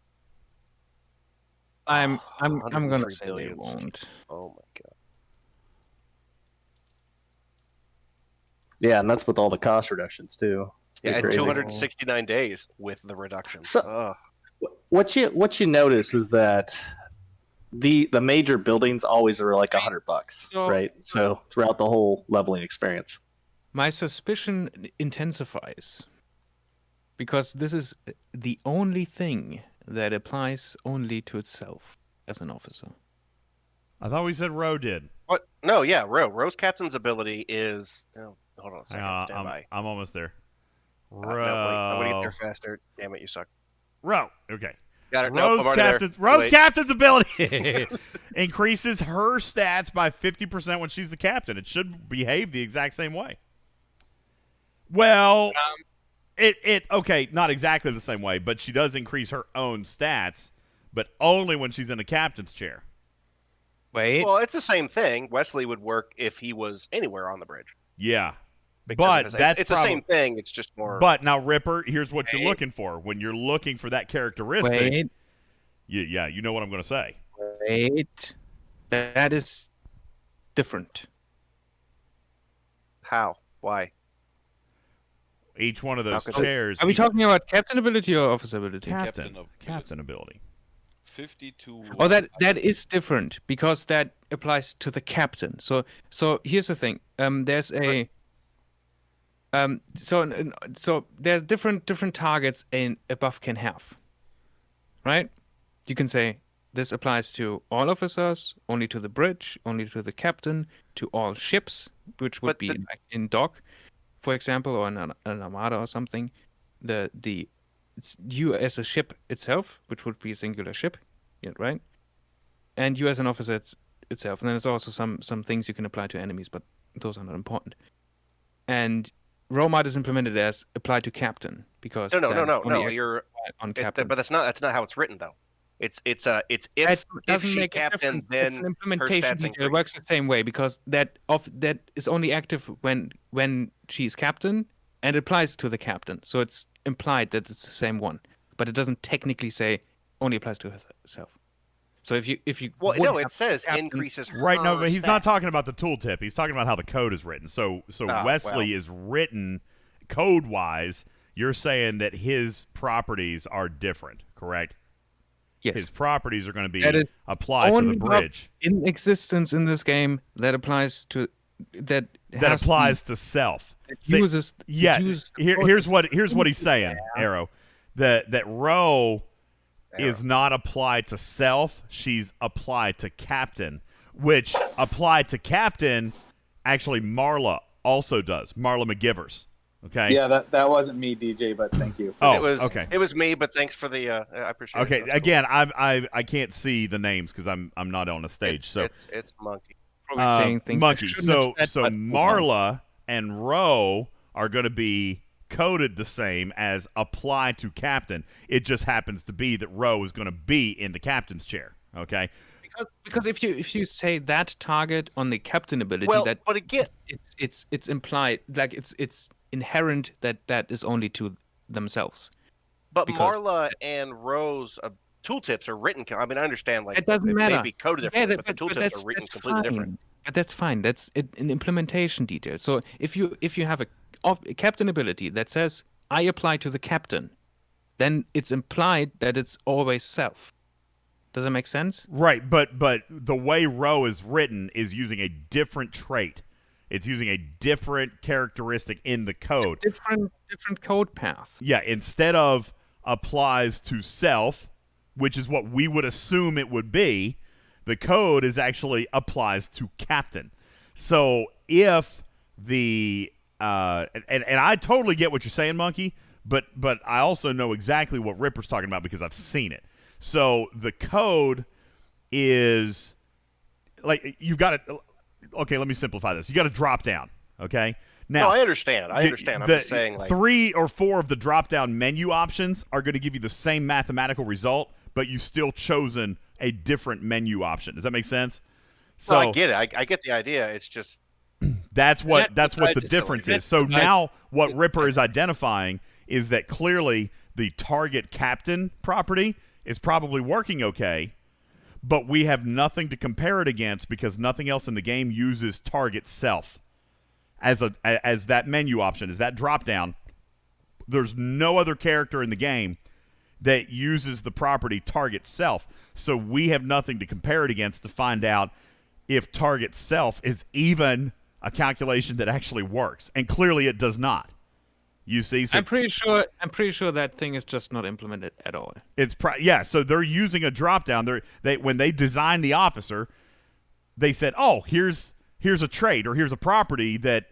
I'm gonna 103 say they billion won't. Oh my god. Yeah, and that's with all the cost reductions too. It's Yeah, pretty at crazy. 269 days with the reduction. So, what you notice is that the major buildings always are like $100, right? So throughout the whole leveling experience. My suspicion intensifies because this is the only thing that applies only to itself as an officer. I thought we said Roe did. What? No, yeah, Roe. Roe's captain's ability is. Oh, hold on a second. Stand by. I'm almost there. No, wait, I want to get there faster. Damn it, you suck. Roe. Okay. Got it. Nope, I'm already there. Roe's Wait. captain's ability increases her stats by 50% when she's the captain. It should behave the exact same way. Well, okay, not exactly the same way, but she does increase her own stats, but only when she's in the captain's chair. Wait. Well, it's the same thing. Wesley would work if he was anywhere on the bridge. Yeah. Because But it's the same thing. It's just more. But now, Ripper, here's what you're looking for. When you're looking for that characteristic, Wait. you know what I'm going to say. Wait. That is different. How? Why? Each one of those chairs. Are we talking about captain ability or officer ability? Captain ability. 52. Oh, that is different because that applies to the captain. So here's the thing. There's a so there's different targets a buff can have. Right? You can say this applies to all officers, only to the bridge, only to the captain, to all ships, which would be like in dock, for example, or an armada or something. It's you as a ship itself, which would be a singular ship, yeah, right? And you as an officer itself. And then there's also some things you can apply to enemies, but those are not important. And Romad is implemented as applied to captain because No. only You're on captain. but that's not how it's written though. It's if That doesn't she make a captain, difference. then It's an her implementation stats detail. It increase. works the same way because that is only active when she's captain and applies to the captain. So it's implied that it's the same one, but it doesn't technically say only applies to herself. So if you well, would no, have it says captain- increases her Right, no, but he's not stats. talking about the tooltip. He's talking about how the code is written. So Oh, Wesley well. is written code-wise. You're saying that his properties are different, correct? Yes. His properties are going to be That is applied to only the bridge. in existence in this game that applies to that has Applies the, to self. that See, uses yeah. uses the Here's code what he's saying, Yeah. Arrow. That row is not applied to self. She's applied to captain, which applied to captain. Actually, Marla also does. Marla McGivers. Okay. Yeah, that wasn't me, DJ, but thank you. Oh, it was okay. It was me, but thanks for the. I appreciate it. Okay. That's cool. Again, I can't see the names because I'm not on a stage. It's Monkey. Probably saying things I Monkey. shouldn't have said, but Marla and Roe are going to be coded the same as apply to captain. It just happens to be that Roe is going to be in the captain's chair. Okay. Because if you say that target on the captain ability, Well, that but again, it's implied, like it's inherent that is only to themselves. But Because- Marla and Rose tooltips are written. I mean, I understand like It doesn't they matter. may be coded Yeah, differently, that- but the but tooltips that's- are written that's completely fine. different. But that's fine. That's an implementation detail. So if you have a captain ability that says I apply to the captain, then it's implied that it's always self. Does that make sense? Right, but the way Roe is written is using a different trait. It's using a different characteristic in the code. Different code path. Yeah, instead of applies to self, which is what we would assume it would be, the code is actually applies to captain. So if the and I totally get what you're saying, Monkey, but I also know exactly what Ripper's talking about because I've seen it. So the code is like you've got to. Okay, let me simplify this. You got to drop down. Okay. Now, No, I understand. I understand. I'm just saying, like 3 or 4 of the drop-down menu options are going to give you the same mathematical result, but you've still chosen a different menu option. Does that make sense? So I get it. I get the idea. It's just that's what the just difference silly. is. So now what Ripper is identifying is that clearly the target captain property is probably working okay, but we have nothing to compare it against because nothing else in the game uses target self as that menu option, as that drop down. There's no other character in the game that uses the property target self. So we have nothing to compare it against to find out if target self is even a calculation that actually works. And clearly it does not. You see? So I'm pretty sure that thing is just not implemented at all. it's so they're using a drop down. When they designed the officer, they said, "Oh, here's a trait or here's a property that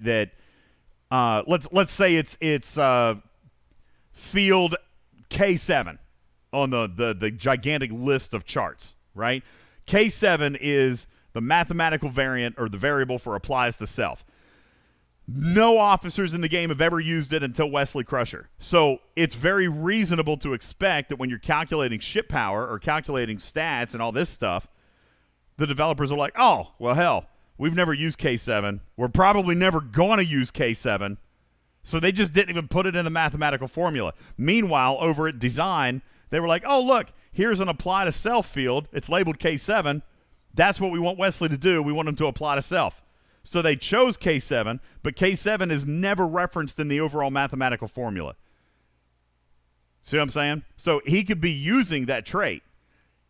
let's say it's field K7 on the gigantic list of charts, right? K7 is the mathematical variant or the variable for applies to self. No officers in the game have ever used it until Wesley Crusher. So it's very reasonable to expect that when you're calculating ship power or calculating stats and all this stuff, the developers are like, oh, well, hell, we've never used K7. We're probably never going to use K7. So they just didn't even put it in the mathematical formula. Meanwhile, over at design, they were like, oh, look, here's an apply to self field. It's labeled K7. That's what we want Wesley to do. We want him to apply to self. So they chose K7, but K7 is never referenced in the overall mathematical formula. See what I'm saying? So he could be using that trait.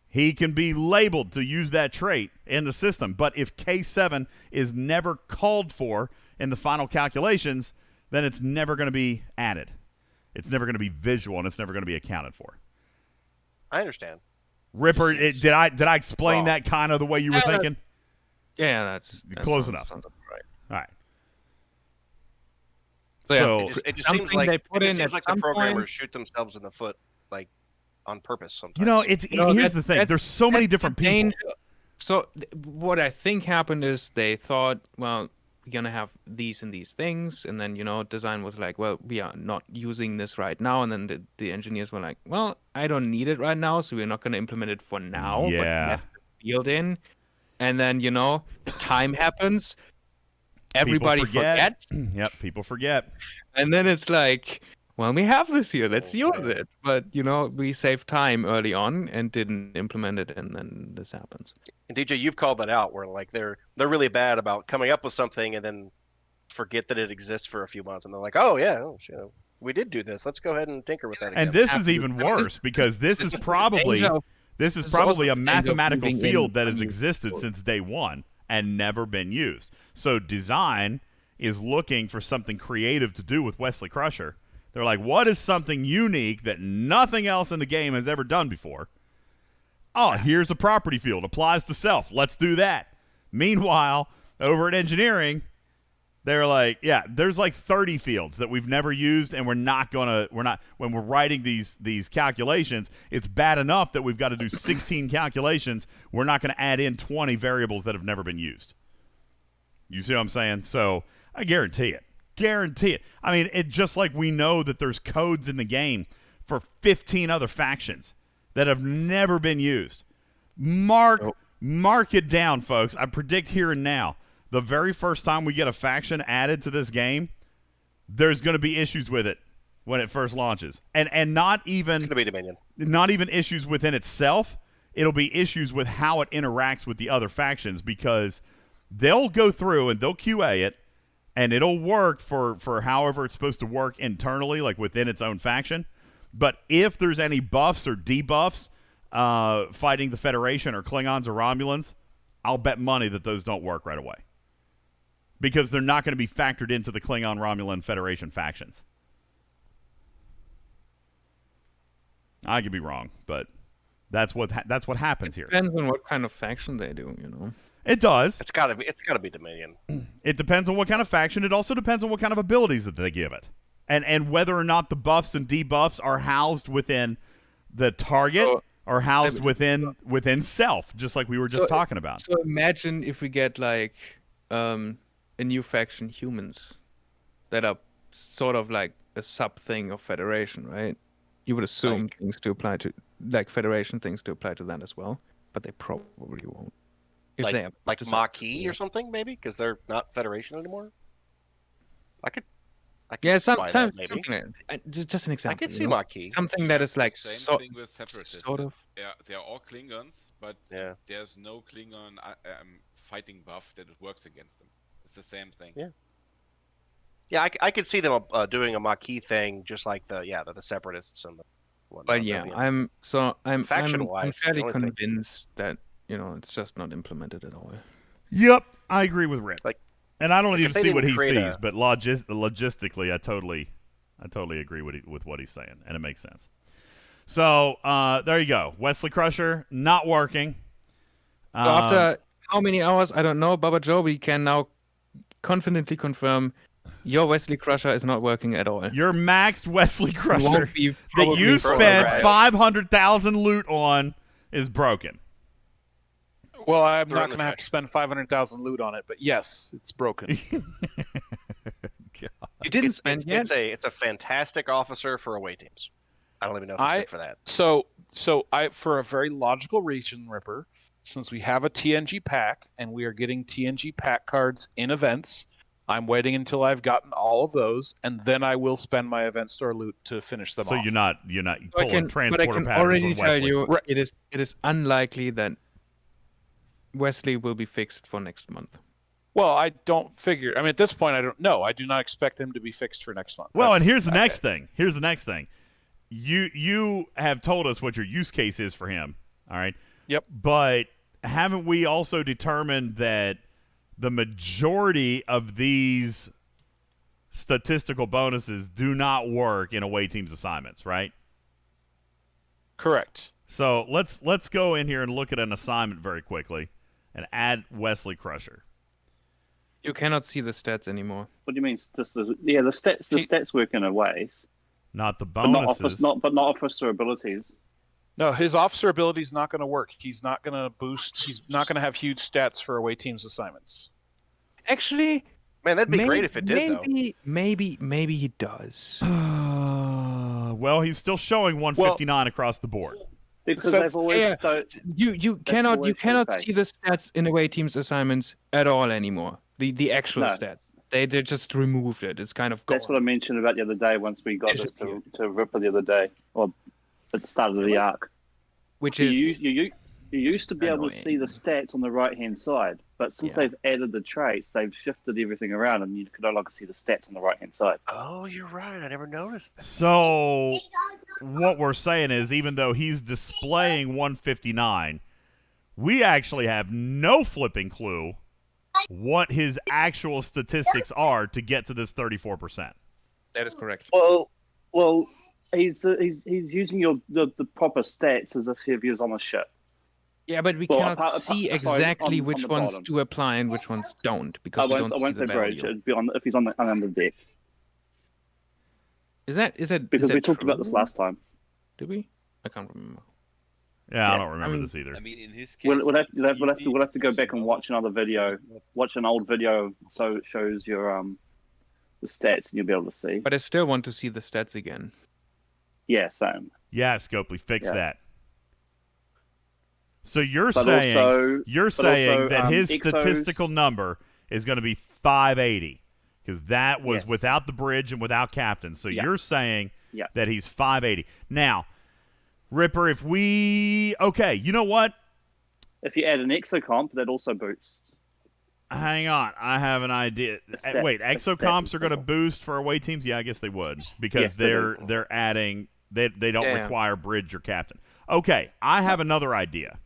He can be labeled to use that trait in the system. But if K7 is never called for in the final calculations, then it's never going to be added. It's never going to be visual, and it's never going to be accounted for. I understand. Ripper, did I explain that kind of the way you were thinking? Yeah, that's close enough. Sounds right. All right. So, it just seems like the some programmers point- shoot themselves in the foot, like on purpose. Sometimes. You know, here's the thing. There's so many different people. So what I think happened is they thought, well, we're gonna have these and these things, and then design was like, well, we are not using this right now, and then the engineers were like, well, I don't need it right now, so we're not gonna implement it for now, but left the field in, and then time happens, everybody forgets. Yep, people forget, and then it's like, well, we have this here, let's use it, but we saved time early on and didn't implement it, and then this happens. And DJ, you've called that out, where like they're really bad about coming up with something and then forget that it exists for a few months, and they're like, oh yeah, we did do this. Let's go ahead and tinker with that again. And this is even worse because this is probably a mathematical field that has existed since day one and never been used. So design is looking for something creative to do with Wesley Crusher. They're like, what is something unique that nothing else in the game has ever done before? Oh, here's a property field. Applies to self. Let's do that. Meanwhile, over at engineering, they're like, yeah, there's like 30 fields that we've never used, and when we're writing these calculations, it's bad enough that we've got to do 16 calculations. We're not going to add in 20 variables that have never been used. You see what I'm saying? So I guarantee it. Guarantee it. I mean, it just like we know that there's codes in the game for 15 other factions that have never been used. Mark it down, folks. I predict here and now, the very first time we get a faction added to this game, there's going to be issues with it when it first launches, and not even it's going to be Dominion. Not even issues within itself. It'll be issues with how it interacts with the other factions, because they'll go through and they'll QA it, and it'll work for however it's supposed to work internally, like within its own faction. But if there's any buffs or debuffs fighting the Federation or Klingons or Romulans, I'll bet money that those don't work right away, because they're not going to be factored into the Klingon, Romulan, Federation factions. I could be wrong, but that's what happens here. Depends on what kind of faction they do, It does. It's gotta be Dominion. It depends on what kind of faction. It also depends on what kind of abilities that they give it, and whether or not the buffs and debuffs are housed within the target or housed within self, just like we were just talking about. So imagine if we get like a new faction, humans, that are sort of like a sub thing of Federation, right? You would assume things to apply to, like Federation things to apply to that as well, but they probably won't. If they have like Maquis or something, maybe, because they're not Federation anymore. I could something maybe. Just an example. I could see Maquis. Something that is like Same thing with separatists. sort of. Yeah, they're all Klingons, but there's no Klingon fighting buff that works against them. It's the same thing. Yeah, I could see them doing a Maquis thing, just like the separatists and the whatnot. But yeah, I'm faction-wise, fairly convinced that it's just not implemented at all. Yep, I agree with Rick. And I don't even see what he create sees, but logistically, I totally agree with what he's saying, and it makes sense. So there you go. Wesley Crusher not working. So after how many hours? I don't know. Baba Joe, we can now confidently confirm your Wesley Crusher is not working at all. Your maxed Wesley Crusher that you spent 500,000 loot on is broken. Well, I'm not going to have to spend 500,000 loot on it, but yes, it's broken. You didn't spend yet? It's a fantastic officer for away teams. I don't even know if it's good for that. So for a very logical reason, Ripper, since we have a TNG pack and we are getting TNG pack cards in events, I'm waiting until I've gotten all of those, and then I will spend my event store loot to finish them off. So you're not pulling transporter but I can patterns already with tell Wesley. you, it is unlikely that Wesley will be fixed for next month. Well, I don't figure. I mean, at this point, I don't know. I do not expect him to be fixed for next month. Well, and here's the next thing. You have told us what your use case is for him. All right. Yep. But haven't we also determined that the majority of these statistical bonuses do not work in away teams assignments, right? Correct. So let's go in here and look at an assignment very quickly and add Wesley Crusher. You cannot see the stats anymore. What do you mean? The stats work in a way. Not the bonuses. But not officer abilities. No, his officer ability is not going to work. He's not going to boost. He's not going to have huge stats for away teams assignments. Actually, Man, that'd be great if it did, though. Maybe he does. Well, he's still showing 159 across the board. Because So they've always you cannot see the stats in away teams assignments at all anymore. The actual No. stats. They just removed it. It's kind of gone. That's what I mentioned about the other day. Once we got this to Ripper the other day, or at the start of the arc, which is you used to be able to see the stats on the right hand side, but since they've added the traits, they've shifted everything around, and you could no longer see the stats on the right hand side. Oh, you're right. I never noticed that. So what we're saying is, even though he's displaying 159, we actually have no flipping clue what his actual statistics are to get to this 34%. That is correct. Well, he's using the proper stats as if he was on a ship. Yeah, but we cannot see exactly which ones do apply and which ones don't because we don't see the value. It'd be on if he's on the deck. Is that because we talked about this last time? Did we? I can't remember. Yeah, I don't remember this either. I mean, in his case, we'll have to go back and watch another video, watch an old video, so it shows your the stats, and you'll be able to see. But I still want to see the stats again. Yeah, same. Yeah, Scopely, fix that. So you're But saying also, that his Exos statistical number is going to be 580 because that was without the bridge and without captain. So you're saying that he's 580. Now, Ripper, if we you know what? If you add an exocomp, that also boosts. Hang on, I have an idea. Wait, exocomps are going to boost for away teams? Yeah, I guess they would because they're adding. They don't require bridge or captain. Okay, I have another idea.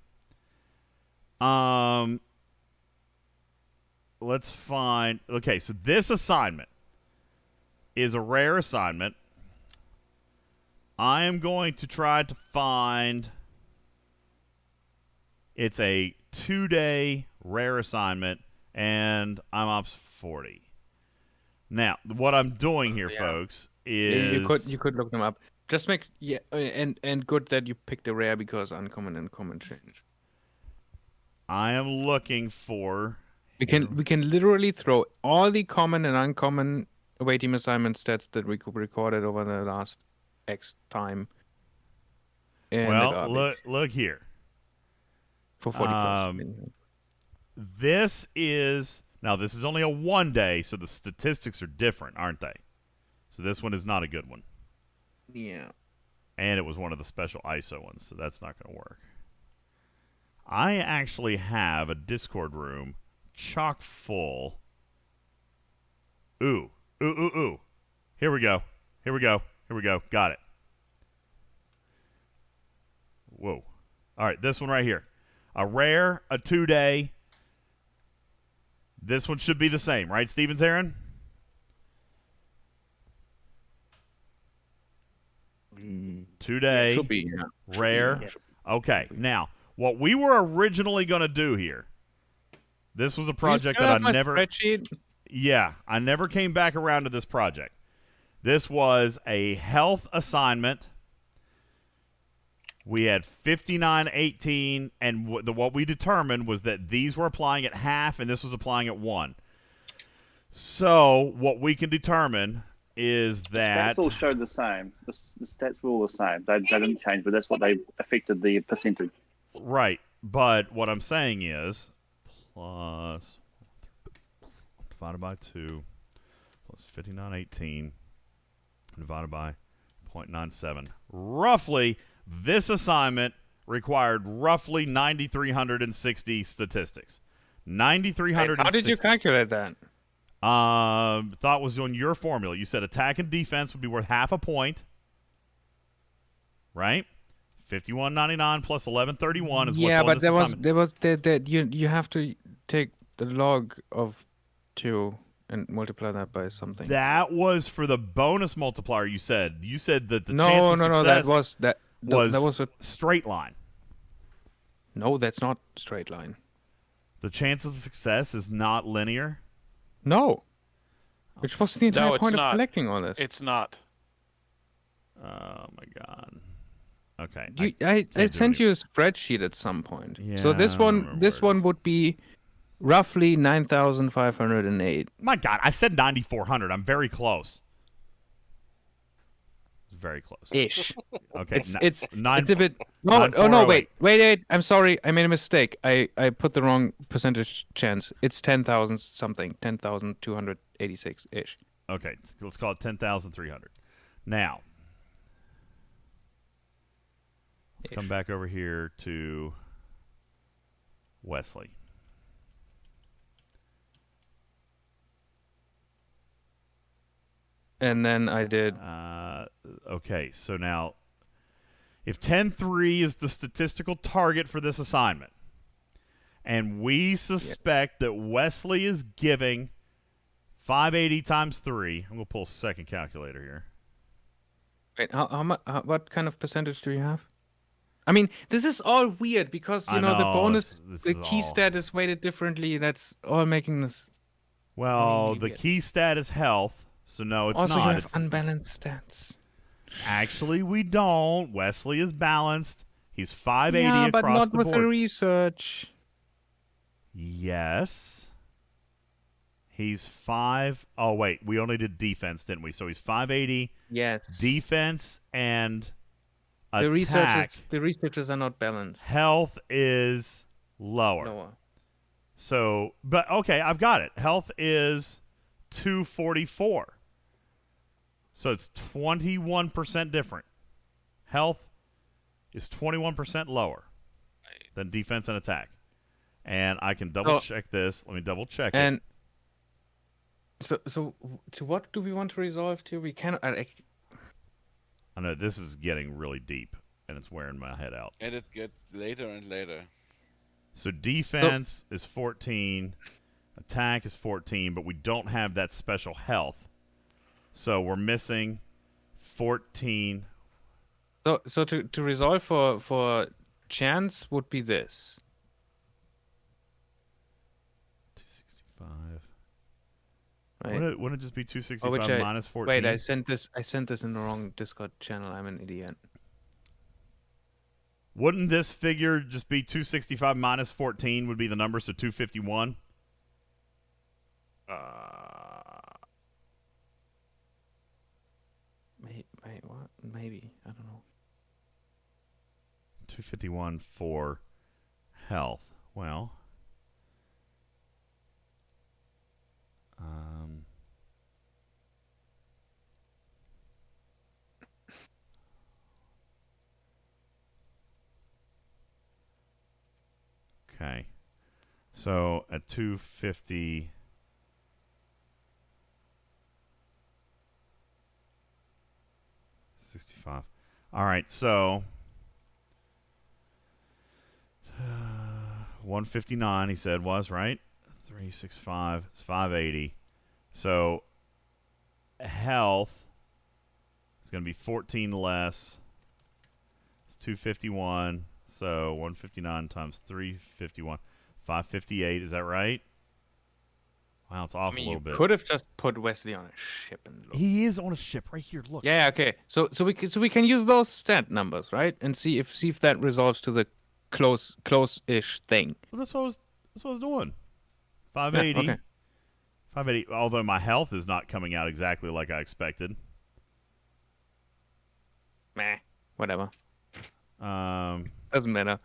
Let's find. Okay, so this assignment is a rare assignment. I am going to try to find. It's a 2-day rare assignment, and I'm ops 40. Now, what I'm doing here, folks, is you could look them up. Just make and good that you picked a rare because uncommon and common change. I am looking for. We can literally throw all the common and uncommon away team assignment stats that we recorded over the last X time. Well, look here. For 40 plus. This is only a 1 day, so the statistics are different, aren't they? So this one is not a good one. Yeah. And it was one of the special ISO ones, so that's not going to work. I actually have a Discord room chock full. Ooh. Here we go. Got it. Whoa. All right, this one right here. A rare, a 2-day. This one should be the same, right, Stevens Aaron? Two-day, should be, rare. Okay, now, what we were originally going to do here, this was a project that I never... Spreadsheet? Yeah, I never came back around to this project. This was a health assignment. We had 59-18, and what we determined was that these were applying at half, and this was applying at 1. So what we can determine is that... The stats all showed the same. The stats were all the same. They didn't change, but that's what they affected the percentage. Right, but what I'm saying is plus divided by 2 plus 59-18 divided by 0.97. Roughly... This assignment required roughly 9,360 statistics. 9,360. How did you calculate that? Thought was on your formula. You said attack and defense would be worth half a point, right? 51.99 plus 11.31 is what's on but this you have to take the log of 2 and multiply that by something. That was for the bonus multiplier. You said that the no, chance of success that was a straight line. No, that's not straight line. The chance of success is not linear? No. Which was the entire point not. of collecting all this. It's not. Oh my god. Okay. I sent you a spreadsheet at some point. Yeah, so this one would be roughly 9,508. My God, I said 9,400. I'm very close. Very close. Ish. Okay. It's nine. it's a bit. No, oh no, wait. I'm sorry. I made a mistake. I put the wrong percentage chance. It's 10,000 something. 10,286 ish. Okay, let's call it 10,300. Now, let's come back over here to Wesley. And then I did. Okay, so now, if 10.3 is the statistical target for this assignment, and we suspect that Wesley is giving 580 times 3, I'm going to pull a second calculator here. Wait, how much? What kind of percentage do you have? I mean, this is all weird because the bonus, the key stat is weighted differently. That's all making this. Well, really the weird. key stat is health, so no, it's also, not. you have unbalanced stats. Actually, we don't. Wesley is balanced. He's 580 Yeah, but across not the with board. the research. Yes. He's 5. Oh, wait. We only did defense, didn't we? So he's 580. Yes. Defense and attack. The researchers are not balanced. Health is lower. So, but okay, I've got it. Health is 244. So it's 21% different. Health is 21% lower than defense and attack. And I can double check this. Let me double check it. So to what do we want to resolve to? We cannot. I know this is getting really deep, and it's wearing my head out. And it gets later and later. So defense is 14, attack is 14, but we don't have that special health. So we're missing 14. So to resolve for chance would be this. 265. Right. Wouldn't it just be 265 minus 14? Wait, I sent this in the wrong Discord channel. I'm an idiot. Wouldn't this figure just be 265 minus 14 would be the number, so 251? Wait, what? Maybe. I don't know. 251 for health. Well, okay. So at 250. $65. All right, so 159 he said was, right? 365 is 580. So health is going to be 14 less. It's 251. So 159 times 351, 558. Is that right? Wow, it's off a little bit. You could have just put Wesley on a ship and look. He is on a ship right here. Look. Yeah. Okay. So we can use those stat numbers, right? And see if that resolves to the close-ish thing. Well, that's what I was doing. 580. Yeah, okay. 580. Although my health is not coming out exactly like I expected. Meh. Whatever. Doesn't matter.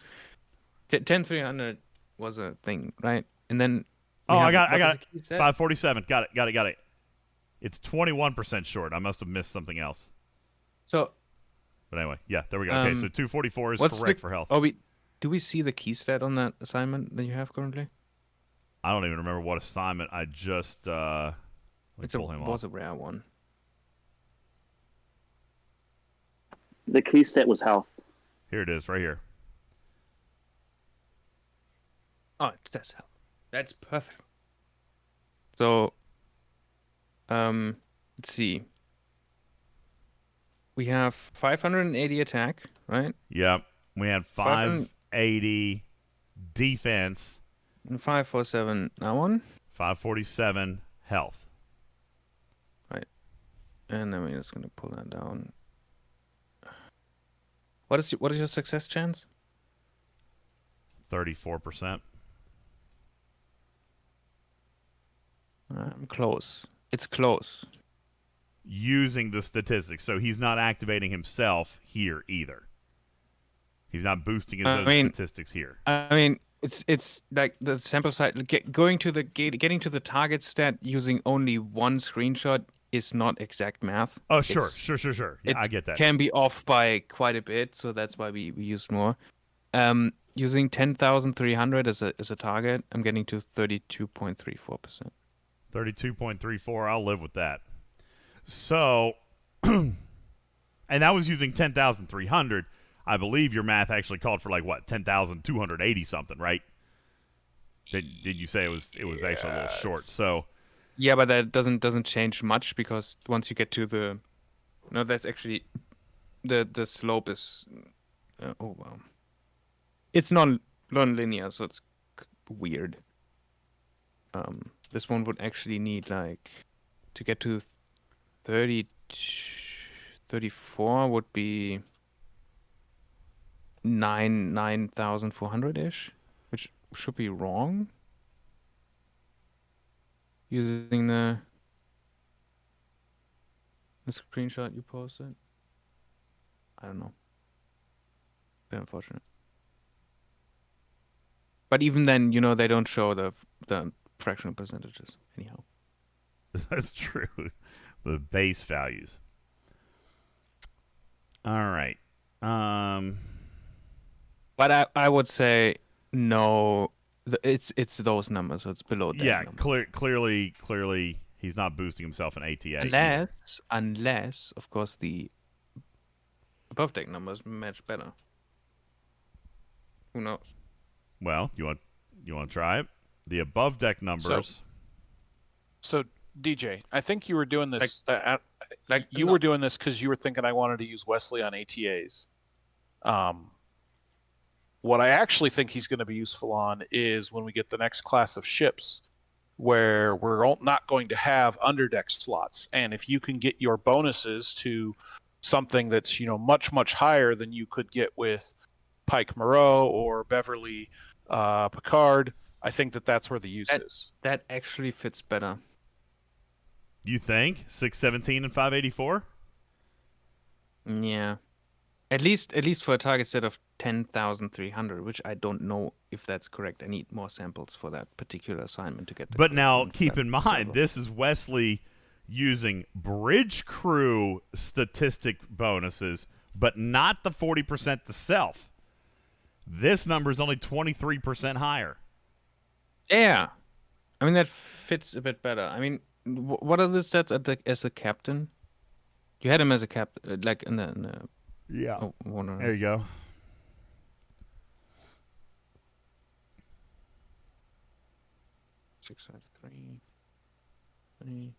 10,300 was a thing, right? And then. Oh, I got it. 547. Got it. It's 21% short. I must have missed something else. So. But anyway, yeah, there we go. Okay, so 244 is correct for health. Do we see the key stat on that assignment that you have currently? I don't even remember what assignment I just. Was a rare one. The key stat was health. Here it is, right here. Oh, it says health. That's perfect. So, let's see. We have 580 attack, right? Yep. We had 580 defense. And 547 that one. 547 health. Right. And then we're just going to pull that down. What is your success chance? 34%. I'm close. It's close. Using the statistics, so he's not activating himself here either. He's not boosting his own statistics here. I mean, it's like the sample size. Getting to the target stat using only one screenshot is not exact math. Oh, sure. Yeah, I get that. Can be off by quite a bit, so that's why we used more. Using 10,300 as a target, I'm getting to 32.34%. 32.34. I'll live with that. So, and that was using 10,300. I believe your math actually called for like what, 10,280 something, right? Did you say it was actually a little short? So, yeah, but that doesn't change much because once you get to the, no, that's actually the slope is, oh wow, it's non-linear, so it's weird. This one would actually need like to get to 34 would be 9,400 ish, which should be wrong. Using the screenshot you posted, I don't know. Very unfortunate. But even then, you know, they don't show the fractional percentages anyhow. That's true. The base values. All right. But I would say no. It's those numbers, so it's below that. Yeah, number. clearly, he's not boosting himself in ATA. Unless, of course, the above deck numbers match better. Who knows? Well, you want to try it? The above deck numbers. So DJ, I think you were doing this. You were doing this because you were thinking I wanted to use WESLEY on ATAs. What I actually think he's going to be useful on is when we get the next class of ships, where we're not going to have underdeck slots, and if you can get your bonuses to something that's much higher than you could get with Pike Moreau or Beverly Picard, I think that's where the use is. That actually fits better. You think 617 and 584? Yeah, at least for a target set of 10,300, which I don't know if that's correct. I need more samples for that particular assignment to get. But now keep in mind, this is WESLEY using bridge crew statistic bonuses, but not the 40% to self. This number is only 23% higher. Yeah, I mean that fits a bit better. I mean, what are the stats as a captain? You had him as a captain, like in the yeah. Oh, there you go. Six, 5, 3.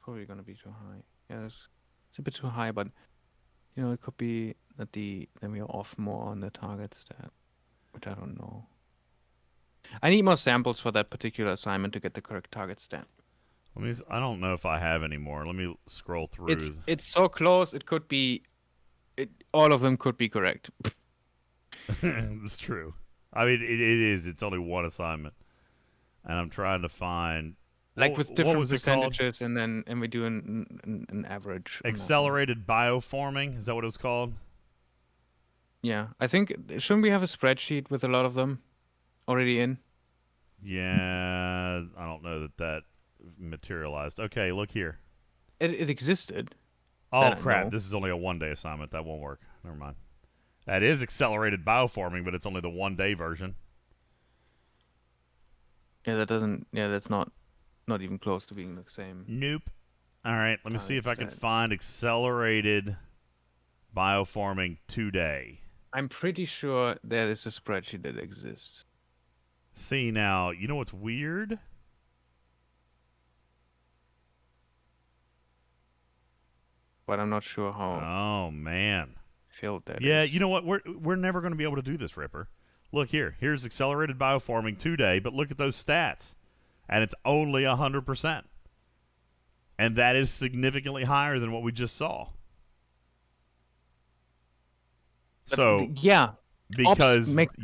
Probably gonna be too high. Yeah, it's a bit too high, but it could be that then we are off more on the target stat, which I don't know. I need more samples for that particular assignment to get the correct target stat. I don't know if I have any more. Let me scroll through. It's so close. It could be. All of them could be correct. That's true. I mean, it is. It's only one assignment, and I'm trying to find with different percentages, and we do an average. Accelerated bioforming. Is that what it was called? Yeah, I think shouldn't we have a spreadsheet with a lot of them already in? Yeah, I don't know that materialized. Okay, look here. It existed. Oh crap! This is only a one-day assignment. That won't work. Never mind. That is accelerated bioforming, but it's only the one-day version. Yeah, that doesn't. Yeah, that's not even close to being the same. Nope. All right, let me see if I can find accelerated bioforming today. I'm pretty sure there is a spreadsheet that exists. See, now, you know what's weird? But I'm not sure how. Oh, man. Filled that Yeah, is. you know what? We're never going to be able to do this, Ripper. Look here. Here's accelerated bioforming today, but look at those stats. And it's only 100%. And that is significantly higher than what we just saw. But yeah, Because makes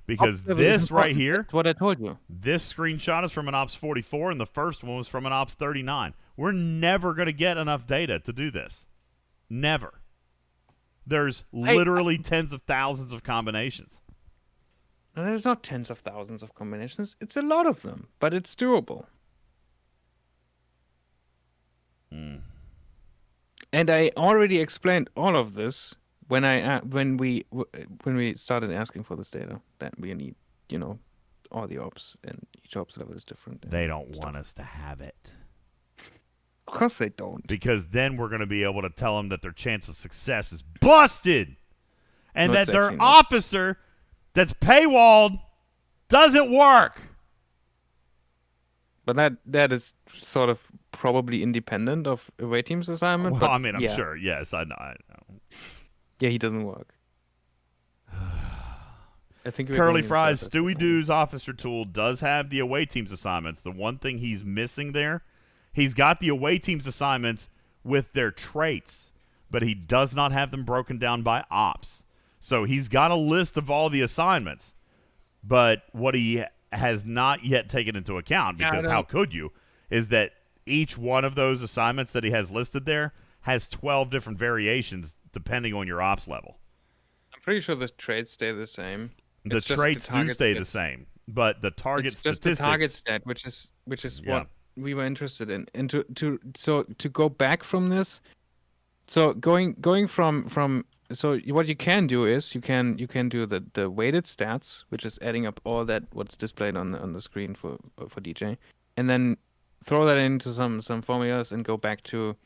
because Ops level is this right important. here, That's what I told you. this screenshot is from an Ops 44, and the first one was from an Ops 39. We're never going to get enough data to do this. Never. There's literally tens of thousands of combinations. No, there's not tens of thousands of combinations. It's a lot of them, but it's doable. And I already explained all of this when we started asking for this data, that we need, all the ops, and each ops level is different. They don't want us to have it. Of course they don't. Because then we're going to be able to tell them that their chance of success is busted, and No, that it's their actually not. officer that's paywalled doesn't work. But that is sort of probably independent of away team's assignment. Well, but I mean, I'm yeah. sure. Yes, I know. Yeah, he doesn't work. I think we're Curly going Fries, inside that. Stewie Doo's officer tool does have the away team's assignments. The one thing he's missing there, he's got the away team's assignments with their traits, but he does not have them broken down by ops. So he's got a list of all the assignments, but what he has not yet taken into account, because how could you, is that each one of those assignments that he has listed there has 12 different variations depending on your ops level. I'm pretty sure the traits stay the same. The It's just traits do target stay the stats. same, but the target It's just statistics. the target stat, which is Yeah. what we were interested in. And to go back from this, so going from so what you can do is you can do the weighted stats, which is adding up all that what's displayed on the screen for DJ, and then throw that into some formulas and go back to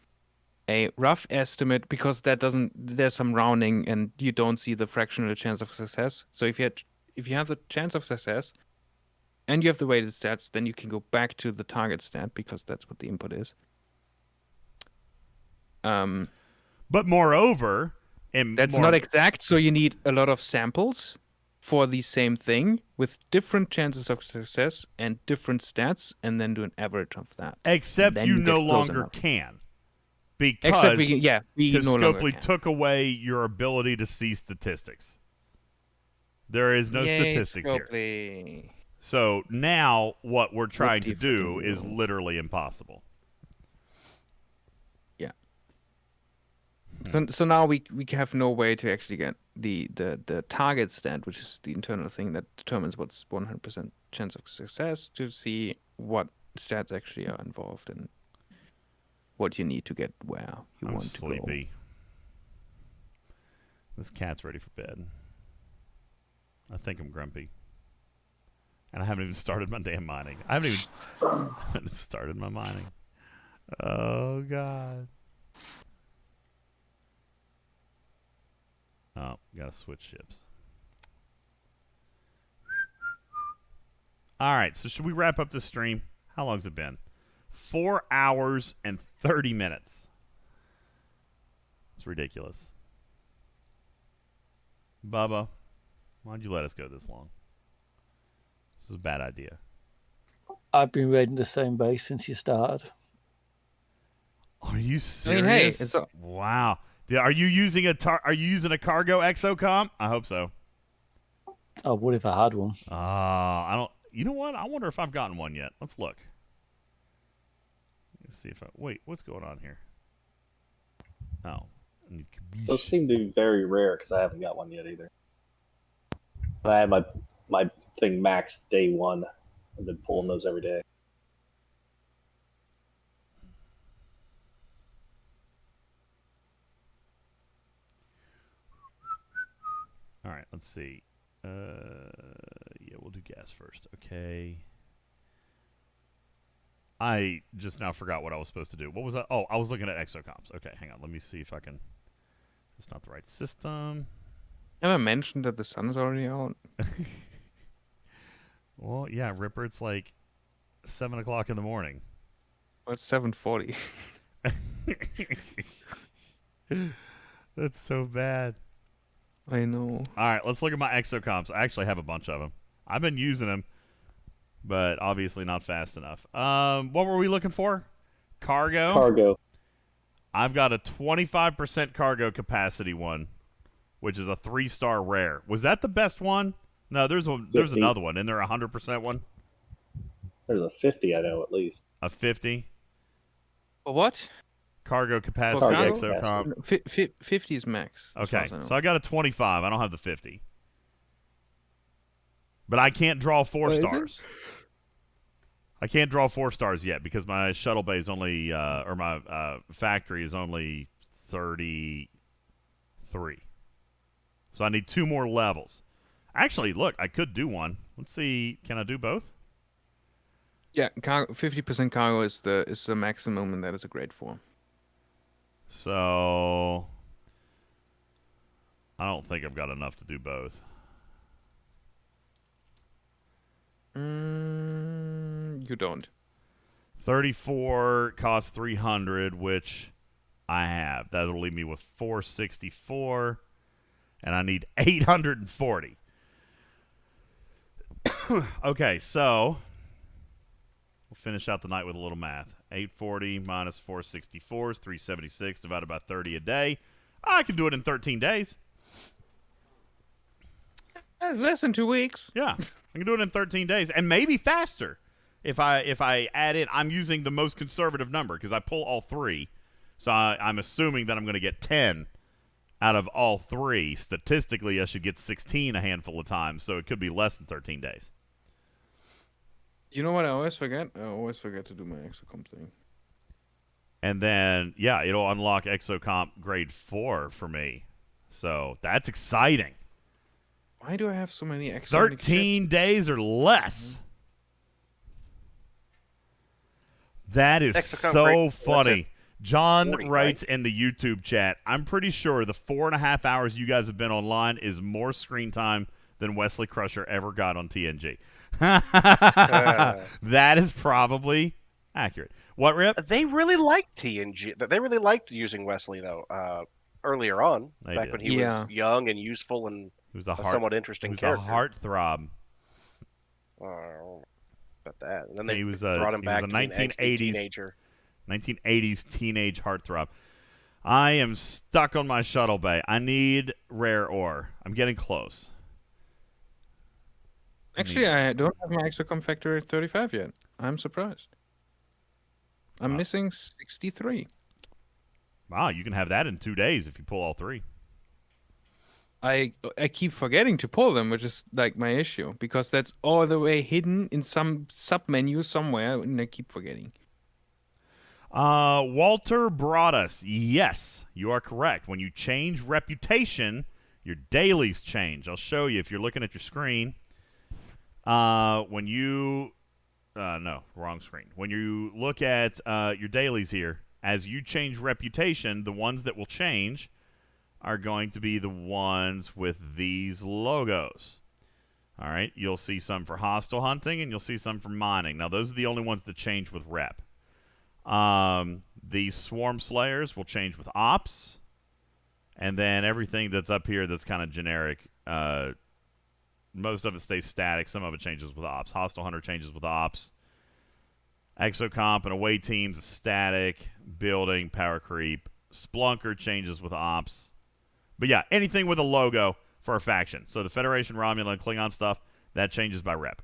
a rough estimate, because there's some rounding and you don't see the fractional chance of success. So if you have the chance of success and you have the weighted stats, then you can go back to the target stat, because that's what the input is. But moreover, that's not exact, so you need a lot of samples for the same thing with different chances of success and different stats, and then do an average of that. Except Then you get no close longer enough. can. Because Except we no longer Scopely can. took away your ability to see statistics. There is no Yay, statistics here. Scopely. So now what we're trying to do fucking is no. literally impossible. Yeah. So now we have no way to actually get the target stat, which is the internal thing that determines what's 100% chance of success, to see what stats actually are involved and what you need to get where you I'm want sleepy. to go. This cat's ready for bed. I think I'm grumpy. And I haven't even started my damn mining. I haven't even started my mining. Oh, God. Oh, gotta switch ships. All right, so should we wrap up this stream? How long's it been? 4 hours and 30 minutes. It's ridiculous. Bubba, why'd you let us go this long? This is a bad idea. I've been raiding the same base since you started. Are you serious? I mean, hey, it's wow. Are you using a cargo exocomp? I hope so. I would if I had one. I don't. You know what? I wonder if I've gotten one yet. Let's look. Let's see if I wait. What's going on here? Oh, Those seem to be very rare because I haven't got one yet either. I had my thing maxed day one. I've been pulling those every day. All right, let's see. Yeah, we'll do gas first. Okay. I just now forgot what I was supposed to do. What was that? Oh, I was looking at exocomps. Okay, hang on. Let me see if I can. It's not the right system. Ever mentioned that the sun is already out? Well, yeah, Ripper. It's like 7 o'clock in the morning. Well, it's 7:40. That's so bad. I know. All right, let's look at my exocomps. I actually have a bunch of them. I've been using them, but obviously not fast enough. What were we looking for? Cargo? Cargo. I've got a 25% cargo capacity one which is a 3-star rare. Was that the best one? No, there's 50. another one. Isn't there a 100% one? There's a 50, I know, at least. A 50? For what? Cargo capacity, Cargo? exocomp. 50 is max. Okay, so I got a 25. I don't have the 50. But I can't draw 4 stars. I can't draw 4 stars yet because my shuttle bay is only, or my factory is only 33. So I need 2 more levels. Actually, look, I could do one. Let's see. Can I do both? Yeah, 50% cargo is the maximum, and that is a grade 4. So I don't think I've got enough to do both. You don't. 34 costs 300, which I have. That'll leave me with 464, and I need 840. Okay, so we'll finish out the night with a little math. 840 minus 464 is 376 divided by 30 a day. I can do it in 13 days. That's less than 2 weeks. Yeah, I can do it in 13 days, and maybe faster. If I add in, I'm using the most conservative number because I pull all 3. So I'm assuming that I'm going to get 10 out of all 3. Statistically, I should get 16 a handful of times, so it could be less than 13 days. You know what I always forget? I always forget to do my exocomp thing. And then, yeah, it'll unlock exocomp grade 4 for me. So that's exciting. Why do I have so many exo? 13 days or less. That is Exocomp so grade, funny. John 40, writes in the YouTube chat, I'm pretty sure the 4.5 hours you guys have been online is more screen time than Wesley Crusher ever got on TNG. That is probably accurate. What, Rip? They really liked TNG. They really liked using Wesley, though, earlier on, They back did. when he was young and useful and He was a somewhat interesting he was character. a heartthrob. About that. And then they He was brought him back a to be an angsty 1980s teenager. 1980s teenage heartthrob. I am stuck on my shuttle bay. I need rare ore. I'm getting close. Actually, I don't have my exocomp factory at 35 yet. I'm surprised. I'm missing 63. Wow, you can have that in 2 days if you pull all 3. I keep forgetting to pull them, which is like my issue, because that's all the way hidden in some sub-menu somewhere, and I keep forgetting. Walter brought us. Yes, you are correct. When you change reputation, your dailies change. I'll show you if you're looking at your screen. When you... no, wrong screen. When you look at your dailies here, as you change reputation, the ones that will change are going to be the ones with these logos. All right, you'll see some for hostile hunting, and you'll see some for mining. Now, those are the only ones that change with rep. The swarm slayers will change with ops, and then everything that's up here that's kind of generic, most of it stays static. Some of it changes with ops. Hostile hunter changes with ops. Exocomp and away teams is static. Building, power creep. Splunker changes with ops. But yeah, anything with a logo for a faction. So the Federation, Romulan, Klingon stuff, that changes by rep.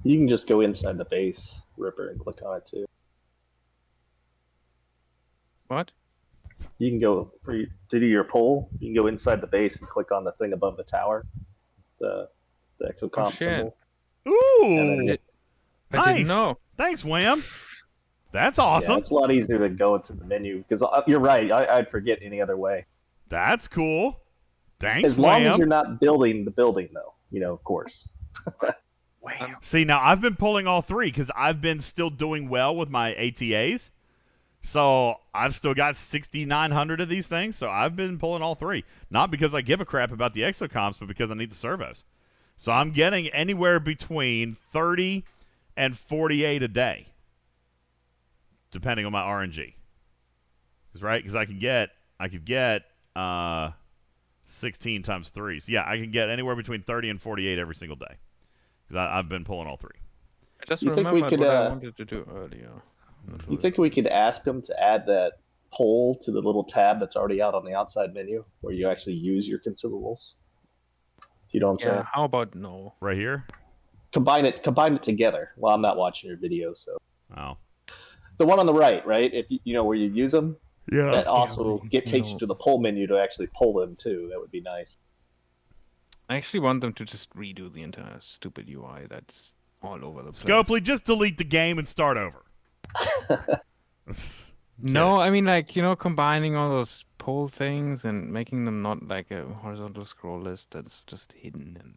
You can just go inside the base, Ripper, and click on it too. What? You can go to do your poll. You can go inside the base and click on the thing above the tower, the exocomp symbol. Ooh, I didn't know. Thanks, Wham. That's awesome. Yeah, it's a lot easier than going through the menu because you're right. I'd forget any other way. That's cool. Thanks, As long Wham. as you're not building the building, though, of course. See, now I've been pulling all 3 because I've been still doing well with my ATAs. So I've still got 6,900 of these things. So I've been pulling all 3. Not because I give a crap about the exocomps, but because I need the servos. So I'm getting anywhere between 30 and 48 a day, depending on my RNG. Because I could get 16 times 3. So yeah, I can get anywhere between 30 and 48 every single day. Because I've been pulling all 3. I just You think we remembered could, what I wanted to do earlier. You think we could ask them to add that poll to the little tab that's already out on the outside menu where you actually use your consumables? You know what I'm saying? How about no? Right here? Combine it together. Well, I'm not watching your video, so. Oh. The one on the right, right? If you know where you use them. Yeah. That also takes you to the poll menu to actually pull them too. That would be nice. I actually want them to just redo the entire stupid UI that's all over the place. Scopely, just delete the game and start over. No, I mean, like, combining all those poll things and making them not like a horizontal scroll list that's just hidden and,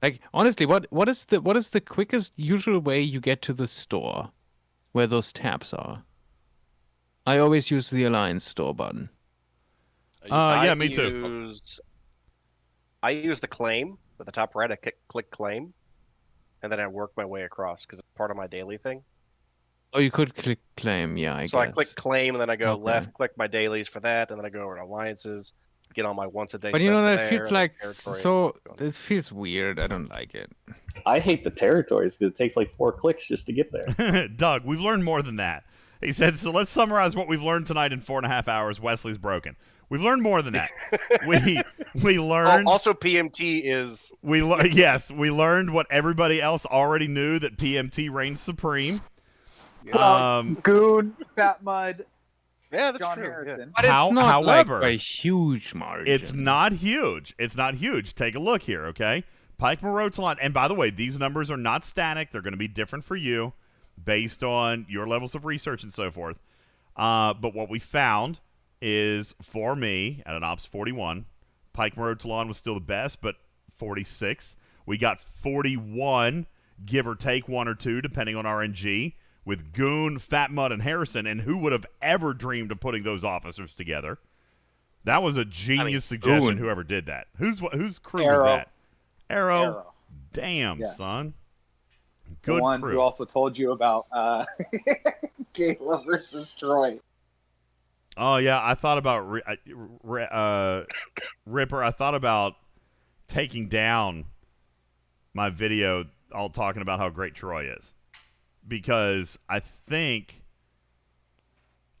Like, honestly, what is the quickest usual way you get to the store where those tabs are? I always use the Alliance store button. Yeah, me too. I use the claim at the top right. I click claim, and then I work my way across because it's part of my daily thing. Oh, you could click claim, yeah. I click claim, and then I go left, click my dailies for that, and then I go over to alliances, get on my once a day. But stuff that feels like it feels weird. I don't like it. I hate the territories because it takes like 4 clicks just to get there. Doug, we've learned more than that. He said, so let's summarize what we've learned tonight in 4.5 hours. Wesley's broken. We've learned more than that. we learned. Also, PMT is. We learned what everybody else already knew, that PMT reigns supreme. Goon, Fat Mud. Yeah, that's John true. Harrison. But it's not however, like a huge margin. It's not huge. It's not huge. Take a look here, okay? Pike Moreau Talon. And by the way, these numbers are not static. They're going to be different for you based on your levels of research and so forth. But what we found is, for me, at an Ops 41, Pike Moreau Talon was still the best, but 46. We got 41, give or take 1 or 2, depending on RNG, with Goon, Fat Mud, and Harrison. And who would have ever dreamed of putting those officers together? That was a genius suggestion, whoever did that. Whose crew was that? Arrow. Damn, Yes. son. Good the one crew. who also told you about Gala versus Troi. Oh, yeah, I thought about Ripper. I thought about taking down my video all talking about how great Troi is. Because I think...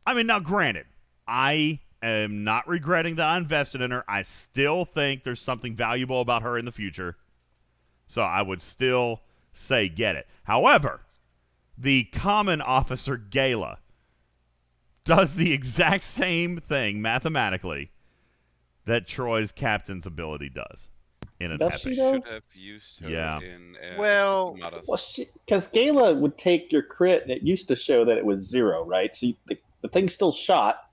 now granted, I am not regretting that I invested in her. I still think there's something valuable about her in the future. So I would still say get it. However, the common officer Gala does the exact same thing mathematically that Troy's captain's ability does in an Does epic. she, though? Should have used her Yeah. in Because Gala would take your crit, and it used to show that it was 0, right? So the thing still shot,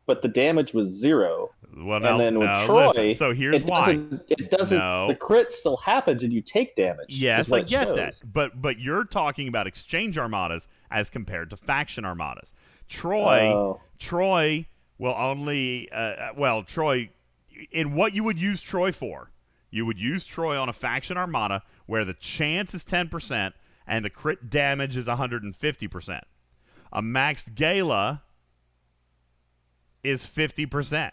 but the damage was 0. Well, now, and then with no, Troi, listen, so here's why. It doesn't. No. The crit still happens, and you take damage. Yes, is what I it get shows. that. But you're talking about exchange armadas as compared to faction armadas. Troi will only Troi, in what you would use Troi for, you would use Troi on a faction armada where the chance is 10% and the crit damage is 150%. A maxed Gala is 50%.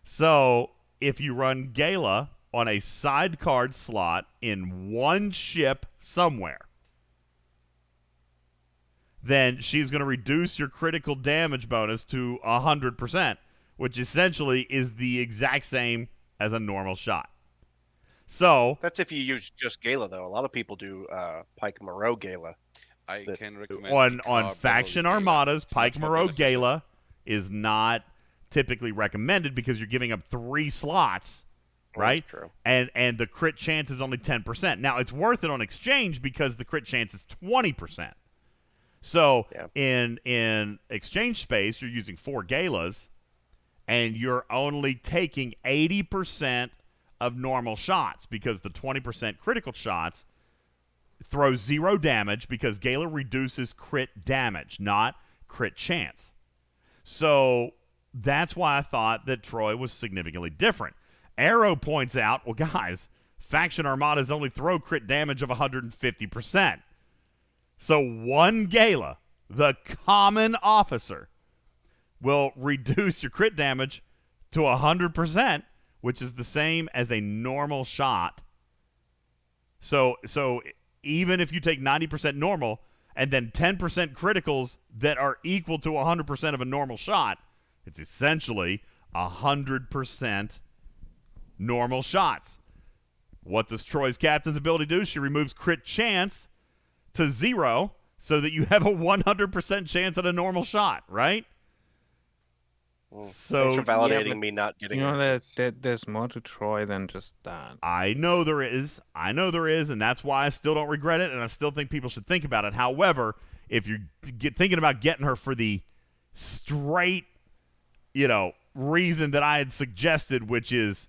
So if you run Gala on a side card slot in one ship somewhere, then she's going to reduce your critical damage bonus to 100%, which essentially is the exact same as a normal shot. So That's if you use just Gala, though. A lot of people do Pike Moreau Gala. I can recommend on faction armadas, Pike Moreau Gala is not typically recommended because you're giving up 3 slots, right? That's true. And the crit chance is only 10%. Now, it's worth it on exchange because the crit chance is 20%. So in exchange space, you're using 4 Galas, and you're only taking 80% of normal shots because the 20% critical shots throw 0 damage because Gala reduces crit damage, not crit chance. So that's why I thought that Troi was significantly different. Arrow points out, well, guys, faction armadas only throw crit damage of 150%. So 1 Gala, the common officer, will reduce your crit damage to 100%, which is the same as a normal shot. So even if you take 90% normal and then 10% criticals that are equal to 100% of a normal shot, it's essentially 100% normal shots. What does Troi's captain's ability do? She removes crit chance to 0 so that you have a 100% chance at a normal shot, right? So thanks for validating me not getting You know it. there's more to Troi than just that. I know there is, and that's why I still don't regret it, and I still think people should think about it. However, if you're thinking about getting her for the straight, reason that I had suggested, which is,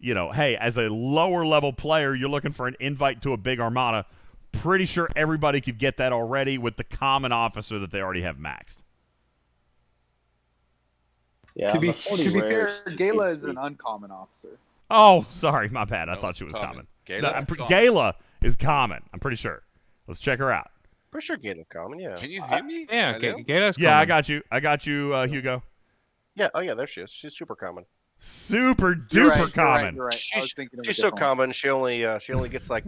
hey, as a lower level player, you're looking for an invite to a big armada. Pretty sure everybody could get that already with the common officer that they already have maxed. Yeah, to be fair, Gala is an uncommon officer. Oh, sorry, my bad. I thought she was common. Gala is common. I'm pretty sure. Let's check her out. Pretty sure Gala's common. Yeah. Can you hear me? Yeah, Hello? Gala's Yeah, common. I got you, Hugo. Yeah. Oh, yeah. There she is. She's super common. Super duper common. You're right. I was thinking of a She's so different common. She only gets like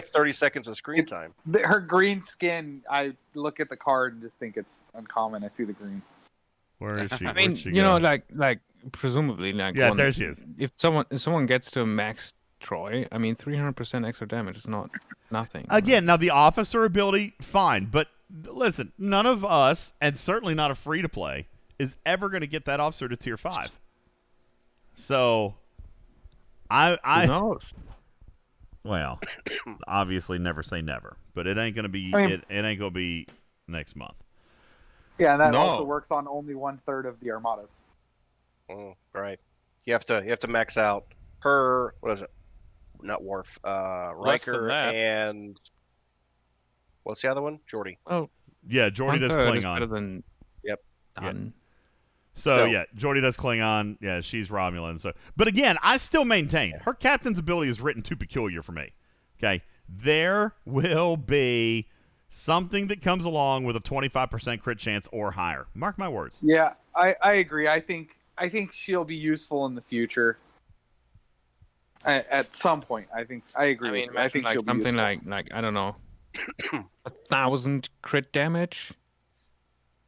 30 seconds of screen time. Her green skin. I look at the card and just think it's uncommon. I see the green. Where is she? I mean, like presumably, like yeah, there she is. If someone gets to max Troi, I mean, 300% extra damage is not nothing. Again, now the officer ability, fine, but listen, none of us, and certainly not a free to play, is ever going to get that officer to tier 5. So, Who knows? Well, obviously, never say never, but it ain't going to be. I mean- it ain't going to be next month. Yeah, and that No. also works on only 1/3 of the armadas. Right. You have to max out her. What is it? Not Worf. Less than Riker that. and what's the other one? Geordi. Oh, Yeah, Geordi does 1/3 is Klingon. better than Yep. done. So No. yeah, Geordi does Klingon. Yeah, she's Romulan. So, but again, I still maintain her captain's ability is written too peculiar for me. Okay, there will be something that comes along with a 25% crit chance or higher. Mark my words. Yeah, I agree. I think she'll be useful in the future. At some point, I agree. I mean, I think like she'll be something useful. like I don't know, 1,000 crit damage.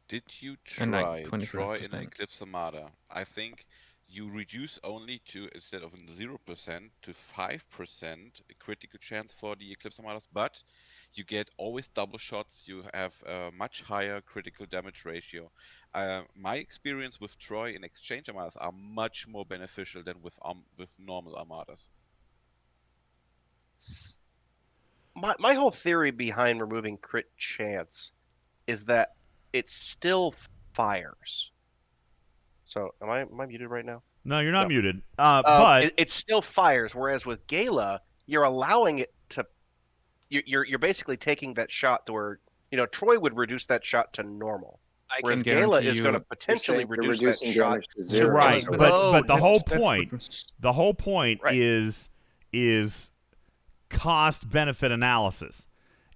Did you And, like, try Troi in 25%. Eclipse Armada? I think you reduce only to, instead of 0% to 5% critical chance for the Eclipse Armadas, but you get always double shots, you have a much higher critical damage ratio. My experience with Troi in Exchange Armadas are much more beneficial than with normal Armadas. My whole theory behind removing crit chance is that it still fires. So am I muted right now? No, you're not No. muted. But it still fires, whereas with Gala, you're allowing it to. You're basically taking that shot to where Troi would reduce that shot to normal, whereas can Gala guarantee is going to you- potentially You're reduce that reducing shot damage to 0. right, to but the whole that's point Right. is cost benefit analysis.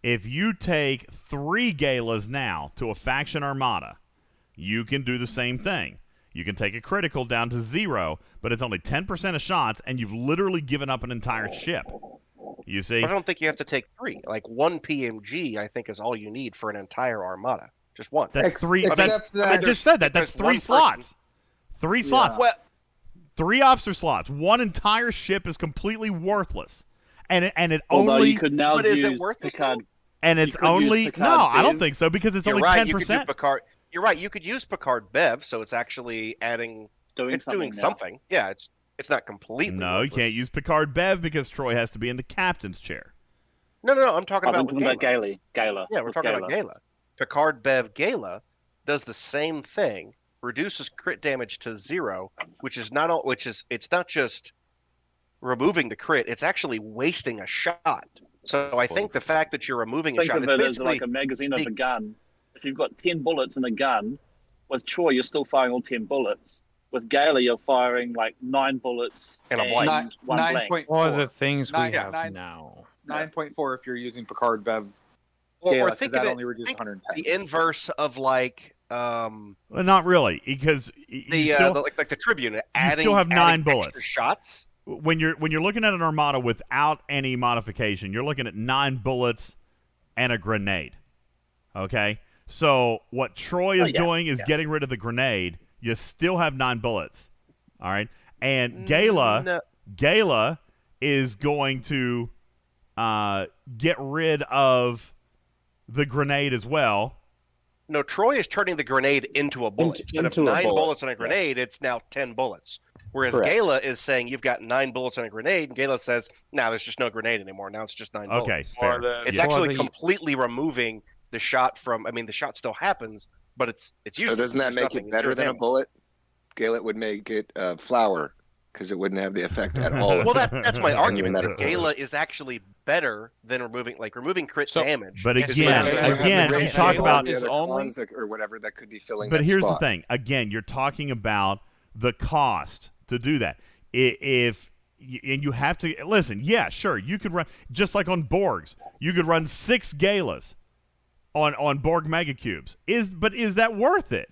If you take 3 Galas now to a faction armada, you can do the same thing. You can take a critical down to 0, but it's only 10% of shots, and you've literally given up an entire ship. You see? But I don't think you have to take 3. Like 1 PMG, I think, is all you need for an entire armada. Just one. That's 3. except that- I just said that. That's there's one 3 slots. 3 slots. Well, 3 officer slots. One entire ship is completely worthless. And it Although only you could now But is use it worthless, Picard. and you it's could use only Picard no, I don't Bev. think so because it's you're only right. You could do 10%. Picard. You're right. You could use Picard Bev, so it's actually adding. It's doing now. something. Yeah, it's not completely. No, you can't worthless. use Picard Bev because Troi has to be in the captain's chair. No. I'm talking I'm about talking about Gala. Gala. Yeah, we're with talking about Gala. Picard Bev Gala does the same thing, reduces crit damage to 0, which is not all. It's not just removing the crit; it's actually wasting a shot. So I think the fact that you're removing a Think shot, of it's it as basically like a magazine of a gun. If you've got 10 bullets in a gun, with Troi you're still firing all 10 bullets. With Gala you're firing like 9 bullets And a blank. and 1 blank. 9.4. All the things we Nine- have nine- now. 9.4 if you're using Picard Bev. or Gala, 'cause think that of it, only reduces think 110. the inverse of like Well, not really, because like the Tribune. Adding, still have 9 adding bullets. extra shots. when you're looking at an armada without any modification, you're looking at 9 bullets and a grenade. Okay? So what Troi is doing is yeah. getting rid of the grenade. You still have 9 bullets. All right? And Gala is going to get rid of the grenade as well. No, Troi is turning the grenade into a bullet. Instead of 9 bullets on a grenade, it's now 10 bullets. Whereas Correct. Gala is saying you've got 9 bullets on a grenade, and Gala says, "No, there's just no grenade anymore. Now it's just 9 bullets." Fair. It's actually completely removing the shot from. I mean, the shot still happens, but it's So useless. doesn't that There's make nothing. it It's better zero than a damage. bullet? Gale would make it flour because it wouldn't have the effect at all. Well, that's my argument. That Metaphor. Gala is actually better than removing crit damage. But is again, better. you talk about the other cons or whatever that could be filling. But that here's spot. the thing. Again, you're talking about the cost to do that. And you have to listen. Yeah, sure, you could run just like on Borgs. You could run 6 Galas on Borg Mega Cubes. But is that worth it?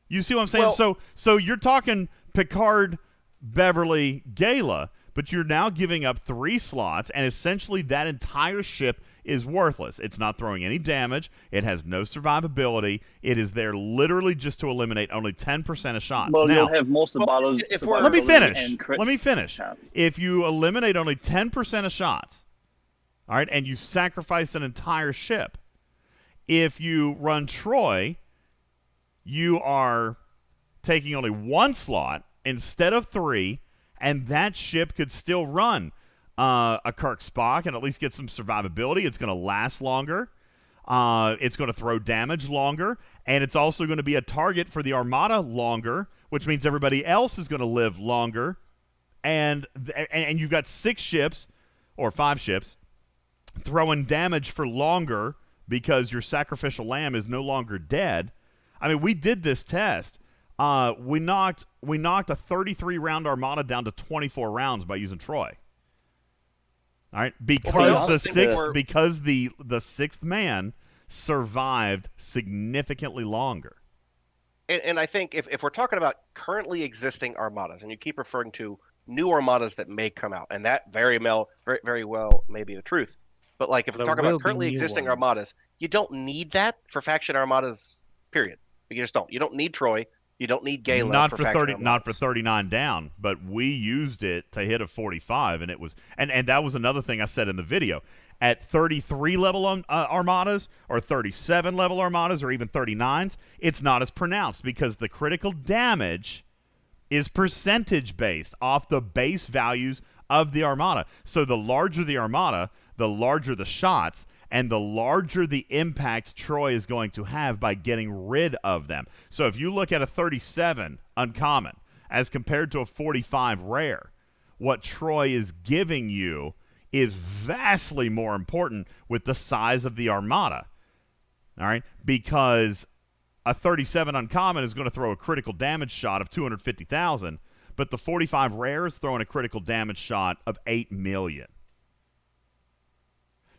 You see what I'm saying? Well, so you're talking Picard, Beverly, Gala, but you're now giving up 3 slots, and essentially that entire ship is worthless. It's not throwing any damage. It has no survivability. It is there literally just to eliminate only 10% of shots. Well, now, you'll have more survivors. let me finish. If you eliminate only 10% of shots, all right, and you sacrifice an entire ship, if you run Troi, you are taking only 1 slot instead of 3, and that ship could still run a Kirk Spock and at least get some survivability. It's going to last longer. It's going to throw damage longer, and it's also going to be a target for the Armada longer, which means everybody else is going to live longer. And you've got 6 ships or 5 ships throwing damage for longer because your sacrificial lamb is no longer dead. I mean, we did this test. We knocked a 33 round Armada down to 24 rounds by using Troi. All right, because the sixth man survived significantly longer. And I think if we're talking about currently existing armadas, and you keep referring to new armadas that may come out, and that very well may be the truth. But like if we're talking about currently existing armadas, you don't need that for faction armadas. Period. You just don't. You don't need Troi. You don't need Gala not for for faction 30, armadas. not for 39 down, but we used it to hit a 45, and it was and that was another thing I said in the video. At 33 level armadas or 37 level armadas or even 39s, it's not as pronounced because the critical damage is percentage based off the base values of the armada. So the larger the armada, the larger the shots, and the larger the impact Troi is going to have by getting rid of them. So if you look at a 37 uncommon as compared to a 45 rare, what Troi is giving you is vastly more important with the size of the armada. All right? Because a 37 uncommon is going to throw a critical damage shot of 250,000, but the 45 rare is throwing a critical damage shot of 8 million.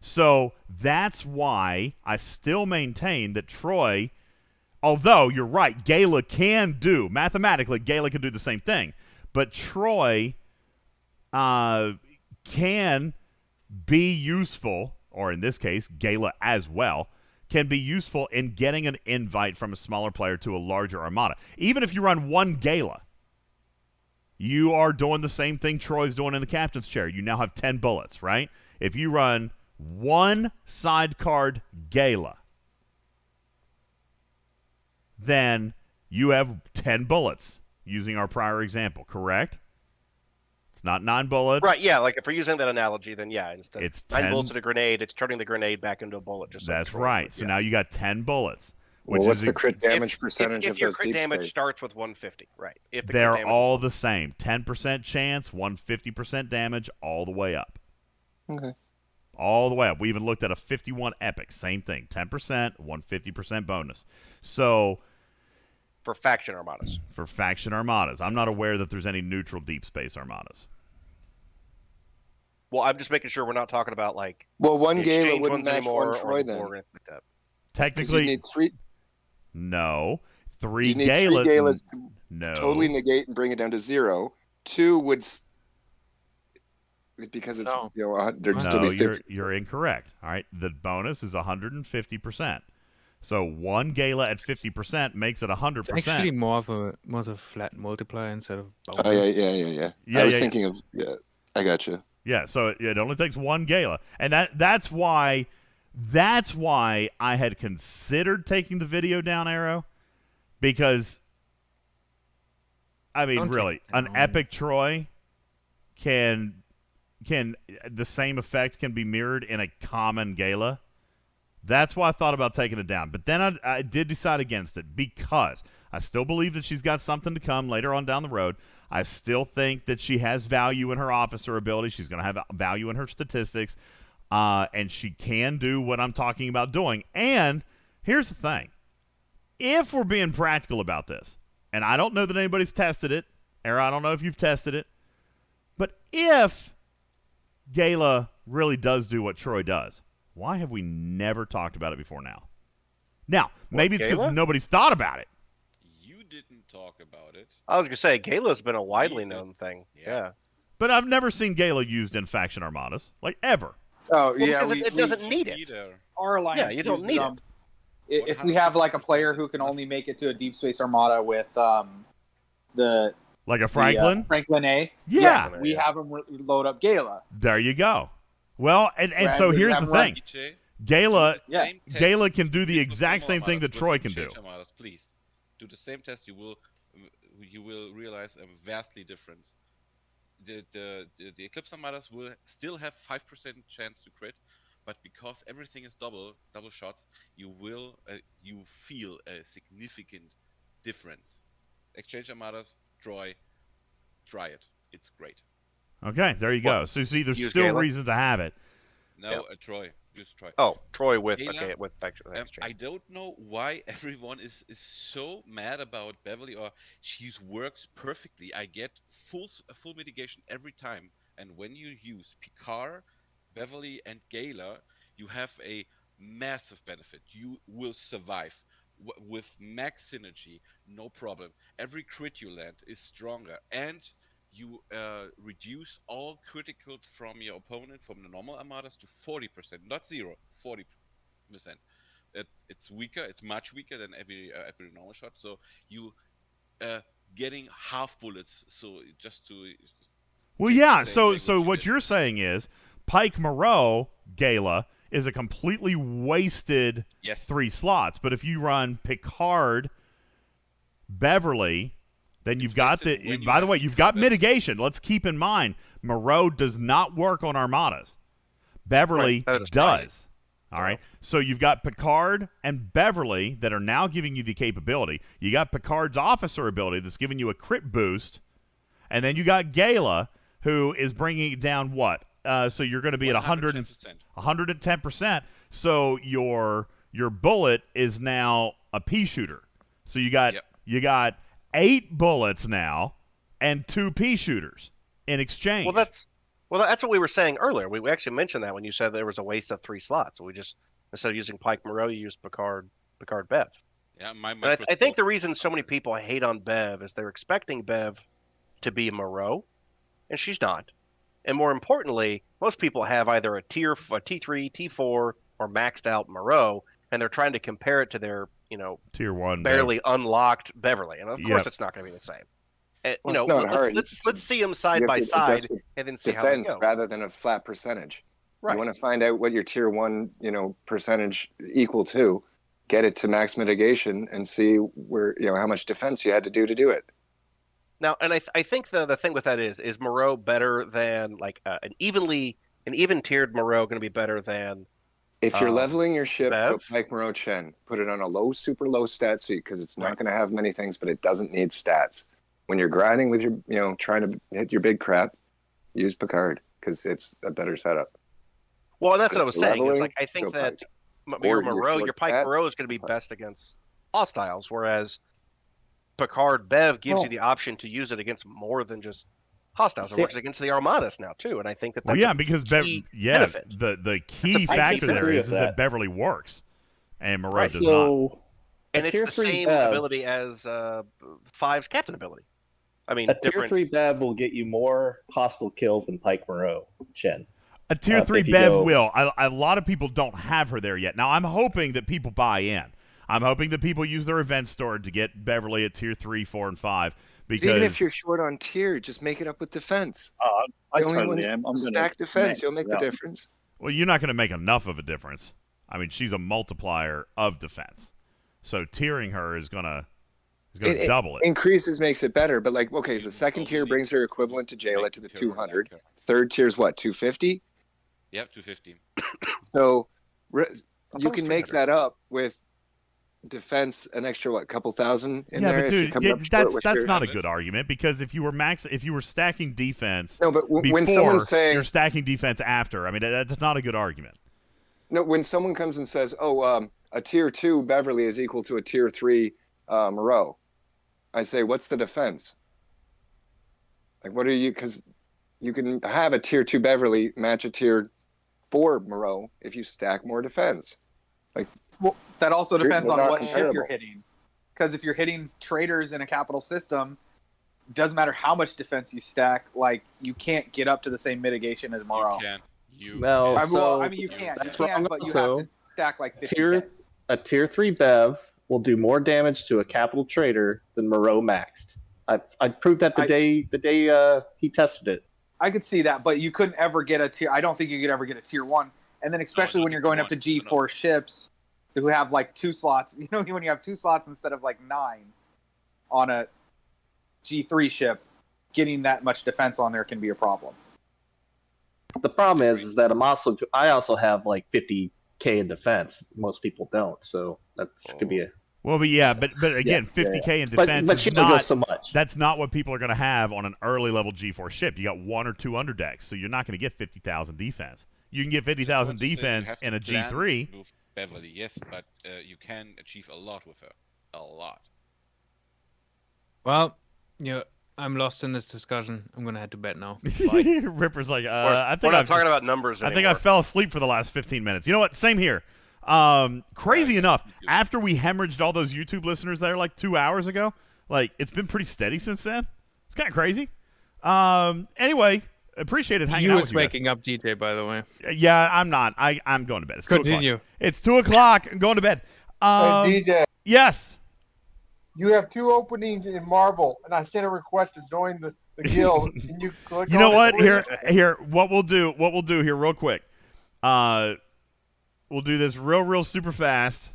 So that's why I still maintain that Troi, although you're right, Gala can do, mathematically, Gala can do the same thing, but Troi can be useful, or in this case, Gala as well, can be useful in getting an invite from a smaller player to a larger armada. Even if you run 1 Gala, you are doing the same thing Troy's doing in the captain's chair. You now have 10 bullets, right? If you run 1 sidecard Gala, then you have 10 bullets, using our prior example, correct? It's not 9 bullets. Right, yeah, like if we're using that analogy, then yeah, instead it's of 9 10 bullets at a grenade, it's turning the grenade back into a bullet. Just like That's Troi right. would, So yes. now you got 10 bullets. Which Well, what's is the crit damage If percentage of your those crit deep damage space? starts with 150, right? If the crit They're damage all the same. 10% chance, 150% damage, all the way up. Okay. All the way up. We even looked at a 51 epic. Same thing. 10%, 150% bonus. So for faction armadas. For faction armadas. I'm not aware that there's any neutral deep space armadas. Well, I'm just making sure we're not talking about like Well, 1 the Gala exchange wouldn't ones match anymore 1 or Troi the then. Borg or anything like that. Technically, you need 3. No. 3 You need Galas. 3 Galas to no. totally negate and bring it down to 0. 2 would because it's there'd still No, be you're incorrect. All right, the bonus is 150%. So 1 Gala at 50% makes it 100%. It's actually more of a flat multiplier instead of Oh yeah. I was thinking of I got you. Yeah, so it only takes 1 Gala, and that's why I had considered taking the video down, Arrow, because I mean, really, an epic Troi can the same effect can be mirrored in a common Gala. That's why I thought about taking it down. But then I did decide against it because I still believe that she's got something to come later on down the road. I still think that she has value in her officer ability. She's going to have value in her statistics. And she can do what I'm talking about doing. And here's the thing. If we're being practical about this, and I don't know that anybody's tested it, or I don't know if you've tested it, but if Gala really does do what Troi does, why have we never talked about it before now? Now, maybe it's because nobody's thought about it. You didn't talk about it. I was going to say, Gala's been a widely known thing. Yeah. But I've never seen Gala used in faction armadas, like ever. Oh, Well, yeah. because it doesn't need it. Our alliance Yeah, you don't uses need them. If we have like a player who can only make it to a deep space armada with the like a Franklin, Franklin A, yeah, we have them load up Gala. There you go. Well, and so here's the thing. Gala can do the exact same thing that Troi can do. Please do the same test. You will realize a vastly difference. The Eclipse Armadas will still have 5% chance to crit, but because everything is double shots, you feel a significant difference. Exchange Armadas, Troi, try it. It's great. Okay, there you go. So see, there's still reason to have it. No, Troi. Use Troi. Oh, Troi with Gala, with exchange. I don't know why everyone is so mad about Beverly, or she works perfectly. I get full mitigation every time, and when you use Picard, Beverly, and Gala, you have a massive benefit. You will survive with max synergy, no problem. Every crit you land is stronger, and you reduce all criticals from your opponent from the normal armadas to 40%, not 0, 40%. It's weaker. It's much weaker than every normal shot. So you getting half bullets. So just to well, yeah. So what you're saying is Pike Moreau Gala is a completely wasted 3 slots. But if you run Picard, Beverly, then you've got the. By the way, you've got mitigation. Let's keep in mind, Moreau does not work on armadas. Beverly does. All right. So you've got Picard and Beverly that are now giving you the capability. You got Picard's officer ability that's giving you a crit boost, and then you got Gala who is bringing it down. What? So you're going to be at 110%. So your bullet is now a pea shooter. So you got 8 bullets now and 2 pea shooters in exchange. Well, that's what we were saying earlier. We actually mentioned that when you said there was a waste of 3 slots. We just, instead of using Pike Moreau, you used Picard Bev. Yeah, I think the reason so many people hate on Bev is they're expecting Bev to be Moreau, and she's not. And more importantly, most people have either a T3, T4, or maxed out Moreau, and they're trying to compare it to their Tier 1 barely unlocked Beverly, and of course it's not going to be the same. And, Well, it's not hard. let's see them side by side and then see how they defense go. rather than a flat percentage. Right. You want to find out what your tier 1, percentage equal to, get it to max mitigation, and see where how much defense you had to do it. Now, and I think the thing with that is Moreau better than like an even tiered Moreau going to be better than. If you're leveling your ship, Bev? go Pike Moreau Chen. Put it on a super low stat seat because it's not going to have many things, but it doesn't need stats. When you're grinding with your, trying to hit your big crap, use Picard because it's a better setup. Well, and that's what I was saying. It's Leveling, like I think go that Pike. your Or Moreau, your Pike Moreau is going to be best against hostiles, whereas Picard Bev gives you the option to use it against more than just hostiles. It works against the armadas now too, and I think that's because benefit. the key factor there is that Beverly works, and Moreau does not. And it's the same ability as 5's captain ability. I mean, a tier 3 Bev will get you more hostile kills than Pike Moreau Chen. A tier 3 Bev will. A lot of people don't have her there yet. Now, I'm hoping that people buy in. I'm hoping that people use their event store to get Beverly at tier 3, 4, and 5. Because even if you're short on tier, just make it up with defense. I The only totally one am. I'm gonna stack defense. max You'll make it the out. difference. Well, you're not going to make enough of a difference. I mean, she's a multiplier of defense. So tiering her is going to double it. Increases makes it better, but like, okay, the second tier brings her equivalent to Jayla to the 200. Third tier's what, 250? Yep, 250. So you can make that up with defense, an extra what, couple thousand in there. But if dude, you're coming up short with that's your- not a good argument because if you were stacking defense, No, but when before, someone's saying- you're stacking defense after, I mean that's not a good argument. No, when someone comes and says, "Oh, a tier 2 Beverly is equal to a tier 3 Moreau," I say, "What's the defense?" Like, what are you? Because you can have a tier 2 Beverly match a tier 4 Moreau if you stack more defense. Like, well, that also depends they're on not what ship comparable. you're hitting. Because if you're hitting traders in a capital system, doesn't matter how much defense you stack. Like, you can't get up to the same mitigation as Morrow. Well, I mean, you can, that's but you also, have to stack like 50. a tier 3 Bev will do more damage to a capital trader than Moreau maxed. I proved that the day he tested it. I could see that, but you couldn't ever get a tier. I don't think you could ever get a tier 1. And then especially when you're going up to G4 ships who have like 2 slots. You know, when you have 2 slots instead of like 9 on a G3 ship, getting that much defense on there can be a problem. The problem is that I also have like 50k in defense. Most people don't, so that could be a. Well, but again, 50k in defense but is she only not goes so much. That's not what people are going to have on an early level G4 ship. You got 1 or 2 underdecks, so you're not going to get 50,000 defense. You can get 50,000 defense in a G3. Move Beverly, yes, but you can achieve a lot with her. A lot. Well, I'm lost in this discussion. I'm gonna head to bed now. Ripper's like, I think we're not talking about numbers I think anymore. I fell asleep for the last 15 minutes. You know what? Same here. Crazy enough, after we hemorrhaged all those YouTube listeners there like 2 hours ago, like it's been pretty steady since then. It's kind of crazy. Anyway, appreciate it hanging out with you guys. waking up DJ, by the way. Yeah, I'm not. I'm going to bed. It's 2 o'clock. Continue. It's 2 o'clock. I'm going to bed. Hey, DJ. Yes. You have 2 openings in Marvel, and I sent a request to join the guild. Can you click You know on what? it, please? Here. What we'll do here, real quick. We'll do this real super fast.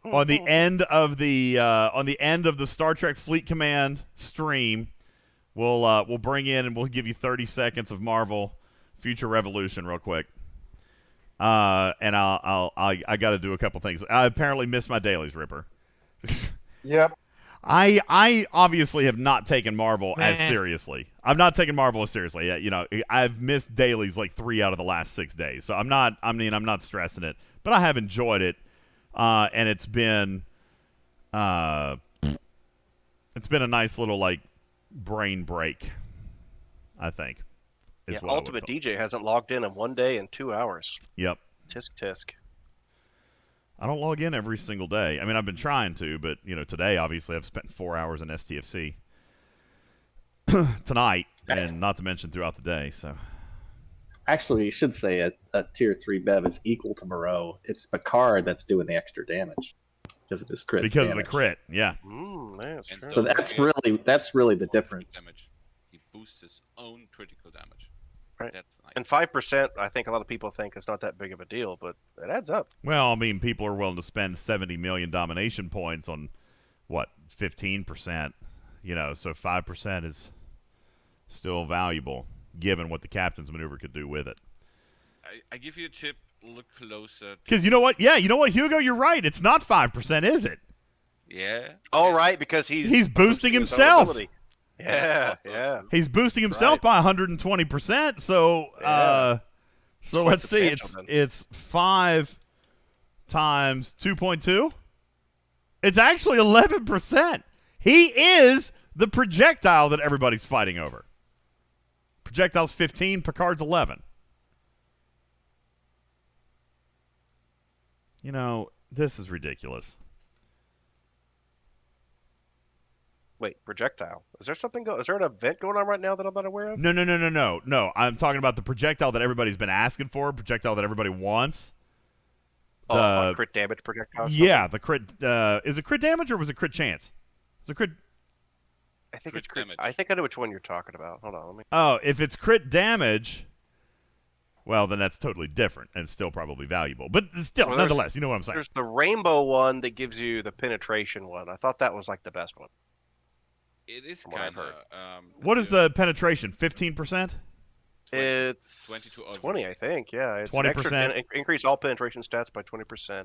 On the end of the Star Trek Fleet Command stream, we'll bring in and we'll give you 30 seconds of Marvel Future Revolution real quick. And I got to do a couple things. I apparently missed my dailies, Ripper. Yep. I obviously have not taken Marvel as seriously. I'm not taking Marvel as seriously. I've missed dailies like 3 out of the last 6 days. So I'm not stressing it, but I have enjoyed it. And it's been a nice little like brain break, I think. Yeah, Ultimate DJ hasn't logged in 1 day in 2 hours. Yep. Tisk tisk. I don't log in every single day. I mean, I've been trying to, but today obviously I've spent 4 hours in STFC tonight, and not to mention throughout the day. So, actually, you should say a tier 3 Bev is equal to Moreau. It's Picard that's doing the extra damage because of his crit. Because damage. of the crit, yeah. That's true. So that's really the difference. He boosts his own critical damage. Right. That's nice. And 5%, I think a lot of people think is not that big of a deal, but it adds up. Well, I mean, people are willing to spend 70 million domination points on what 15%. So 5% is still valuable given what the captain's maneuver could do with it. I give you a tip. Look closer. Because you know what? Yeah, you know what, Hugo? You're right. It's not 5%, is it? Yeah. Oh, right, because he's boosting his own himself. ability. Yeah. He's boosting himself by 120%. So, so let's see. It's 5 times 2.2. It's actually 11%. He is the projectile that everybody's fighting over. Projectile's 15. Picard's 11. This is ridiculous. Wait, projectile. Is there something Is there an event going on right now that I'm not aware of? No. I'm talking about the projectile that everybody's been asking for, projectile that everybody wants. on crit damage projectiles. Yeah, the crit. Is it crit damage or was it crit chance? Is it crit? I think it's crit. I think I know which one you're talking about. Hold on, let me. Oh, if it's crit damage, well, then that's totally different and still probably valuable. But still, Well, nonetheless, you know what I'm saying. There's the rainbow one that gives you the penetration one. I thought that was like the best one. It is From what I've kind heard. of. What is the penetration? 15%? It's 20, I think. Yeah, it's 20%. Increase all penetration stats by 20%.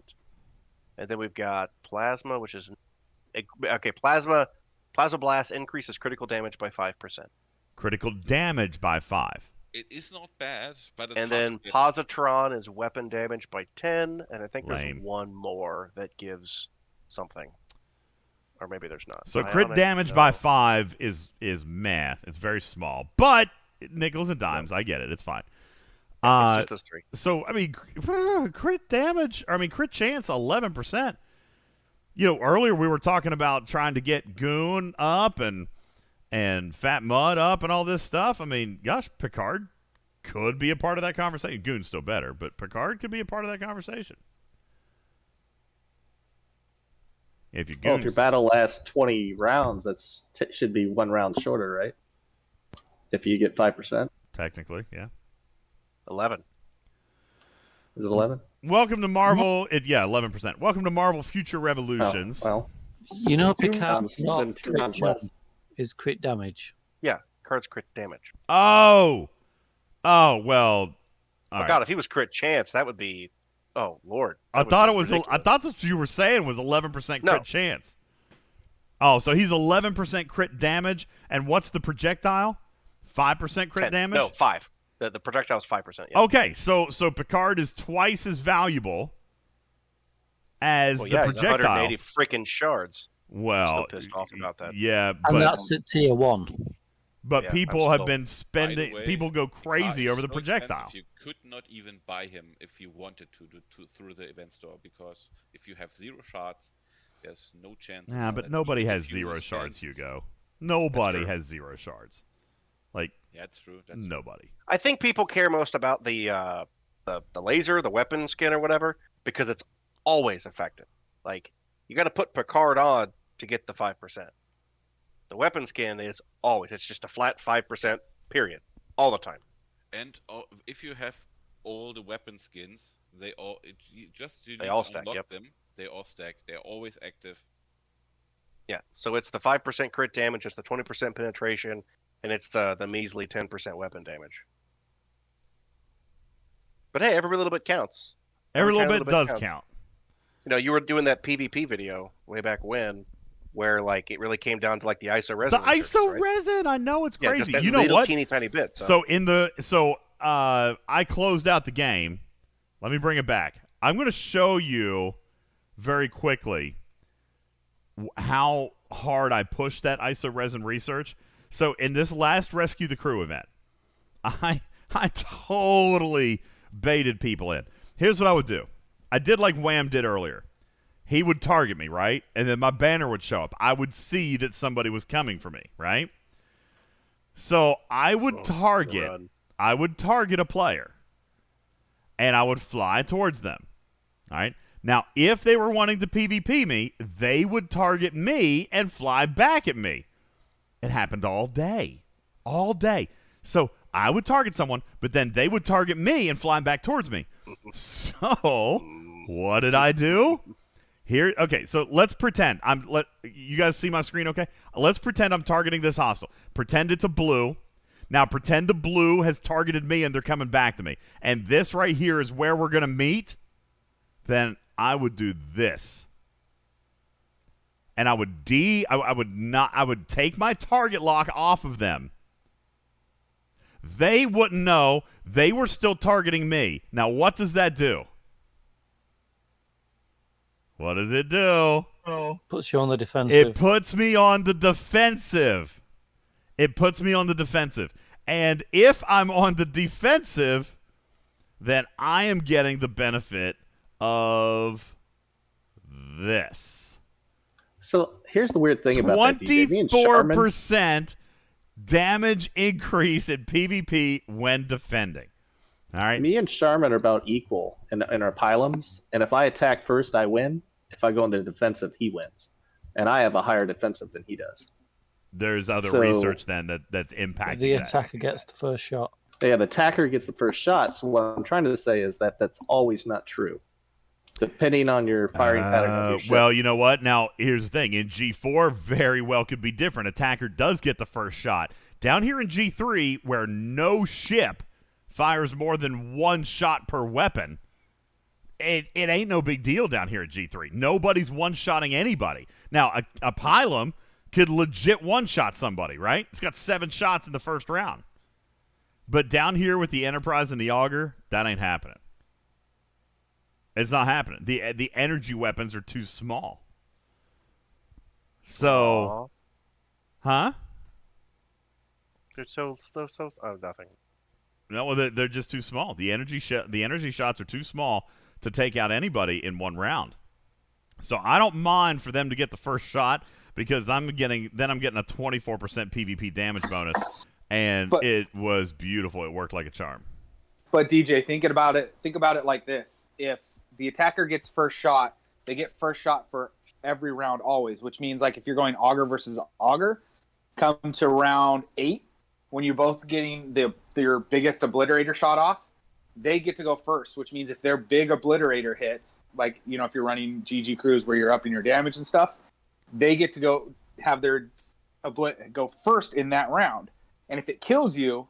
And then we've got plasma, which is okay. Plasma blast increases critical damage by 5%. Critical damage by 5. It is not bad, but it's And hard then to get. positron is weapon damage by 10, and I think Lame. there's one more that gives something. Or maybe there's not. So crit damage by 5 is meh. It's very small. But nickels and dimes, I get it. It's fine. It's just those three. So, I mean, crit damage, crit chance, 11%. You know, earlier we were talking about trying to get Goon up and Fat Mud up and all this stuff. I mean, gosh, Picard could be a part of that conversation. Goon's still better, but Picard could be a part of that conversation. If your battle lasts 20 rounds, that's should be 1 round shorter, right? If you get 5%. Technically, yeah. 11. Is it 11? Welcome to Marvel. 11%. Welcome to Marvel Future Revolutions. Oh, well. You know, Two Picard's rounds, then not 2 crit rounds chance, less. is crit damage. Yeah, Picard's crit damage. Oh, well. All Oh right. God, if he was crit chance, that would be. Oh Lord. I thought it was. I thought that's what you were saying was 11% crit chance. Oh, so he's 11% crit damage, and what's the projectile? 5% crit 10. damage? No, 5. The projectile is 5%. Yeah. Okay, so Picard is twice as valuable as Well, the yeah, projectile. he's 180 freaking shards. Well, Still pissed off about that. Yeah, And but that's at tier 1. but Yeah, people I'm have still- been spending. By the way, People go crazy Picard over is the so projectile. expensive, You could not even buy him if you wanted to through the event store, because if you have 0 shards, there's no chance. Yeah, but nobody has 0 shards, Hugo. Nobody has 0 shards. Like, yeah, that's true. Nobody. I think people care most about the laser, the weapon skin, or whatever, because it's always effective. Like, you got to put Picard on to get the 5%. The weapon skin is always, it's just a flat 5%, period, all the time. And if you have all the weapon skins, they all you need They all to stack, unlock yep. them. They all stack. They're always active. Yeah, so it's the 5% crit damage, it's the 20% penetration, and it's the measly 10% weapon damage. But hey, every little bit counts. Every little tiny bit does counts. count. You know, you were doing that PvP video way back when, where like it really came down to like the ISO resin. The ISO resin, I know it's Yeah, crazy. just that You know little what? teeny tiny bit. So I closed out the game. Let me bring it back. I'm going to show you very quickly how hard I pushed that ISO resin research. So in this last Rescue the Crew event, I totally baited people in. Here's what I would do. I did like Wham did earlier. He would target me, right? And then my banner would show up. I would see that somebody was coming for me, right? So I would target a player, and I would fly towards them. All right? Now, if they were wanting to PvP me, they would target me and fly back at me. It happened all day. All day. So I would target someone, but then they would target me and fly back towards me. So what did I do? Here, okay, so let's pretend you guys see my screen, okay? Let's pretend I'm targeting this hostile. Pretend it's a blue. Now pretend the blue has targeted me and they're coming back to me. And this right here is where we're going to meet. Then I would do this. And I would take my target lock off of them. They wouldn't know they were still targeting me. Now what does that do? What does it do? Puts you on the defensive. It puts me on the defensive. It puts me on the defensive. And if I'm on the defensive, then I am getting the benefit of this. So here's the weird thing about that, DJ. Me and Charmin- 24% damage increase in PvP when defending. All right. Me and Charmin are about equal in our pylums, and if I attack first, I win. If I go into the defensive, he wins, and I have a higher defensive than he does. There's other research then that's impacting The that. attacker gets the first shot. Yeah, the attacker gets the first shot. So what I'm trying to say is that that's always not true, depending on your firing pattern of your ship. Well, you know what? Now, here's the thing. In G4, very well could be different. Attacker does get the first shot. Down here in G3, where no ship fires more than one shot per weapon, it ain't no big deal down here at G3. Nobody's one-shotting anybody. Now, a pylum could legit one-shot somebody, right? It's got 7 shots in the first round. But down here with the Enterprise and the Augur, that ain't happening. It's not happening. The energy weapons are too small. So, huh? They're so oh, nothing. No, they're just too small. The energy shots are too small to take out anybody in one round. So I don't mind for them to get the first shot because I'm getting a 24% PvP damage bonus, and it was beautiful. It worked like a charm. But DJ, think about it like this: if the attacker gets first shot, they get first shot for every round always, which means like if you're going Augur versus Augur, come to round 8 when you're both getting your biggest obliterator shot off, they get to go first, which means if their big obliterator hits, like, you know, if you're running GG crews where you're upping your damage and stuff, they get to go have their go first in that round. And if it kills you,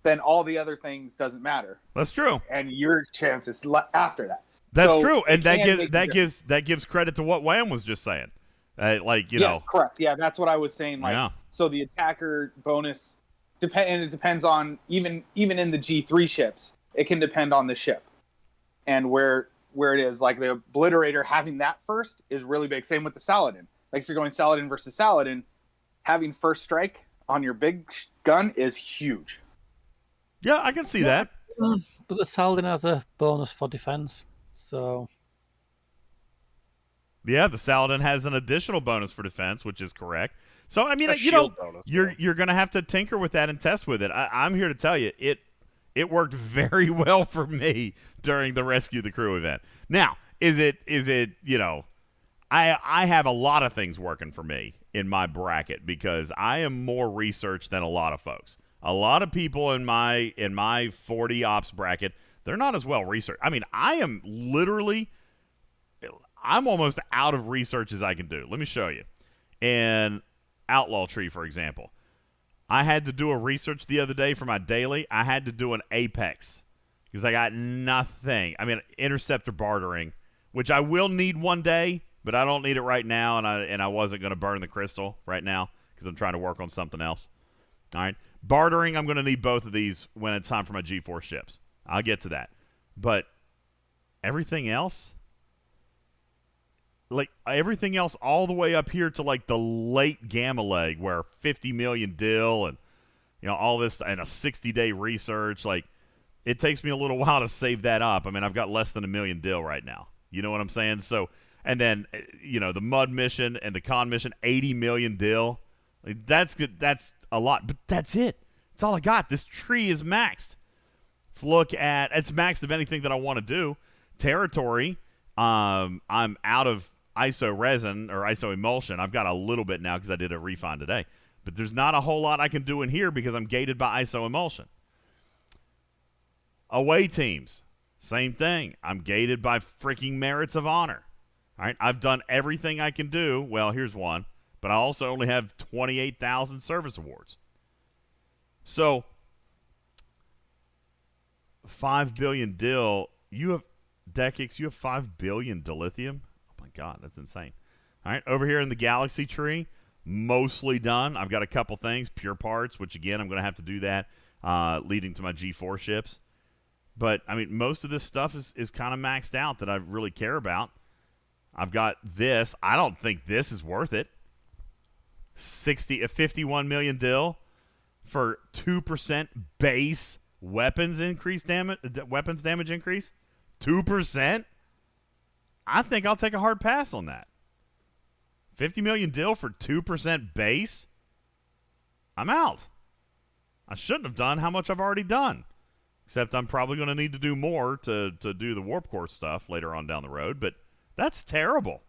then all the other things doesn't matter. That's true. And your chances after that. That's So true, and it that gives credit to what Wham was just saying. Like, you yes, know, correct. Yeah, that's what I was saying. Like, Yeah. So the attacker bonus and it depends on even in the G3 ships, it can depend on the ship and where it is. Like the obliterator having that first is really big. Same with the Saladin. Like if you're going Saladin versus Saladin, having first strike on your big gun is huge. Yeah, I can see that. But the Saladin has a bonus for defense, so yeah, the Saladin has an additional bonus for defense, which is correct. So I mean, A you know, shield bonus, you're gonna have to tinker with that and test with it. I'm here to tell you, it worked very well for me during the Rescue the Crew event. Now, is it you know, I have a lot of things working for me in my bracket because I am more researched than a lot of folks. A lot of people in my 40 ops bracket, they're not as well researched. I mean, I'm almost out of research as I can do. Let me show you. In Outlaw Tree, for example, I had to do a research the other day for my daily. I had to do an Apex because I got nothing. I mean, interceptor bartering, which I will need one day, but I don't need it right now, and I wasn't going to burn the crystal right now because I'm trying to work on something else. All right. Bartering, I'm going to need both of these when it's time for my G4 ships. I'll get to that. But everything else, like everything else all the way up here to like the late Gamma Leg where 50 million dill and, you know, all this and a 60-day research, like it takes me a little while to save that up. I mean, I've got less than 1 million dill right now. You know what I'm saying? So, and then, you know, the Mud mission and the Con mission, 80 million dill. Like, that's good. That's a lot, but that's it. That's all I got. This tree is maxed. Let's look at, it's maxed of anything that I want to do. Territory, I'm out of ISO resin or ISO emulsion. I've got a little bit now because I did a refine today. But there's not a whole lot I can do in here because I'm gated by ISO emulsion. Away teams, same thing. I'm gated by freaking merits of honor. All right, I've done everything I can do. Well, here's one. But I also only have 28,000 service awards. So, 5 billion dill. You have, Dekix, you have 5 billion dilithium? Oh my God, that's insane. All right, over here in the galaxy tree, mostly done. I've got a couple things, pure parts, which again, I'm going to have to do that leading to my G4 ships. But, I mean, most of this stuff is kind of maxed out that I really care about. I've got this. I don't think this is worth it. 51 million dill for 2% base weapons damage increase. 2%. I think I'll take a hard pass on that. 50 million dill for 2% base. I'm out. I shouldn't have done how much I've already done. Except I'm probably going to need to do more to do the warp core stuff later on down the road. But that's terrible.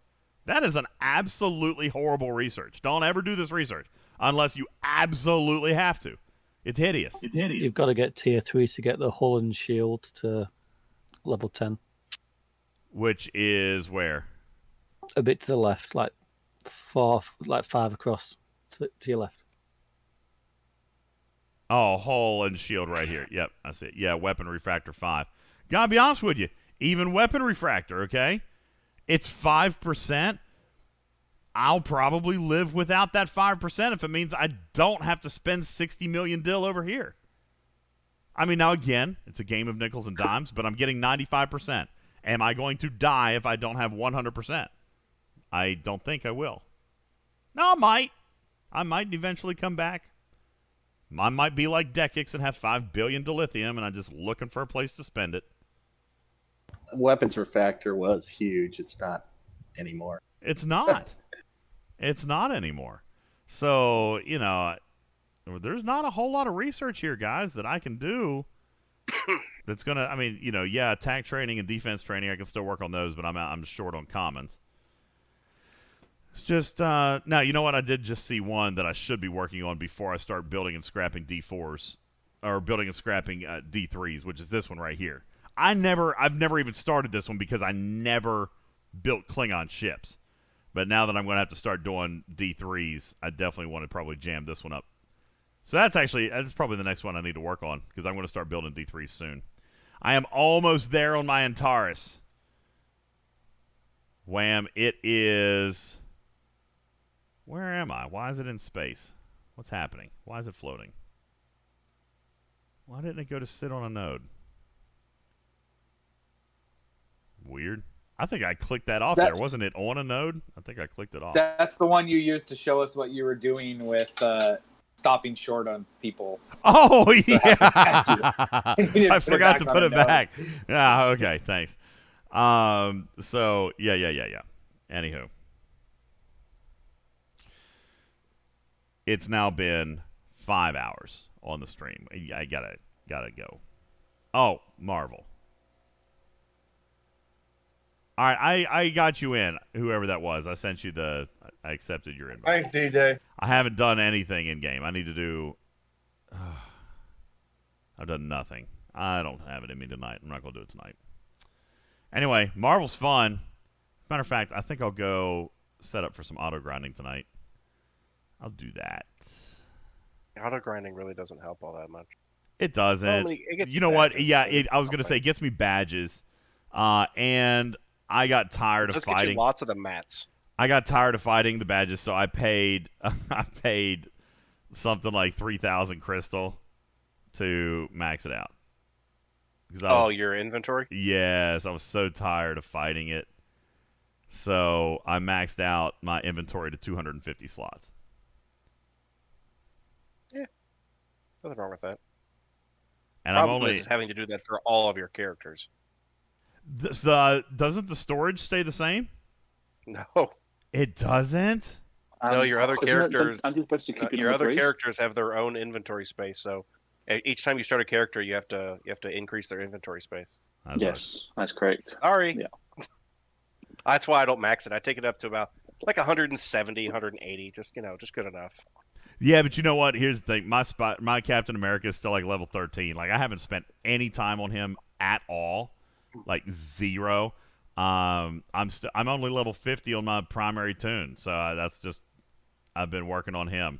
That is an absolutely horrible research. Don't ever do this research unless you absolutely have to. It's hideous. You've got to get tier 3 to get the hull and shield to level 10. Which is where? A bit to the left, like 5 across to your left. Oh, hull and shield right here. Yep, I see it. Yeah, weapon refractor 5. Gotta be honest with you. Even weapon refractor, okay? It's 5%. I'll probably live without that 5% if it means I don't have to spend 60 million dill over here. I mean, now again, it's a game of nickels and dimes, but I'm getting 95%. Am I going to die if I don't have 100%? I don't think I will. No, I might. I might eventually come back. I might be like Dekix and have 5 billion dilithium, and I'm just looking for a place to spend it. Weapons refractor was huge. It's not anymore. It's not. It's not anymore. So, you know, there's not a whole lot of research here, guys, that I can do that's going to, I mean, you know, yeah, attack training and defense training, I can still work on those, but I'm short on commons. It's just, now, you know what? I did just see one that I should be working on before I start building and scrapping D4s, or building and scrapping D3s, which is this one right here. I've never even started this one because I never built Klingon ships. But now that I'm going to have to start doing D3s, I definitely want to probably jam this one up. So that's probably the next one I need to work on, because I'm going to start building D3s soon. I am almost there on my Antares. Wham, it is... Where am I? Why is it in space? What's happening? Why is it floating? Why didn't it go to sit on a node? Weird. I think I clicked that off there. Wasn't it on a node? I think I clicked it off. That's the one you used to show us what you were doing with stopping short on people. Oh, yeah. I forgot to put it back. Yeah, okay, thanks. So, yeah. Anywho. It's now been 5 hours on the stream. I gotta go. Oh, Marvel. All right, I got you in, whoever that was. I sent you I accepted your invite. Thanks, DJ. I haven't done anything in game. I need to do. I've done nothing. I don't have it in me tonight. I'm not gonna do it tonight. Anyway, Marvel's fun. As a matter of fact, I think I'll go set up for some auto grinding tonight. I'll do that. Auto grinding really doesn't help all that much. It doesn't. Well, it gets you know badges. what? Yeah, I was gonna say it gets me badges, and I got tired of Get fighting. you lots of the mats. I got tired of fighting the badges, so I paid something like 3,000 crystal to max it out. Your inventory? Yes, I was so tired of fighting it. So I maxed out my inventory to 250 slots. Yeah, nothing wrong with that. And Problem I'm only is having to do that for all of your characters. Doesn't the storage stay the same? No, it doesn't. No, your other characters. I'm supposed to keep your other characters have their own inventory space. So each time you start a character, you have to increase their inventory space. That's correct. Sorry. Yeah. That's why I don't max it. I take it up to about like 170, 180. Just good enough. Yeah, but you know what? Here's the thing. My Captain America is still like level 13. Like I haven't spent any time on him at all. Like 0. I'm only level 50 on my primary tune. So that's just I've been working on him.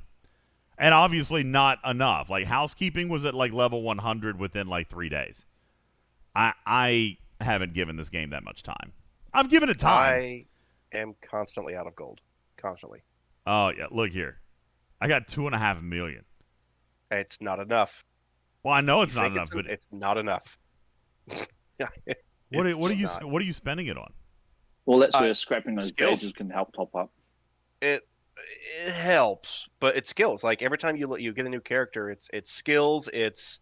And obviously not enough. Like housekeeping was at like level 100 within like 3 days. I haven't given this game that much time. I've given it time. I am constantly out of gold. Constantly. Oh, yeah. Look here. I got 2.5 million. It's not enough. Well, I know it's not enough, but it's not enough. What are you spending it on? Well, that's where scrapping those skills. badges can help top up. It helps, but it's skills. Like every time you get a new character, it's skills. It's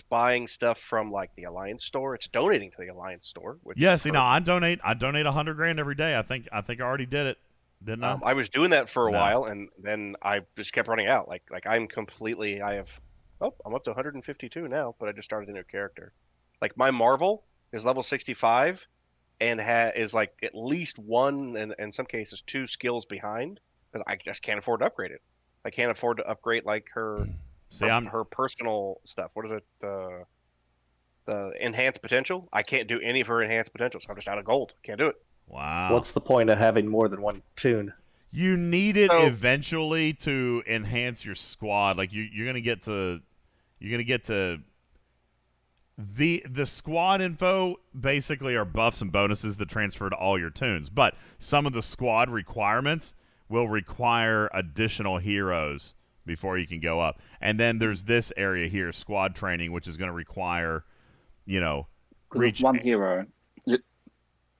buying stuff from like the Alliance store. It's donating to the Alliance store. Which I donate 100 grand every day. I think I already did it, didn't I? I was doing that for a while, and then I just kept running out. Like I have Oh, I'm up to 152 now, but I just started a new character. Like my Marvel is level 65 and is like at least one and in some cases 2 skills behind because I just can't afford to upgrade it. I can't afford to upgrade like her her personal stuff. What is it? The enhanced potential. I can't do any of her enhanced potential, so I'm just out of gold. Can't do it. Wow. What's the point of having more than one toon? You need it eventually to enhance your squad. Like you're gonna get to the squad info basically are buffs and bonuses that transfer to all your toons. But some of the squad requirements will require additional heroes before you can go up. And then there's this area here, squad training, which is going to require, reach one hero.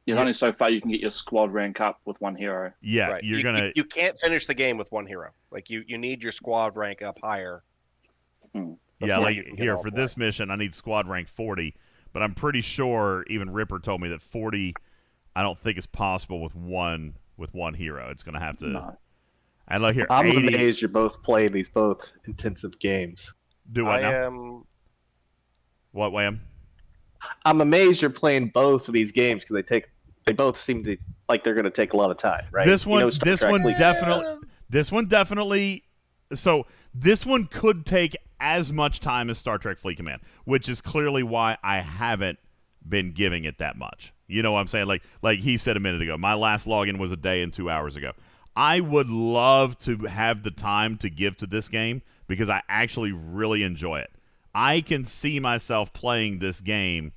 You're only so far you can get your squad rank up with one hero. Yeah, right. You can't finish the game with one hero. Like you need your squad rank up higher. Yeah, like here for this mission, I need squad rank 40, but I'm pretty sure even Ripper told me that 40, I don't think is possible with one hero. It's going to have to. No. And look here, I'm amazed you're both playing these both intensive games. Do what now? What, Wham? I'm amazed you're playing both of these games because they both seem to like they're going to take a lot of time, right? This one definitely. So this one could take as much time as Star Trek Fleet Command, which is clearly why I haven't been giving it that much. You know what I'm saying? Like he said a minute ago, my last login was a day and 2 hours ago. I would love to have the time to give to this game because I actually really enjoy it. I can see myself playing this game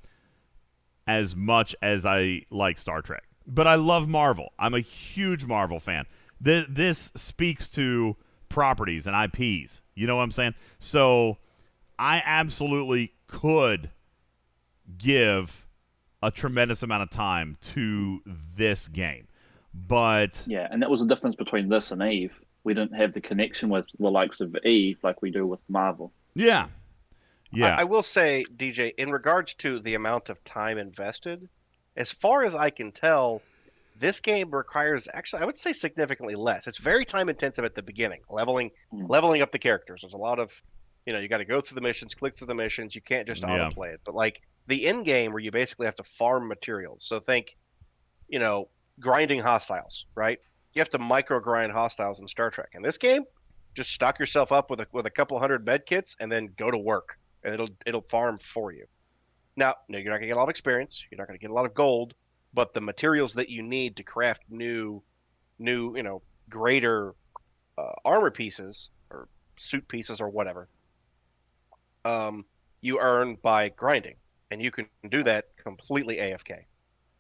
as much as I like Star Trek. But I love Marvel. I'm a huge Marvel fan. This speaks to properties and IPs. You know what I'm saying? So I absolutely could give a tremendous amount of time to this game. But yeah, and that was the difference between this and Eve. We didn't have the connection with the likes of Eve like we do with Marvel. Yeah. Yeah. I will say, DJ, in regards to the amount of time invested, as far as I can tell, this game requires actually, I would say, significantly less. It's very time intensive at the beginning, leveling up the characters. There's a lot of, you got to go through the missions, click through the missions. You can't just autoplay it. But like the end game where you basically have to farm materials. So think, grinding hostiles, right? You have to micro grind hostiles in Star Trek. In this game, just stock yourself up with a couple hundred med kits and then go to work, and it'll farm for you. Now, no, you're not gonna get a lot of experience. You're not gonna get a lot of gold, but the materials that you need to craft new, greater armor pieces or suit pieces or whatever, you earn by grinding, and you can do that completely AFK.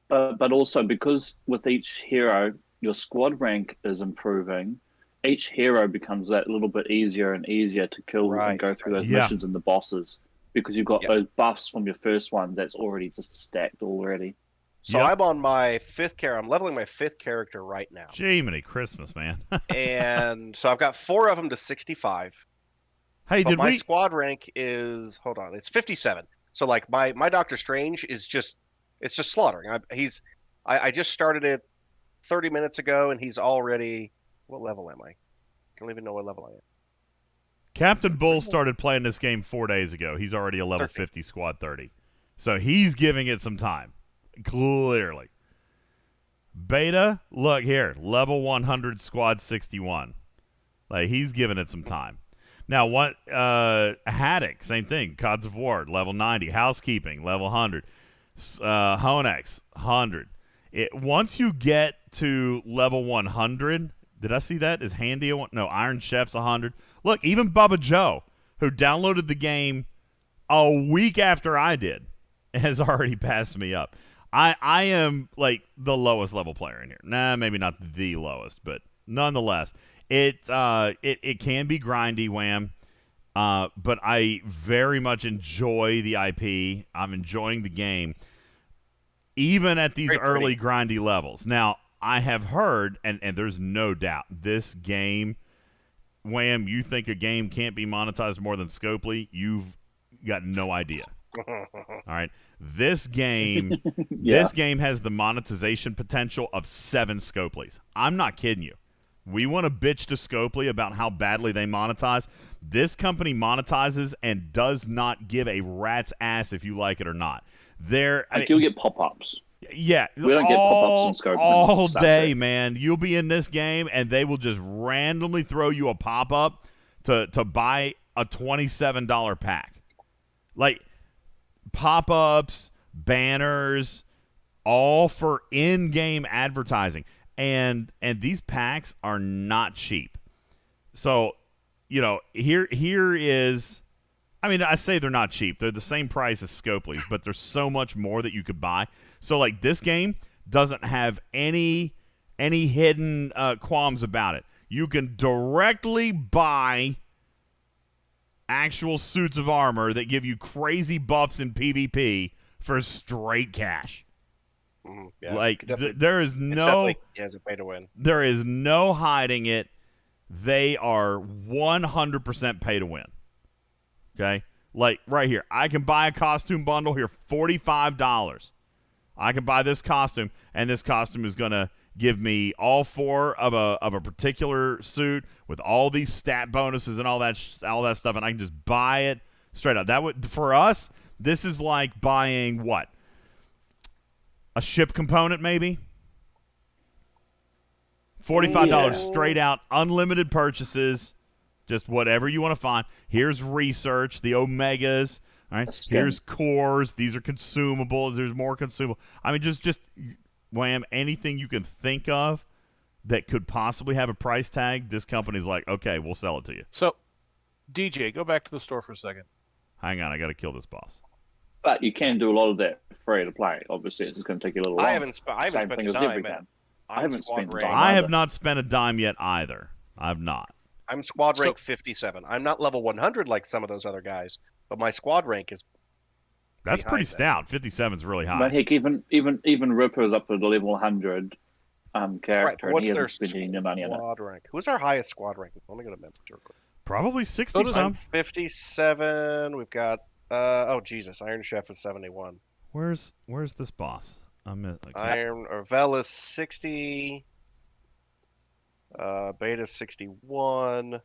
But also because with each hero, your squad rank is improving. Each hero becomes that little bit easier and easier to kill and go through those missions and the bosses because you've got those buffs from your first one that's already just stacked already. So I'm on my 5th character. I'm leveling my 5th character right now. Jiminy Christmas, man. And so I've got 4 of them to 65. Hey, but my squad rank is it's 57. So like my Doctor Strange is just slaughtering. I just started it 30 minutes ago, and he's already. What level am I? I don't even know what level I am. Captain Bull started playing this game 4 days ago. He's already a level 50 squad 30. So he's giving it some time. Clearly. Beta, look here. Level 100 squad 61. Like, he's giving it some time. Now, what? Haddock, same thing. Cods of War, level 90. Housekeeping, level 100. Honex, 100. Once you get to level 100, did I see that? Is Handy no, Iron Chef's 100. Look, even Bubba Joe, who downloaded the game a week after I did, has already passed me up. I am like the lowest level player in here. Nah, maybe not the lowest, but nonetheless, it can be grindy, Wham. But I very much enjoy the IP. I'm enjoying the game, even at these early grindy levels. Now, I have heard, and there's no doubt, this game, Wham, you think a game can't be monetized more than Scopely? You've got no idea. All right. This game this game has the monetization potential of 7 Scopeleys. I'm not kidding you. We want to bitch to Scopely about how badly they monetize. This company monetizes and does not give a rat's ass if you like it or not. You'll get pop-ups. Yeah, we don't get pop-ups on Scopely all day, man. You'll be in this game, and they will just randomly throw you a pop-up to buy a $27 pack. Like, pop-ups, banners, all for in-game advertising. And these packs are not cheap. So, here is, I mean, I say they're not cheap. They're the same price as Scopely's, but there's so much more that you could buy. So, like, this game doesn't have any hidden qualms about it. You can directly buy actual suits of armor that give you crazy buffs in PvP for straight cash. Yeah, like there is no it's a pay to win. There is no hiding it. They are 100% pay to win. Okay? Like right here, I can buy a costume bundle here, $45. I can buy this costume, and this costume is going to give me all four of a particular suit with all these stat bonuses and all that stuff, and I can just buy it straight up. That would, for us, this is like buying what? A ship component, maybe? $45 straight out, unlimited purchases, just whatever you want to find. Here's research, the Omegas. All right, here's cores. These are consumables. There's more consumable. I mean, just wham, anything you can think of that could possibly have a price tag, this company's like, okay, we'll sell it to you. So, DJ, go back to the store for a second. Hang on, I got to kill this boss. But you can do a lot of that free to play. Obviously, it's just going to take you a little while. I haven't spent a dime. I haven't spent a dime. I have not spent a dime yet either. I've not. I'm squad rank 57. I'm not level 100 like some of those other guys, but my squad rank is. That's pretty stout. 57 is really high. But heck, even Ripper is up to the level 100 character, What's and he their hasn't spent any money on it. squad rank? Who's our highest squad rank? Let me go to Memphis real quick. Probably 60 some. I'm 57. We've got oh Jesus, Iron Chef is 71. Where's this boss? Iron or Vela's 60. Beta's 61.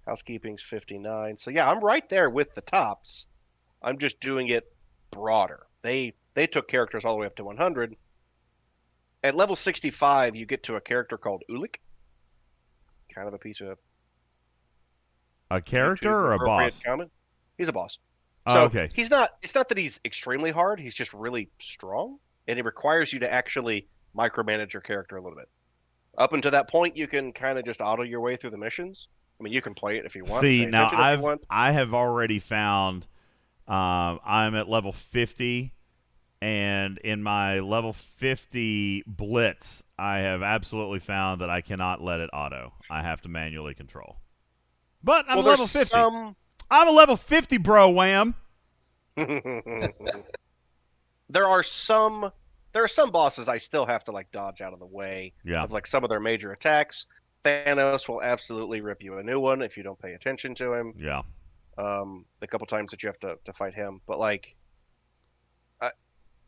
Housekeeping's 59. So yeah, I'm right there with the tops. I'm just doing it broader. They took characters all the way up to 100. At level 65, you get to a character called Ulik. Kind of a piece of a character or a boss? Comment. He's a boss. Oh, So okay. he's not. It's not that he's extremely hard. He's just really strong, and it requires you to actually micromanage your character a little bit. Up until that point, you can kind of just auto your way through the missions. I mean, you can play it if you want. See, pay now attention if you want. I have already found I'm at level 50, and in my level 50 blitz, I have absolutely found that I cannot let it auto. I have to manually control. But I'm level 50. I'm a level 50, bro, wham. There are some bosses I still have to like dodge out of the way of like some of their major attacks. Thanos will absolutely rip you a new one if you don't pay attention to him. Yeah. The couple times that you have to fight him, but like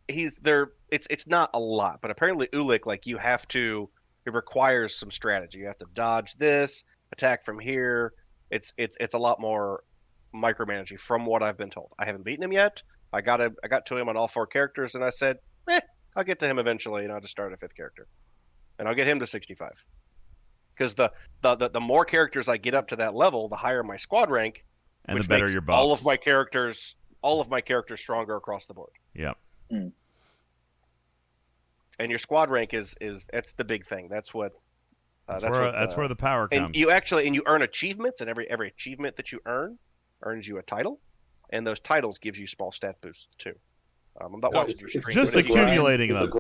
he's there. It's not a lot, but apparently Ulik, like you have to. It requires some strategy. You have to dodge this, attack from here. It's a lot more micromanaging from what I've been told. I haven't beaten him yet. I got to him on all 4 characters, and I said, I'll get to him eventually, and I'll just start a 5th character, and I'll get him to 65. Because the more characters I get up to that level, the higher my squad rank, and which the better makes your buffs. all of my characters stronger across the board. Yep. And your squad rank is that's the big thing. That's what. That's where the power comes. And you earn achievements, and every achievement that you earn earns you a title, and those titles gives you small stat boosts too. I'm not watching your stream. Just accumulating them.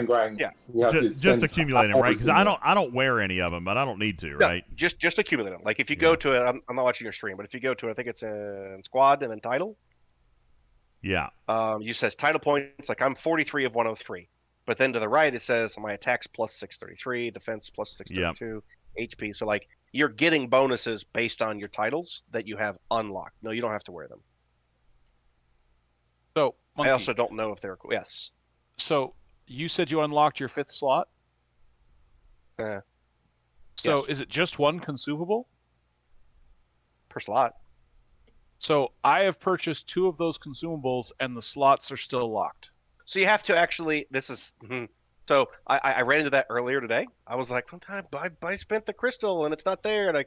Grind. Yeah. Just accumulating them, right? Because I don't wear any of them, but I don't need to, right? No, just accumulate them. Like if you go to it, I'm not watching your stream, but if you go to it, I think it's in squad and then title. Yeah. You says title points. Like I'm 43 of 103, but then to the right it says my attacks plus 633, defense plus 632, HP. So like you're getting bonuses based on your titles that you have unlocked. No, you don't have to wear them. So I also don't know if they're yes. So you said you unlocked your 5th slot? So is it just one consumable? Per slot. So I have purchased 2 of those consumables, and the slots are still locked. So you have to actually. This is. So I ran into that earlier today. I was like, I spent the crystal and it's not there, and I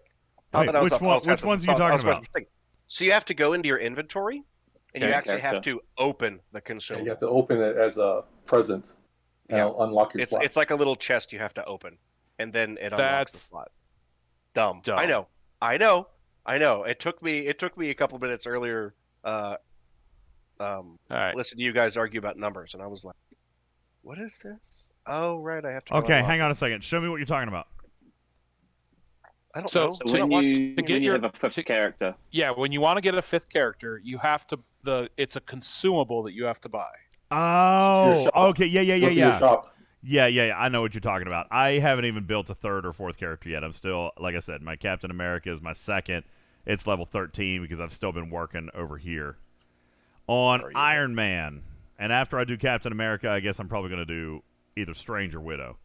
thought that I was. Which ones are you talking about? So you have to go into your inventory, and you actually have character. to open the consumable. You have to open it as a present. And it'll unlock your slot. It's like a little chest you have to open, and then it unlocks the slot. Dumb. I know. It took me a couple minutes earlier. Listen to you guys argue about numbers, and I was like, "What is this?" Oh, right, I have to. Okay, hang on a second. Show me what you're talking about. I don't know. So when you have a 5th character. Yeah, when you want to get a 5th character, you have to it's a consumable that you have to buy. Oh, okay, yeah. Shop. Yeah. I know what you're talking about. I haven't even built a 3rd or 4th character yet. I'm still, like I said, my Captain America is my 2nd. It's level 13 because I've still been working over here on Iron Man. And after I do Captain America, I guess I'm probably going to do either Strange or Widow.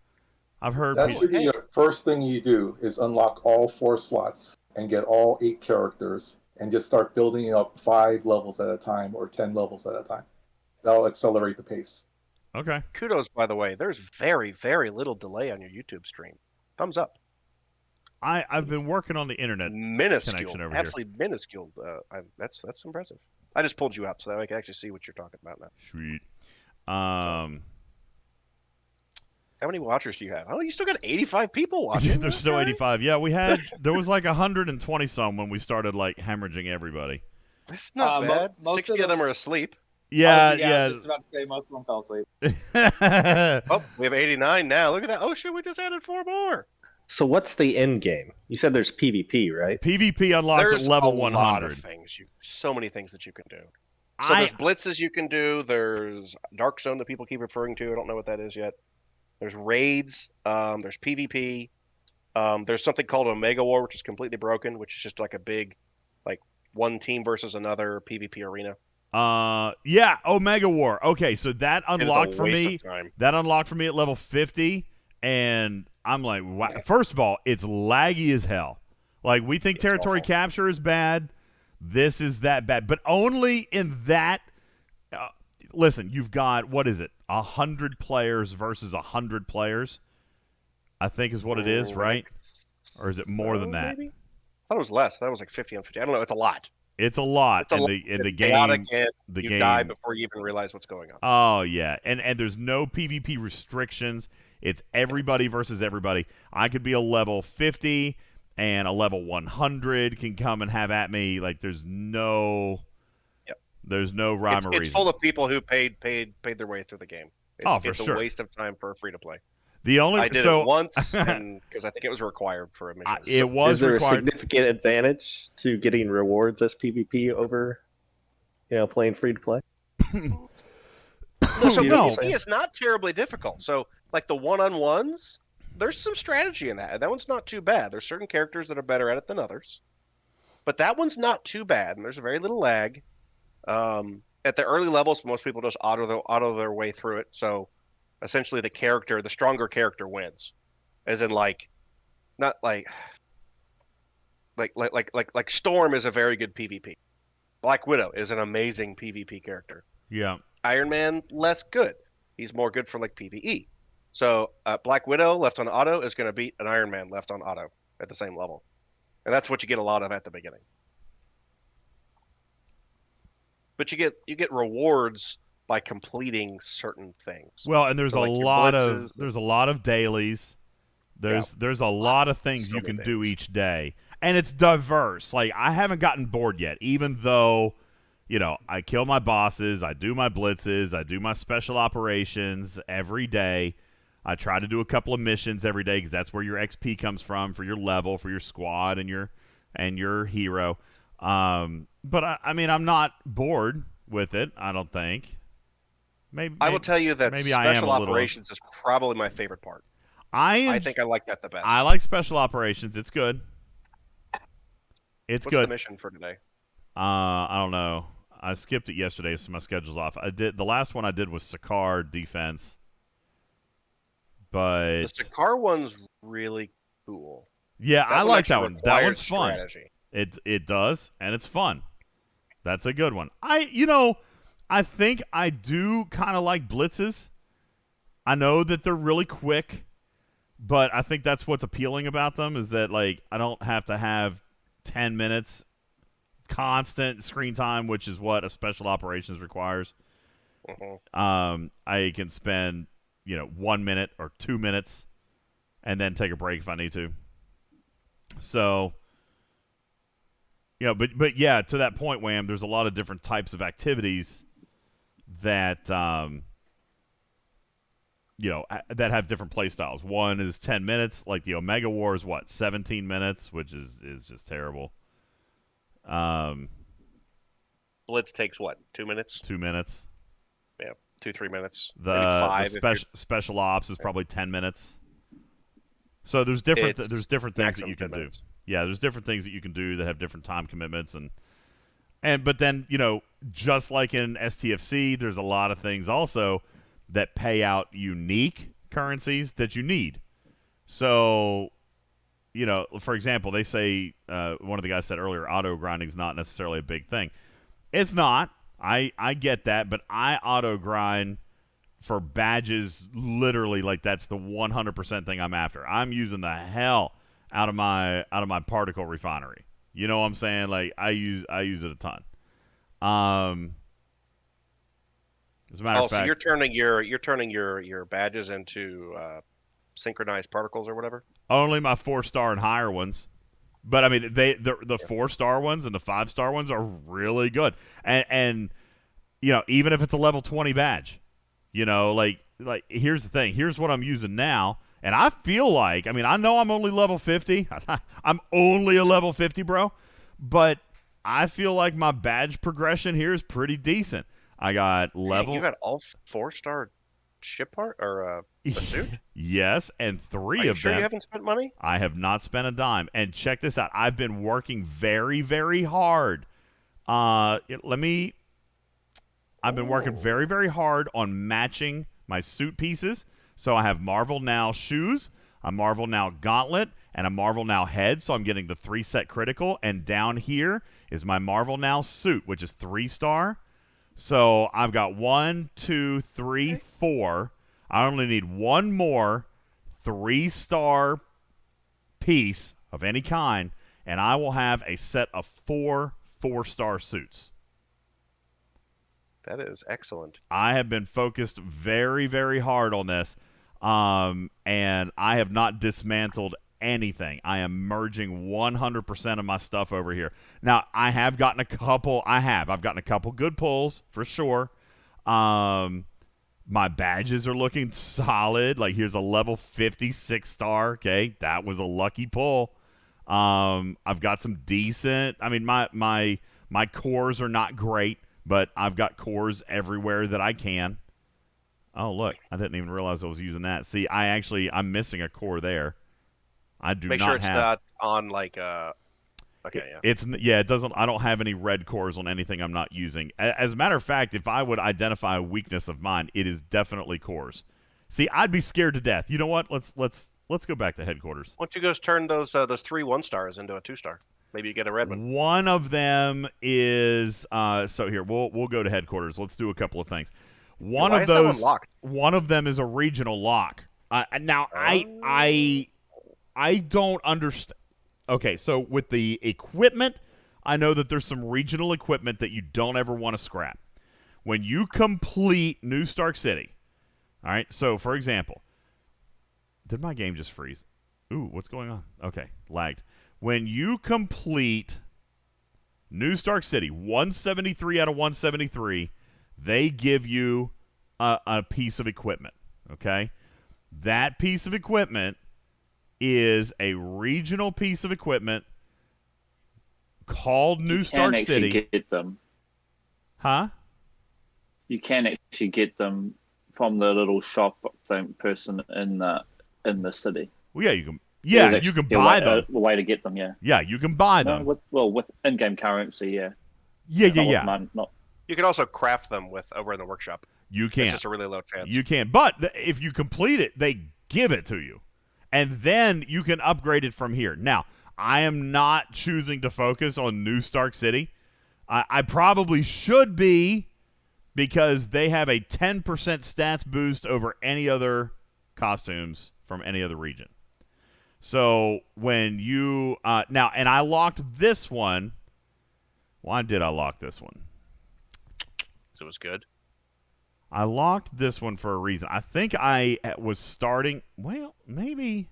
I've heard that should be your first thing you do is unlock all 4 slots and get all 8 characters and just start building up 5 levels at a time or 10 levels at a time. That'll accelerate the pace. Okay. Kudos, by the way. There's very, very little delay on your YouTube stream. Thumbs up. I've been working on the internet connection over here. Absolutely minuscule. That's impressive. I just pulled you up so that I can actually see what you're talking about now. Sweet. How many watchers do you have? Oh, you still got 85 people watching. There's still 85. Yeah, there was like 120 some when we started like hemorrhaging everybody. That's not bad. 60 of them are asleep. Yeah. I was just about to say most of them fell asleep. Oh, we have 89 now. Look at that. Oh shit, we just added 4 more. So what's the end game? You said there's PvP, right? PvP unlocks at level 100. Lot of things. So many things that you can do. So there's blitzes you can do. There's Dark Zone that people keep referring to. I don't know what that is yet. There's raids. There's PvP. There's something called Omega War, which is completely broken, which is just like a big, like one team versus another PvP arena. Yeah, Omega War. Okay, so that unlocked for me. That unlocked for me at level 50, and I'm like, wow. First of all, it's laggy as hell. Like, we think territory capture is bad. This is that bad, but only in that. Listen, you've got, what is it? 100 players versus 100 players, I think is what it is, right? Or is it more than that? Maybe? I thought it was less. That was like 50 on 50. I don't know. It's a lot. It's a lot. It's a lot. In the game. You die before you even realize what's going on. Oh, yeah. And there's no PvP restrictions. It's everybody versus everybody. I could be a level 50 and a level 100 can come and have at me. Like, there's no rhyme or reason. It's full of people who paid their way through the game. It's a waste of time for a free to play. I did it once because I think it was required for a mission. It was Is there required. a significant advantage to getting rewards as PvP over, playing free to play? No, so PvP is not terribly difficult. So, like the one-on-ones, there's some strategy in that. That one's not too bad. There's certain characters that are better at it than others, but that one's not too bad, and there's very little lag. At the early levels, most people just auto their way through it. So, essentially, the stronger character wins, as in not like Storm is a very good PvP. Black Widow is an amazing PvP character. Yeah. Iron Man, less good. He's more good for PvE. So Black Widow left on auto is going to beat an Iron Man left on auto at the same level, and that's what you get a lot of at the beginning. But you get rewards by completing certain things. Well, and there's a lot of dailies. There's a lot of things you can do each day, and it's diverse. Like, I haven't gotten bored yet, even though, I kill my bosses, I do my blitzes, I do my special operations every day. I try to do a couple of missions every day because that's where your XP comes from for your level, for your squad, and your hero. But I mean, I'm not bored with it. I don't think. Maybe I will tell you that special operations is probably my favorite part. I think I like that the best. I like special operations. It's good. What's the mission for today? I don't know. I skipped it yesterday, so my schedule's off. The last one I did was Sakaar defense. But the Sakaar one's really cool. Yeah, I one like that actually one. That one's requires fun. strategy. It does, and it's fun. That's a good one. I think I do kind of like blitzes. I know that they're really quick, but I think that's what's appealing about them is that, like, I don't have to have 10 minutes constant screen time, which is what a special operations requires. I can spend, 1 minute or 2 minutes and then take a break if I need to. So, but yeah, to that point, Wham, there's a lot of different types of activities that, that have different play styles. One is 10 minutes, like the Omega War is 17 minutes, which is just terrible. Blitz takes 2 minutes? 2 minutes. Yeah, 2-3 minutes. The Maybe 5 special ops is probably 10 minutes. So there's different things that you can do. Yeah, there's different things that you can do that have different time commitments but then, just like in STFC, there's a lot of things also that pay out unique currencies that you need. So, for example, they say one of the guys said earlier, auto grinding is not necessarily a big thing. It's not. I get that, but I auto grind for badges literally like that's the 100% thing I'm after. I'm using the hell out of my particle refinery. You know what I'm saying? Like I use it a ton. As a matter of fact, so you're turning your badges into synchronized particles or whatever? Only my 4-star and higher ones. But I mean, the 4-star ones and the 5-star ones are really good. And even if it's a level 20 badge, like here's the thing. Here's what I'm using now, and I feel like, I know I'm only level 50. I'm only a level 50, bro. But I feel like my badge progression here is pretty decent. I got level. You got all 4-star ship part or a suit? Yes, and 3 Are of sure them. You haven't spent money? I have not spent a dime. And check this out. I've been working very, very hard. I've been working very, very hard on matching my suit pieces. So I have Marvel Now shoes, a Marvel Now gauntlet, and a Marvel Now head. So I'm getting the 3-set critical. And down here is my Marvel Now suit, which is 3-star. So I've got 1, 2, 3, 4. I only need one more 3-star piece of any kind, and I will have a set of 4 4-star suits. That is excellent. I have been focused very, very hard on this, and I have not dismantled anything. I am merging 100% of my stuff over here. Now, I've gotten a couple good pulls, for sure. My badges are looking solid. Like, here's a level 56 star. Okay, that was a lucky pull. I've got some decent. My cores are not great, but I've got cores everywhere that I can. Oh, look, I didn't even realize I was using that. See, I'm missing a core there. I do Make not sure it's have. not on like Okay, yeah. It doesn't. I don't have any red cores on anything I'm not using. As a matter of fact, if I would identify a weakness of mine, it is definitely cores. See, I'd be scared to death. You know what? Let's go back to headquarters. Why don't you go turn those 3 1-stars into a 2-star? Maybe you get a red one. One of them is so here we'll go to headquarters. Let's do a couple of things. One Why of is that one those. locked? One of them is a regional lock. Now I don't understand. Okay, so with the equipment, I know that there's some regional equipment that you don't ever want to scrap. When you complete New Stark City, all right, so for example, did my game just freeze? Ooh, what's going on? Okay, lagged. When you complete New Stark City, 173 out of 173, they give you a piece of equipment, okay? That piece of equipment is a regional piece of equipment called New Stark City. You can actually get them. Huh? You can actually get them from the little shop person in the city. Well, yeah, you can. Yeah, you can buy them. A way to get them, yeah. Yeah, you can buy them. With in-game currency, yeah. Yeah. You can also craft them over in the workshop. You can. It's just a really low chance. You can, but if you complete it, they give it to you. And then you can upgrade it from here. Now, I am not choosing to focus on New Stark City. I probably should be, because they have a 10% stats boost over any other costumes from any other region. So when you now, and I locked this one. Why did I lock this one? So it was good. I locked this one for a reason. I think I was starting. Well, maybe.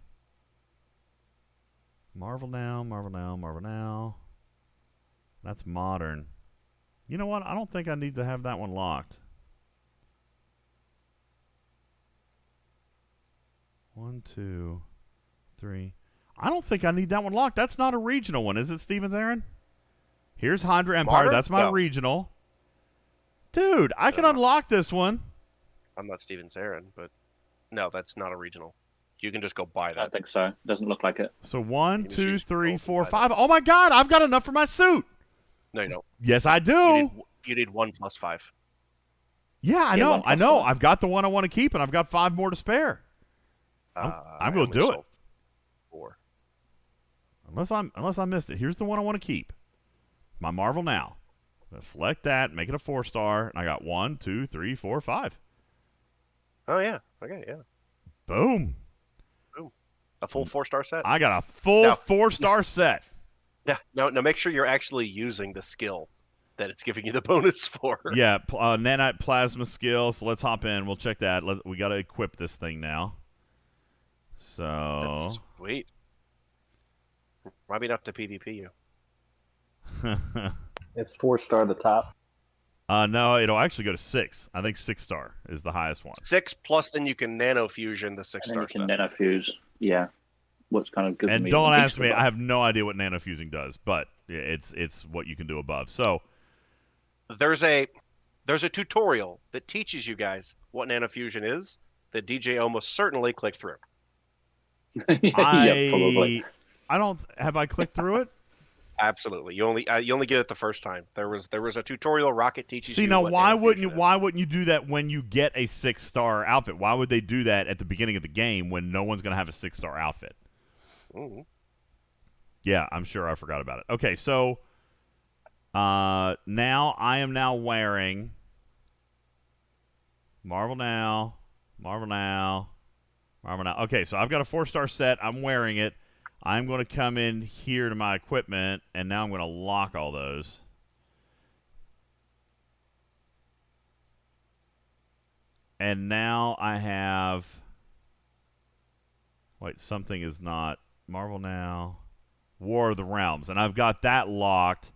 Marvel now, Marvel now, Marvel now. That's modern. You know what? I don't think I need to have that one locked. 1, 2, 3. I don't think I need that one locked. That's not a regional one, is it, Stevens Aaron? Here's Hydra Empire. Modern? That's my No. regional. Dude, I can unlock this one. I'm not Steven Zarin, but no, that's not a regional. You can just go buy that. I think so. Doesn't look like it. So 1, 2, 3, 4, 5. Oh my God, I've got enough for my suit. No, you don't. Yes, I do. You need 1 + 5. Yeah, I Yeah, know. 1 I + know. 5. I've got the one I want to keep, and I've got 5 more to spare. I'm going to do it. 4. Unless I missed it. Here's the one I want to keep. My Marvel now. I'm going to select that, make it a 4-star, and I got 1, 2, 3, 4, 5. Oh yeah. Okay, yeah. Boom. Boom. A full 4-star set. I got a full 4-star set. Yeah. No. Make sure you're actually using the skill that it's giving you the bonus for. Yeah, nanite plasma skill. So let's hop in. We'll check that. We got to equip this thing now. So That's sweet. Might be enough to PvP you. It's 4-star at the top. No, it'll actually go to 6. I think 6-star is the highest one. 6 plus, then you can nano fusion the 6-star And then stuff. you can nanofuse. Yeah. What's kind of gives And me don't an ask extra me. buff. I have no idea what nanofusing does, but it's what you can do above. So There's a tutorial that teaches you guys what nanofusion is that DJ almost certainly clicked through. Yeah, probably. I don't. Have I clicked through it? Absolutely. You only get it the first time. There was a tutorial Rocket teaches See, you. now what why nanofusion wouldn't you? is. Why wouldn't you do that when you get a 6-star outfit? Why would they do that at the beginning of the game when no one's going to have a 6-star outfit? Mhm. Yeah, I'm sure I forgot about it. Okay, so now I am now wearing Marvel now, Marvel now, Marvel now. Okay, so I've got a 4-star set. I'm wearing it. I'm going to come in here to my equipment, and now I'm going to lock all those. And now I have... Wait, something is not... Marvel now. War of the Realms. And I've got that locked.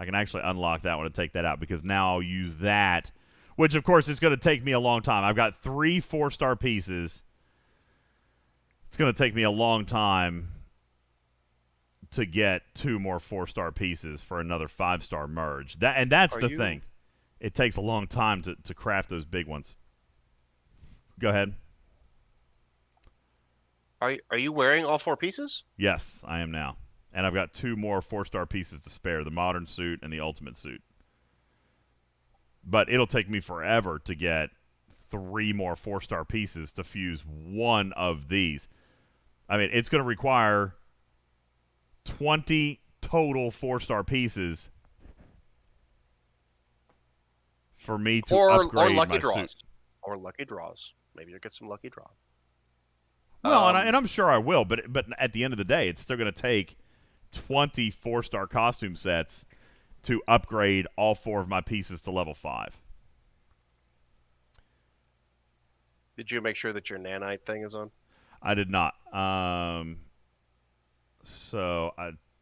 I can actually unlock that one and take that out because now I'll use that, which, of course, is going to take me a long time. I've got 3 4-star pieces. It's going to take me a long time to get 2 more 4-star pieces for another 5-star merge. That's the thing. It takes a long time to craft those big ones. Go ahead. Are you wearing all 4 pieces? Yes, I am now. And I've got 2 more 4-star pieces to spare, the modern suit and the ultimate suit. But it'll take me forever to get 3 more 4-star pieces to fuse one of these. I mean, it's going to require 20 total 4-star pieces for me to upgrade or lucky my draws. suit. Or lucky draws. Maybe you'll get some lucky draw. Well, and I'm sure I will, but at the end of the day, it's still going to take 20 4-star costume sets to upgrade all 4 of my pieces to level 5. Did you make sure that your nanite thing is on? I did not. So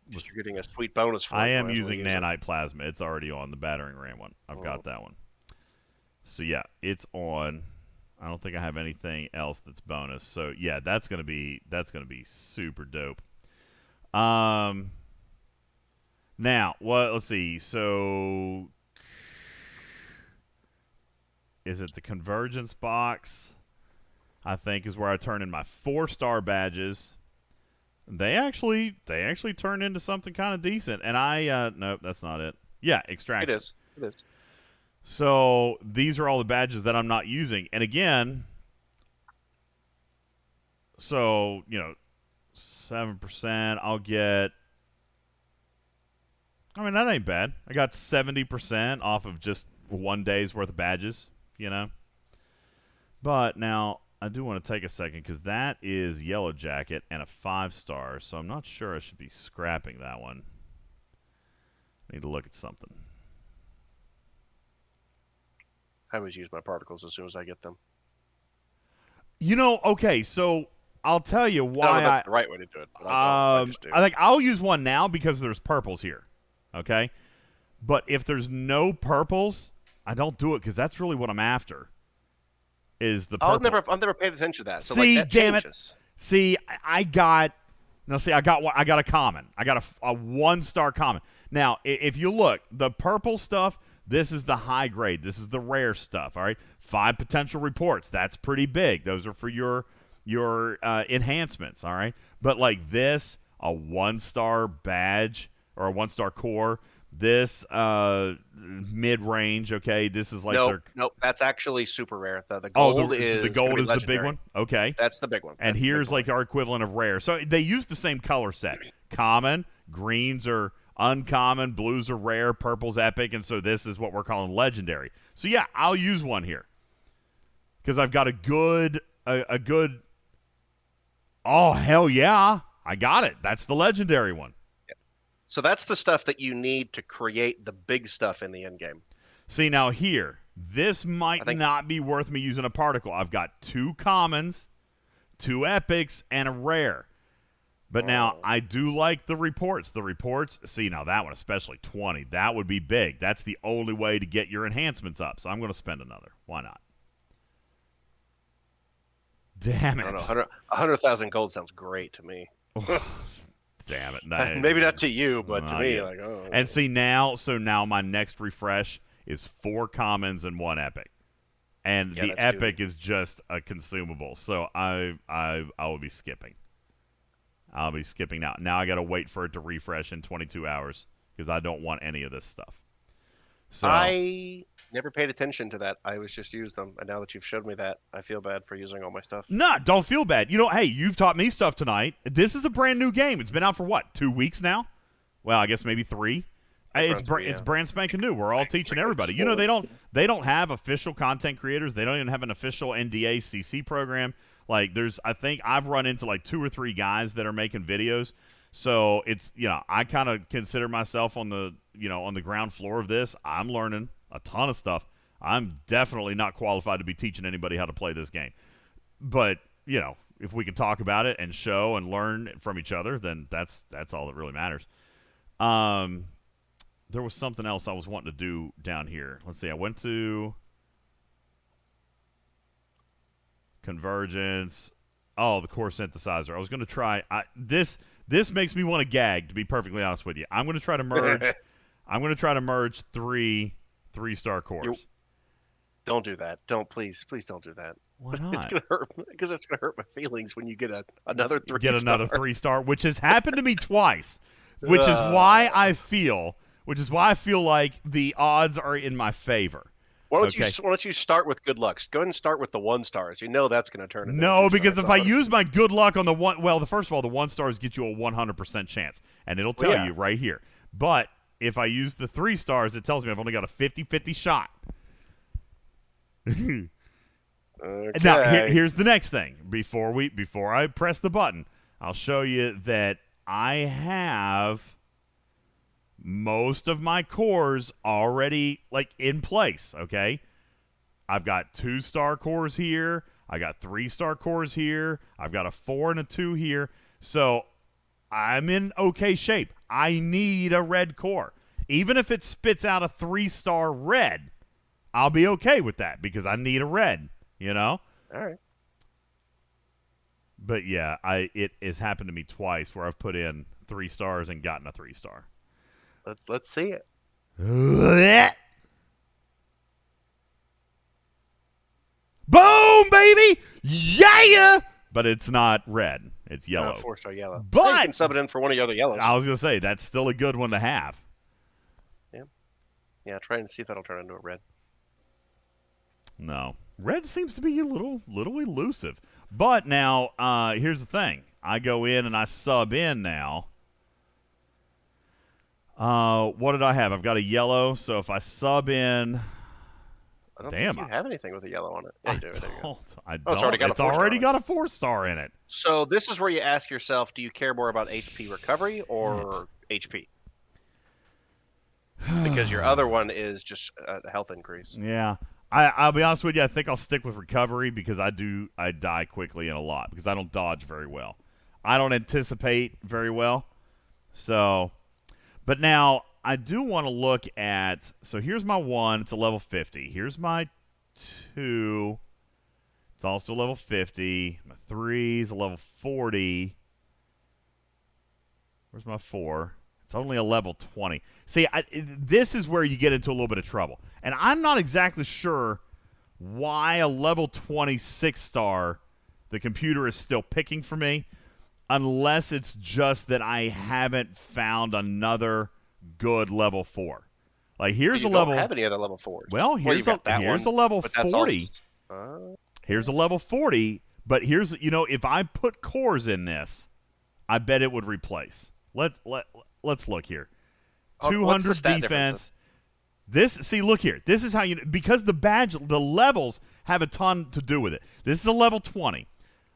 You're getting a sweet bonus for it. I am Might as well using use it. nanite plasma. It's already on the battering ram one. I've got that one. So yeah, it's on. I don't think I have anything else that's bonus. So yeah, that's gonna be super dope. Now, let's see. So is it the convergence box? I think is where I turn in my 4-star badges. They actually turn into something kind of decent. And nope, that's not it. Yeah, extraction. It is. So these are all the badges that I'm not using. And again, So, 7%, I'll get... I mean, that ain't bad. I got 70% off of just one day's worth of badges, But now, I do want to take a second, because that is Yellow Jacket and a 5-star, so I'm not sure I should be scrapping that one. I need to look at something. I always use my particles as soon as I get them. Okay, so I'll tell you why I don't know if that's the right way to do it. But I just do. I think I'll use one now because there's purples here. Okay? But if there's no purples, I don't do it because that's really what I'm after. Is the purple. I've never paid attention to that. So see, that damn changes. it. See, I got a common. I got a 1-star common. Now, if you look, the purple stuff, this is the high grade. This is the rare stuff, all right? 5 potential reports. That's pretty big. Those are for your enhancements, all right? But like this, a 1-star badge or a 1-star core, this mid-range, okay? This is like nope, that's actually super rare. The gold is the gold is legendary. the big one? Okay. That's the big one. And here's like our equivalent of rare. So they use the same color set. Common, greens are uncommon, blues are rare, purple's epic, and so this is what we're calling legendary. So yeah, I'll use one here. Because I've got a good oh, hell yeah. I got it. That's the legendary one. So that's the stuff that you need to create the big stuff in the end game. See, now here, this might not be worth me using a particle. I've got 2 commons, 2 epics, and a rare. But now, I do like the reports. The reports, see, now that one, especially 20, that would be big. That's the only way to get your enhancements up. So I'm going to spend another. Why not? Damn it. I don't know, 100,000 gold sounds great to me. Damn it. Maybe not to you, but to me, like, oh. And see, now my next refresh is 4 commons and 1 epic. And the epic is just a consumable. So I will be skipping. I'll be skipping now. Now I got to wait for it to refresh in 22 hours because I don't want any of this stuff. So I never paid attention to that. I always just used them. And now that you've showed me that, I feel bad for using all my stuff. No, don't feel bad. Hey, you've taught me stuff tonight. This is a brand new game. It's been out for what, 2 weeks now? Well, I guess maybe 3. It's brand spanking new. We're all teaching everybody. They don't have official content creators. They don't even have an official NDA CC program. Like I think I've run into like 2 or 3 guys that are making videos. So it's, I kind of consider myself on the ground floor of this. I'm learning a ton of stuff. I'm definitely not qualified to be teaching anybody how to play this game. But, if we can talk about it and show and learn from each other, then that's all that really matters. There was something else I was wanting to do down here. Let's see. I went to Convergence. Oh, the core synthesizer. I was going to try this makes me want to gag, to be perfectly honest with you. I'm going to try to merge I'm going to try to merge 3 3-star cores. Don't do that. Please don't do that. Why not? It's going to hurt because it's going to hurt my feelings when you get another 3-star. Get another 3-star, which has happened to me twice. Which is why I feel like the odds are in my favor. Why don't you start with good luck? Go ahead and start with the 1-stars. That's going to turn into No, because if I use my good luck on the one, first of all, the 1-stars get you a 100% chance, and it'll tell you right here. But if I use the 3-stars, it tells me I've only got a 50-50 shot. Okay. Now, here's the next thing. Before I press the button, I'll show you that I have most of my cores already in place, okay? I've got 2-star cores here. I got 3-star cores here. I've got a 4 and a 2 here. So I'm in okay shape. I need a red core. Even if it spits out a 3-star red, I'll be okay with that because I need a red, All right. But yeah, it has happened to me twice where I've put in 3 stars and gotten a 3-star. Let's see it. Boom, baby! Yeah! But it's not red. It's yellow. 4-star yellow. But you can sub it in for one of your other yellows. I was going to say, that's still a good one to have. Yeah, try and see if that'll turn into a red. No. Red seems to be a little elusive. But now, here's the thing. I go in and I sub in now. What did I have? I've got a yellow, so if I sub in... I don't think you have anything with a yellow on it. Yeah, you do. There you go. I don't. Oh, it's already got a 4-star in it. So this is where you ask yourself, do you care more about HP recovery or HP? Because your other one is just a health increase. Yeah. I'll be honest with you, I think I'll stick with recovery because I die quickly and a lot because I don't dodge very well. I don't anticipate very well. So, but now I do want to look at, so here's my 1, it's a level 50. Here's my 2, it's also level 50. My 3 is a level 40. Where's my 4? It's only a level 20. See, this is where you get into a little bit of trouble. And I'm not exactly sure why a level 26-star the computer is still picking for me, unless it's just that I haven't found another good level 4. Like, here's a level... You don't have any other level 4s. Well, here's a level 40. Also, Here's a level 40, but here's, if I put cores in this, I bet it would replace. Let's look here. 200 defense. Look here. This is how because the levels have a ton to do with it. This is a level 20.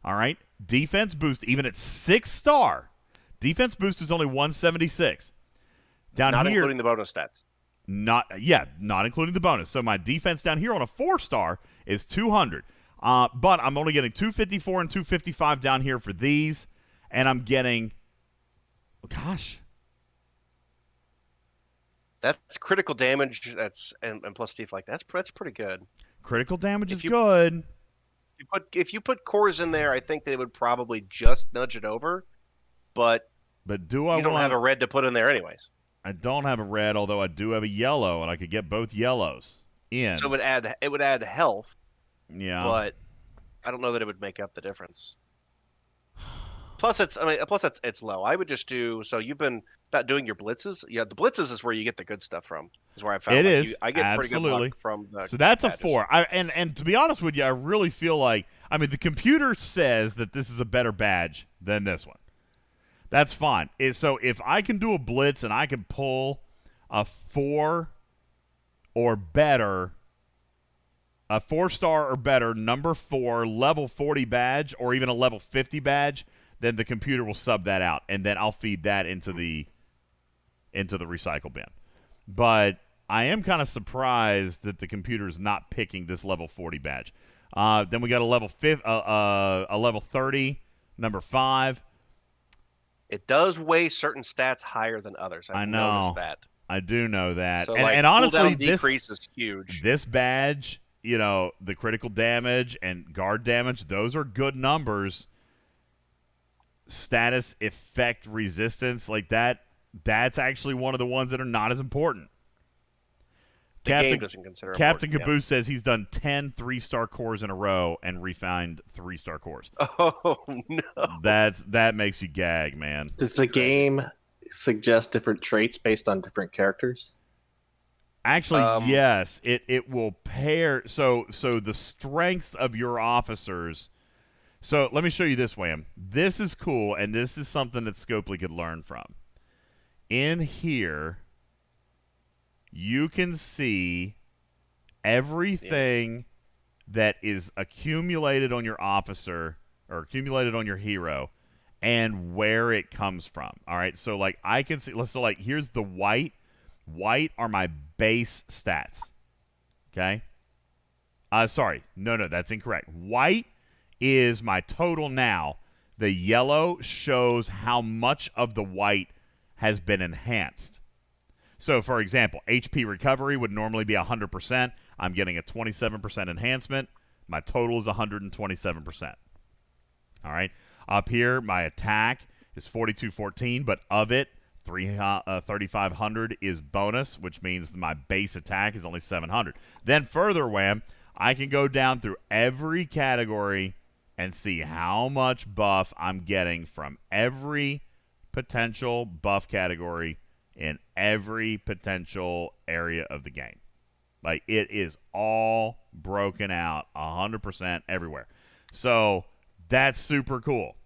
All right? Defense boost, even at 6-star, defense boost is only 176. Not including the bonus stats. Not including the bonus. So my defense down here on a 4-star is 200. But I'm only getting 254 and 255 down here for these, and I'm getting, that's critical damage. And plus stuff like that's pretty good. Critical damage is good. If you put cores in there, I think they would probably just nudge it over. But you don't have a red to put in there anyways. I don't have a red, although I do have a yellow, and I could get both yellows in. So it would add health. Yeah. But I don't know that it would make up the difference. Plus it's low. I would just do, so you've been not doing your blitzes. Yeah, the blitzes is where you get the good stuff from. Is where I found I get absolutely pretty good luck from the So that's badges. a 4. And to be honest with you, I really feel like, the computer says that this is a better badge than this one. That's fine. So if I can do a blitz and I can pull a 4 or better, a 4-star or better, number 4, level 40 badge, or even a level 50 badge, then the computer will sub that out, and then I'll feed that into the recycle bin. But I am kind of surprised that the computer is not picking this level 40 badge. Then we got a level 30, number 5. It does weigh certain stats higher than others. I know. Noticed that. I do know that. So, and honestly, cooldown decrease is huge. This badge, the critical damage and guard damage, those are good numbers. Status, effect, resistance, like that's actually one of the ones that are not as important. The game doesn't consider Captain important, Caboose says he's done 10 3-star cores in a row and refined 3-star cores. Oh, no. That makes you gag, man. Does the game suggest different traits based on different characters? Actually, yes. It will pair. So the strength of your officers. So let me show you this, Wham. This is cool, and this is something that Scopely could learn from. In here, you can see everything that is accumulated on your officer or accumulated on your hero and where it comes from. All right, so like I can see, so like here's the white. White are my base stats. Okay? Sorry. No, that's incorrect. White is my total now. The yellow shows how much of the white has been enhanced. So, for example, HP recovery would normally be 100%. I'm getting a 27% enhancement. My total is 127%. All right. Up here, my attack is 4214, but of it, 3,500 is bonus, which means my base attack is only 700. Then further, Wham, I can go down through every category and see how much buff I'm getting from every potential buff category in every potential area of the game. Like, it is all broken out 100% everywhere. So that's super cool.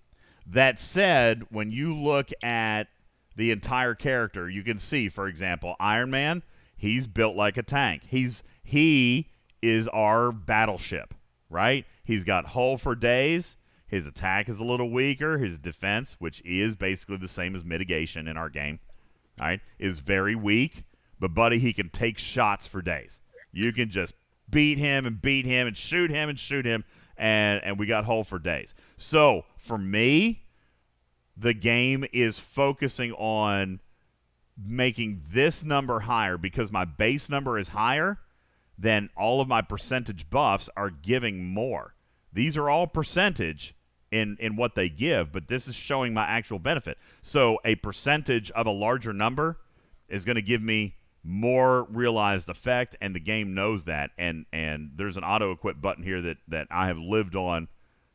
That said, when you look at the entire character, you can see, for example, Iron Man, he's built like a tank. He is our battleship, right? He's got hull for days. His attack is a little weaker. His defense, which is basically the same as mitigation in our game, right, is very weak. But, buddy, he can take shots for days. You can just beat him and shoot him, and we got hull for days. So, for me, the game is focusing on making this number higher because my base number is higher, then all of my percentage buffs are giving more. These are all percentage in what they give, but this is showing my actual benefit. So a percentage of a larger number is going to give me more realized effect, and the game knows that. And there's an auto-equip button here that I have lived on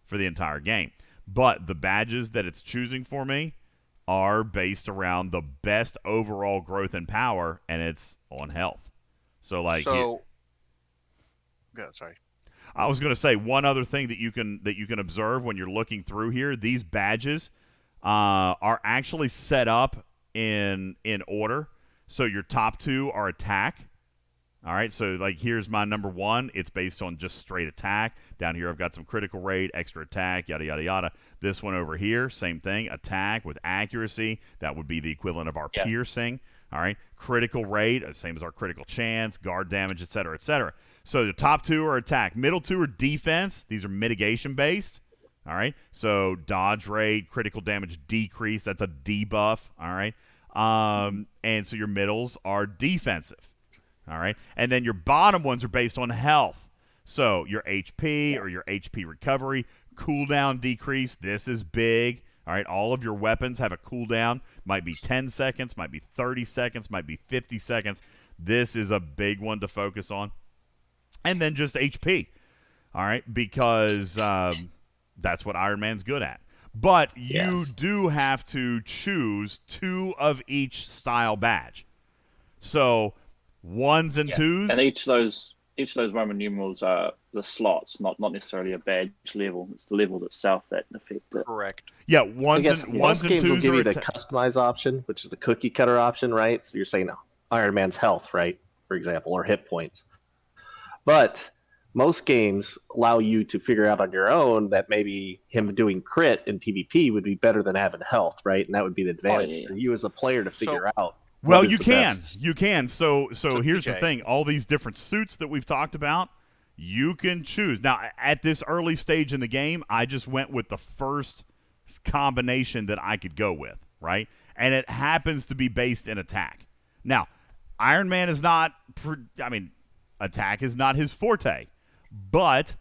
for the entire game. But the badges that it's choosing for me are based around the best overall growth and power, and it's on health. So, like... Good, sorry. I was going to say one other thing that you can observe when you're looking through here. These badges are actually set up in order. So your top two are attack. All right, so like here's my number one. It's based on just straight attack. Down here I've got some critical rate, extra attack, yada, yada, yada. This one over here, same thing, attack with accuracy. That would be the equivalent of our piercing. All right, critical rate, same as our critical chance, guard damage, etc., etc. So the top two are attack. Middle two are defense. These are mitigation based. All right, so dodge rate, critical damage decrease. That's a debuff. All right, and so your middles are defensive. All right, and then your bottom ones are based on health. So your HP or your HP recovery, cooldown decrease. This is big. All right, all of your weapons have a cooldown. Might be 10 seconds, might be 30 seconds, might be 50 seconds. This is a big one to focus on. And then just HP. All right, because that's what Iron Man's good at. But you do have to choose two of each style badge. So ones and twos. And each of those Roman numerals are the slots, not necessarily a badge level. It's the level itself that affect it. Correct. Yeah, ones and most games twos will give are you the customize option, which is the cookie cutter option, right? So you're saying Iron Man's health, right? For example, or hit points. But most games allow you to figure out on your own that maybe him doing crit in PvP would be better than having health, right? And that would be the advantage for you as a player to figure out. Well, you can. So here's the thing. All these different suits that we've talked about, you can choose. Now, at this early stage in the game, I just went with the first combination that I could go with, right? And it happens to be based in attack. Now, Iron Man is not, attack is not his forte, but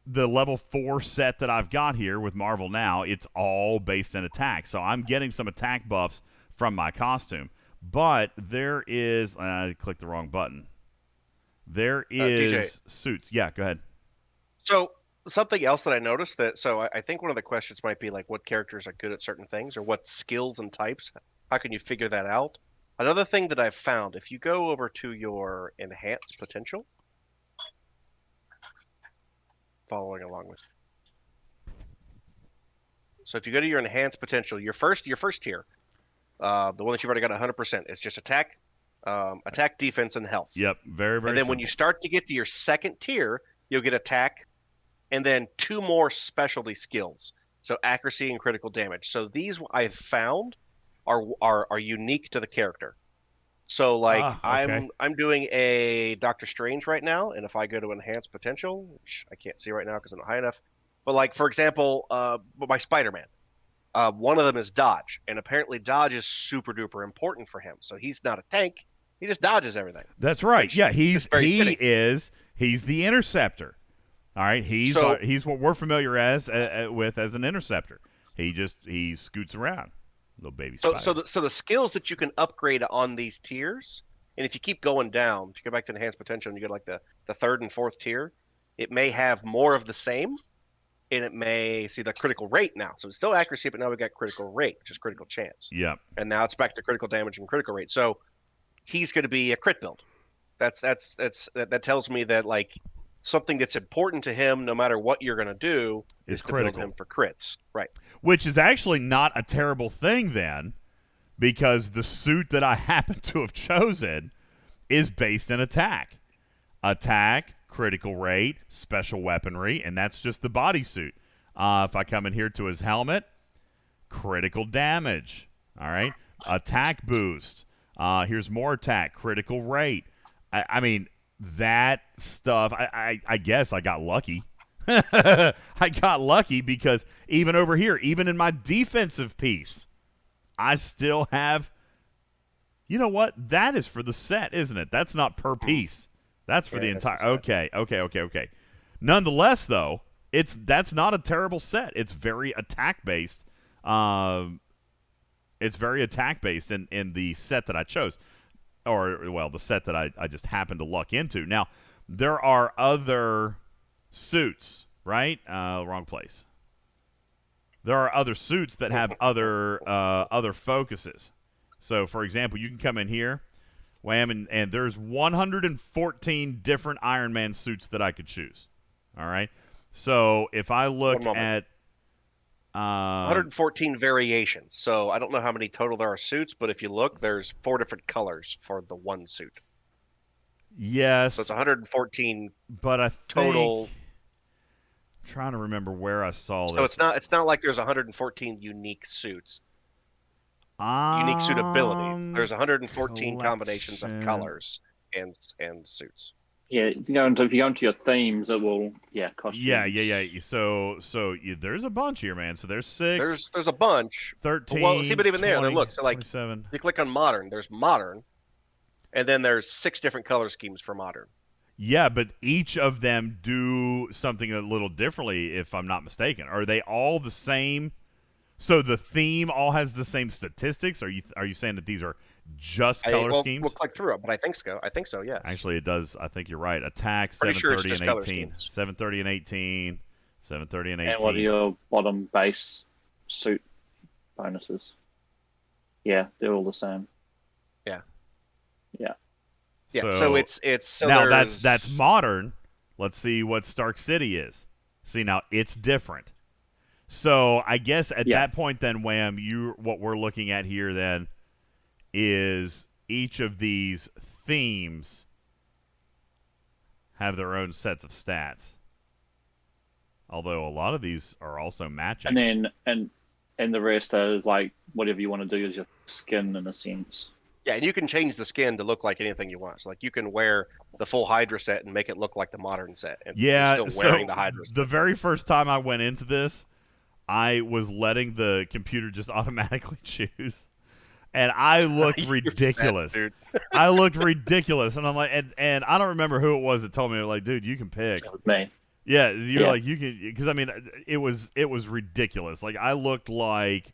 the level 4 set that I've got here with Marvel now, it's all based in attack. So I'm getting some attack buffs from my costume. But there is, I clicked the wrong button. There is DJ. suits. Yeah, go ahead. So something else that I noticed I think one of the questions might be like what characters are good at certain things or what skills and types. How can you figure that out? Another thing that I've found, if you go over to your enhanced potential, following along with. So if you go to your enhanced potential, your first tier, the one that you've already got 100%, is just attack, defense, and health. Yep, very, very And then simple. when you start to get to your second tier, you'll get attack, and then 2 more specialty skills. So accuracy and critical damage. So these I've found are unique to the character. So like okay. I'm doing a Doctor Strange right now, and if I go to enhanced potential, which I can't see right now because I'm not high enough, but like for example, my Spider-Man, one of them is dodge, and apparently dodge is super duper important for him. So he's not a tank; he just dodges everything. That's right. Yeah, he's the interceptor. All right, he's what we're familiar with as an interceptor. He scoots around, little baby spider. So the skills that you can upgrade on these tiers, and if you keep going down, if you go back to enhanced potential and you get like the 3rd and 4th tier, it may have more of the same, and it may see the critical rate now. So it's still accuracy, but now we've got critical rate, which is critical chance. Yep. And now it's back to critical damage and critical rate. So he's going to be a crit build. that tells me that like something that's important to him, no matter what you're gonna do, is to critical. build him for crits, right? Which is actually not a terrible thing then, because the suit that I happen to have chosen is based in attack, critical rate, special weaponry, and that's just the bodysuit. If I come in here to his helmet, critical damage. All right, attack boost. Here's more attack, critical rate. I mean, that stuff, I guess I got lucky. I got lucky because even over here, even in my defensive piece, I still have, you know what? That is for the set, isn't it? That's not per piece. That's for the entire. Okay. Nonetheless, though, that's not a terrible set. It's very attack based. It's very attack based in the set that I chose. Or, well, the set that I just happened to luck into. Now, there are other suits, right? Wrong place. There are other suits that have other focuses. So, for example, you can come in here, wham, and there's 114 different Iron Man suits that I could choose. All right? So, if I look at 114 variations. So I don't know how many total there are suits, but if you look, there's 4 different colors for the one suit. Yes. So it's 114 but I total. I'm trying to remember where I saw this. So it's not like there's 114 unique suits. Unique suit abilities. There's 114 combinations of colors and suits. Yeah, if you go into your themes, it will cost you. Yeah. So there's a bunch here, man. So there's 6. There's a bunch. 13. Well, see, but even 20, there, look. So like, 27. you click on modern. There's modern, and then there's 6 different color schemes for modern. Yeah, but each of them do something a little differently, if I'm not mistaken. Are they all the same? So the theme all has the same statistics? Are you saying that these are just color schemes? We'll click through it, but I think so. Yes. Actually, it does. I think you're right. Attack, Pretty 730 sure and 18. 730 and 18. 730 and 18. And what are your bottom base suit bonuses? Yeah, they're all the same. Yeah. So, so it's so now there's... that's modern. Let's see what Stark City is. See, now it's different. So I guess at that point then, Wham, what we're looking at here then is each of these themes have their own sets of stats. Although a lot of these are also matching. And then and the rest is like whatever you want to do is your skin in a sense. Yeah, and you can change the skin to look like anything you want. So like you can wear the full Hydra set and make it look like the modern set. And you're still wearing the Hydra set. The very first time I went into this, I was letting the computer just automatically choose. And I looked ridiculous. I looked ridiculous. And I'm like, and I don't remember who it was that told me, like, dude, you can pick. That was me. Yeah, you're like, you can, because I mean, it was ridiculous. Like, I looked like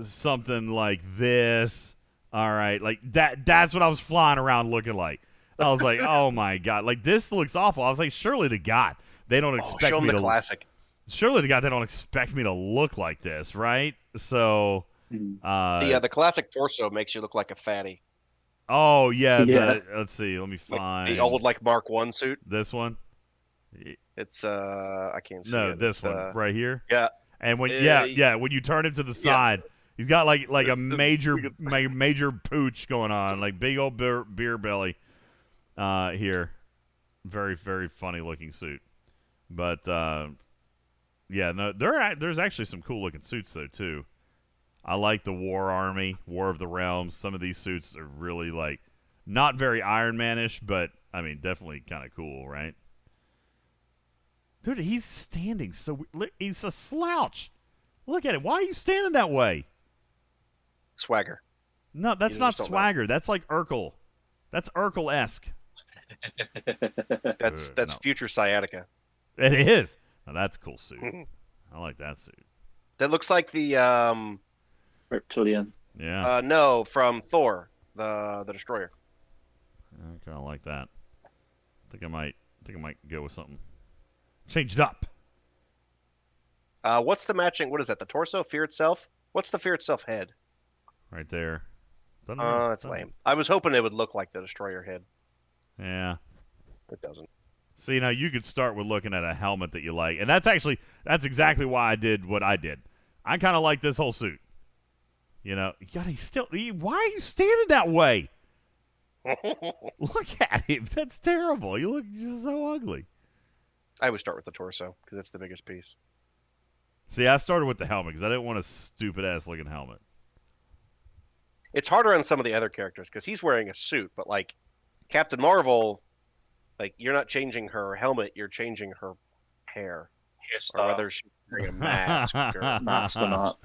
something like this. All right, like that's what I was flying around looking like. I was like, oh my God, like this looks awful. I was like, surely to God, they don't expect show me them to the classic. Surely to God, they don't expect me to look like this, right? So, the classic torso makes you look like a fatty. Oh yeah. Let's see. Let me find the old like Mark 1 suit. This one. It's I can't see. No, it. this one right here. Yeah. And when when you turn him to the side, he's got like a major pooch going on, like big old beer belly. Here, very very funny looking suit, but there's actually some cool looking suits though too. I like the War Army, War of the Realms. Some of these suits are really like not very Iron Man-ish, but I mean definitely kind of cool, right? Dude, he's standing he's a slouch. Look at him. Why are you standing that way? Swagger. No, that's not swagger. That's like Urkel. That's Urkel-esque. That's future sciatica. It is. Now that's a cool suit. I like that suit. That looks like the Reptilian. Yeah. No, from Thor, the Destroyer. I kind of like that. I think I might go with something. Change it up. What's the matching? What is that? The torso? Fear itself? What's the Fear itself head? Right there. That's lame. I was hoping it would look like the Destroyer head. Yeah. It doesn't. So, you could start with looking at a helmet that you like. And that's exactly why I did what I did. I kind of like this whole suit. God, why are you standing that way? Look at him. That's terrible. You look just so ugly. I would start with the torso because it's the biggest piece. See, I started with the helmet because I didn't want a stupid-ass looking helmet. It's harder on some of the other characters because he's wearing a suit, but like Captain Marvel, like you're not changing her helmet, you're changing her hair. Or whether she's wearing a mask or not.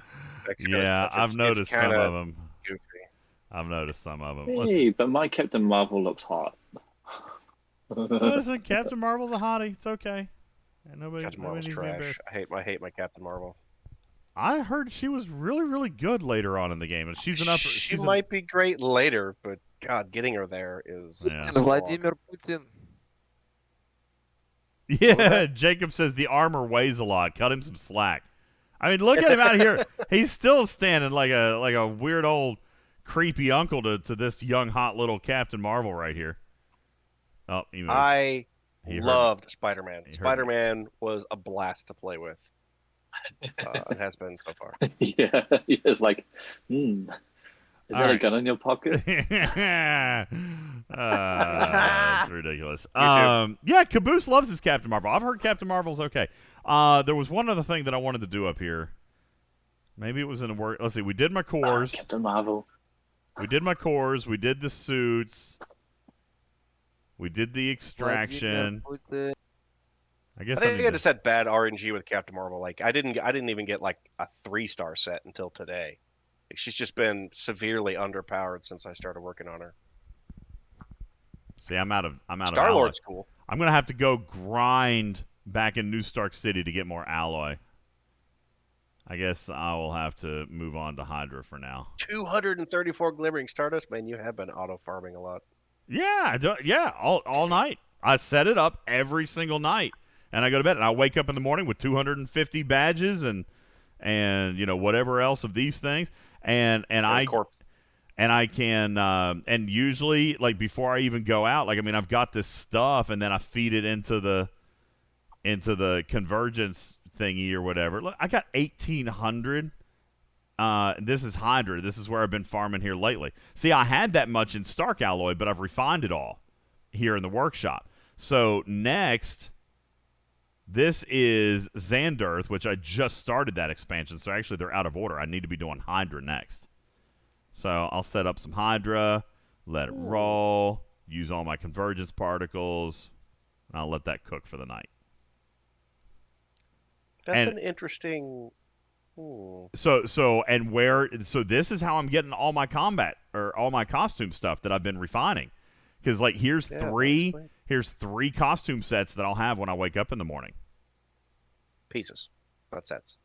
Yeah, I've noticed some of them. Goofy. I've noticed some of them. Hey, but my Captain Marvel looks hot. Listen, Captain Marvel's a hottie. It's okay. Captain Marvel's trash. I hate my Captain Marvel. I heard she was really, really good later on in the game, and she's an upper. She might be great later, but God, getting her there is. Yeah. Vladimir Putin. Yeah, Jacob says the armor weighs a lot. Cut him some slack. I mean, look at him out here. He's still standing like a weird old creepy uncle to this young hot little Captain Marvel right here. Oh, I loved Spider-Man. Spider-Man was a blast to play with. It has been so far. Yeah, it's like, is that a gun in your pocket? It's ridiculous. Yeah, Caboose loves his Captain Marvel. I've heard Captain Marvel's okay. There was one other thing that I wanted to do up here. Maybe it was in the work. Let's see. We did my cores. Captain Marvel. We did my cores. We did the suits. We did the extraction. I think I just had bad RNG with Captain Marvel. Like I didn't even get like a 3-star set until today. Like, she's just been severely underpowered since I started working on her. See, I'm out of Star-Lord's cool. I'm gonna have to go grind back in New Stark City to get more alloy. I guess I will have to move on to Hydra for now. 234 glimmering Stardust, man. You have been auto farming a lot. Yeah, all night. I set it up every single night, and I go to bed, and I wake up in the morning with 250 badges and whatever else of these things, and I can and usually like before I even go out, like I've got this stuff, and then I feed it into the convergence thingy or whatever. Look, I got 1,800. This is Hydra. This is where I've been farming here lately. See, I had that much in Stark Alloy, but I've refined it all here in the workshop. So next, this is Xanderth, which I just started that expansion. So actually, they're out of order. I need to be doing Hydra next. So I'll set up some Hydra, let it roll, use all my convergence particles, and I'll let that cook for the night. That's an interesting. So this is how I'm getting all my combat or all my costume stuff that I've been refining, because like here's three costume sets that I'll have when I wake up in the morning. Pieces, not sets.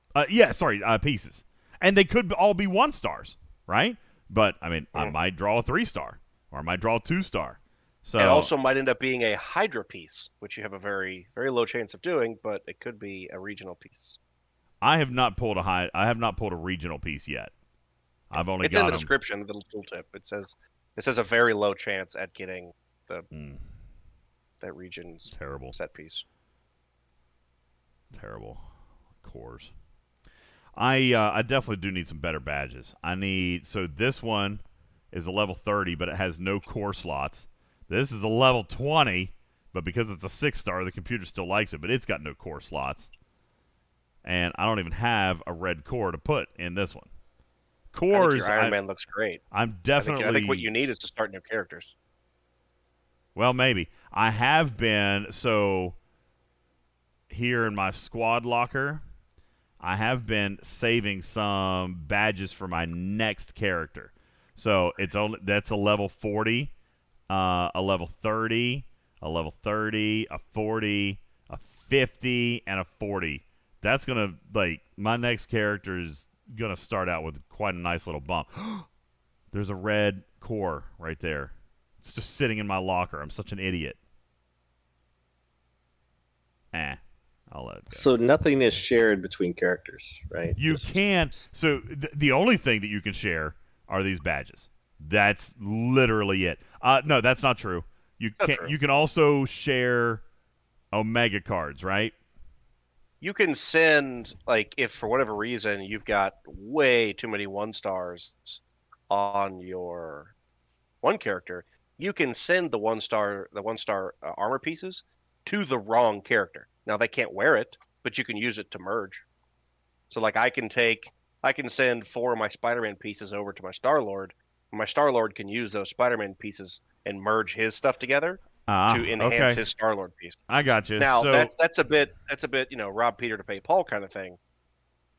Pieces, and they could all be 1-stars, right? But I might draw a 3-star or I might draw a 2-star. So it also might end up being a Hydra piece, which you have a very, very low chance of doing, but it could be a regional piece. I have not pulled a regional piece yet. I've only it's got in the them. description, the little tooltip. It says a very low chance at getting that region's terrible set piece. Terrible cores. I definitely do need some better badges. So this one is a level 30, but it has no core slots. This is a level 20, but because it's a 6-star, the computer still likes it, but it's got no core slots. And I don't even have a red core to put in this one. Cores, I think your Iron Man looks great. I'm definitely. I think what you need is to start new characters. Well, maybe I have been. So here in my squad locker, I have been saving some badges for my next character. So that's a level 40, a level 30, a level 30, a 40, a 50, and a 40. That's gonna my next character is gonna start out with quite a nice little bump. There's a red core right there. It's just sitting in my locker. I'm such an idiot. I'll let it go. So nothing is shared between characters, right? You can. So the only thing that you can share are these badges. That's literally it. No, that's not true. You That's can true. you can also share Omega cards, right? You can send, like, if for whatever reason you've got way too many 1-stars on your one character, you can send the 1-star armor pieces to the wrong character. Now they can't wear it, but you can use it to merge. So like I can send 4 of my Spider-Man pieces over to my Star-Lord. My Star-Lord can use those Spider-Man pieces and merge his stuff together to enhance his Star-Lord piece. I got you. Now So, that's a bit rob Peter to pay Paul kind of thing,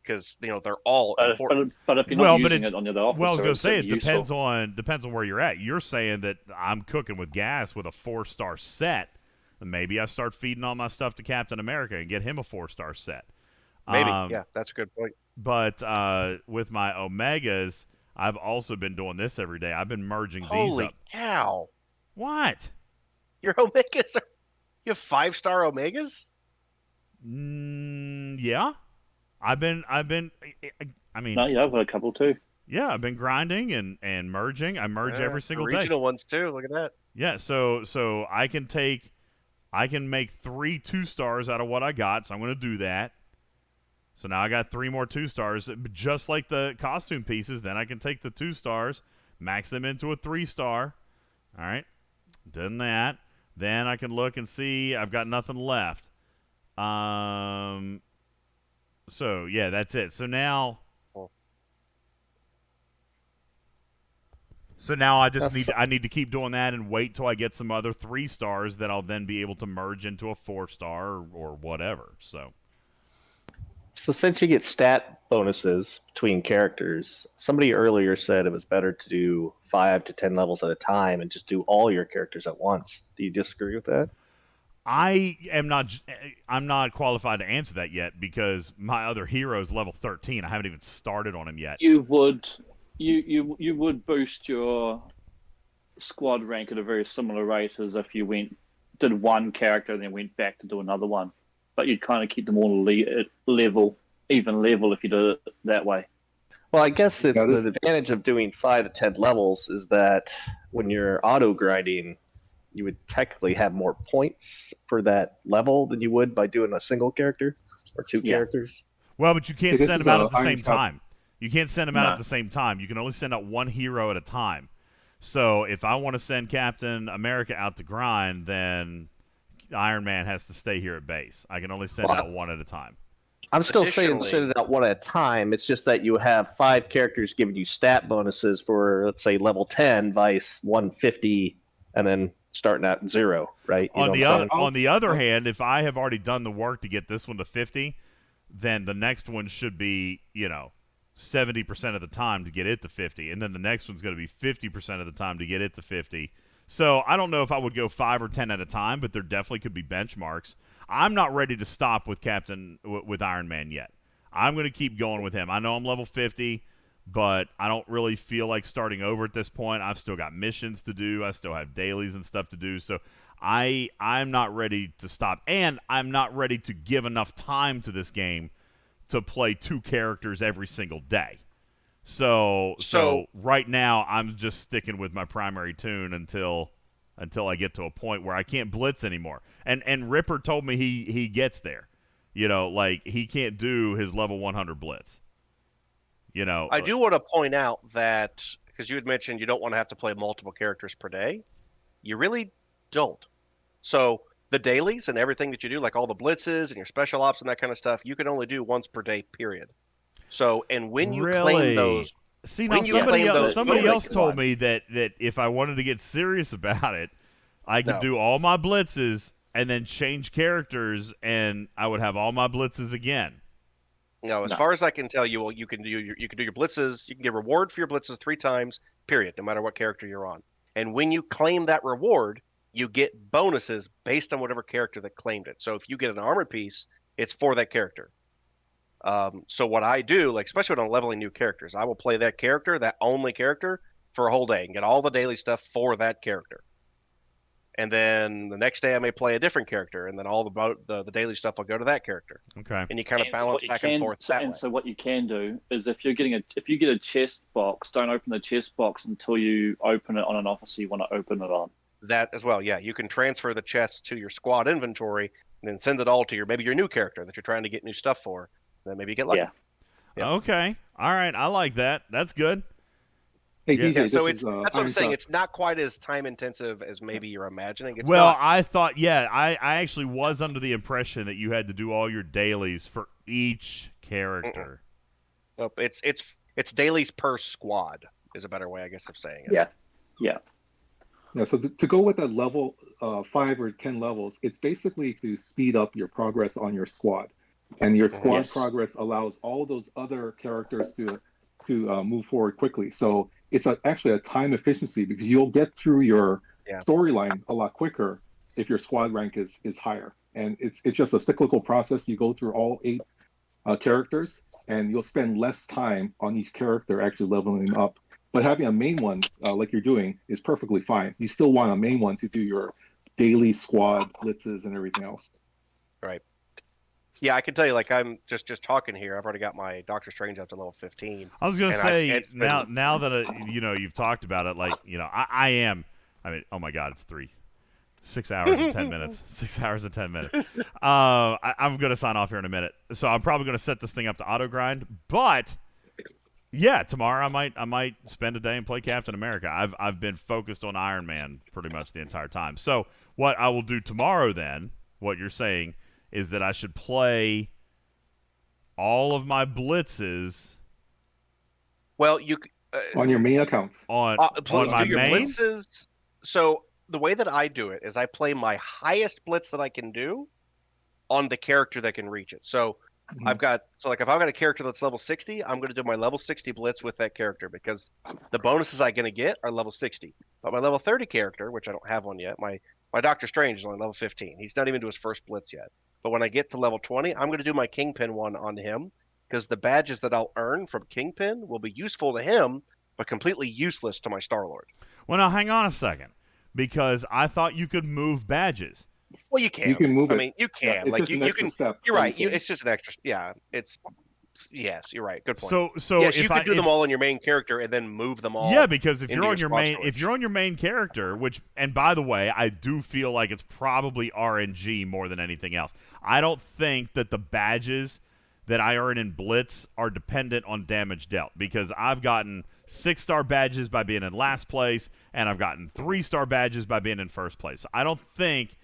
because they're all important. But if you're not using it on the other officer, well, I was going to it's say it certainly useful. depends on where you're at. You're saying that I'm cooking with gas with a 4-star set. Maybe I start feeding all my stuff to Captain America and get him a 4-star set. Maybe, yeah, that's a good point. But with my Omegas, I've also been doing this every day. I've been merging these Holy up. cow! What? Your Omegas are... You have 5-star Omegas? Yeah. I've been. I mean. No, yeah, I've got a couple too. Yeah, I've been grinding and merging. I merge every single day. Regional ones too. Look at that. Yeah, so I can make 3 2-stars out of what I got. So I'm going to do that. So now I got 3 more 2-stars, just like the costume pieces. Then I can take the 2-stars, max them into a 3-star. All right, done that. Then I can look and see I've got nothing left. So yeah, that's it. So now I need to keep doing that and wait till I get some other 3-stars that I'll then be able to merge into a 4-star or whatever. So since you get stat bonuses between characters, somebody earlier said it was better to do 5 to 10 levels at a time and just do all your characters at once. Do you disagree with that? I'm not qualified to answer that yet because my other hero is level 13. I haven't even started on him yet. You would boost your squad rank at a very similar rate as if you did one character and then went back to do another one. But you'd kind of keep them all even level if you did it that way. Well, I guess the advantage of doing 5 to 10 levels is that when you're auto grinding, you would technically have more points for that level than you would by doing a single character or 2 characters. Well, but you can't send them out at the same time. You can't send them out at the same time. You can only send out one hero at a time. So if I want to send Captain America out to grind, then Iron Man has to stay here at base. I can only send out one at a time. I'm still saying send it out one at a time. It's just that you have 5 characters giving you stat bonuses for, let's say, level 10, vice 150, and then starting at 0, right? On the other hand, if I have already done the work to get this one to 50, then the next one should be, 70% of the time to get it to 50, and then the next one's going to be 50% of the time to get it to 50. So I don't know if I would go 5 or 10 at a time, but there definitely could be benchmarks. I'm not ready to stop with with Iron Man yet. I'm going to keep going with him. I know I'm level 50, but I don't really feel like starting over at this point. I've still got missions to do. I still have dailies and stuff to do. So I'm not ready to stop, and I'm not ready to give enough time to this game to play 2 characters every single day. So right now I'm just sticking with my primary tune until I get to a point where I can't blitz anymore. And Ripper told me he gets there. Like he can't do his level 100 blitz. I do want to point out that because you had mentioned you don't want to have to play multiple characters per day. You really don't. So the dailies and everything that you do, like all the blitzes and your special ops and that kind of stuff, you can only do once per day, period. So, and when you claim those... See, now somebody else told me that if I wanted to get serious about it, I could do all my blitzes and then change characters, and I would have all my blitzes again. No, as far as I can tell you, you can do your blitzes. You can get reward for your blitzes 3 times, period, no matter what character you're on. And when you claim that reward, you get bonuses based on whatever character that claimed it. So if you get an armor piece, it's for that character. So what I do, like especially when I'm leveling new characters, I will play that character, that only character, for a whole day and get all the daily stuff for that character. And then the next day I may play a different character, and then all the daily stuff will go to that character. Okay. And you kind of balance back and forth that way. So what you can do is if you get a chest box, don't open the chest box until you open it on an officer you want to open it on. That as well, yeah. You can transfer the chests to your squad inventory and then send it all to maybe your new character that you're trying to get new stuff for. Then maybe you get lucky. Yeah. Yep. Okay. All right. I like that. That's good. Hey, Yeah. DJ, Yeah, this so is, that's what I'm Iron saying. Shot. It's not quite as time intensive as maybe you're imagining. It's Well, not. I thought, I actually was under the impression that you had to do all your dailies for each character. Nope, it's dailies per squad is a better way, I guess, of saying it. Yeah. Yeah. Yeah, so to go with that level 5 or 10 levels, it's basically to speed up your progress on your squad. And your squad Yes. progress allows all those other characters to move forward quickly. So it's actually a time efficiency because you'll get through your storyline a lot quicker if your squad rank is higher. And it's just a cyclical process. You go through all 8 characters, and you'll spend less time on each character actually leveling them up. But having a main one, like you're doing, is perfectly fine. You still want a main one to do your daily squad blitzes and everything else. Right. Yeah, I can tell you, like, I'm just talking here. I've already got my Doctor Strange up to level 15. I was going to say, it's been- now that, you've talked about it, like, I mean, oh my God, it's 6 hours and 10 minutes. 6 hours and 10 minutes. I'm going to sign off here in a minute. So I'm probably going to set this thing up to auto grind. But yeah, tomorrow I might spend a day and play Captain America. I've been focused on Iron Man pretty much the entire time. So what I will do tomorrow then, what you're saying, is that I should play all of my blitzes. Well, you on your main account. On my do your main? blitzes. So the way that I do it is I play my highest blitz that I can do on the character that can reach it. So if I've got a character that's level 60, I'm going to do my level 60 blitz with that character because the bonuses I'm going to get are level 60. But my level 30 character, which I don't have one yet, my Doctor Strange is only level 15. He's not even to his first blitz yet. But when I get to level 20, I'm going to do my Kingpin one on him because the badges that I'll earn from Kingpin will be useful to him, but completely useless to my Star-Lord. Well, now hang on a second, because I thought you could move badges. Well, you can. You can move it. I mean, you can. Yeah, it's like just an you extra can. step, You're right. obviously. It's just an extra. Yeah. Yes, you're right. Good point. So yes, if you could do if- them all on your main character and then move them all. Yeah, because if into you're on your squad main, storage. if you're on your main character, which, and by the way, I do feel like it's probably RNG more than anything else. I don't think that the badges that I earn in Blitz are dependent on damage dealt, because I've gotten 6-star badges by being in last place, and I've gotten 3-star badges by being in first place. I don't think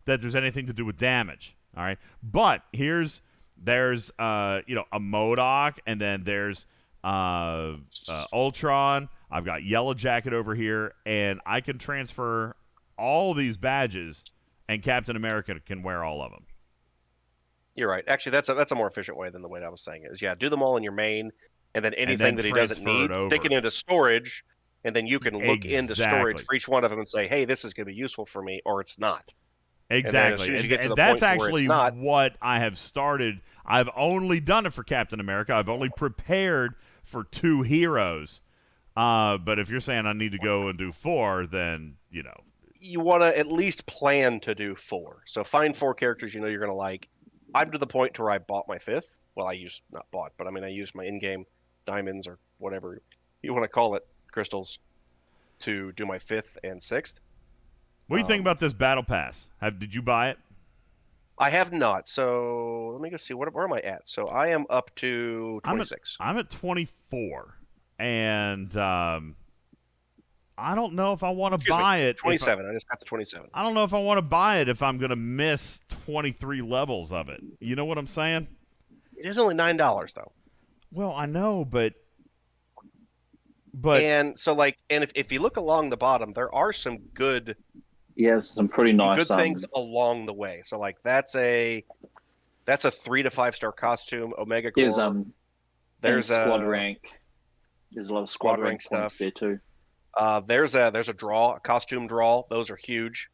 that there's anything to do with damage. All right, but there's a MODOK, and then there's Ultron. I've got Yellow Jacket over here, and I can transfer all these badges, and Captain America can wear all of them. You're right. Actually, that's a more efficient way than the way I was saying it. Is do them all in your main, and then anything that he doesn't transfer it need, stick it into storage, and then you can look into storage Exactly. for each one of them and say, hey, this is going to be useful for me, or it's not. Exactly. And, And that's actually what I have started. I've only done it for Captain America. I've only prepared for 2 heroes. But if you're saying I need to go and do 4, then, You want to at least plan to do 4. So find 4 characters you know you're going to like. I'm to the point to where I bought my 5th. Well, I used my in-game diamonds or whatever you want to call it, crystals, to do my 5th and 6th. What do you think about this battle pass? Did you buy it? I have not. So let me go see. Where am I at? So I am up to 26. I'm at 24. And I don't know if I want to buy it. 27. I just got to 27. I don't know if I want to buy it if I'm going to miss 23 levels of it. You know what I'm saying? It is only $9 though. Well, I know, but and so if you look along the bottom, there are some good. Yeah, some pretty nice good things along the way. So that's a 3 to 5 star costume. Omega Core. There's squad rank. There's a lot of squad rank stuff there too. There's a costume draw. Those are huge.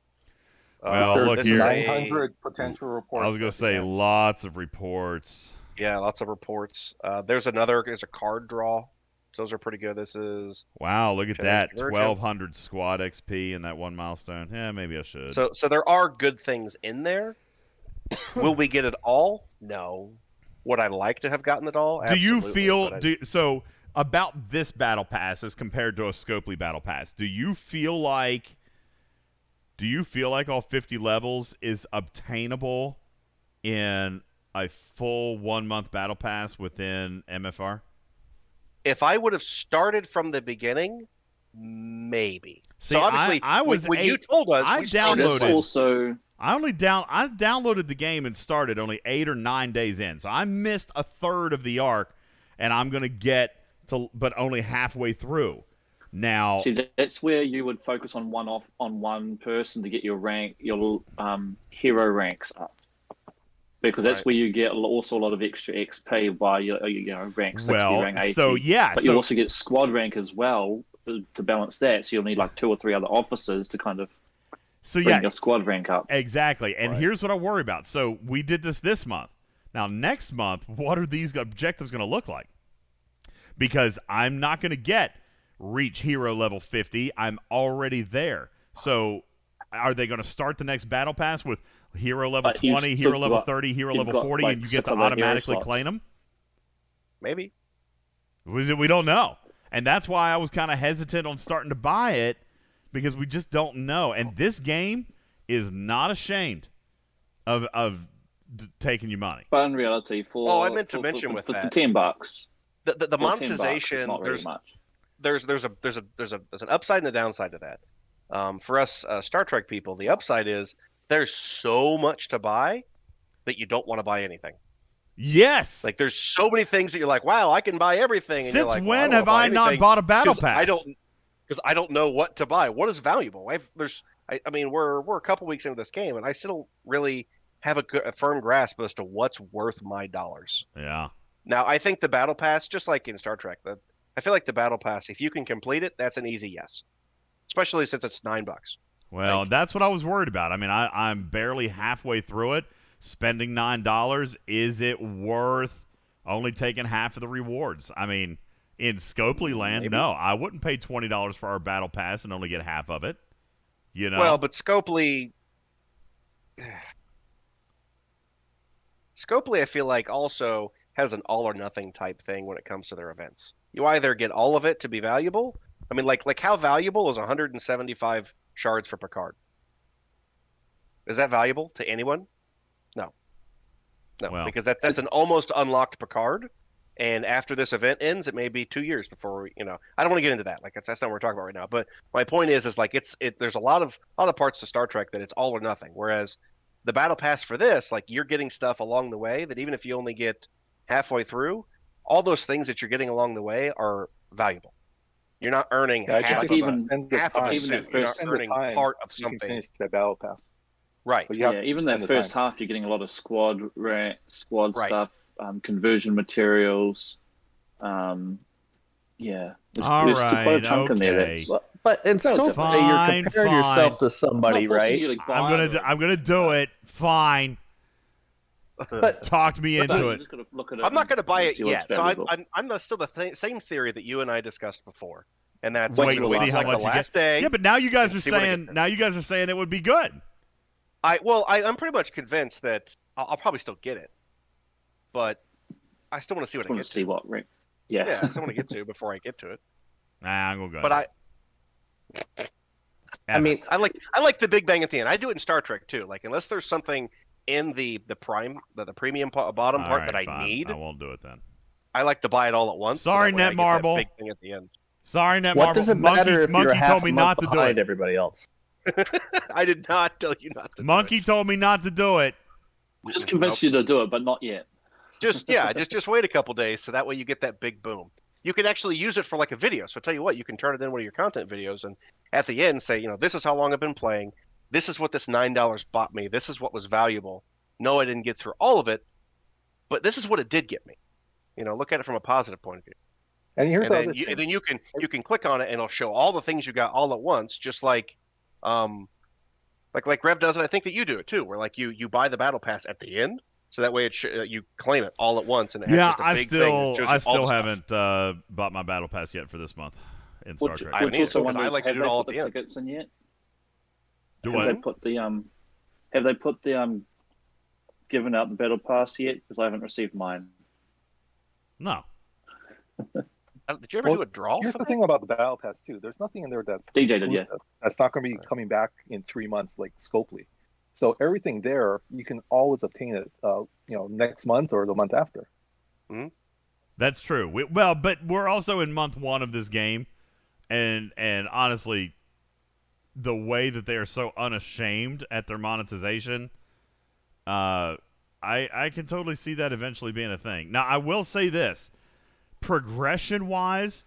Well, look here. 900 potential reports. I was going to say lots of reports. Yeah, lots of reports. There's a card draw. Those are pretty good. This is wow. Look at that, Virgin. 1,200 squad XP in that one milestone. Yeah, maybe I should. So there are good things in there. Will we get it all? No. Would I like to have gotten it all? Do you Absolutely, feel so about this battle pass as compared to a Scopely battle pass? Do you feel like Do you feel like all 50 levels is obtainable in a full 1 month battle pass within MFR? If I would have started from the beginning, maybe. See, so obviously, I was when you told us, I we started downloaded. Also, I downloaded the game and started only 8 or 9 days in, so I missed a third of the arc, and I'm gonna get to, but only halfway through. Now, see, that's where you would focus on one person to get your rank, your hero ranks up, because that's where you get also a lot of extra XP by rank 60, rank 80. So yeah, but you also get squad rank as well to balance that. So you'll need like 2 or 3 other officers to kind of bring your squad rank up. Exactly. And here's what I worry about. So we did this month. Now next month, what are these objectives going to look like? Because I'm not going to get reach hero level 50. I'm already there. So are they going to start the next battle pass with hero level 20, hero level 30, hero level 40, and you get to automatically claim them? Maybe. We don't know. And that's why I was kind of hesitant on starting to buy it, because we just don't know. And this game is not ashamed of taking your money. But in reality, for I meant to mention with that, for $10, the monetization, there's there's an upside and a downside to that. For us Star Trek people, the upside is there's so much to buy that you don't want to buy anything. Yes. Like there's so many things that you're like, wow, I can buy everything. And Since you're like, when have I not bought a battle pass? Because I don't know what to buy. What is valuable? I mean, we're a couple weeks into this game, and I still don't really have a firm grasp as to what's worth my dollars. Yeah. Now, I think the battle pass, just like in Star Trek, I feel like the battle pass, if you can complete it, that's an easy yes, especially since it's $9. Well, that's what I was worried about. I mean, I'm barely halfway through it. Spending $9, is it worth only taking half of the rewards? I mean, in Scopely land, no. I wouldn't pay $20 for our battle pass and only get half of it. You know? Well, but Scopely, I feel like also has an all or nothing type thing when it comes to their events. You either get all of it to be valuable. I mean, like how valuable is 175 shards for Picard? Is that valuable to anyone? No, because that's an almost unlocked Picard, and after this event ends, it may be 2 years before I don't want to get into that. Like that's not what we're talking about right now. But my point is like there's a lot of parts to Star Trek that it's all or nothing. Whereas the battle pass for this, like you're getting stuff along the way that even if you only get halfway through, all those things that you're getting along the way are valuable. You're not earning half of a suit. You're not earning part of something. You can finish the battle pass. Right. Even that first half, you're getting a lot of squad stuff, conversion materials. There's quite a chunk in there. But in Scopely, you're comparing yourself to somebody, right? I'm gonna do it. Fine. But talked me into it. I'm not going to buy it yet. So I'm still the same theory that you and I discussed before, and that's wait and see how much the last day. Yeah, but now you guys are saying it would be good. I'm pretty much convinced that I'll probably still get it, but I still want to see what I get to. Yeah, I still want to get to before I get to it. Nah, I'm gonna go. But I mean, I like the Big Bang at the end. I do it in Star Trek too. Like unless there's something in the premium bottom part that I need, I won't do it then. I like to buy it all at once. Sorry, Netmarble. Big thing at the end. Sorry, Netmarble. What does it matter if you're told me not to do it. Everybody else. I did not tell you not to. Monkey told me not to do it. We just convinced you to do it, but not yet. Just wait a couple days, so that way you get that big boom. You can actually use it for like a video. So I tell you what, you can turn it in one of your content videos, and at the end say, this is how long I've been playing. This is what this $9 bought me. This is what was valuable. No, I didn't get through all of it, but this is what it did get me. Look at it from a positive point of view. And then you can click on it, and it'll show all the things you got all at once, just like Rev does it. I think that you do it too, where like you buy the battle pass at the end, so that way you claim it all at once, and it has just a big thing. I still haven't bought my battle pass yet for this month in Star Trek. I haven't either, because I like to do it all at the end. Tickets in yet? Have they put the given out the battle pass yet? Because I haven't received mine. No. Did you ever do a draw? Here's for the that? thing about the battle pass too. There's nothing in there that's DJ did, yeah. exclusive. That's not going to be coming back in 3 months like Scopely. So everything there, you can always obtain it, next month or the month after. Mm-hmm. That's true. But we're also in month 1 of this game, and honestly, the way that they are so unashamed at their monetization, I can totally see that eventually being a thing. Now, I will say this. Progression-wise,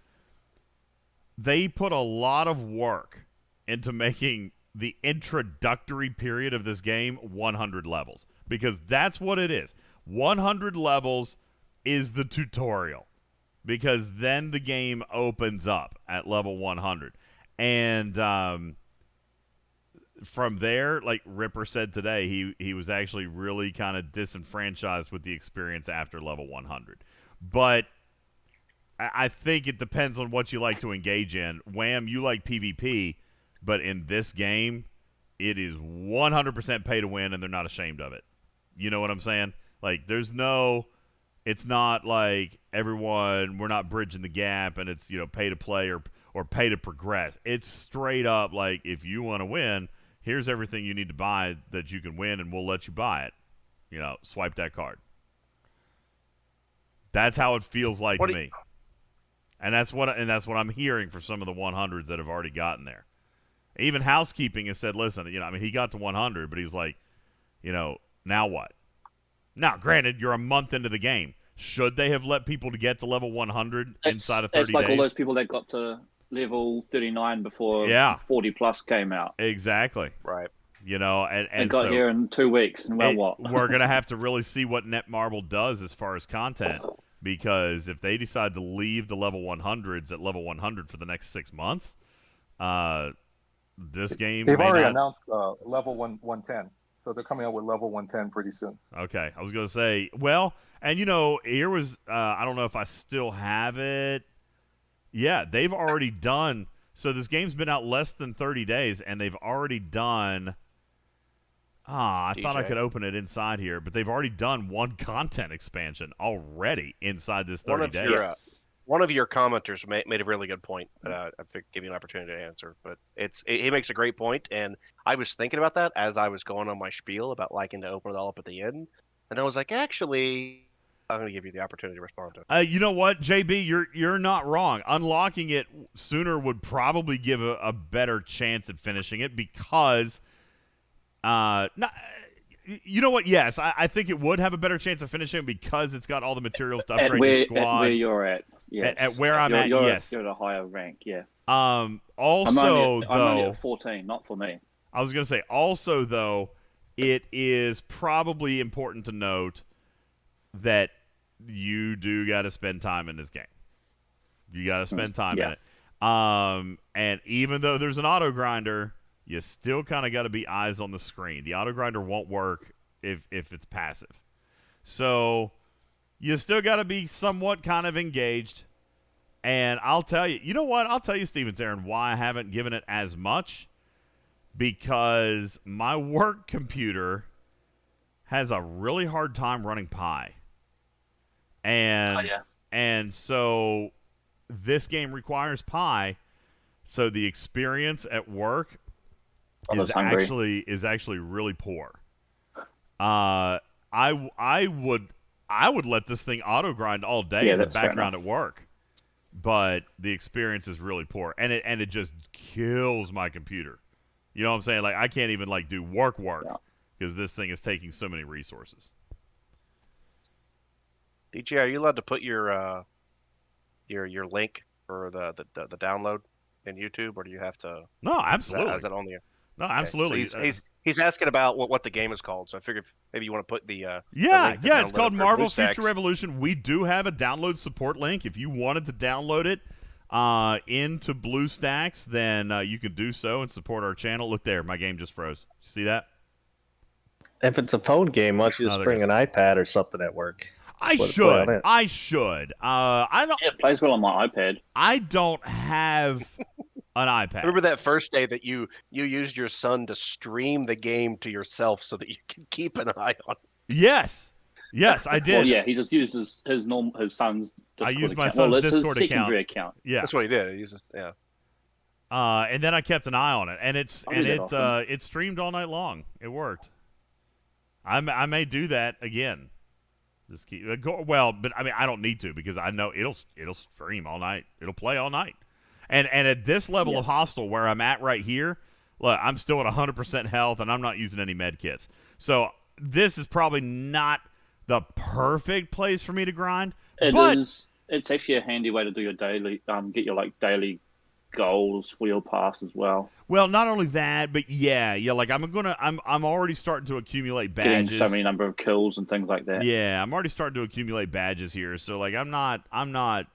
they put a lot of work into making the introductory period of this game 100 levels, because that's what it is. 100 levels is the tutorial, because then the game opens up at level 100. And from there, like Ripper said today, he was actually really kind of disenfranchised with the experience after level 100. But I think it depends on what you like to engage in. Wham, you like PvP, but in this game, it is 100% pay to win, and they're not ashamed of it. You know what I'm saying? Like, it's not like everyone, we're not bridging the gap, and it's, pay to play or pay to progress. It's straight up like, if you want to win, here's everything you need to buy that you can win, and we'll let you buy it. Swipe that card. That's how it feels like to me. And that's what I'm hearing for some of the 100s that have already gotten there. Even housekeeping has said, listen, he got to 100, but he's like, now what? Now, granted, you're a month into the game. Should they have let people to get to level 100 inside of 30 days? It's like all those people that got to level 39 before 40 plus came out. Exactly. Right. And got here in 2 weeks, and what? We're going to have to really see what Netmarble does as far as content, because if they decide to leave the level 100s at level 100 for the next 6 months, this game They've already announced level 110, so they're coming out with level 110 pretty soon. Okay, I was going to say, well, and here was, I don't know if I still have it. Yeah, they've already done, so this game's been out less than 30 days, and they've already done, I thought I could open it inside here, but they've already done one content expansion already inside this 30 days. One of your commenters made a really good point that I think give you an opportunity to answer, but he makes a great point, and I was thinking about that as I was going on my spiel about liking to open it all up at the end, and I was like, actually, I'm going to give you the opportunity to respond to it. You know what, JB, you're not wrong. Unlocking it sooner would probably give a better chance at finishing it, because you know what? Yes, I think it would have a better chance of finishing because it's got all the materials to upgrade your squad. At where you're at, yes. At where I'm at, yes. You're at a higher rank, yeah. Also, I'm only at 14, not for me. I was going to say, also, though, it is probably important to note that you do got to spend time in this game. You got to spend time in it. And even though there's an auto grinder, you still kind of got to be eyes on the screen. The auto grinder won't work if it's passive. So you still got to be somewhat kind of engaged. And I'll tell you, you know what? I'll tell you, Steven Taryn, why I haven't given it as much. Because my work computer has a really hard time running Pi. And so this game requires Pi. So the experience at work is actually really poor. I would let this thing auto grind all day in the background at work, but the experience is really poor, and it just kills my computer. You know what I'm saying? Like, I can't even do work because this thing is taking so many resources. DJ, are you allowed to put your link for the download in YouTube, or do you have to? No, absolutely. Is that on the? No, absolutely. So he's asking about what the game is called, so I figured maybe you want to put the it's called Marvel's Future Revolution. We do have a download support link. If you wanted to download it into BlueStacks, then you can do so and support our channel. Look there, my game just froze. You see that? If it's a phone game, why don't you just bring an iPad or something at work? I should. I don't. Yeah, it plays well on my iPad. I don't have an iPad. Remember that first day that you used your son to stream the game to yourself so that you can keep an eye on it? Yes. Yes, I did. Well, yeah, he just uses his son's Discord I used my account. son's well, it's Discord his secondary account. Yeah, That's what he did. He uses yeah. And then I kept an eye on it, and often. it streamed all night long. It worked. I may do that again. Just keep but I mean I don't need to because I know it'll stream all night. It'll play all night. And at this level of hostile where I'm at right here, look, I'm still at 100% health and I'm not using any med kits. So this is probably not the perfect place for me to grind. It is. It's actually a handy way to do your daily, get your daily goals for your pass as well. Well, not only that, but yeah, like I'm already starting to accumulate badges. Getting so many number of kills and things like that. Yeah, I'm already starting to accumulate badges here. So like I'm not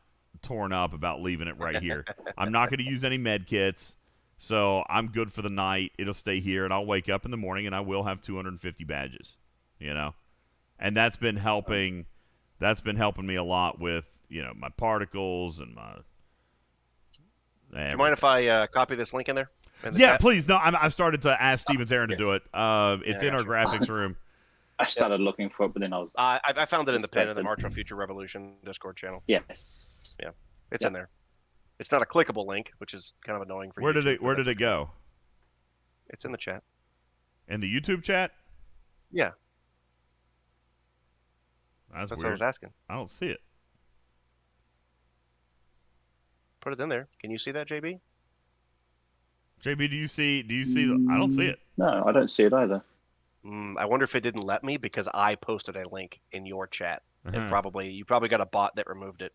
torn up about leaving it right here. I'm not going to use any med kits. So I'm good for the night. It'll stay here and I'll wake up in the morning and I will have 250 badges, And that's been helping me a lot with, my particles and my Do you mind if I copy this link in there? Yeah, please. No, I started to ask Steven's Aaron to do it. It's in our graphics room. I started looking for it, but then I was. I found it in the pin in the March on Future Revolution Discord channel. Yes. Yeah, it's in there. It's not a clickable link, which is kind of annoying for you. Where did it go? It's in the chat. In the YouTube chat? Yeah. That's what weird. I was asking. I don't see it. Put it in there. Can you see that, JB? JB, do you see I don't see it. No, I don't see it either. I wonder if it didn't let me because I posted a link in your chat. And you probably got a bot that removed it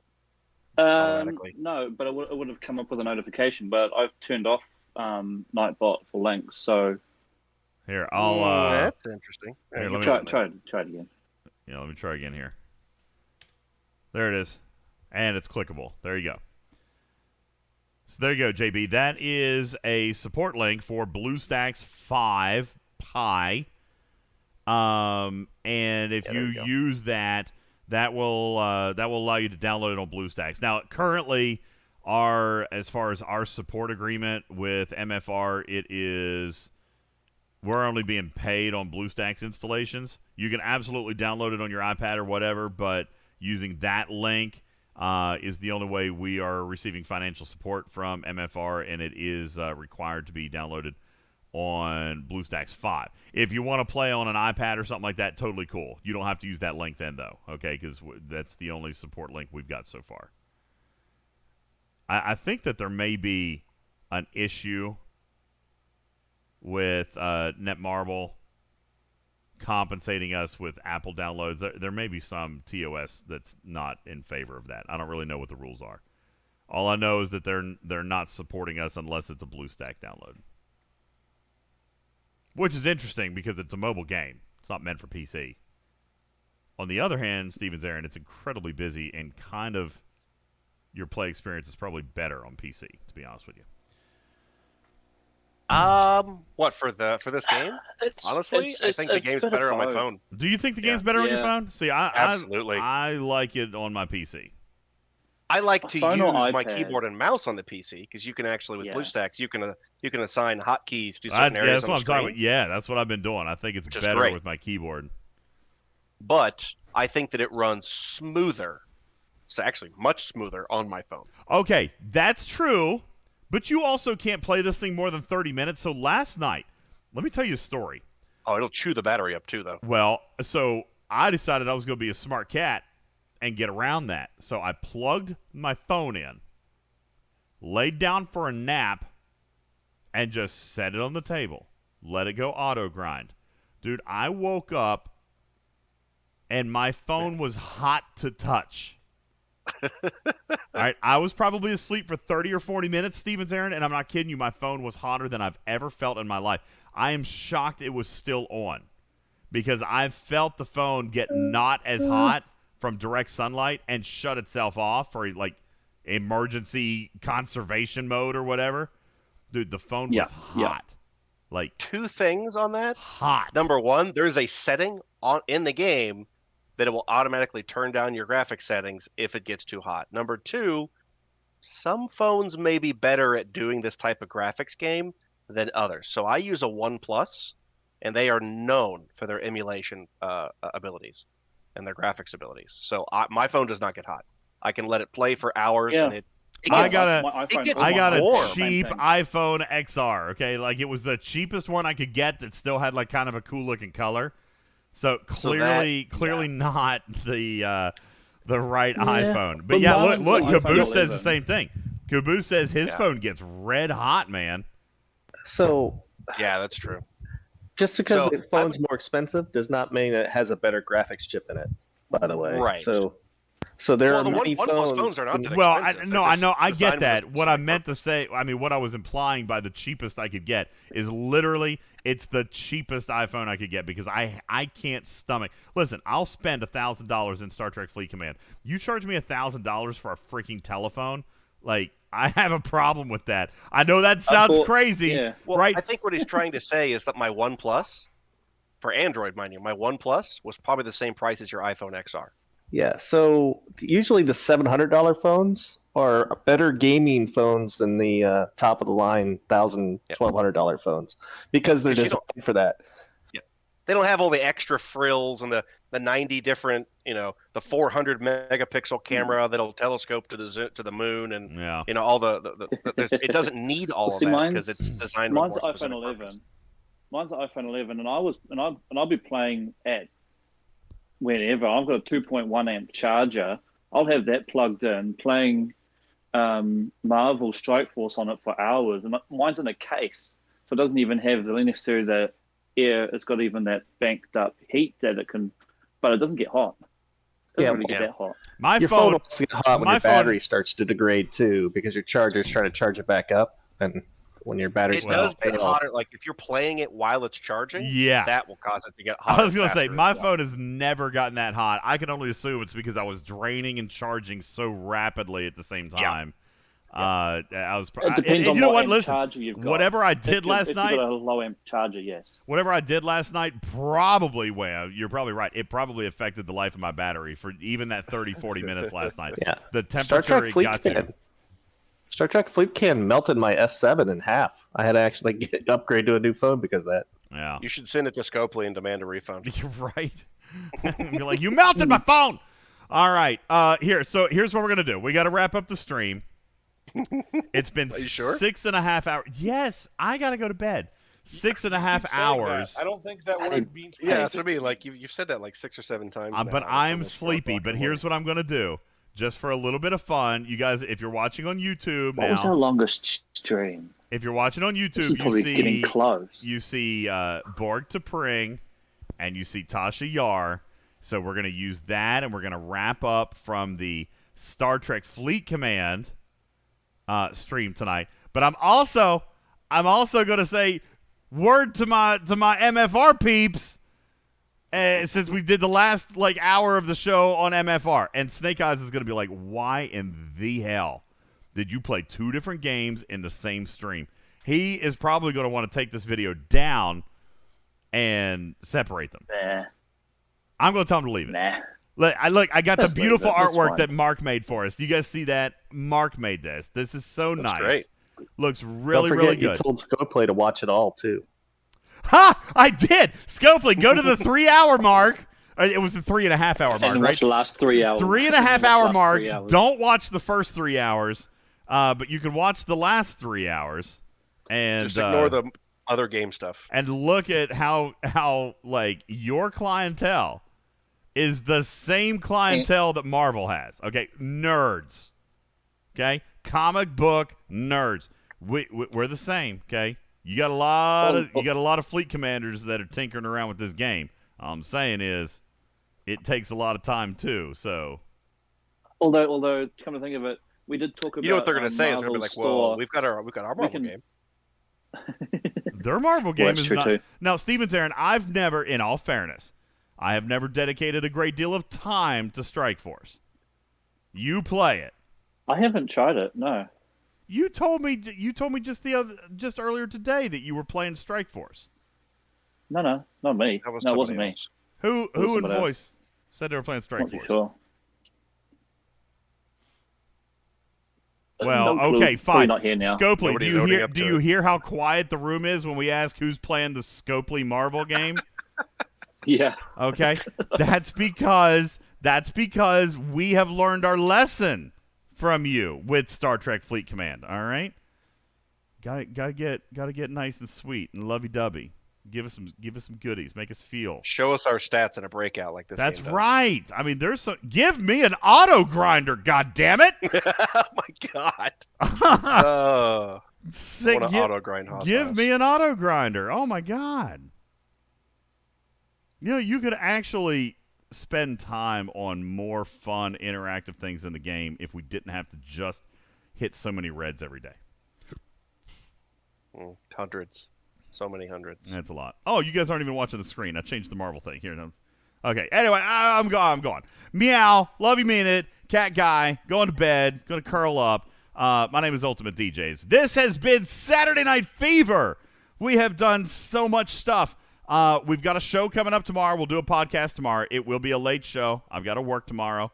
automatically. No, but it would have come up with a notification, but I've turned off Nightbot for links, so here, I'll that's interesting. Here, let me try it again. Yeah, let me try again here. There it is. And it's clickable. There you go. So there you go, JB. That is a support link for BlueStacks 5 Pi. And if you use that will allow you to download it on BlueStacks. Now, currently, as far as our support agreement with MFR, we're only being paid on BlueStacks installations. You can absolutely download it on your iPad or whatever, but using that link is the only way we are receiving financial support from MFR, and it is required to be downloaded on BlueStacks 5. If you want to play on an iPad or something like that, totally cool. You don't have to use that link then, though, okay, because that's the only support link we've got so far. I think that there may be an issue with Netmarble compensating us with Apple downloads. There may be some TOS that's not in favor of that. I don't really know what the rules are. All I know is that they're not supporting us unless it's a BlueStack download. Which is interesting because it's a mobile game. It's not meant for PC. On the other hand, Steven's Aaron, it's incredibly busy and kind of your play experience is probably better on PC, to be honest with you. What for this game? Honestly, I think the game's better on my phone. Do you think the game's better on your phone? See, absolutely. I like it on my PC. I like to use my keyboard and mouse on the PC because you can actually with BlueStacks you can assign hotkeys to certain areas. That's what I'm talking about. Yeah, that's what I've been doing. I think it's better with my keyboard. But I think that it runs smoother. It's actually much smoother on my phone. Okay, that's true. But you also can't play this thing more than 30 minutes. So last night, let me tell you a story. Oh, it'll chew the battery up too, though. Well, so I decided I was going to be a smart cat and get around that. So I plugged my phone in, laid down for a nap, and just set it on the table. Let it go auto grind. Dude, I woke up, and my phone was hot to touch. All right, I was probably asleep for 30 or 40 minutes, Steven's Aaron, and I'm not kidding you. My phone was hotter than I've ever felt in my life. I am shocked it was still on because I've felt the phone get not as hot from direct sunlight and shut itself off for like emergency conservation mode or whatever. Dude, the phone was hot. Like two things on that. Hot. Number one, there's a setting in the game that it will automatically turn down your graphics settings if it gets too hot. Number two, some phones may be better at doing this type of graphics game than others. So I use a OnePlus, and they are known for their emulation abilities. and their graphics abilities. So my phone does not get hot. I can let it play for hours, Yeah. and it I gets, got a warm. cheap iPhone XR. Okay, like it was the cheapest one I could get that still had like kind of a cool looking color. So clearly not the right iPhone. But yeah, look, Caboose says the same thing. Caboose says his phone gets red hot, man. So yeah, that's true. Just because the phone's more expensive does not mean it has a better graphics chip in it. By the way, right? So there are the many phones are not that well, expensive. I know, I get that. What I meant to say, I mean, what I was implying by the cheapest I could get is literally it's the cheapest iPhone I could get because I can't stomach. Listen, I'll spend $1,000 in Star Trek Fleet Command. You charge me $1,000 for a freaking telephone? Like, I have a problem with that. I know that sounds crazy, Well, right? I think what he's trying to say is that my OnePlus, for Android, mind you, my OnePlus was probably the same price as your iPhone XR. Yeah, so usually the $700 phones are better gaming phones than the top of the line $1,000, $1,200 phones because they're designed for that. Yeah, they don't have all the extra frills and the 90 different, the 400 megapixel camera that'll telescope to the moon, and all it doesn't need all of that because it's designed. Mine's iPhone 11. Mine's an iPhone 11, and I'll be playing at whenever. I've got a 2.1 amp charger. I'll have that plugged in, playing Marvel Strike Force on it for hours. And mine's in a case, so it doesn't even have the necessary air. It's got even that banked up heat that it can, but it doesn't get hot. It doesn't really get that hot. Your phone will get hot when your battery starts to degrade too, because your charger's trying to charge it back up, and when your battery's does get hotter. Like if you're playing it while it's charging, that will cause it to get hotter. I was gonna say my phone has never gotten that hot. I can only assume it's because I was draining and charging so rapidly at the same time. I was. It depends on you know what what? amp Listen, charger you've got. whatever I did last night. If you've got a low amp charger, yes. Whatever I did last night probably, you're probably right. It probably affected the life of my battery for even that 30, 40 minutes last night. Yeah, the temperature it got to. Star Trek Fleet Can melted my S7 in half. I had to actually upgrade to a new phone because of that. Yeah. You should send it to Scopely and demand a refund. You're right. You're like, you melted my phone. All right. Here's what we're gonna do. We got to wrap up the stream. It's been 6.5 hours. Yes, I gotta go to bed. 6.5 hours. I don't think that word means. Yeah, that's what I mean. Like you've said that like 6 or 7 times. But I'm sleepy. But here's what I'm gonna do. Just for a little bit of fun, you guys, if you're watching on YouTube What was our longest stream? If you're watching on This is YouTube, probably getting close. You see Borg to Pring, and you see Tasha Yar. So we're going to use that, and we're going to wrap up from the Star Trek Fleet Command stream tonight. But I'm also going to say word to my MFR peeps. Since we did the last hour of the show on MFR, and Snake Eyes is going to be like, why in the hell did you play 2 different games in the same stream? He is probably going to want to take this video down and separate them. Nah. I'm going to tell him to leave it. Nah. Look, I got the That's beautiful that's artwork fine. that Mark made for us. Do you guys see that? Mark made this. This is so nice. Great. Looks really, Don't forget, really good. You told Scoplay to watch it all too. Ha! I did. Scopely, go to the 3-hour mark. It was the 3.5 hour mark, And right? watch the last 3 hours. 3.5 hour mark. 3 hours. Don't watch the first 3 hours, but you can watch the last 3 hours. And just ignore the other game stuff. And look at how your clientele is the same clientele that Marvel has. Okay, nerds. Okay, comic book nerds. We're the same. Okay. You got a lot of fleet commanders that are tinkering around with this game. All I'm saying is, it takes a lot of time too. So, although come to think of it, we did talk about. You know what they're going to say? It's going to be like, Marvel's well, we've got our Marvel game. their Marvel game that's is true not. too. Now, Stevens Aaron, I've never, in all fairness, I have never dedicated a great deal of time to Strike Force. You play it. I haven't tried it. No. You told me just earlier today that you were playing Strike Force. No, not me. That was no, it wasn't somebody me. else. Who was in somebody voice said they were playing Strike Not too Force? sure. Well, No clue. okay, Probably fine. not here now. Scopely, Nobody's do owning up you to hear how quiet the room is when we ask who's playing the Scopely Marvel game? Yeah. Okay? That's because we have learned our lesson from you with Star Trek Fleet Command, all right? Gotta get nice and sweet and lovey-dovey. Give us some goodies. Make us feel. Show us our stats in a breakout like this. That's game does. right. I mean, there's some. Give me an auto grinder. God damn it! Oh my god. Sick. I want to auto grind. Give me an auto grinder. Oh my god. You know, you could actually spend time on more fun, interactive things in the game if we didn't have to just hit so many reds every day. Hundreds. So many hundreds. That's a lot. Oh, you guys aren't even watching the screen. I changed the Marvel thing. Here. Okay. Anyway, I'm gone. Meow. Love you, mean it. Cat guy. Going to bed. Going to curl up. My name is UltimatDJz. This has been Saturday Night Fever. We have done so much stuff. We've got a show coming up tomorrow. We'll do a podcast tomorrow. It will be a late show. I've got to work tomorrow,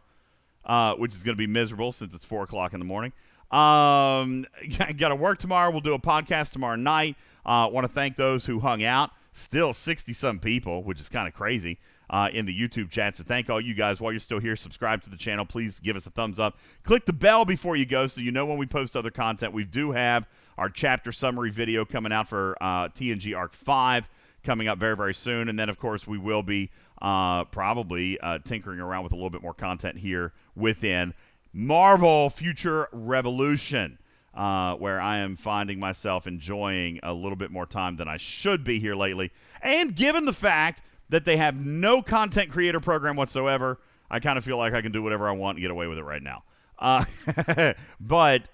which is going to be miserable since it's 4 o'clock in the morning. Got to work tomorrow. We'll do a podcast tomorrow night. Want to thank those who hung out. Still 60-some people, which is kind of crazy, in the YouTube chat. So thank all you guys. While you're still here, subscribe to the channel. Please give us a thumbs up. Click the bell before you go so you know when we post other content. We do have our chapter summary video coming out for TNG Arc 5 coming up very, very soon. And then, of course, we will be probably tinkering around with a little bit more content here within Marvel Future Revolution. Where I am finding myself enjoying a little bit more time than I should be here lately. And given the fact that they have no content creator program whatsoever, I kind of feel like I can do whatever I want and get away with it right now. But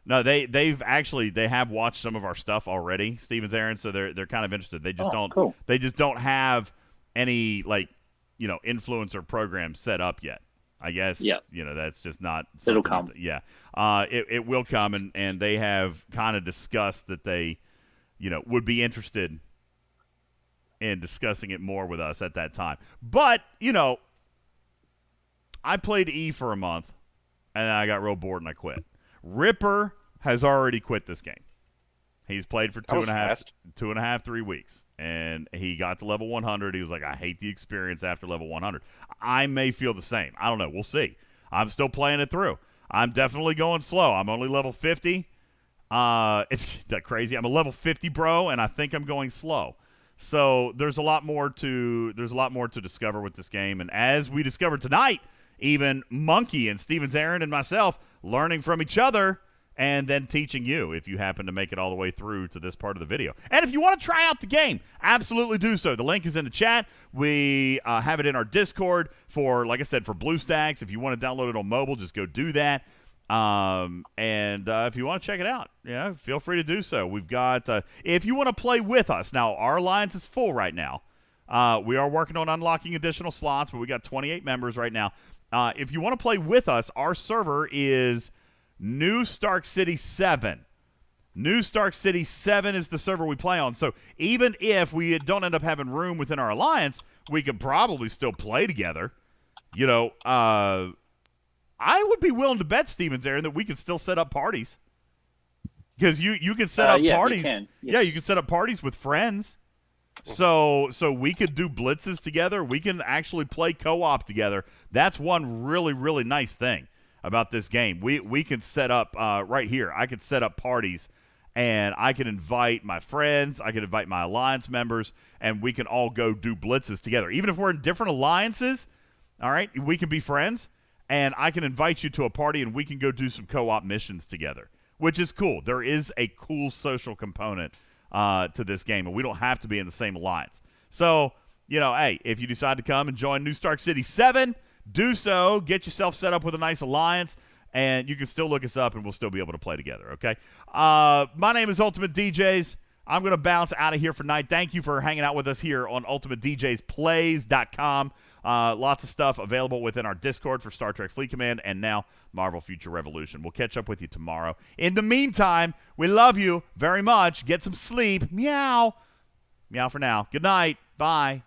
no, they have watched some of our stuff already, Stevens Aaron, so they're kind of interested. They just don't have any influencer program set up yet. I guess, that's just not something. It'll come. It will come, and they have kind of discussed that they, would be interested in discussing it more with us at that time. But, I played E for a month, and then I got real bored and I quit. Ripper has already quit this game. He's played for 2.5, 3 weeks, and he got to level 100. He was like, I hate the experience after level 100. I may feel the same. I don't know. We'll see. I'm still playing it through. I'm definitely going slow. I'm only level 50. It's that crazy. I'm a level 50, bro, and I think I'm going slow. So there's a lot more to discover with this game. And as we discovered tonight, even Monkey and Stevens Aaron and myself learning from each other, and then teaching you if you happen to make it all the way through to this part of the video. And if you want to try out the game, absolutely do so. The link is in the chat. We have it in our Discord for, like I said, for BlueStacks. If you want to download it on mobile, just go do that. And if you want to check it out, feel free to do so. We've got, if you want to play with us, now our alliance is full right now. We are working on unlocking additional slots, but we got 28 members right now. If you want to play with us, our server is New Stark City 7. New Stark City 7 is the server we play on. So even if we don't end up having room within our alliance, we could probably still play together. I would be willing to bet, Stevens Aaron, that we could still set up parties. Because you can set up parties. Can. Yes. Yeah, you can set up parties with friends. So we could do blitzes together. We can actually play co-op together. That's one really, really nice thing about this game. We can set up right here. I could set up parties, and I can invite my friends. I can invite my alliance members, and we can all go do blitzes together. Even if we're in different alliances, all right, we can be friends, and I can invite you to a party, and we can go do some co-op missions together, which is cool. There is a cool social component to this game, and we don't have to be in the same alliance. So, hey, if you decide to come and join New Stark City 7, do so. Get yourself set up with a nice alliance, and you can still look us up, and we'll still be able to play together, okay? My name is UltimatDJz. I'm going to bounce out of here for night. Thank you for hanging out with us here on UltimatDJzPlays.com. Lots of stuff available within our Discord for Star Trek Fleet Command and now Marvel Future Revolution. We'll catch up with you tomorrow. In the meantime, we love you very much. Get some sleep. Meow. Meow for now. Good night. Bye.